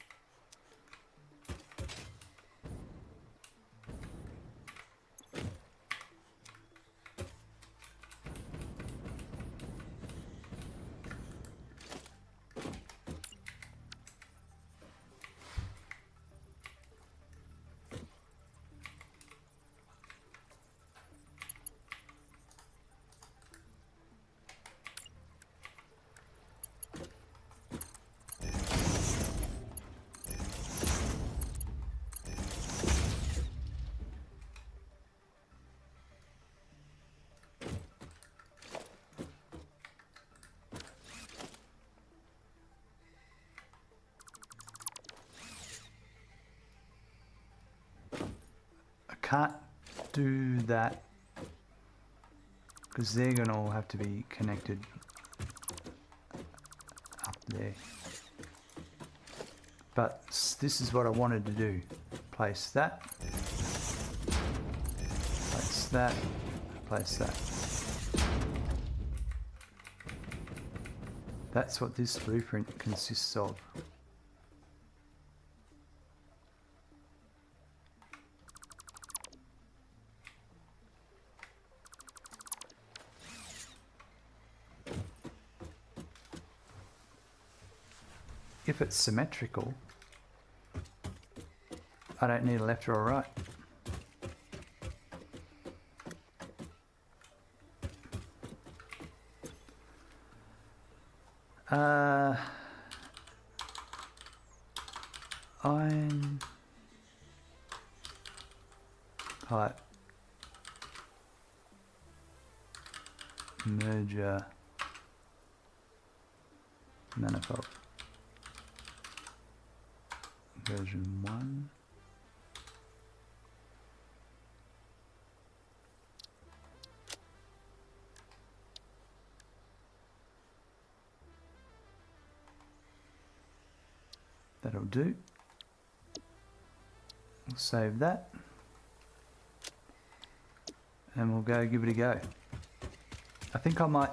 can't do that because they're going to all have to be connected up there. But this is what I wanted to do. Place that. Place that. Place that. That's what this blueprint consists of. If it's symmetrical, I don't need a left or a right. Iron pipe merger manifold. version 1. That'll do. We'll save that. And we'll go give it a go. I think I might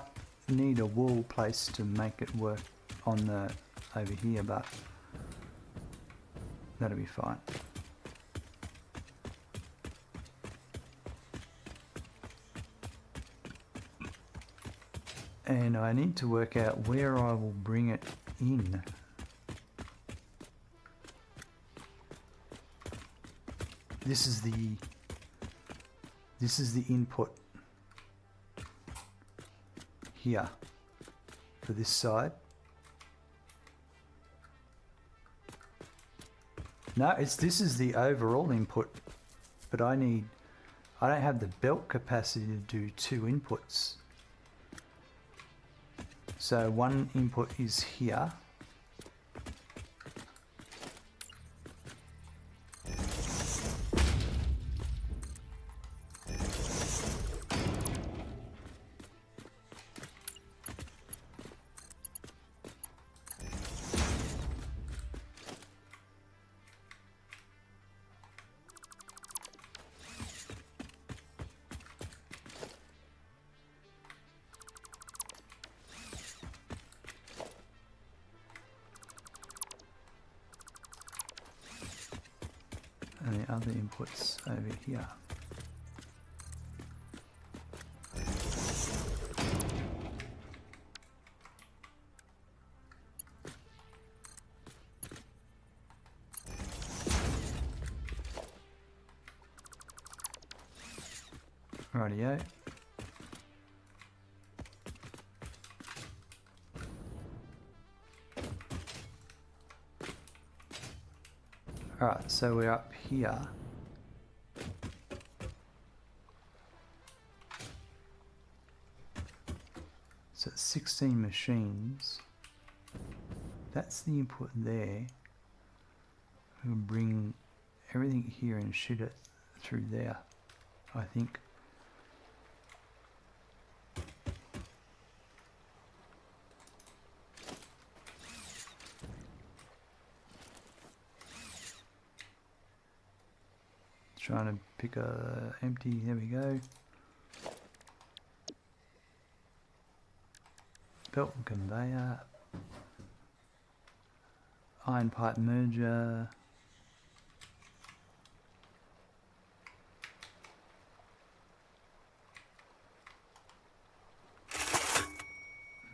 need a wall place to make it work on the over here, but that'll be fine. And I need to work out where I will bring it in. This is the input here for this side. No, this is the overall input, but I don't have the belt capacity to do 2 inputs. So one input is here. And the other inputs over here. Rightio. Alright, so we're up here. So it's 16 machines. That's the input there. We'll bring everything here and shoot it through there, I think. Trying to pick a empty, there we go. Belt and conveyor. Iron pipe merger.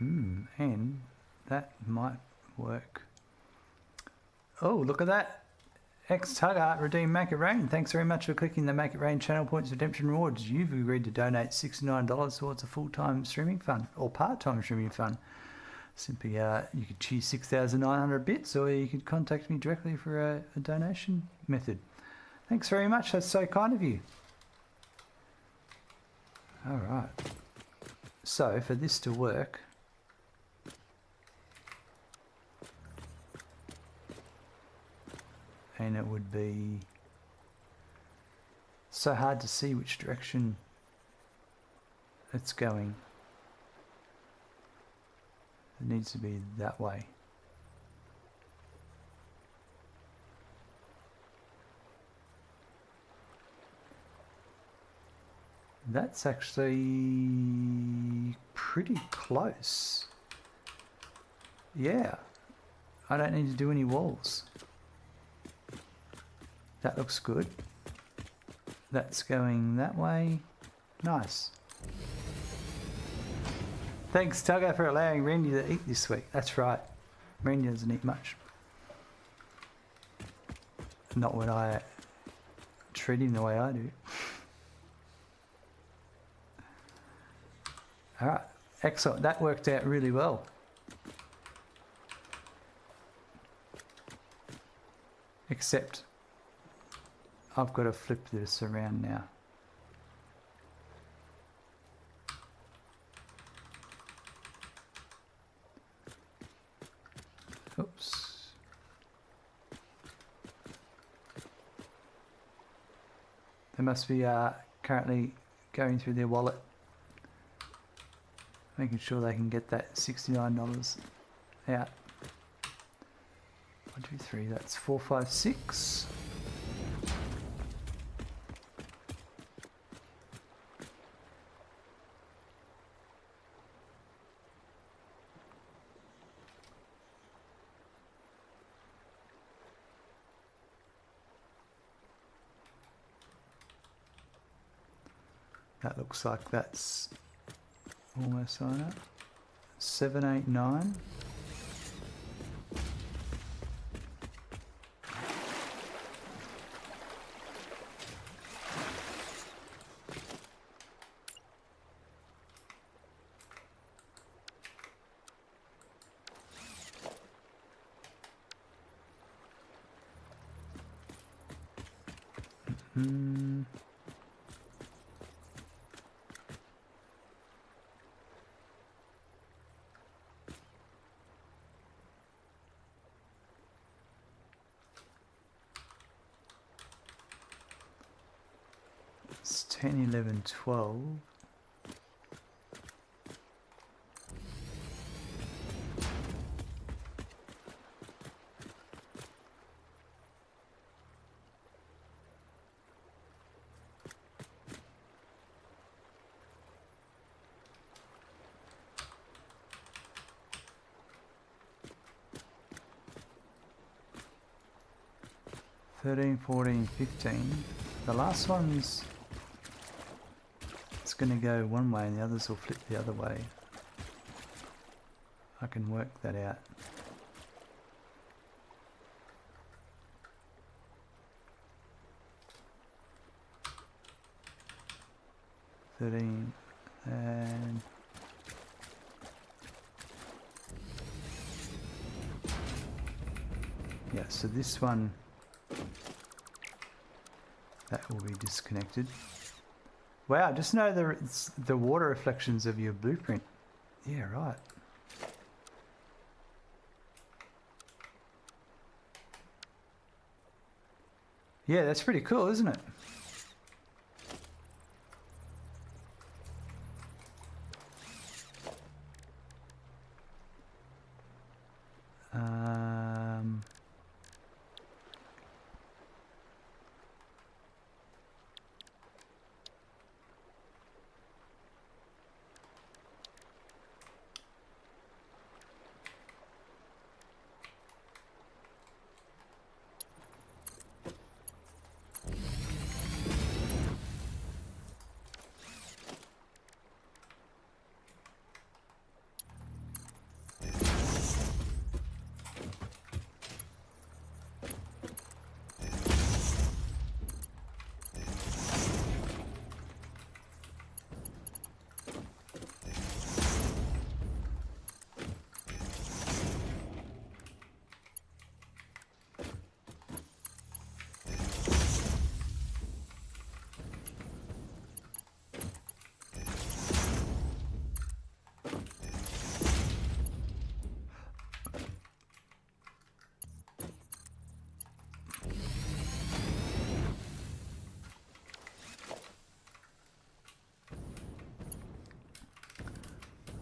And that might work. Oh, look at that. Ex-Tugger redeemed Make It Rain. Thanks very much for clicking the Make It Rain channel points redemption rewards. You've agreed to donate $69 towards a full-time streaming fund or part-time streaming fund. Simply, you could choose 6,900 bits, or you could contact me directly for a donation method. Thanks very much. That's so kind of you. All right. So for this to work, and it would be so hard to see which direction it's going. It needs to be that way. That's actually pretty close. Yeah, I don't need to do any walls. That looks good. That's going that way. Nice. Thanks, Tugger, for allowing Randy to eat this week. That's right. Randy doesn't eat much. Not when I treat him the way I do. Alright, excellent. That worked out really well. Except I've got to flip this around now. Oops. They must be currently going through their wallet, making sure they can get that $69 out. 1, 2, 3, that's 4, 5, 6. That looks like that's almost on it. 7, 8, 9. Hmm. It's 10, 11, 12. Thirteen, 14, 15. The last one's it's going to go one way and the others will flip the other way. I can work that out. $13 and yeah, so this one that will be disconnected. Wow, just know it's the water reflections of your blueprint. Yeah, right. Yeah, that's pretty cool, isn't it?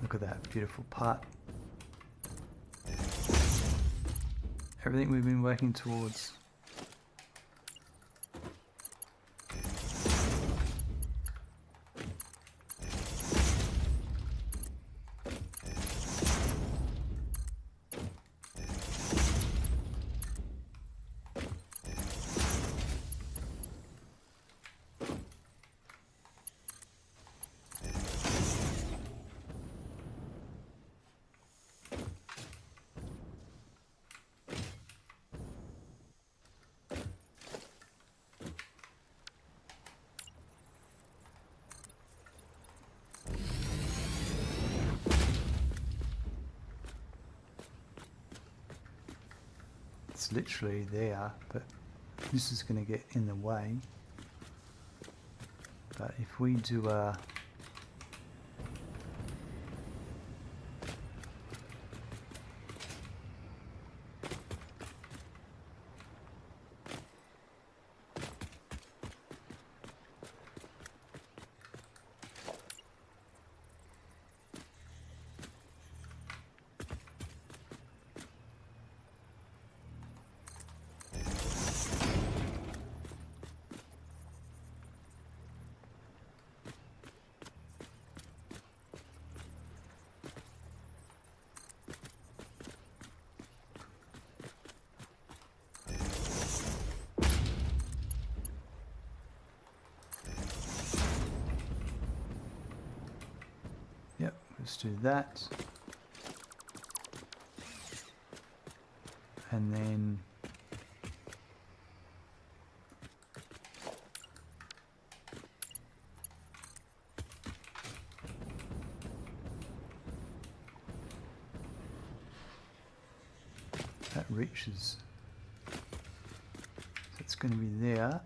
Look at that beautiful part. Everything we've been working towards. It's literally there, but this is going to get in the way. But if we do a do that. And then that reaches. That's going to be there.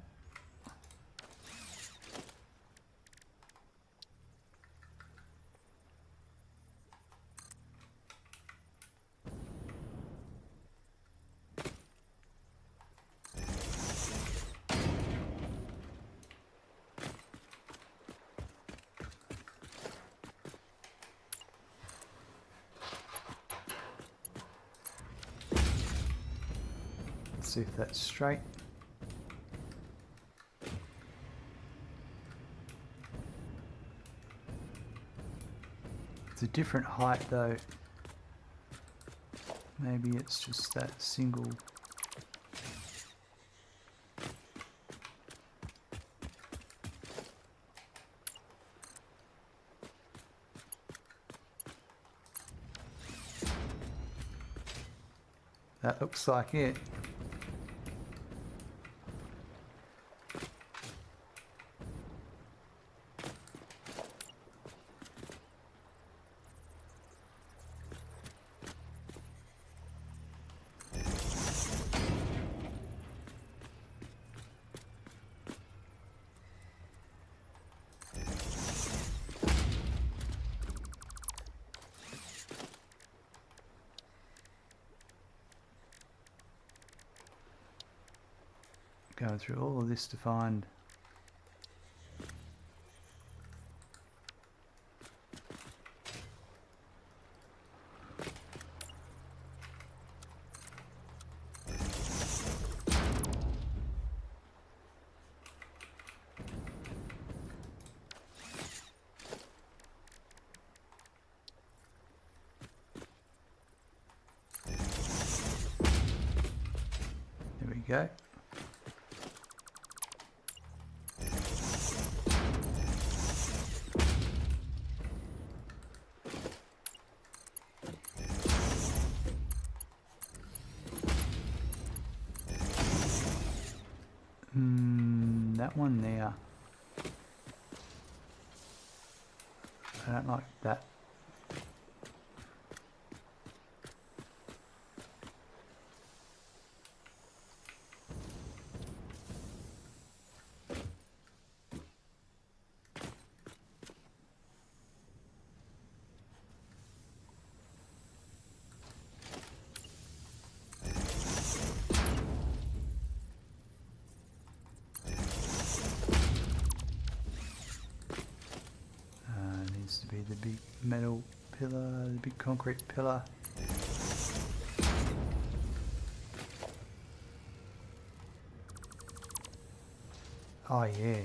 See if that's straight. It's a different height though. Maybe it's just that single. That looks like it. Going through all of this to find there we go. That one there. I don't like that. Needs to be the big metal pillar, the big concrete pillar. Oh yeah,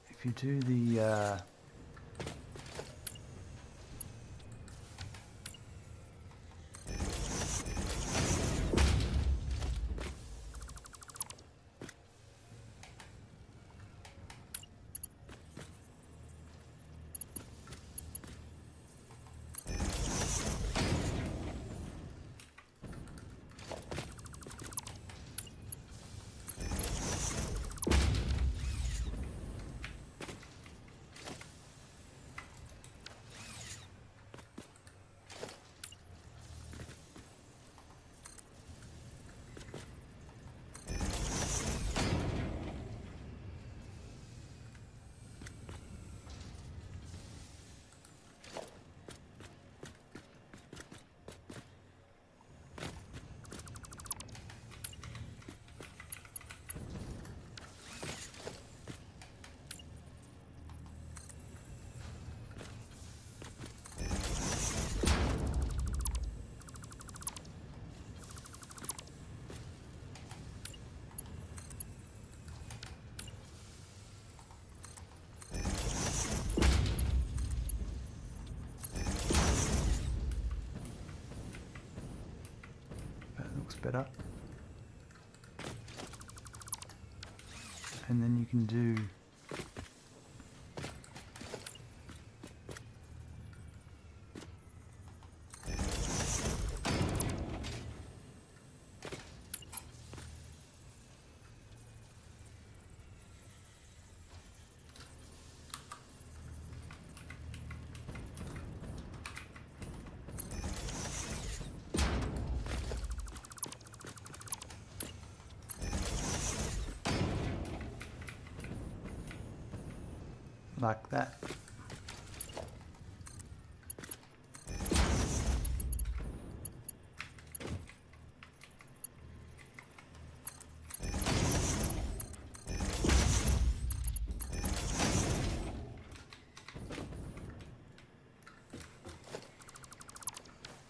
if you do the better. And then you can do like that.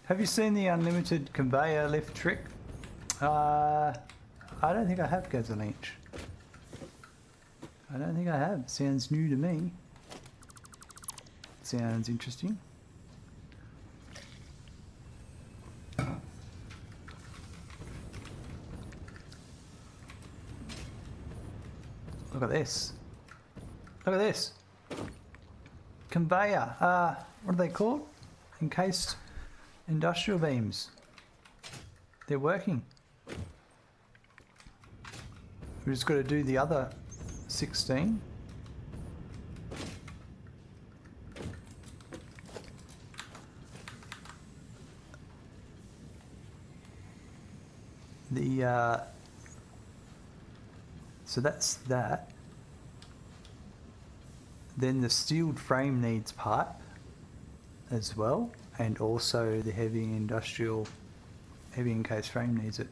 Have you seen the unlimited conveyor lift trick? I don't think I have, Gasolinch. I don't think I have. Sounds new to me. Sounds interesting. Look at this. Look at this. Conveyor. What are they called? Encased industrial beams. They're working. We just got to do the other 16. So that's that. Then the steeled frame needs pipe as well, and also the heavy encased frame needs it.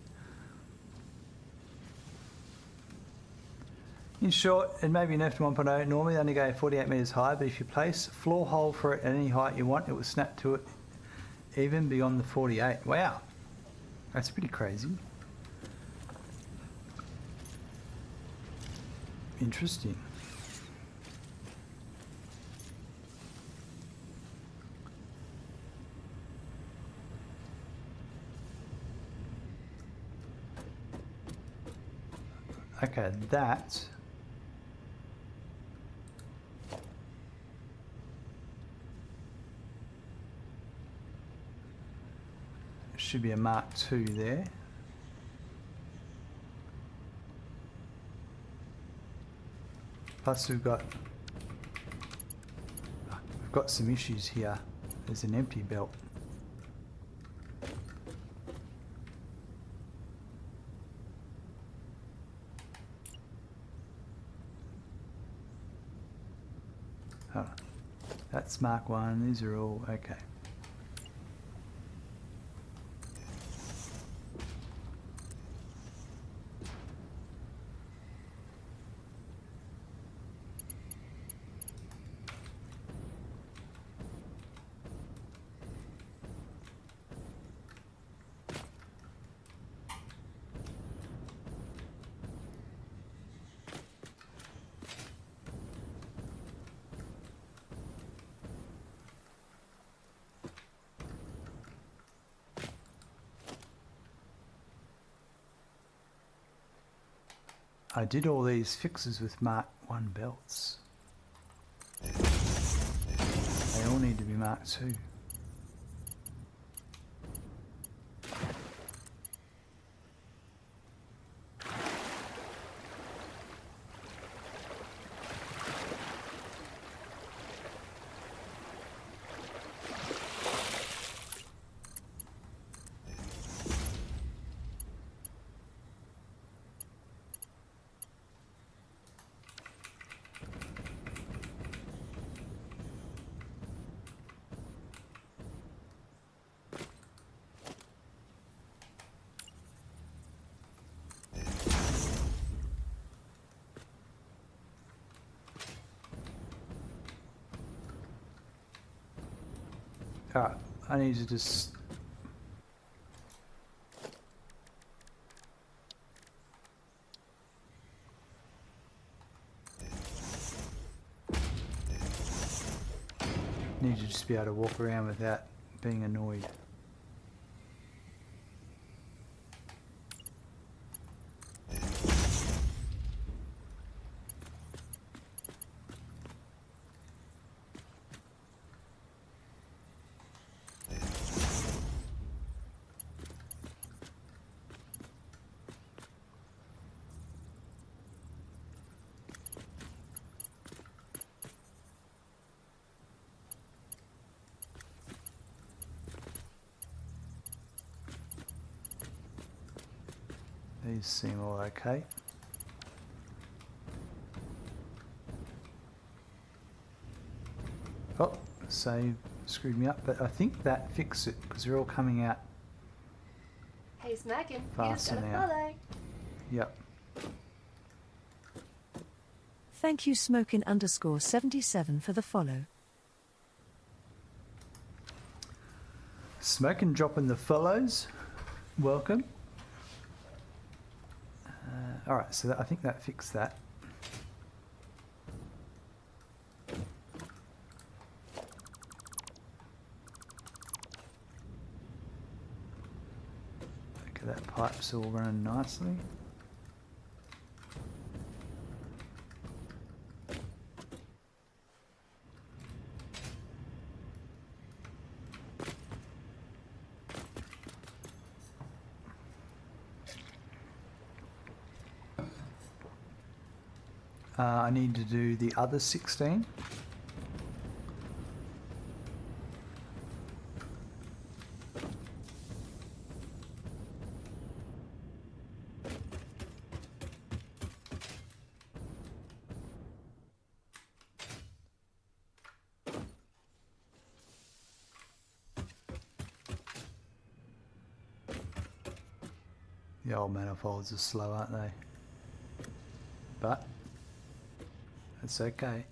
In short, it may be nerfed to 1.0. Normally they only go 48 metres high, but if you place a floor hole for it at any height you want, it will snap to it even beyond the 48. Wow, that's pretty crazy. Interesting. Okay, that should be a Mark II there. Plus we've got some issues here. There's an empty belt. Oh, that's Mark 1. These are all okay. I did all these fixes with Mark 1 belts. They all need to be Mark 2. Alright, I need to just... need to just be able to walk around without being annoyed. These seem all okay. save screwed me up, but I think that fixed it because they're all coming out. Hey, Smackin', you just Faster gotta now. follow. Yep. Thank you Smokin_77 for the follow. Smoking dropping the follows. Welcome. All right, so I think that fixed that. Okay, that pipe's all running nicely. I need to do the other 16. The old manifolds are slow, aren't they? But it's okay.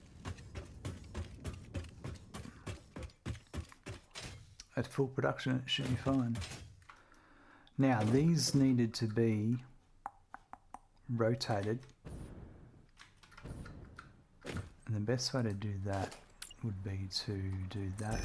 At full production, it should be fine. Now, these needed to be rotated. And the best way to do that would be to do that.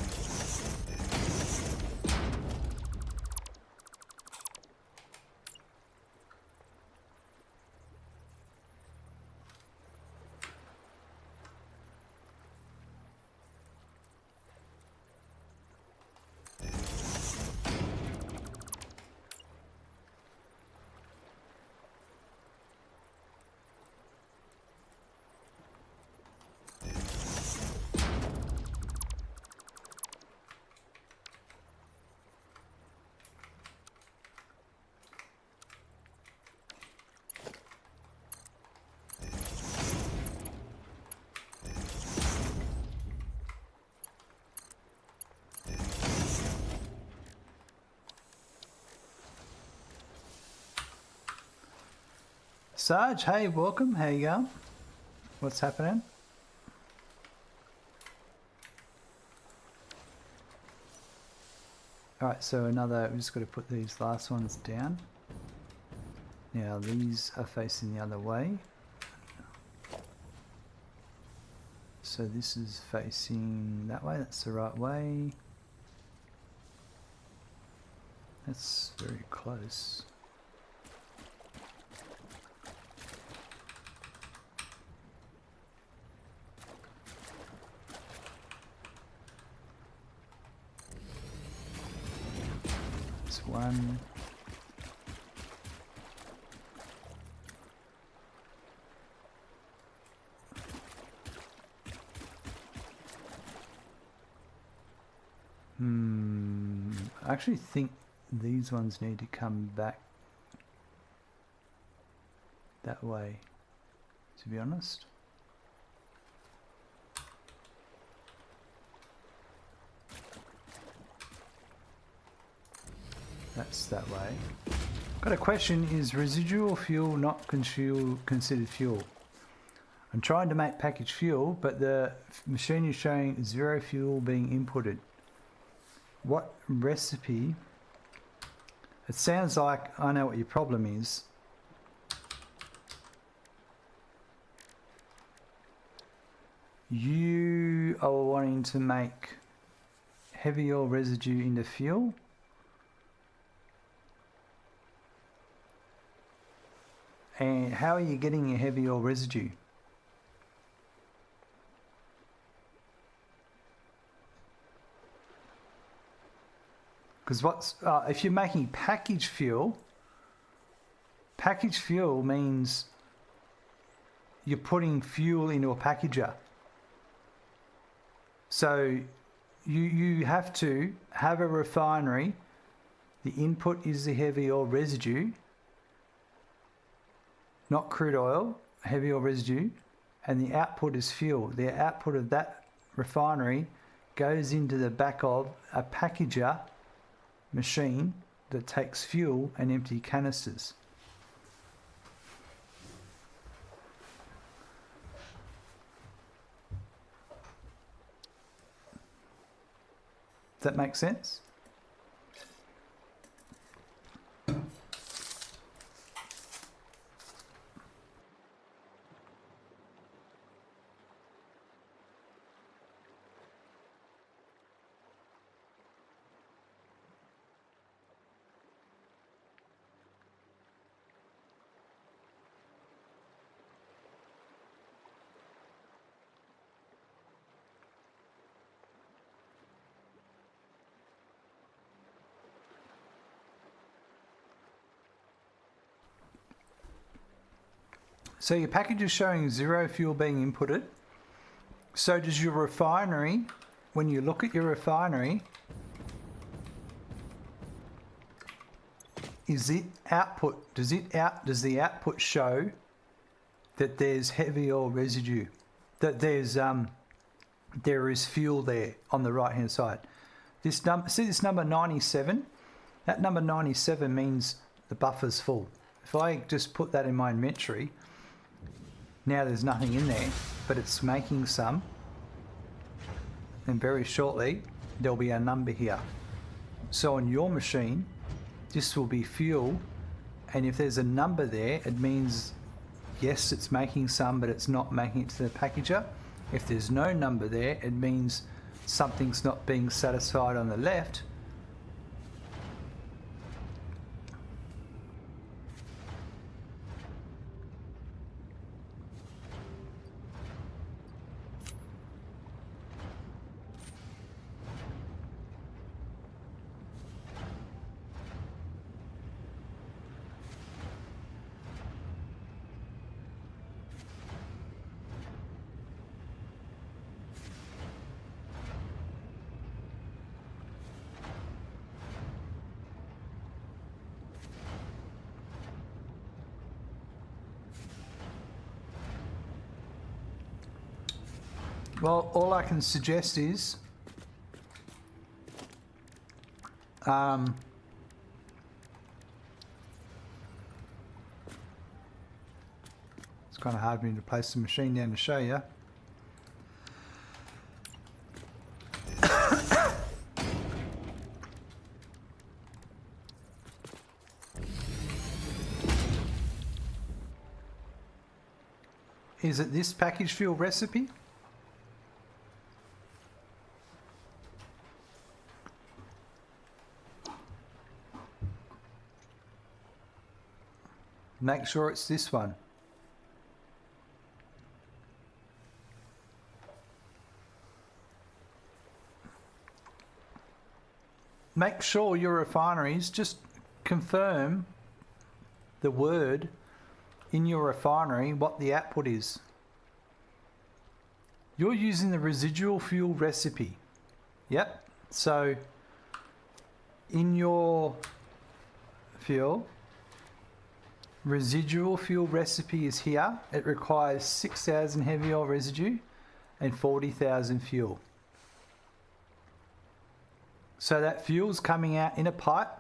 Sarge, hey, welcome. How you going? What's happening? Alright, so another, we just got to put these last ones down. Now these are facing the other way. So this is facing that way, that's the right way. That's very close. That's one. I actually think these ones need to come back that way, to be honest. That's that way. Got a question, is residual fuel not considered fuel? I'm trying to make packaged fuel, but the machine is showing 0 fuel being inputted. What recipe? It sounds like I know what your problem is. You are wanting to make heavy oil residue into fuel. And how are you getting your heavy oil residue? Because what's if you're making packaged fuel means you're putting fuel into a packager. So you have to have a refinery. The input is the heavy oil residue, not crude oil, heavy oil residue, and the output is fuel. The output of that refinery goes into the back of a packager machine that takes fuel and empty canisters. Does that make sense? So your package is showing 0 fuel being inputted. So does your refinery, when you look at your refinery, is it output? Does the output show that there's heavy oil residue? That there is fuel there on the right hand side. See this number 97? That number 97 means the buffer's full. If I just put that in my inventory, now there's nothing in there, but it's making some. And very shortly, there'll be a number here. So on your machine, this will be fuel. And if there's a number there, it means, yes, it's making some, but it's not making it to the packager. If there's no number there, it means something's not being satisfied on the left. Well, all I can suggest is it's kind of hard for me to place the machine down to show you. Is it this package fuel recipe? Make sure it's this one. Make sure your refineries, just confirm the word in your refinery what the output is. You're using the residual fuel recipe. Yep. So in your fuel, residual fuel recipe is here. It requires 6,000 heavy oil residue and 40,000 fuel. So that fuel's coming out in a pipe.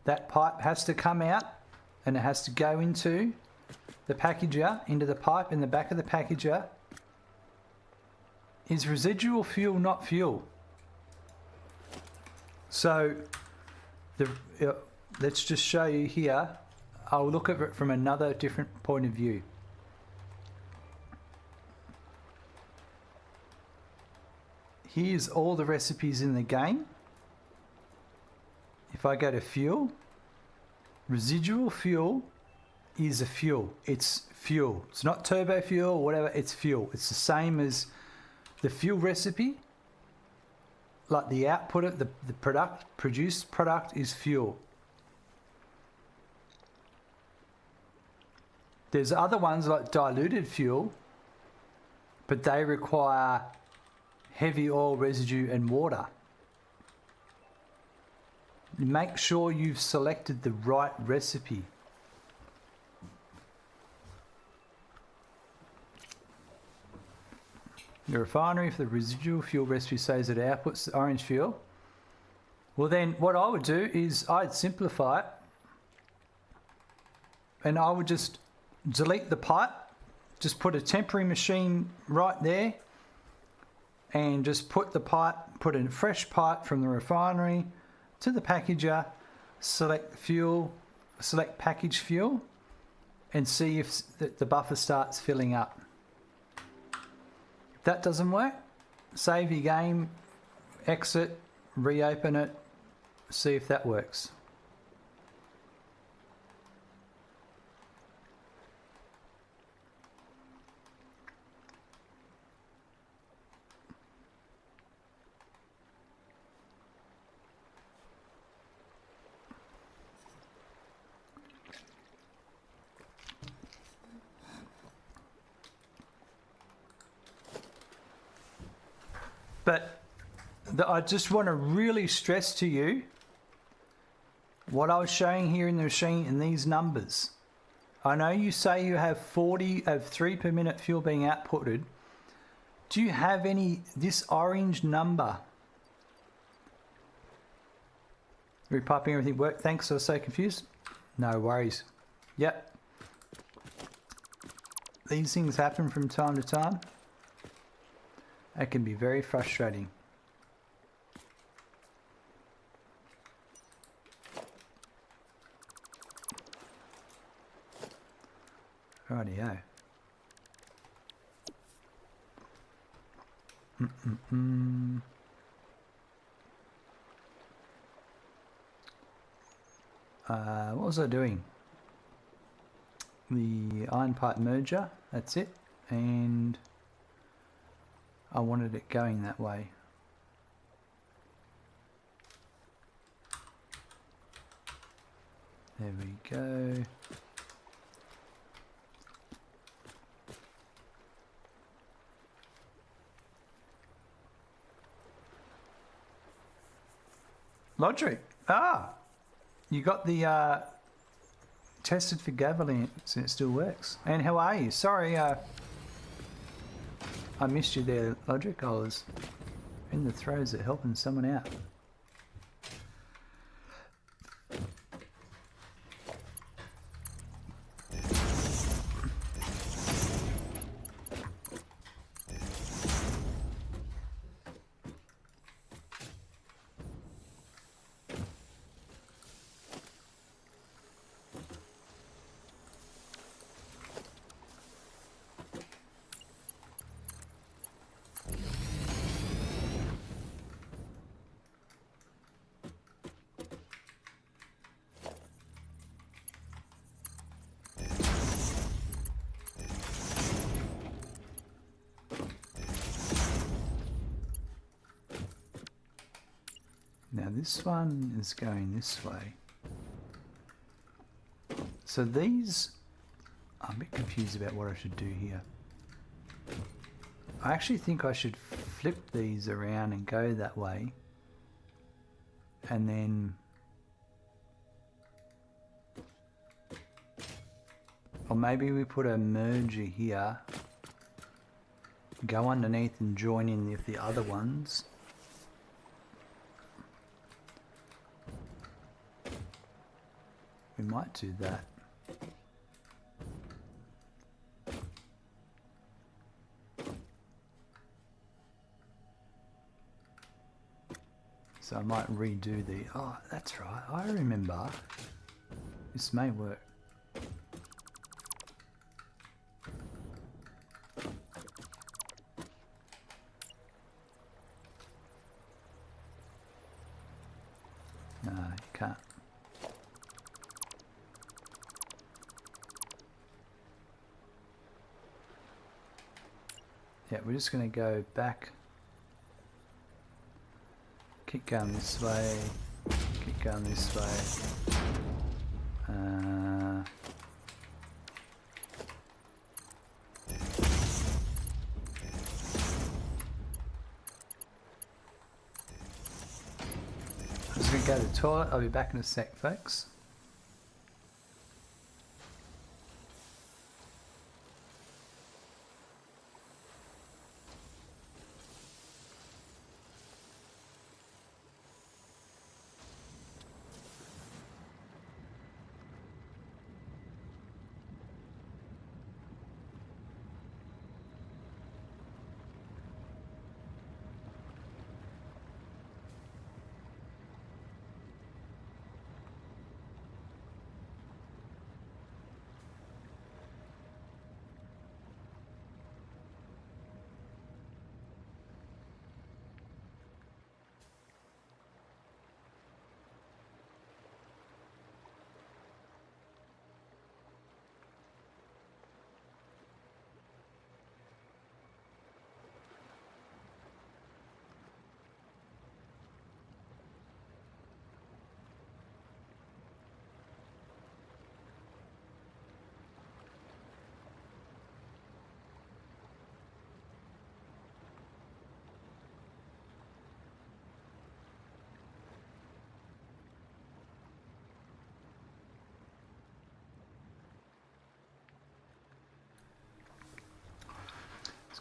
That pipe has to come out and it has to go into the packager, into the pipe in the back of the packager. Is residual fuel not fuel? So let's just show you here. I'll look at it from another different point of view. Here's all the recipes in the game. If I go to fuel, residual fuel is a fuel. It's fuel. It's not turbo fuel or whatever, it's fuel. It's the same as the fuel recipe. Like the output of the produced product is fuel. There's other ones like diluted fuel, but they require heavy oil residue and water. Make sure you've selected the right recipe. The refinery for the residual fuel recipe says it outputs the orange fuel. Well then what I would do is I'd simplify it and I would just delete the pipe, just put a temporary machine right there and just put the pipe, put a fresh pipe from the refinery to the packager, select fuel, select package fuel and see if the buffer starts filling up. If that doesn't work, save your game, exit, reopen it, see if that works. But I just want to really stress to you what I was showing here in the machine in these numbers. I know you say you have 3 per minute fuel being outputted. Do you have this orange number? Repiping, everything worked? Thanks, I was so confused. No worries. Yep. These things happen from time to time. It can be very frustrating. Rightio. What was I doing? The iron pipe merger, that's it. And I wanted it going that way. There we go. Logic. Ah, you got the tested for Gavalance and it still works. And how are you? Sorry, I missed you there, Logic. I was in the throes of helping someone out. Now this one is going this way. So these, I'm a bit confused about what I should do here. I actually think I should flip these around and go that way. And then or maybe we put a merger here, go underneath and join in with the other ones. We might do that. So I might redo the, oh, that's right, I remember. This may work. No, you can't. Yeah, we're just going to go back, keep going this way, keep going this way. I'm just going to go to the toilet. I'll be back in a sec, folks.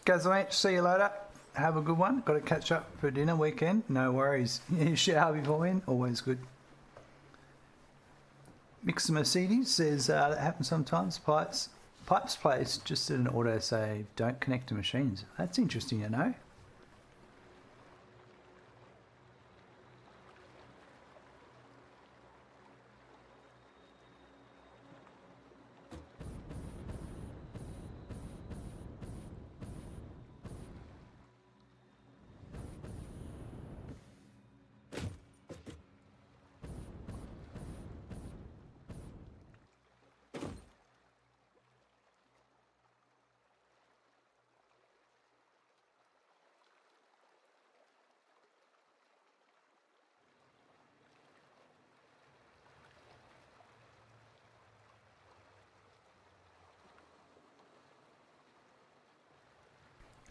Gasoline, see you later. Have a good one. Got to catch up for dinner weekend. No worries. You shower beforehand. Always good. Mix Mercedes says that happens sometimes. Pipes place just did an auto save. Don't connect to machines. That's interesting to know.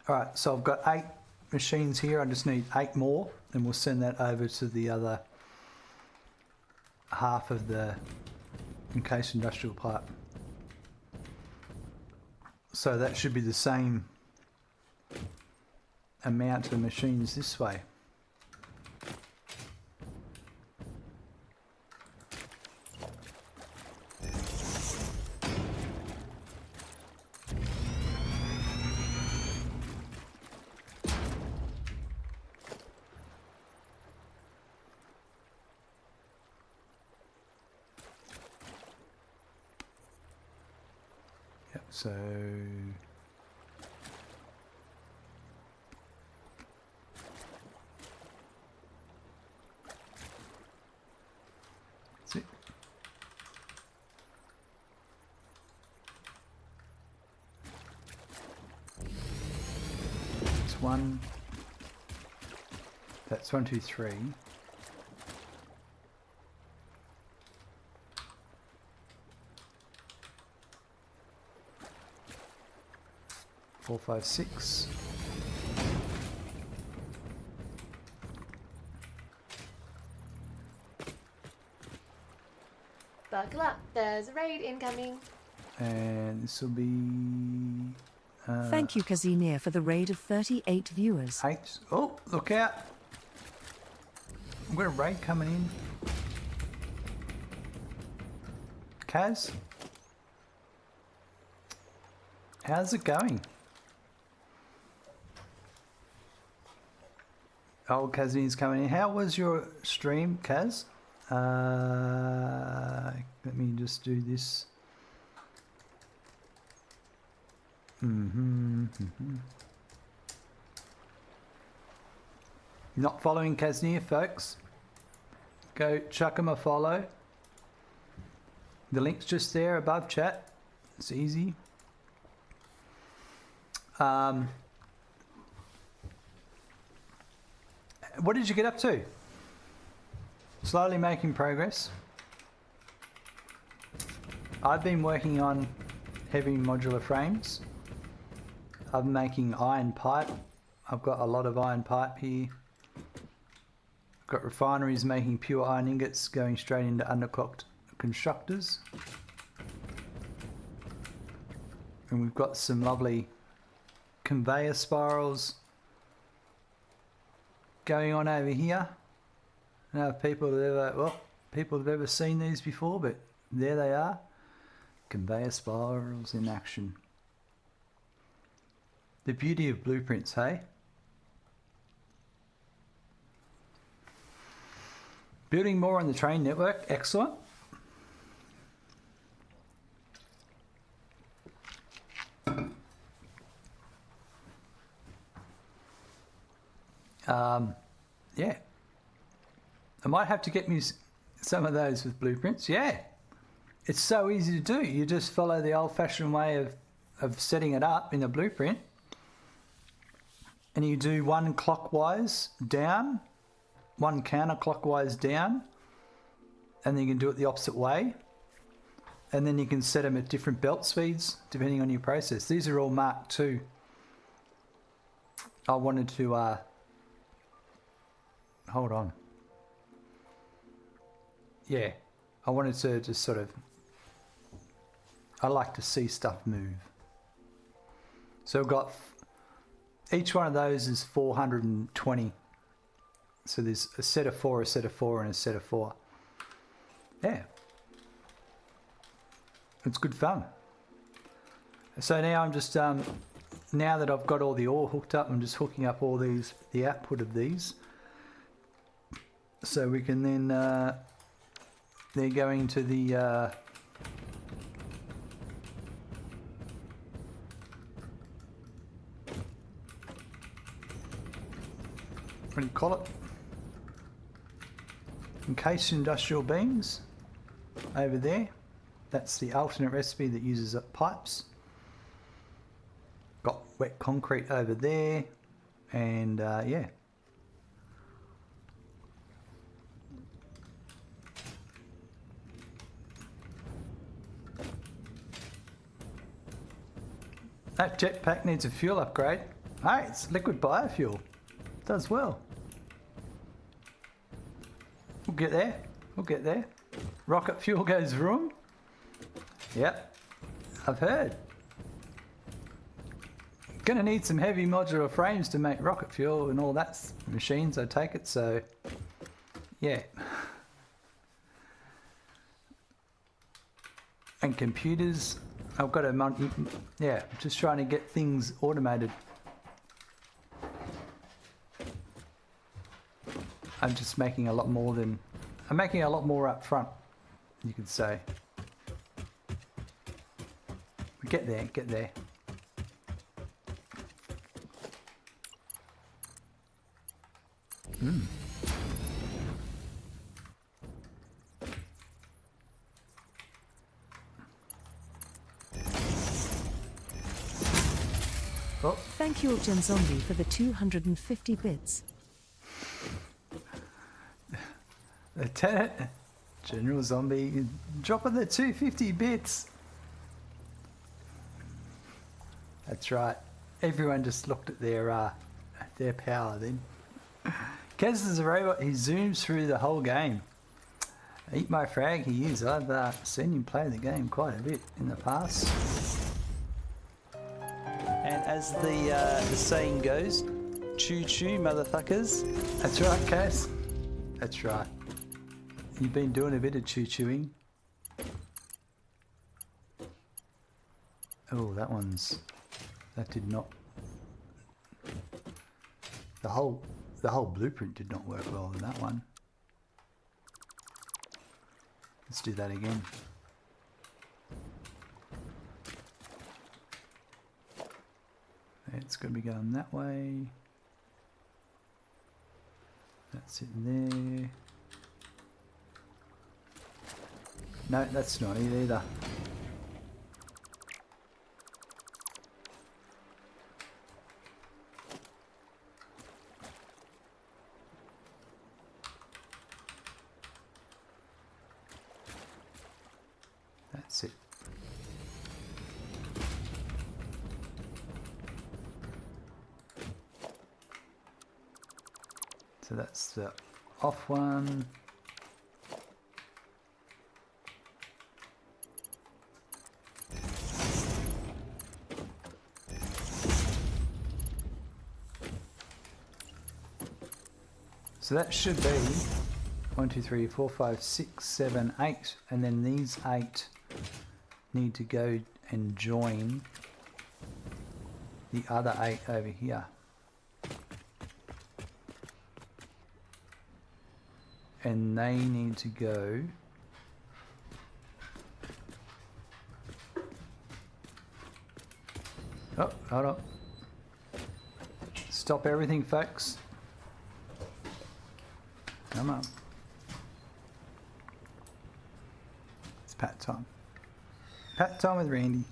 All right, so I've got 8 machines here. I just need 8 more, and we'll send that over to the other half of the encased industrial pipe. So that should be the same amount of machines this way. So that's it. That's 1. That's 1, 2, 3. 4, 5, 6. Buckle up, there's a raid incoming. And this will be Thank you, Kazimir, for the raid of 38 viewers. 8. Oh, look out. We've got a raid coming in. Kaz? How's it going? Oh, Kazimir's coming in. How was your stream, Kaz? Let me just do this. Not following Kazmir, folks. Go chuck him a follow. The link's just there above chat. It's easy. What did you get up to? Slowly making progress. I've been working on heavy modular frames. I'm making iron pipe. I've got a lot of iron pipe here. I've got refineries making pure iron ingots going straight into underclocked constructors. And we've got some lovely conveyor spirals going on over here. I don't know if people have ever seen these before, but there they are. Conveyor spirals in action. The beauty of blueprints, hey? Building more on the train network, excellent. Yeah. I might have to get me some of those with blueprints. Yeah. It's so easy to do. You just follow the old-fashioned way of setting it up in a blueprint. And you do one clockwise down, one counterclockwise down, and then you can do it the opposite way. And then you can set them at different belt speeds depending on your process. These are all Mark II. I wanted to hold on. Yeah, I wanted to just sort of, I like to see stuff move. So I've got each one of those is 420. So there's a set of 4, a set of 4, and a set of 4. Yeah. It's good fun. So now I'm just, now that I've got all the ore hooked up, I'm just hooking up all these, the output of these. So we can then, they're going to the, what do you call it? Encased industrial beams over there. That's the alternate recipe that uses pipes. Got wet concrete over there, and yeah. That jetpack needs a fuel upgrade. Hey, it's liquid biofuel. Does well. We'll get there. We'll get there. Rocket fuel goes wrong. Yep, I've heard. Gonna need some heavy modular frames to make rocket fuel and all that machines, I take it, so yeah. And computers, I've got a, yeah, just trying to get things automated. I'm just making a lot more than, I'm making a lot more up front, you could say. Get there, get there. Oh, Thank you, Uljan Zombie, for the 250 bits. Lieutenant General Zombie dropping the 250 bits. That's right. Everyone just looked at their power then. Kez is a robot. He zooms through the whole game. Eat my frag, he is. I've seen him play the game quite a bit in the past. And as the saying goes, choo choo, motherfuckers. That's right, Kaz. That's right. You've been doing a bit of choo chooing. Oh, that did not. The whole blueprint did not work well in that one. Let's do that again. It's going to be going that way. That's it there. No, that's not it either. That's it. So that's the off one. So that should be 1, 2, 3, 4, 5, 6, 7, 8, and then these 8 need to go and join the other 8 over here. And they need to go oh, hold on. Stop everything, folks. Come on. It's pat time. Pat time with Randy.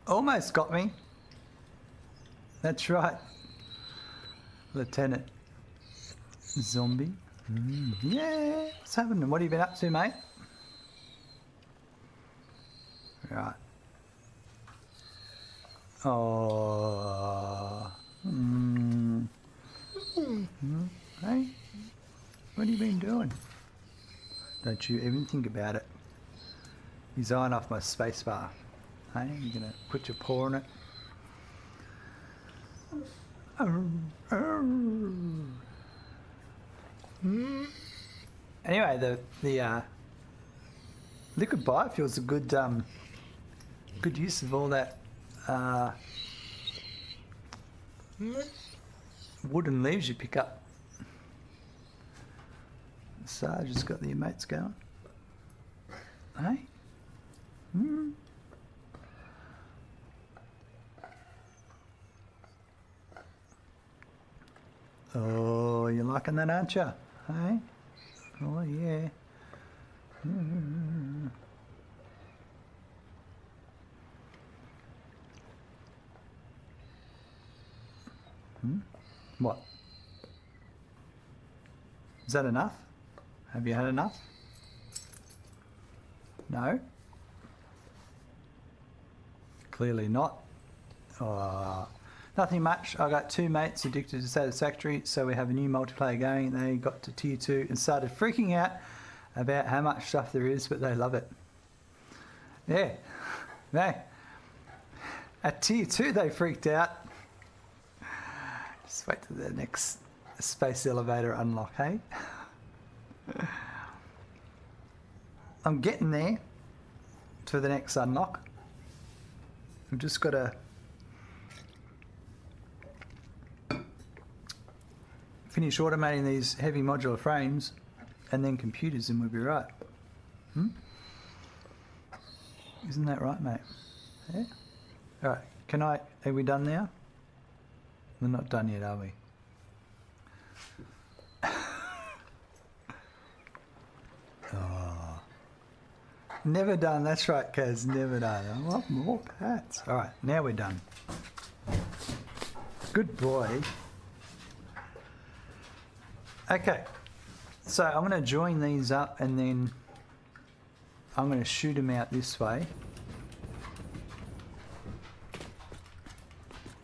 Almost got me. That's right. Lieutenant Zombie. Yeah. What's happening? What have you been up to, mate? Right. Oh. Hey. What have you been doing? Don't you even think about it. He's eyeing off my spacebar. Hey, you're gonna put your paw on it. Anyway, the liquid biofuel's a good use of all that wood and leaves you pick up. Sarge has got the mates going. Hey? Oh, you're liking that, aren't you? Hey? Oh, yeah. What? Is that enough? Have you had enough? No? Clearly not. Oh, nothing much. I got 2 mates addicted to Satisfactory, so we have a new multiplayer going. They got to tier 2 and started freaking out about how much stuff there is, but they love it. Yeah. No. At tier 2 they freaked out. Just wait till the next space elevator unlock, hey? I'm getting there to the next unlock. I've just got to finish automating these heavy modular frames and then computers and we'll be right. Isn't that right, mate? Yeah? Alright, are we done now? We're not done yet, are we? Oh. Never done, that's right, Kaz, never done. I want more pats. Alright, now we're done. Good boy. Okay, so I'm going to join these up and then I'm going to shoot them out this way.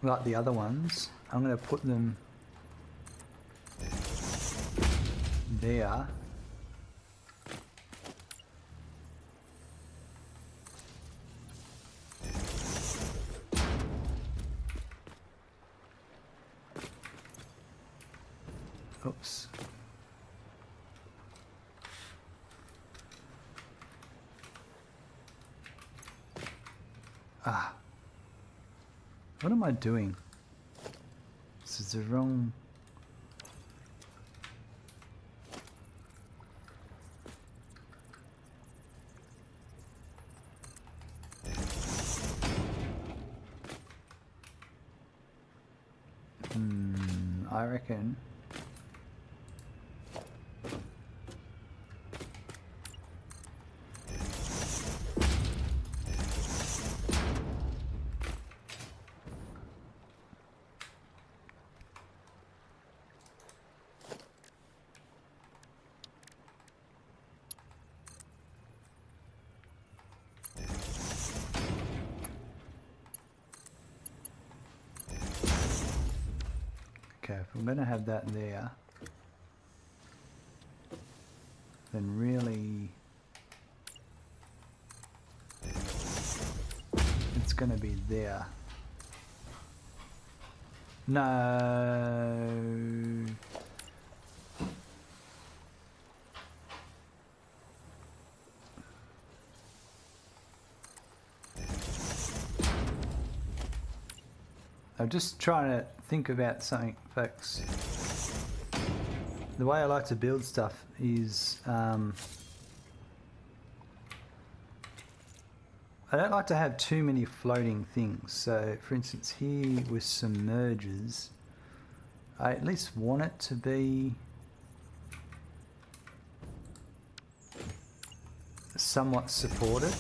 Like the other ones. I'm going to put them there. Oops. What am I doing? This is the wrong... I reckon... Okay, if I'm going to have that there, then really it's going to be there. No. I'm just trying to think about something, folks. The way I like to build stuff is I don't like to have too many floating things. So for instance here with some merges, I at least want it to be somewhat supported.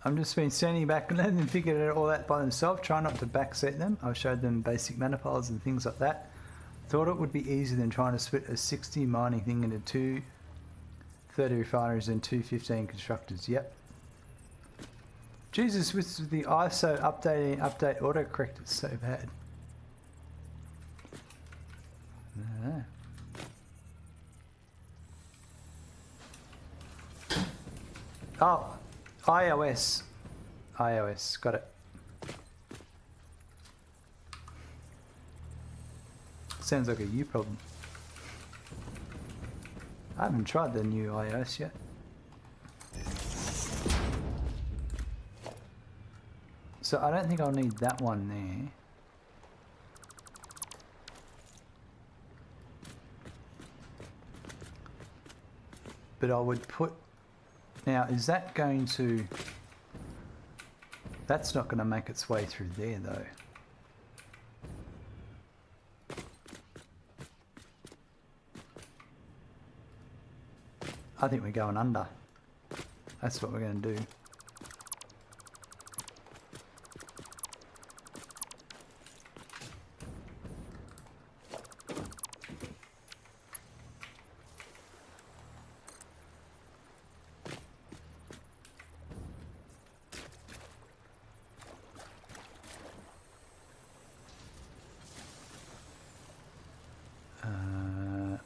I've just been standing back and letting them figure out all that by themselves. Try not to backset them. I showed them basic manifolds and things like that. Thought it would be easier than trying to split a 60 mining thing into 2 30 refineries and 2 15 constructors. Yep. Jesus, with the ISO update autocorrect, it's so bad. Oh, iOS. iOS, got it. Sounds like a you problem. I haven't tried the new iOS yet. So I don't think I'll need that one there. But I would put... Now, is that going to... That's not going to make its way through there, though. I think we're going under. That's what we're going to do.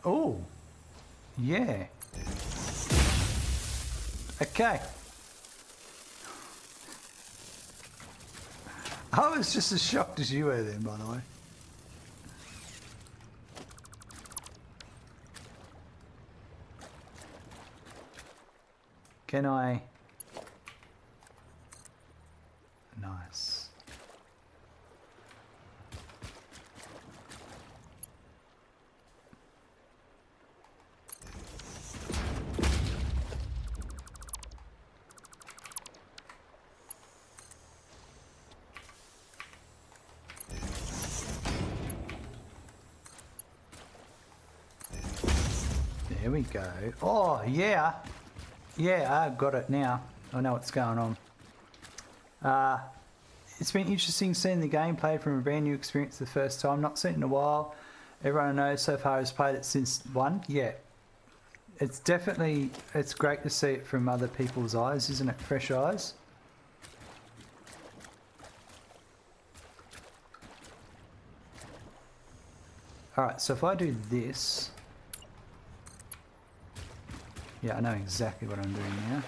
Oh, yeah. Okay. I was just as shocked as you were then, by the way. Can I? Nice. There we go. Oh, yeah. Yeah, I've got it now. I know what's going on. It's been interesting seeing the game played from a brand new experience the first time. Not seen it in a while. Everyone I know so far has played it since 1. Yeah. It's definitely, it's great to see it from other people's eyes, isn't it? Fresh eyes. Alright, so if I do this... Yeah, I know exactly what I'm doing now.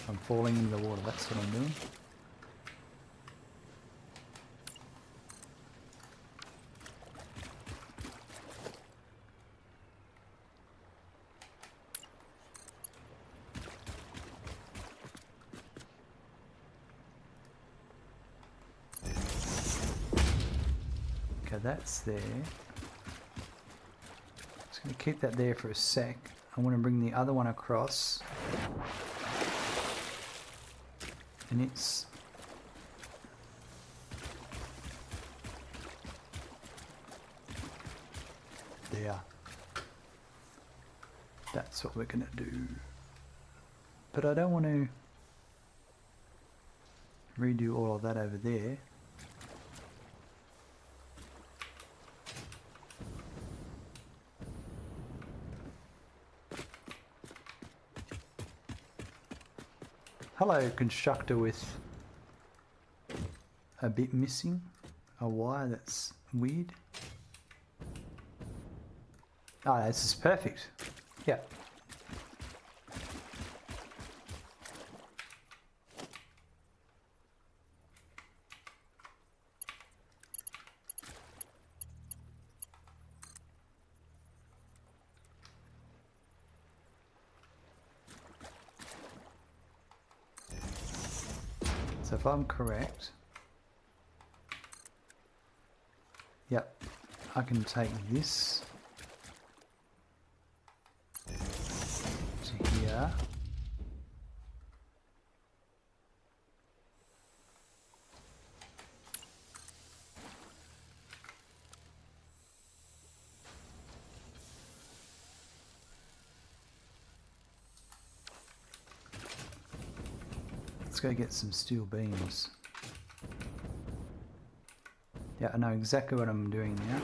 I'm falling into the water, that's what I'm doing. Okay, that's there. Just going to keep that there for a sec. I want to bring the other one across. And it's... there. That's what we're going to do. But I don't want to redo all of that over there. Hello, constructor with a bit missing, a wire that's weird. Oh, this is perfect. Yeah. So if I'm correct, yep, I can take this to here. Let's go get some steel beams. Yeah, I know exactly what I'm doing now.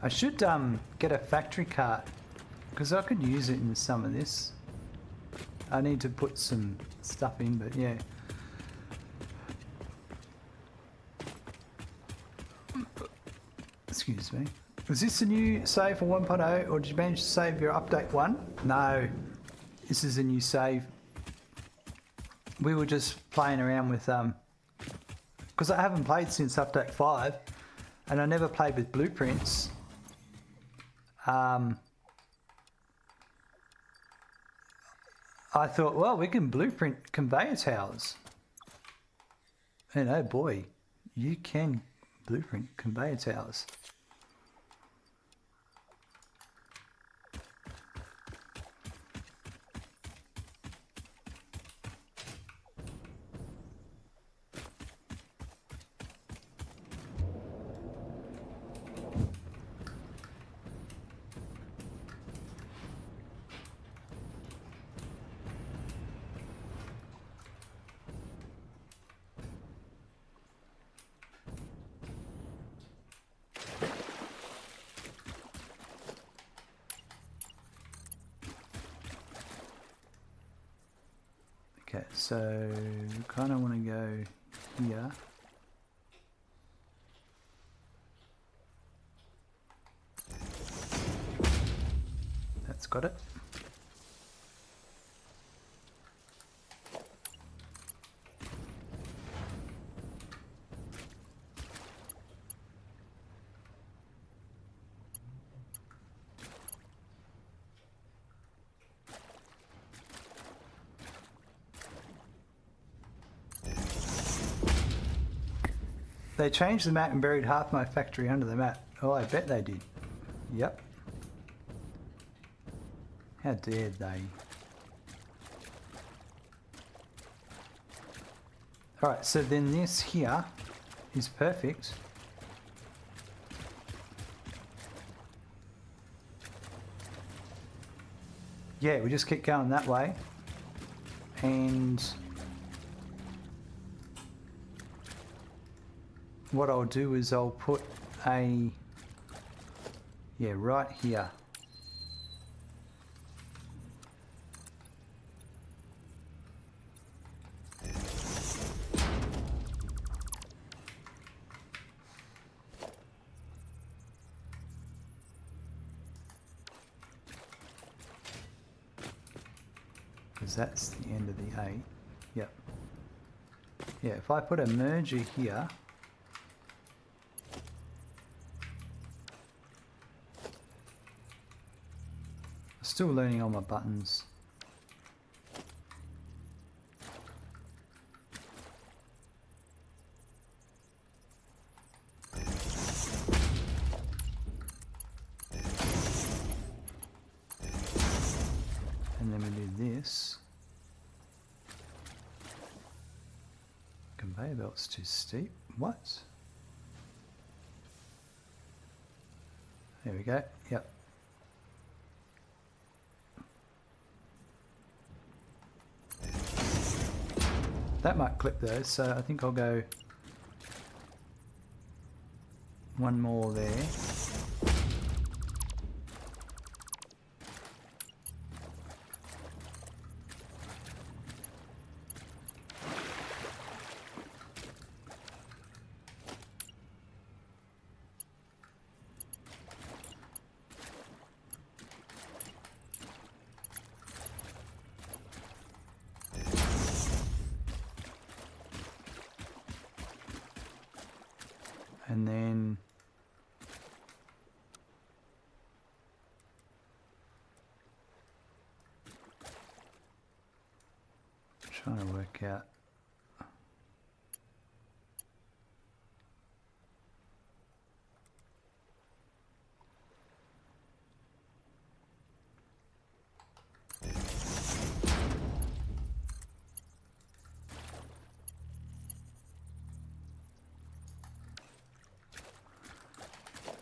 I should get a factory cart because I could use it in some of this. I need to put some stuff in, but yeah. Excuse me. Was this a new save for 1.0 or did you manage to save your update 1? No. This is a new save. We were just playing around with because I haven't played since update 5 and I never played with blueprints. I thought, well, we can blueprint conveyor towers. And oh boy, you can blueprint conveyor towers. Okay, so kind of want to go here. That's got it. They changed the map and buried half my factory under the map. Oh, I bet they did. Yep. How dare they? Alright, so then this here is perfect. Yeah, we just keep going that way. And what I'll do is I'll put a, yeah, right here. Because that's the end of the A. Yep. Yeah, if I put a merger here, still learning all my buttons. And then we do this. Conveyor belt's too steep. What? There we go. Yep. That might clip though, so I think I'll go one more there. And then trying to work out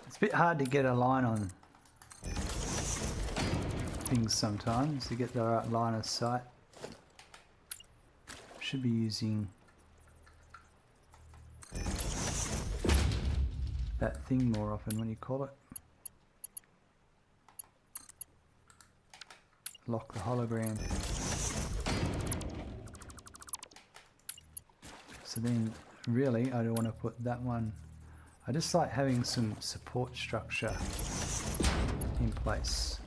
it's a bit hard to get a line on things sometimes to get the right line of sight. Should be using that thing more often. What do you call it? Lock the hologram. So then really I don't want to put that one. I just like having some support structure in place.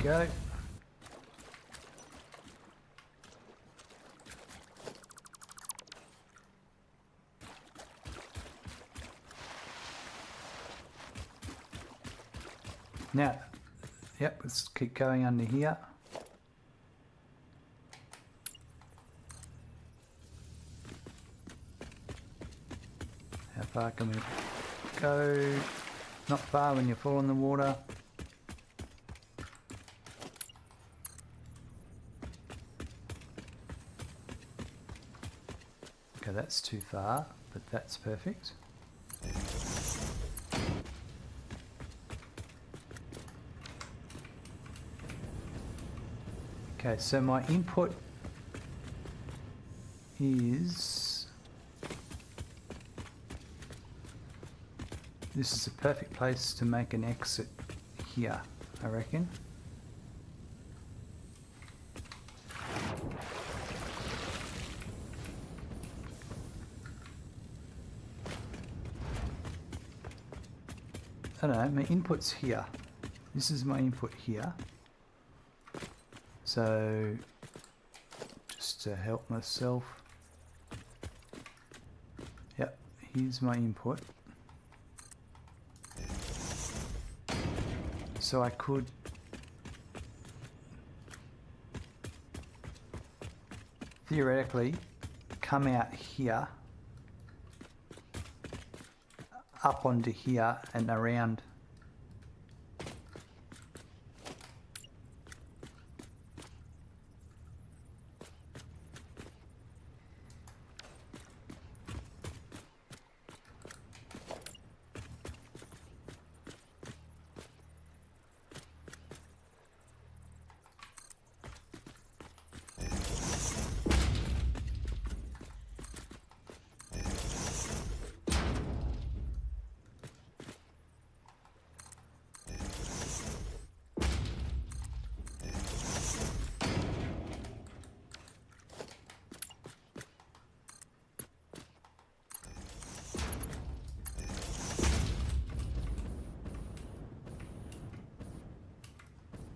Go. Now, yep, let's keep going under here. How far can we go? Not far when you fall in the water. Okay, that's too far, but that's perfect. Okay, so my input is... This is a perfect place to make an exit here, I reckon. I don't know, my input's here. This is my input here. So, just to help myself. Yep, here's my input. So I could theoretically come out here, up onto here and around.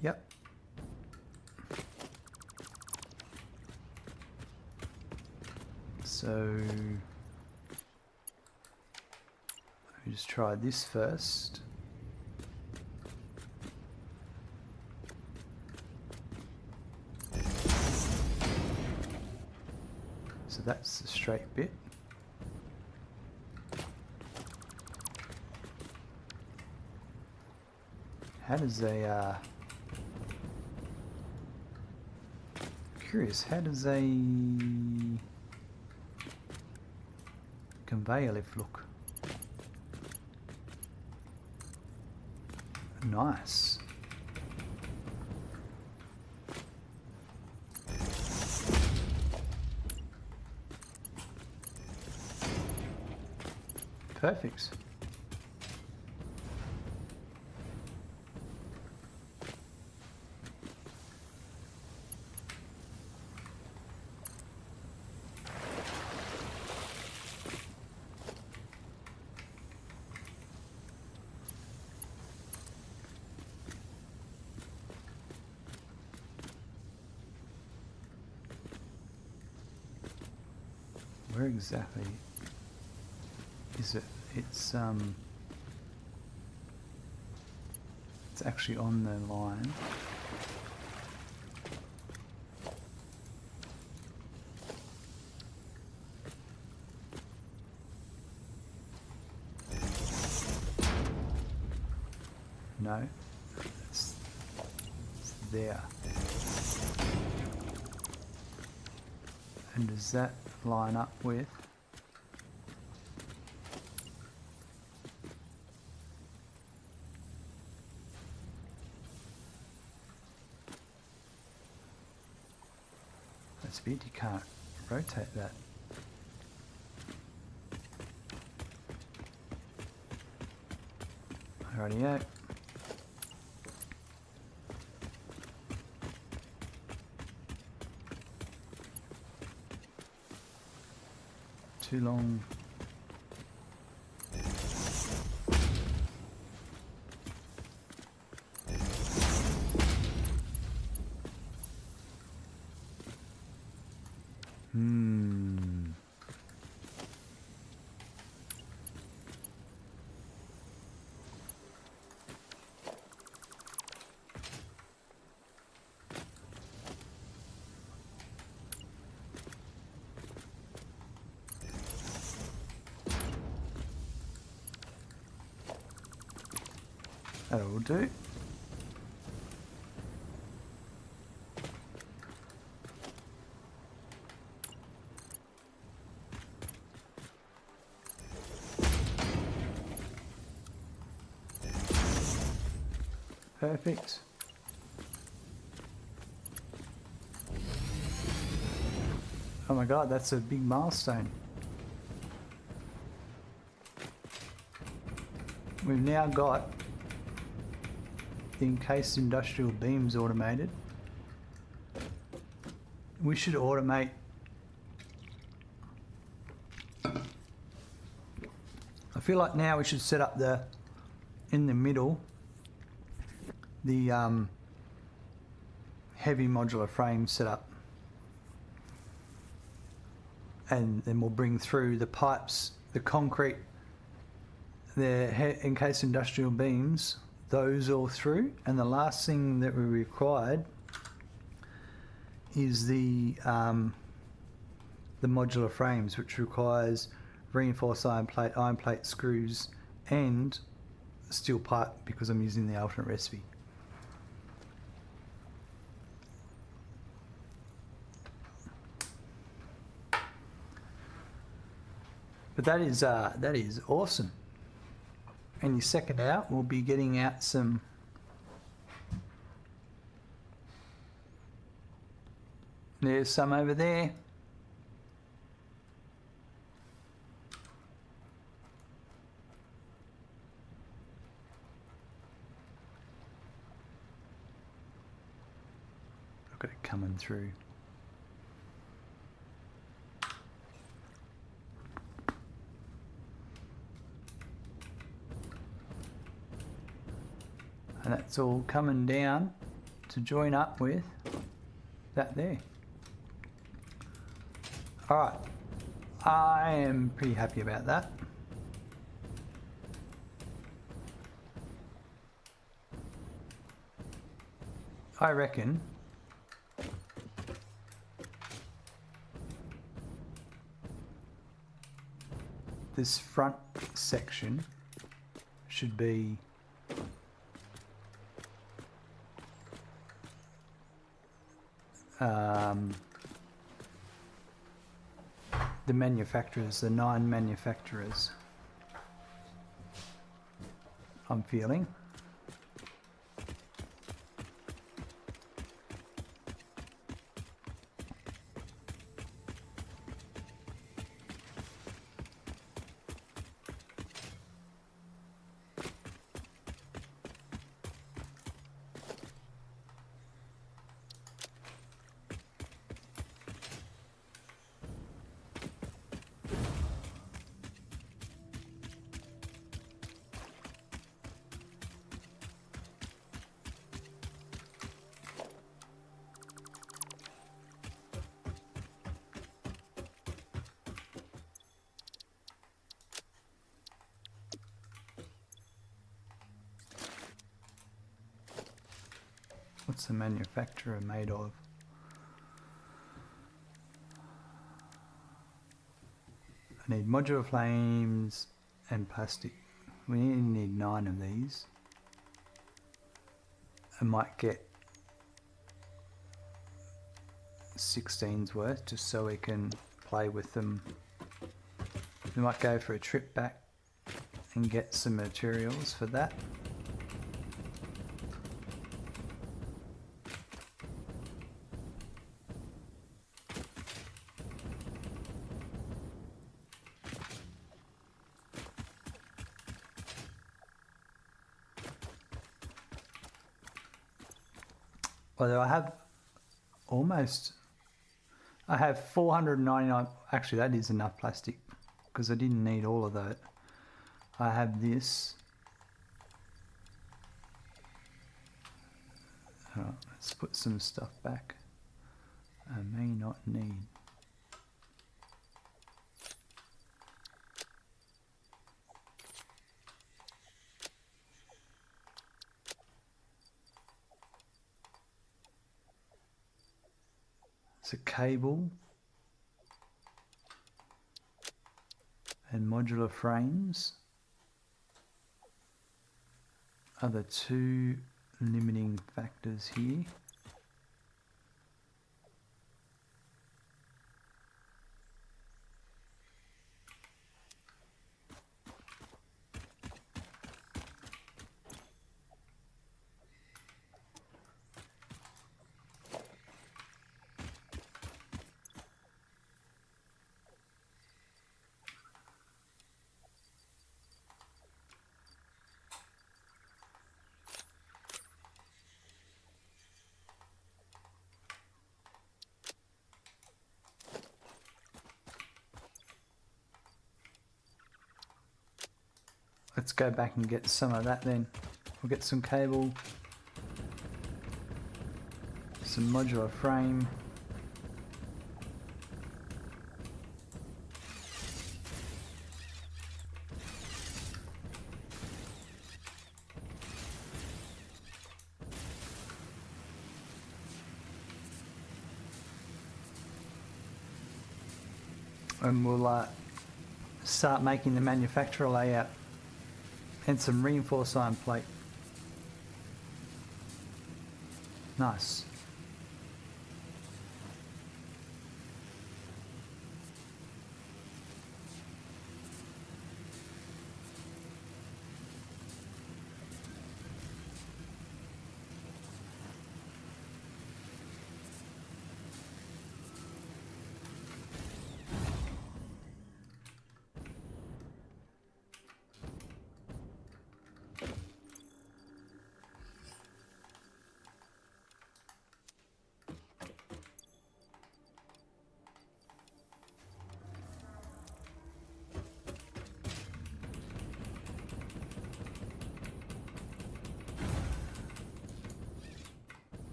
Yep. So let me just try this first. So that's the straight bit. How does a curious, how does a conveyor lift look? Nice. Perfect. Where exactly is it? It's actually on the line. No, it's there. And does that line up with? That's weird, you can't rotate that. Rightio. Too long. That'll do. Perfect. Oh my god, that's a big milestone. We've now got the encased industrial beams automated. We should automate I feel like now we should set up the in the middle the heavy modular frame setup, and then we'll bring through the pipes, the concrete, the encased industrial beams, those all through, and the last thing that we required is the modular frames, which requires reinforced iron plate screws, and steel pipe, because I'm using the alternate recipe. But that is awesome. And your second out, we'll be getting out some there's some over there. Look at it coming through. And that's all coming down to join up with that there. Alright, I am pretty happy about that. I reckon this front section should be the manufacturers, the 9 manufacturers, I'm feeling. What's the manufacturer made of? I need modular frames and plastic. We need 9 of these. I might get 16's worth just so we can play with them. We might go for a trip back and get some materials for that. Although I have I have 499, actually that is enough plastic because I didn't need all of that. I have this. Alright, let's put some stuff back I may not need. It's a cable and modular frames are the two limiting factors here. Let's go back and get some of that then. We'll get some cable, some modular frame, and we'll start making the manufacturer layout and some reinforced iron plate. Nice.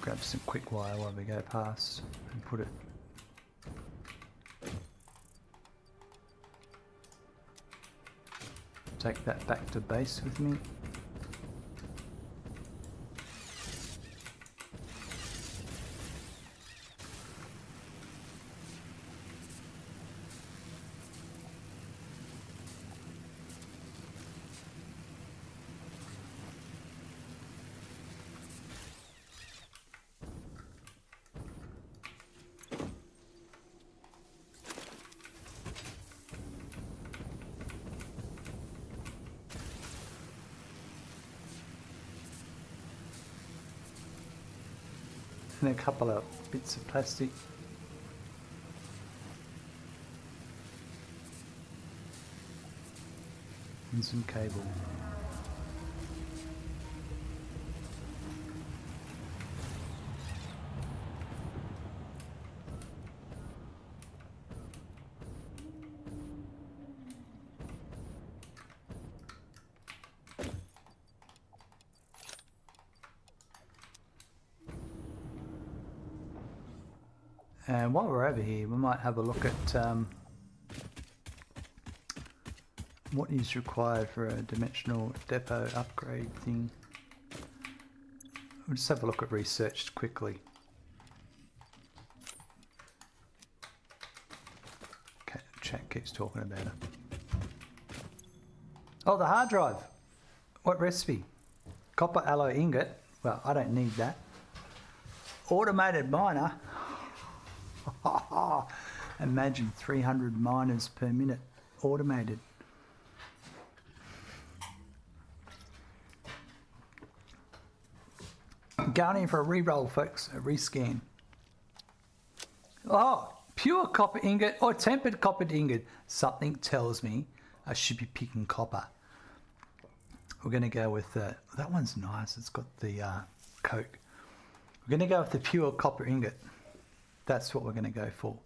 Grab some quick wire while we go past and put it. Take that back to base with me. And a couple of bits of plastic. And some cable. And while we're over here, we might have a look at what is required for a dimensional depot upgrade thing. We'll just have a look at research quickly. Okay, chat keeps talking about it. Oh, the hard drive. What recipe? Copper alloy ingot. Well, I don't need that. Automated miner. Imagine 300 miners per minute. Automated. Going in for a re-roll, folks. A rescan. Oh, pure copper ingot or tempered copper ingot. Something tells me I should be picking copper. We're going to go with that one's nice. It's got the coke. We're going to go with the pure copper ingot. That's what we're going to go for.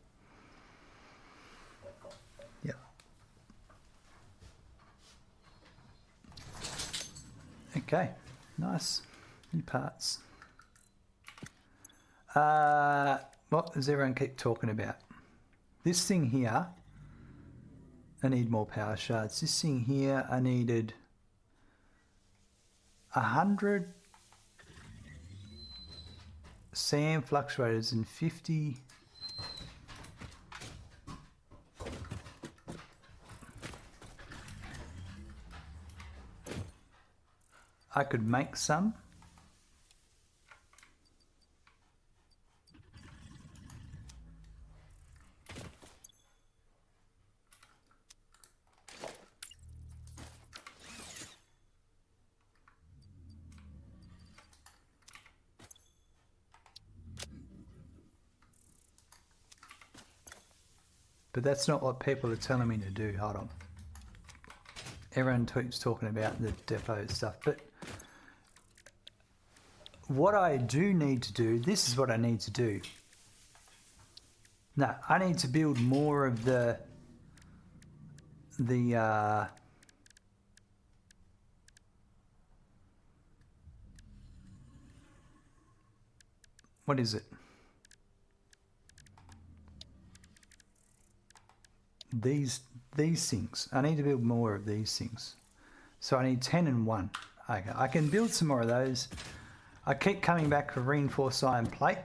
Yeah. Okay. Nice. New parts. What does everyone keep talking about? This thing here, I need more power shards. This thing here, I needed 100 SAM fluctuators and 50 I could make some. But that's not what people are telling me to do. Hold on. Everyone keeps talking about the depot stuff, but what I do need to do, this is what I need to do. No, I need to build more of the what is it? These things. I need to build more of these things. So I need 10 and 1. Okay, I can build some more of those. I keep coming back for reinforced iron plate.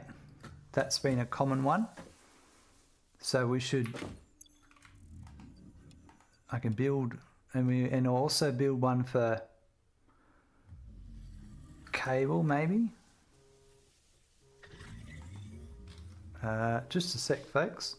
That's been a common one. So we should. I can build, and also build one for cable maybe. Just a sec, folks.